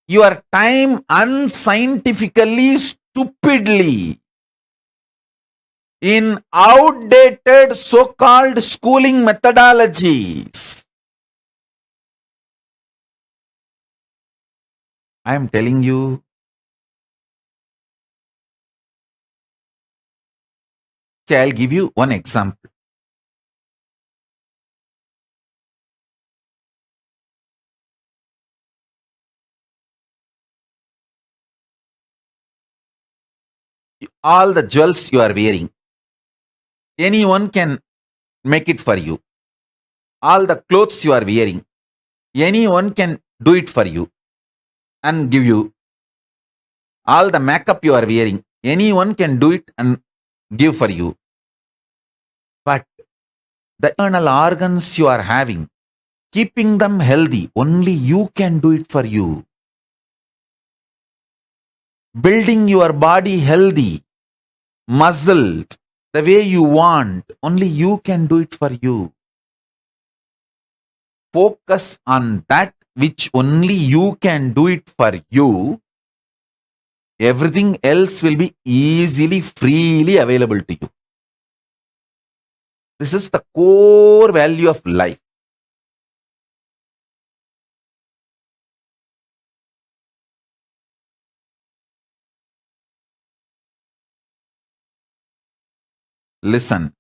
your time unscientifically, stupidly in outdated so-called schooling methodologies. I am telling you, I'll give you one example. All the jewels you are wearing, anyone can make it for you. All the clothes you are wearing, anyone can do it for you and give you. All the makeup you are wearing, anyone can do it and give for you. But the internal organs you are having, keeping them healthy, only you can do it for you. Building your body healthy, muscled, the way you want, only you can do it for you. Focus on that which only you can do it for you. Everything else will be easily, freely available to you. This is the core value of life. Listen,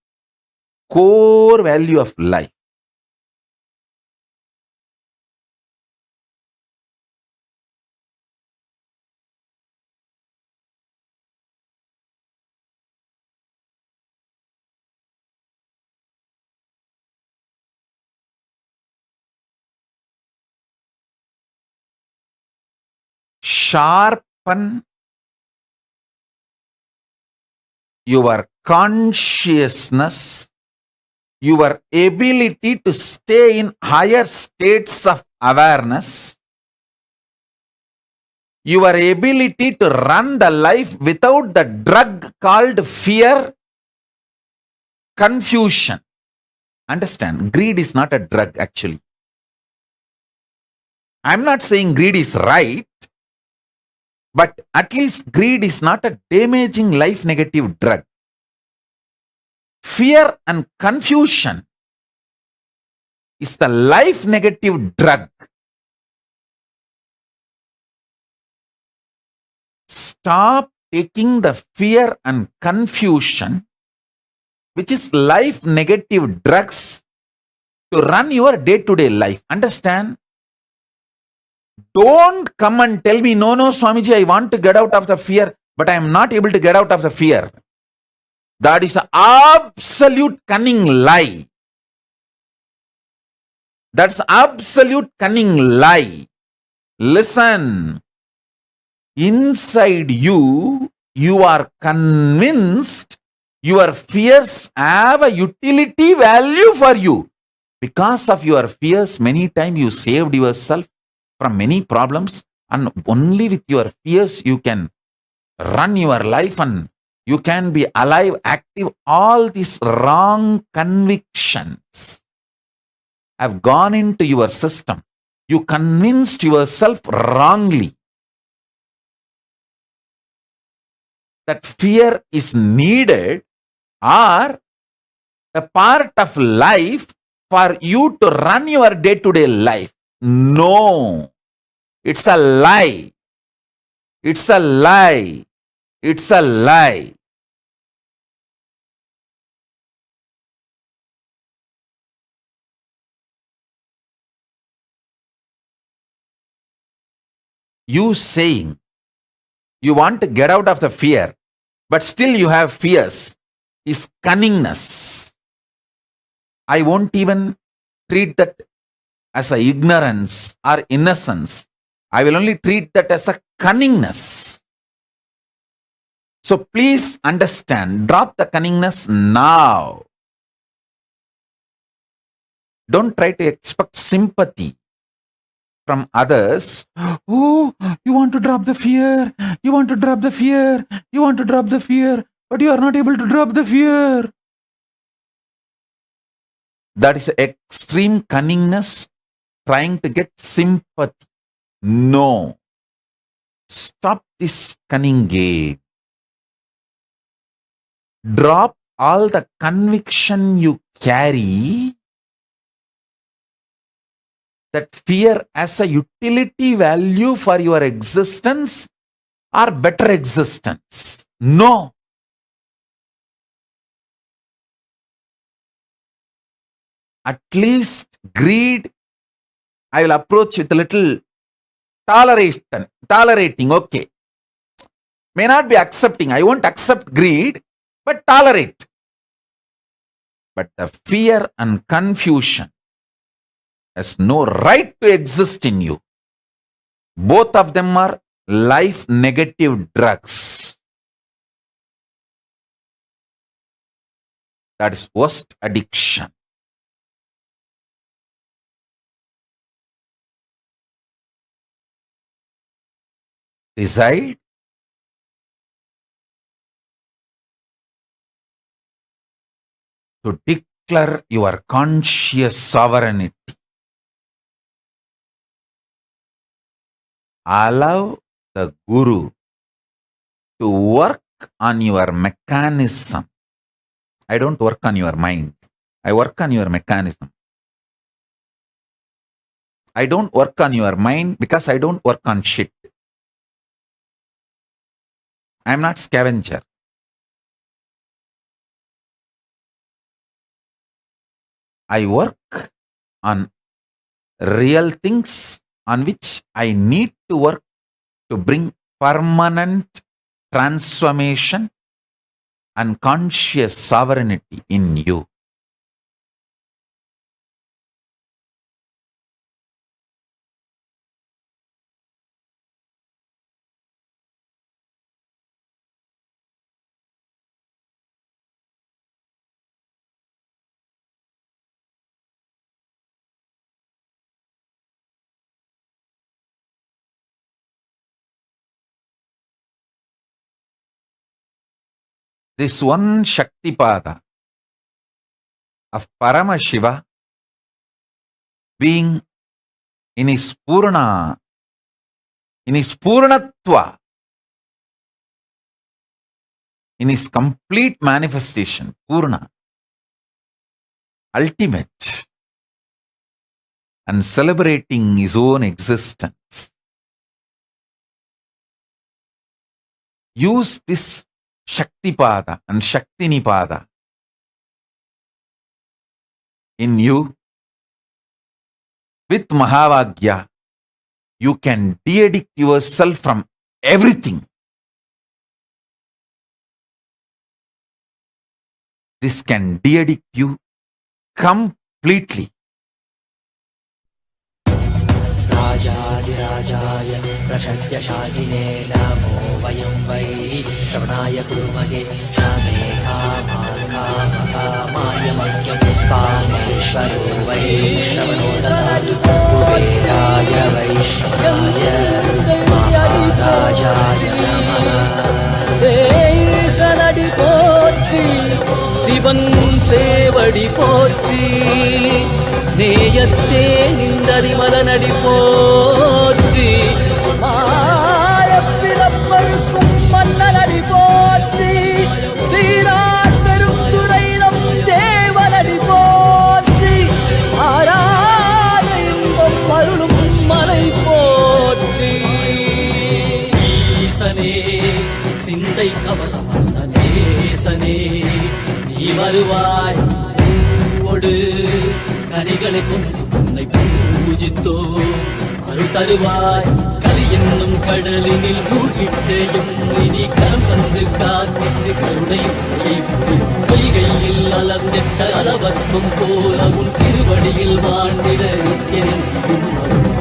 core value of life. Sharpen your consciousness, your ability to stay in higher states of awareness, your ability to run the life without the drug called fear, confusion. Understand, greed is not a drug actually. I'm not saying greed is right, but at least greed is not a damaging life negative drug. Fear and confusion is the life negative drug. Stop taking the fear and confusion, which is life negative drugs, to run your day-to-day life. Understand? Don't come and tell me, no, Swamiji, I want to get out of the fear, but I am not able to get out of the fear. That is an absolute cunning lie. That's absolute cunning lie. Listen. Inside you, you are convinced your fears have a utility value for you. Because of your fears, many times you saved yourself from many problems, and only with your fears you can run your life and you can be alive, active. All these wrong convictions have gone into your system. You convinced yourself wrongly that fear is needed or a part of life for you to run your day-to-day life. No, it's a lie. It's a lie. It's a lie. You saying you want to get out of the fear, but still you have fears, is cunningness. I won't even treat that as a ignorance or innocence. I will only treat that as a cunningness. So please understand, drop the cunningness now. Don't try to expect sympathy from others. Oh, you want to drop the fear. You want to drop the fear. You want to drop the fear, but you are not able to drop the fear. That is extreme cunningness, trying to get sympathy. No. Stop this cunning game. Drop all the conviction you carry that fear as a utility value for your existence or better existence. No. At least greed, I will approach with a little tolerating, okay. May not be accepting. I won't accept greed, but tolerate. But the fear and confusion has no right to exist in you. Both of them are life negative drugs. That is worst addiction. Decide to declare your conscious sovereignty. Allow the Guru to work on your mechanism. I don't work on your mind. I work on your mechanism. I don't work on your mind because I don't work on shit. I'm not scavenger. I work on real things on which I need to work to bring permanent transformation and conscious sovereignty in you. This one Shaktipada of Paramashiva being in his Purnatva, in his complete manifestation, Purna, ultimate, and celebrating his own existence. Use this Shaktipada and Shaktinipada in you. With Mahavagya, you can de-addict yourself from everything. This can de-addict you completely. महाराजाय प्रशक्यशालिने नमो वयं वै श्रवणाय कुर्महे क्षमे कामाय मह्यपुष्पामेश्वरो वै श्रवणो ददातु कुबेराय वैष्णवाय महाराजाय नमः தேசனடி போற்றி சிவன் சேவடி போற்றி நேயத்தே நின்றறிமலனடி போற்றி மாயப்பிறப்பருக்கும் மன்னனடி போற்றி சீரார் பெருந்துரையிடம் தேவனடி போற்றி ஆராத இன்பம் அருளும் மலை போற்றி ஈசனே சிந்தை கவலமந்த நேசனே நீ வருவாய் பூவோடு கனிகளை கொண்டு உன்னை பூஜித்தோ அருள் தருவாய் கலி என்னும் கடலினில் மூழ்கிட்டேயும் இனி கரம் வந்து காத்திட்டு கருணை பொய்கையில் அலர்ந்திட்ட அளவற்கும் போல உன் திருவடியில் வாழ்ந்திட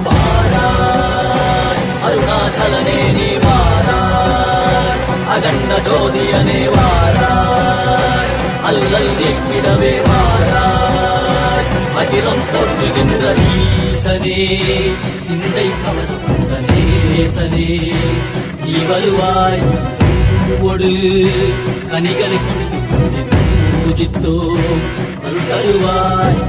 வாராய் அருணாச்சலனே நீ வாராய் அகண்ட ஜோதியனே வாராய் அல்லல் நீக்கிடவே வாராய் அகிலம் தோற்றுகின்ற ஈசனே சிந்தை கவர்ந்த நேசனே நீ வருவாய் பூவோடு கனிகளை கொண்டு பூஜித்தோ அருள் தருவாய்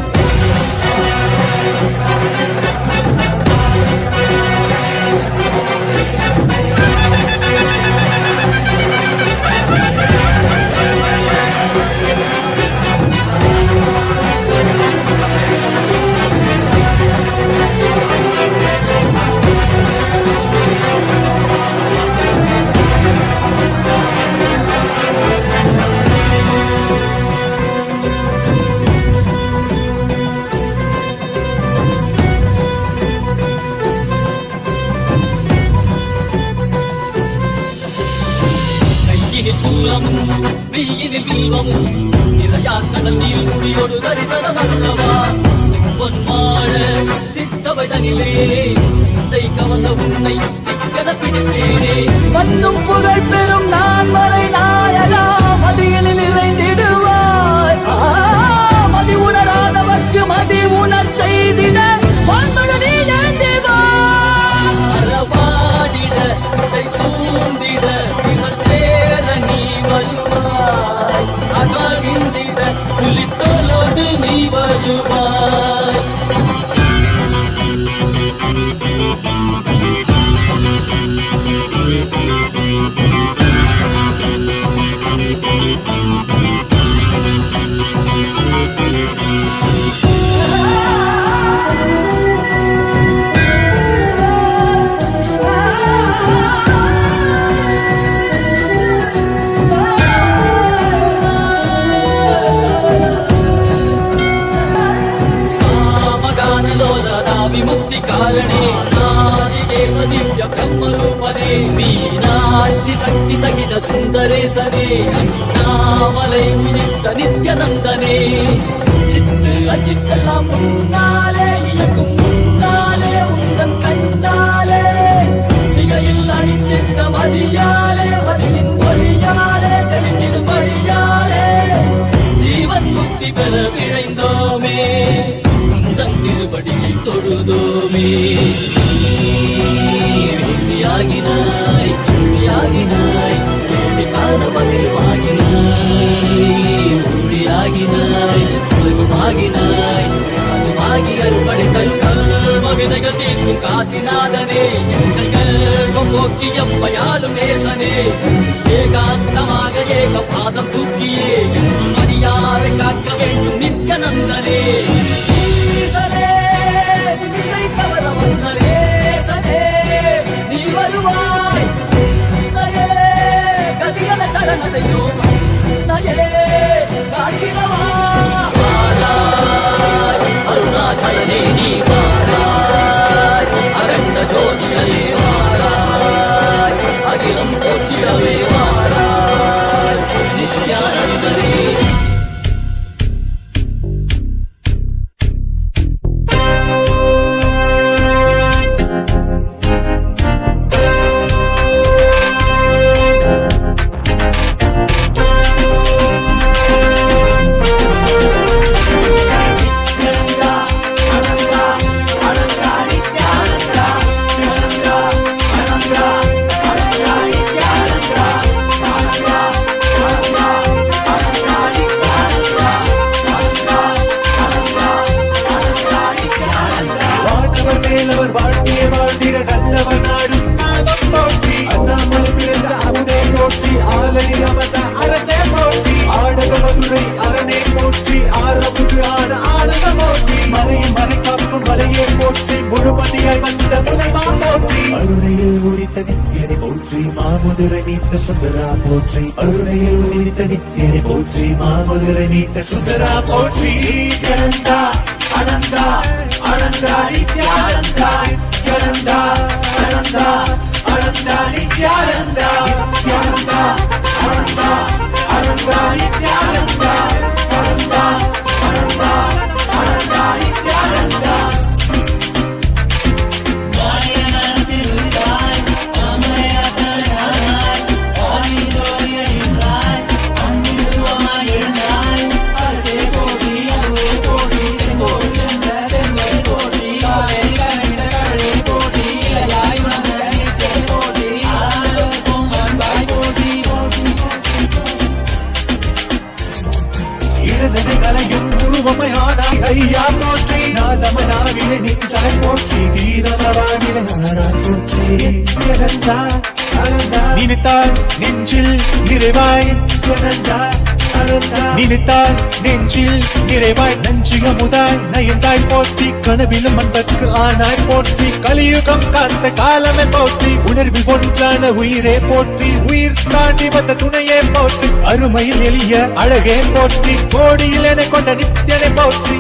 வெயிலில் வில்வமும் நிறையா கடல் நீர் குடியோடு தரிசனம் அல்லவா சிம்பன் வாழ சிற்றவை தனிலே சிந்தை கவர்ந்த உன்னை சிக்கன பிடித்தேனே வந்தும் புகழ் பெறும் நான் மறை நாயகா மதியலில் இழைந்திடுவாய் மதி உணராதவர்க்கு மதி உணர் செய்திட வாழ்ந்தொழு நீ ஏந்திவாய் அறவாடிட சூழ்ந்திட சேர நீ வருவாய் அகவிந்திட புலித்தோலோடு நீ வருவாய் विमुक्ति कारणे नादिकेश दिव्य ब्रह्मरूपने मीनाक्षि शक्ति सहित सुंदरेशने अन्नामलै उदित नित्यानंदने चित्त अचित्तெல்லாம் முன்னாலே இயக்கும் முன்னாலே உந்தன் கண்டாலே சிகையில் அணிந்திட்ட மதியாலே மதியின் ஒளியாலே தெளிந்திடும் வழியாலே ஜீவன் முக்தி பெற விழைந்தோமே திருவடியை தொழுதோமே வெள்ளியாகினாய் கேள்வியாகினாய் கேள்வி காண மகிழ்வாகினாய் ஒளியாகினாய் உலகமாகினாய் அதுமாகி அறுபடை கல்வ விதைகள் தீர்க்கும் காசிநாதனே எங்கள் கல்வம் போக்கி எவ்வையாலும் நேசனே ஏகாந்தமாக ஏக பாதம் தூக்கியே மணியாரை காக்க வேண்டும் நித்யானந்தனே நீ வருவாய் கதிகல சரணத்தை அருணாச்சலனே நீ வாராய் அகண்ட ஜோதியலே வாராய் அகிலம் போற்றிடவே வாராய் நித்யானந்தனே அரணே போற்றி ஆரமுது ஆன ஆனந்த போற்றி மலையை மறை காக்கும் மலையை போற்றி முழுமதியாய் வந்த முதல்மா போற்றி அருணையில் உதித்த நித்தியனை போற்றி மாமுதுரை நீத்த சுந்தரா போற்றி அருணையில் உதித்த நித்தியனை போற்றி மாமுதுரை நீத்த சுந்தரா போற்றி நித்யானந்தா அனந்தா அனந்தா நித்யானந்தா நித்யானந்தா அனந்தா அனந்தா நித்யானந்தா நித்யானந்தா அனந்தா அனந்தா நித்யானந்தா அனந்தா அனந்தா அனந்தா நித்யானந்தா ஐயா போற்றி நாதமனாவிலே நின்றாய் போற்றி கீதமவானிலே போற்றி நித்யானந்தா அனந்தா நினைத்தால் நெஞ்சில் நிறைவாய் நித்யானந்தா அனந்தா நினைத்தால் நெஞ்சில் நிறைவாய் நஞ்சிய முதாய் நயந்தாய் போற்றி கனவிலும் அன்பற்கு ஆனாய் போற்றி கலியுகம் காத்த காலமே போற்றி உணர்வில் ஒன்றான உயிரே போற்றி உயிர் தாண்டி வந்த துணையே போற்றி அருமையில் எளிய அழகே போற்றி கோடியில் என கொண்ட நித்தியனை போற்றி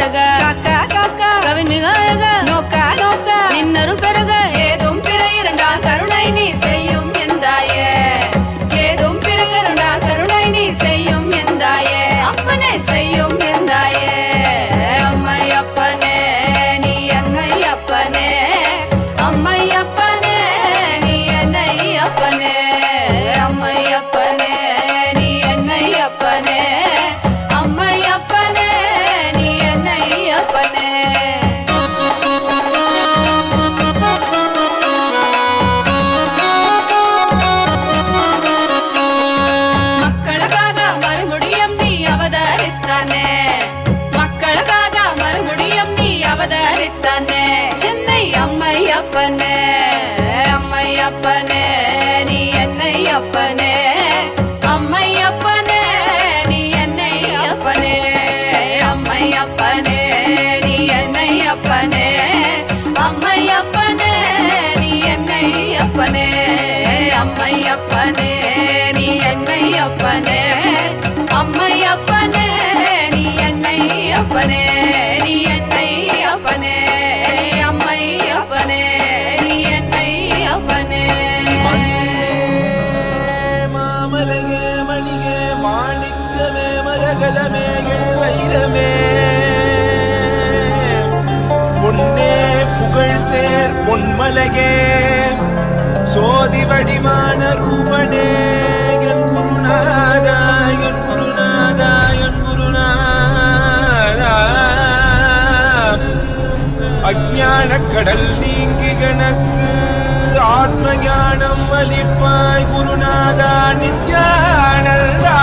அழக காக்கா காக்கா கவின் மிக அழக நோக்கா நோக்கா நின்னரும் பிறக ஏதும் பிற இரண்டாம் கருணை நீ செய்யும் எந்தாயே ஏதும் பிறகு இரண்டாம் கருணை நீ செய்யும் எந்தாயே அப்பனே செய்யும் எந்தாயே அம்மை அப்பனே நீ என்னை அப்பனே அம்மை அப்பனே நீ என்னை அப்பனே அம்மை அப்பனே நீ என்னை அப்பனே அம்மை அப்பனே நீ என்னை அப்பனே மக்களுக்காக மறுபடியும் நீ அவதரித்தானே மக்களுக்காக மறுபடியும் நீ அவதரித்தானே என்னை அம்மை அப்பனே அம்மை அப்பனே நீ என்னை அப்பனே அம்மை அப்பனே நீ என்னை அப்பனே அம்மை அப்பனே நீ என்னை அப்பனே அம்மை அப்பனே நீ என்னை அப்பனே அம்மை அப்பனே நீ என்னை அப்பனே அம்மை அப்பனே நீ என்னை அப்பனே நீ என்னை அப்பனே அம்மை அப்பனே நீ என்னை அப்பனே மாமலகே மணிகே மாணிக்கமே மரகதமே வைரமே பொன்னே புகழ் சேர் பொன்மலகே சோதி வடிவான ரூபனே என் குருநாதா என் குருநாதா என் குருநாதா அஞ்ஞான கடல் நீங்கி கணக்கு ஆத்ம ஞானம் அளிப்பாய் குருநாதா நித்யானந்தா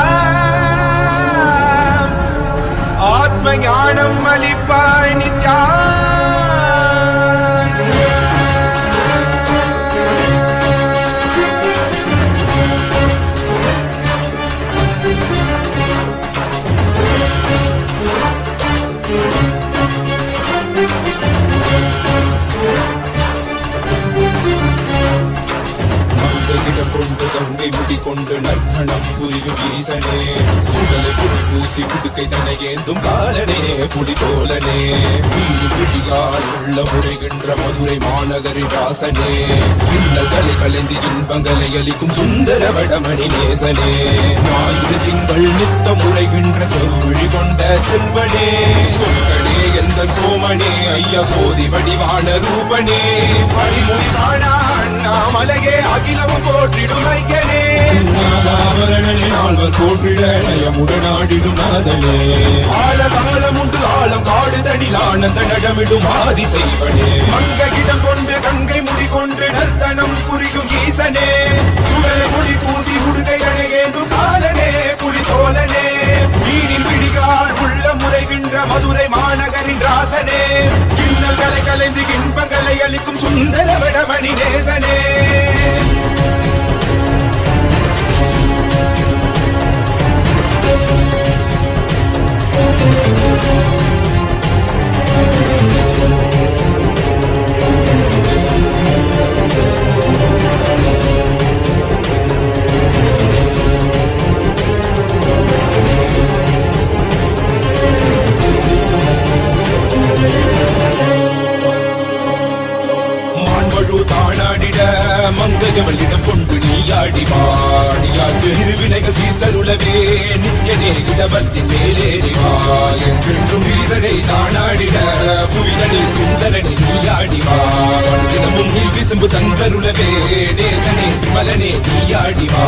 ஆத்ம ஞானம் அளிப்பாய் நித்யா கொண்டு கங்கை முடி கொண்டு நர்த்தனம் புரியும் ஈசனே சுடலை புடுப்பூசி புடுக்கை தனையேந்தும் காலனே புடிதோலனே வீடு பிடியால் உள்ள முறைகின்ற மதுரை மாநகரின் ராசனே இன்னல்களை கலைந்து இன்பங்களை அளிக்கும் சுந்தர வடமணி நேசனே ஞாயிறு திங்கள் நித்த முறைகின்ற செவ்விழி கொண்ட செல்வனே சொற்களே எந்த சோமனே ஐயா சோதி வடிவான ரூபனே பரிமொழி காணா அண்ணாமலையே அகிலமும் போற்றிடும் ஐயனே நாதாவரணனே நால்வர் போற்றிட நயமுடனாடிடும் நாதனே ஆழகாலம் உண்டு ஆழம் காடுதனில் ஆனந்த நடமிடும் ஆதி செய்வனே மங்கையிடம் கொண்டு கங்கை முடி கொண்டு நர்த்தனம் புரியும் ஈசனே சுடலை முடி பூசி உடுகை அணையேந்தும் காலனே புலிதோலனே மீனின் பிடிகால் உள்ள முறைகின்ற மதுரை மாநகரின் ராசனே இன்னல்களை கலைந்து இன்பங்களை அளிக்கும் சுந்தர வடமணி நேசனே தானாடிட மங்கையவளிடம் கொண்டு நீயாடி பாடியாட்டு இருவினைகள் தீர்த்தருளவே நித்யனே இடபத்தின் மேலேறிவா என்றென்றும் ஈசனை தானாடிட புவிதனில் சுந்தரனை நீயாடிவா தினமும் நீ விசும்பு தந்தருளவே நேசனே மலனே நீயாடிவா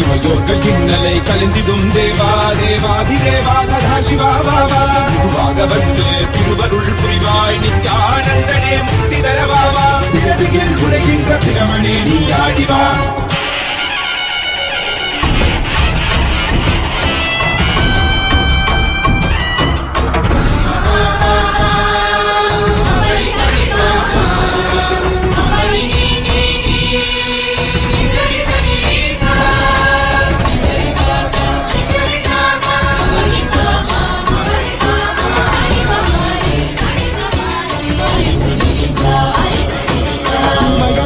இவையோர்கள் இன்னலை கலந்திடும் தேவா தேவாதி தேவா சதா சிவா பாபா குருவாக வந்து திருவருள் புரிவாய் நித்யானந்தனே முக்தி தரவாவா இடதுகில் உரைகின்ற பிரமணே நீயாடிவா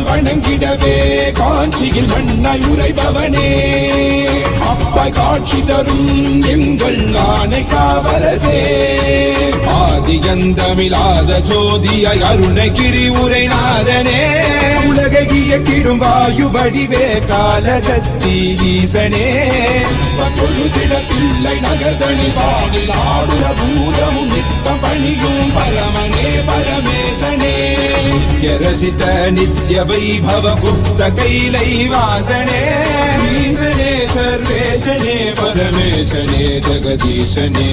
வணங்கிடவே காஞ்சியில் மண்ணாய் உரைபவனே அப்பாய் காட்சி தரும் எங்கள் ஆணை காவரசே ஆதியந்தமிழாத ஜோதியாய் அருணகிரி உரைநாதனே உலகை இயக்கிடும் வாயு வடிவே காலசக்தி ஈசனே தொழுதிட பிள்ளை நகர்தனி வானில் ஆடுற பூதமும் நித்தம் பணியும் பரமனே பரமேசனே நித்யரசித நித்ய வைபவ குப்த கைலை வாசனே ஈசனே சர்வேசனே பரமேசனே ஜெகதீசனே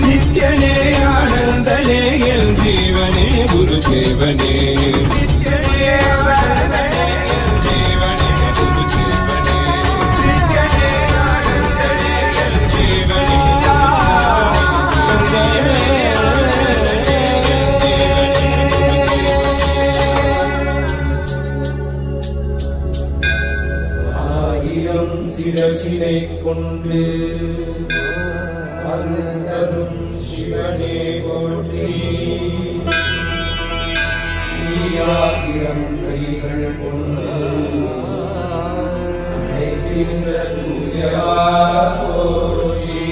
நித்யனே ஆனந்தனே என் ஜீவனே குரு சேவனே நித்யனே ஆனந்தனே என் ஜீவனே குரு சேவனே நித்யனே ஆனந்தனே என் ஜீவனே ஆயிரம் சிரசினை கொண்டு அருந்தரும் சிவனே போற்றி ஆயிரம் கைகள் கொண்டு அழைக்கின்ற தூயா போற்றி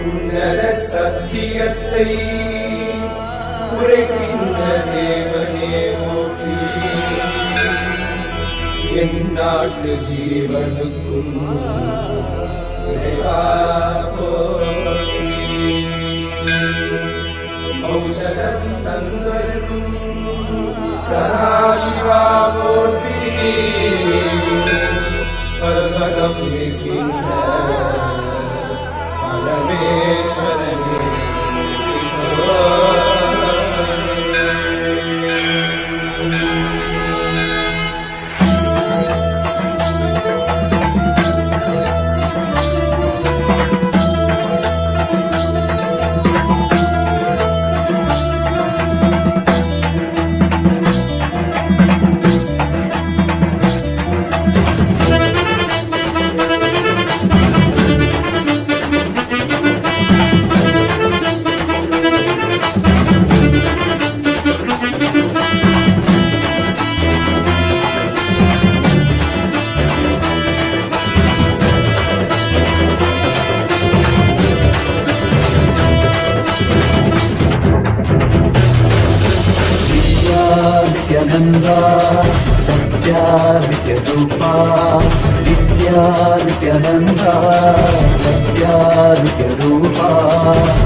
உன்னத சத்தியத்தை உரைக்கின்ற தேவனே போற்றி என் நாட்டு ஜீவனுக்கும் இறைவா போற்றி ஔஷதம் தந்தருக்கும் சதாசிவா போற்றி பர்வதம் இருக்கின்ற பரமேஸ்வரனே Nityananda Satya Nityarupa Nityananda Satya Nityarupa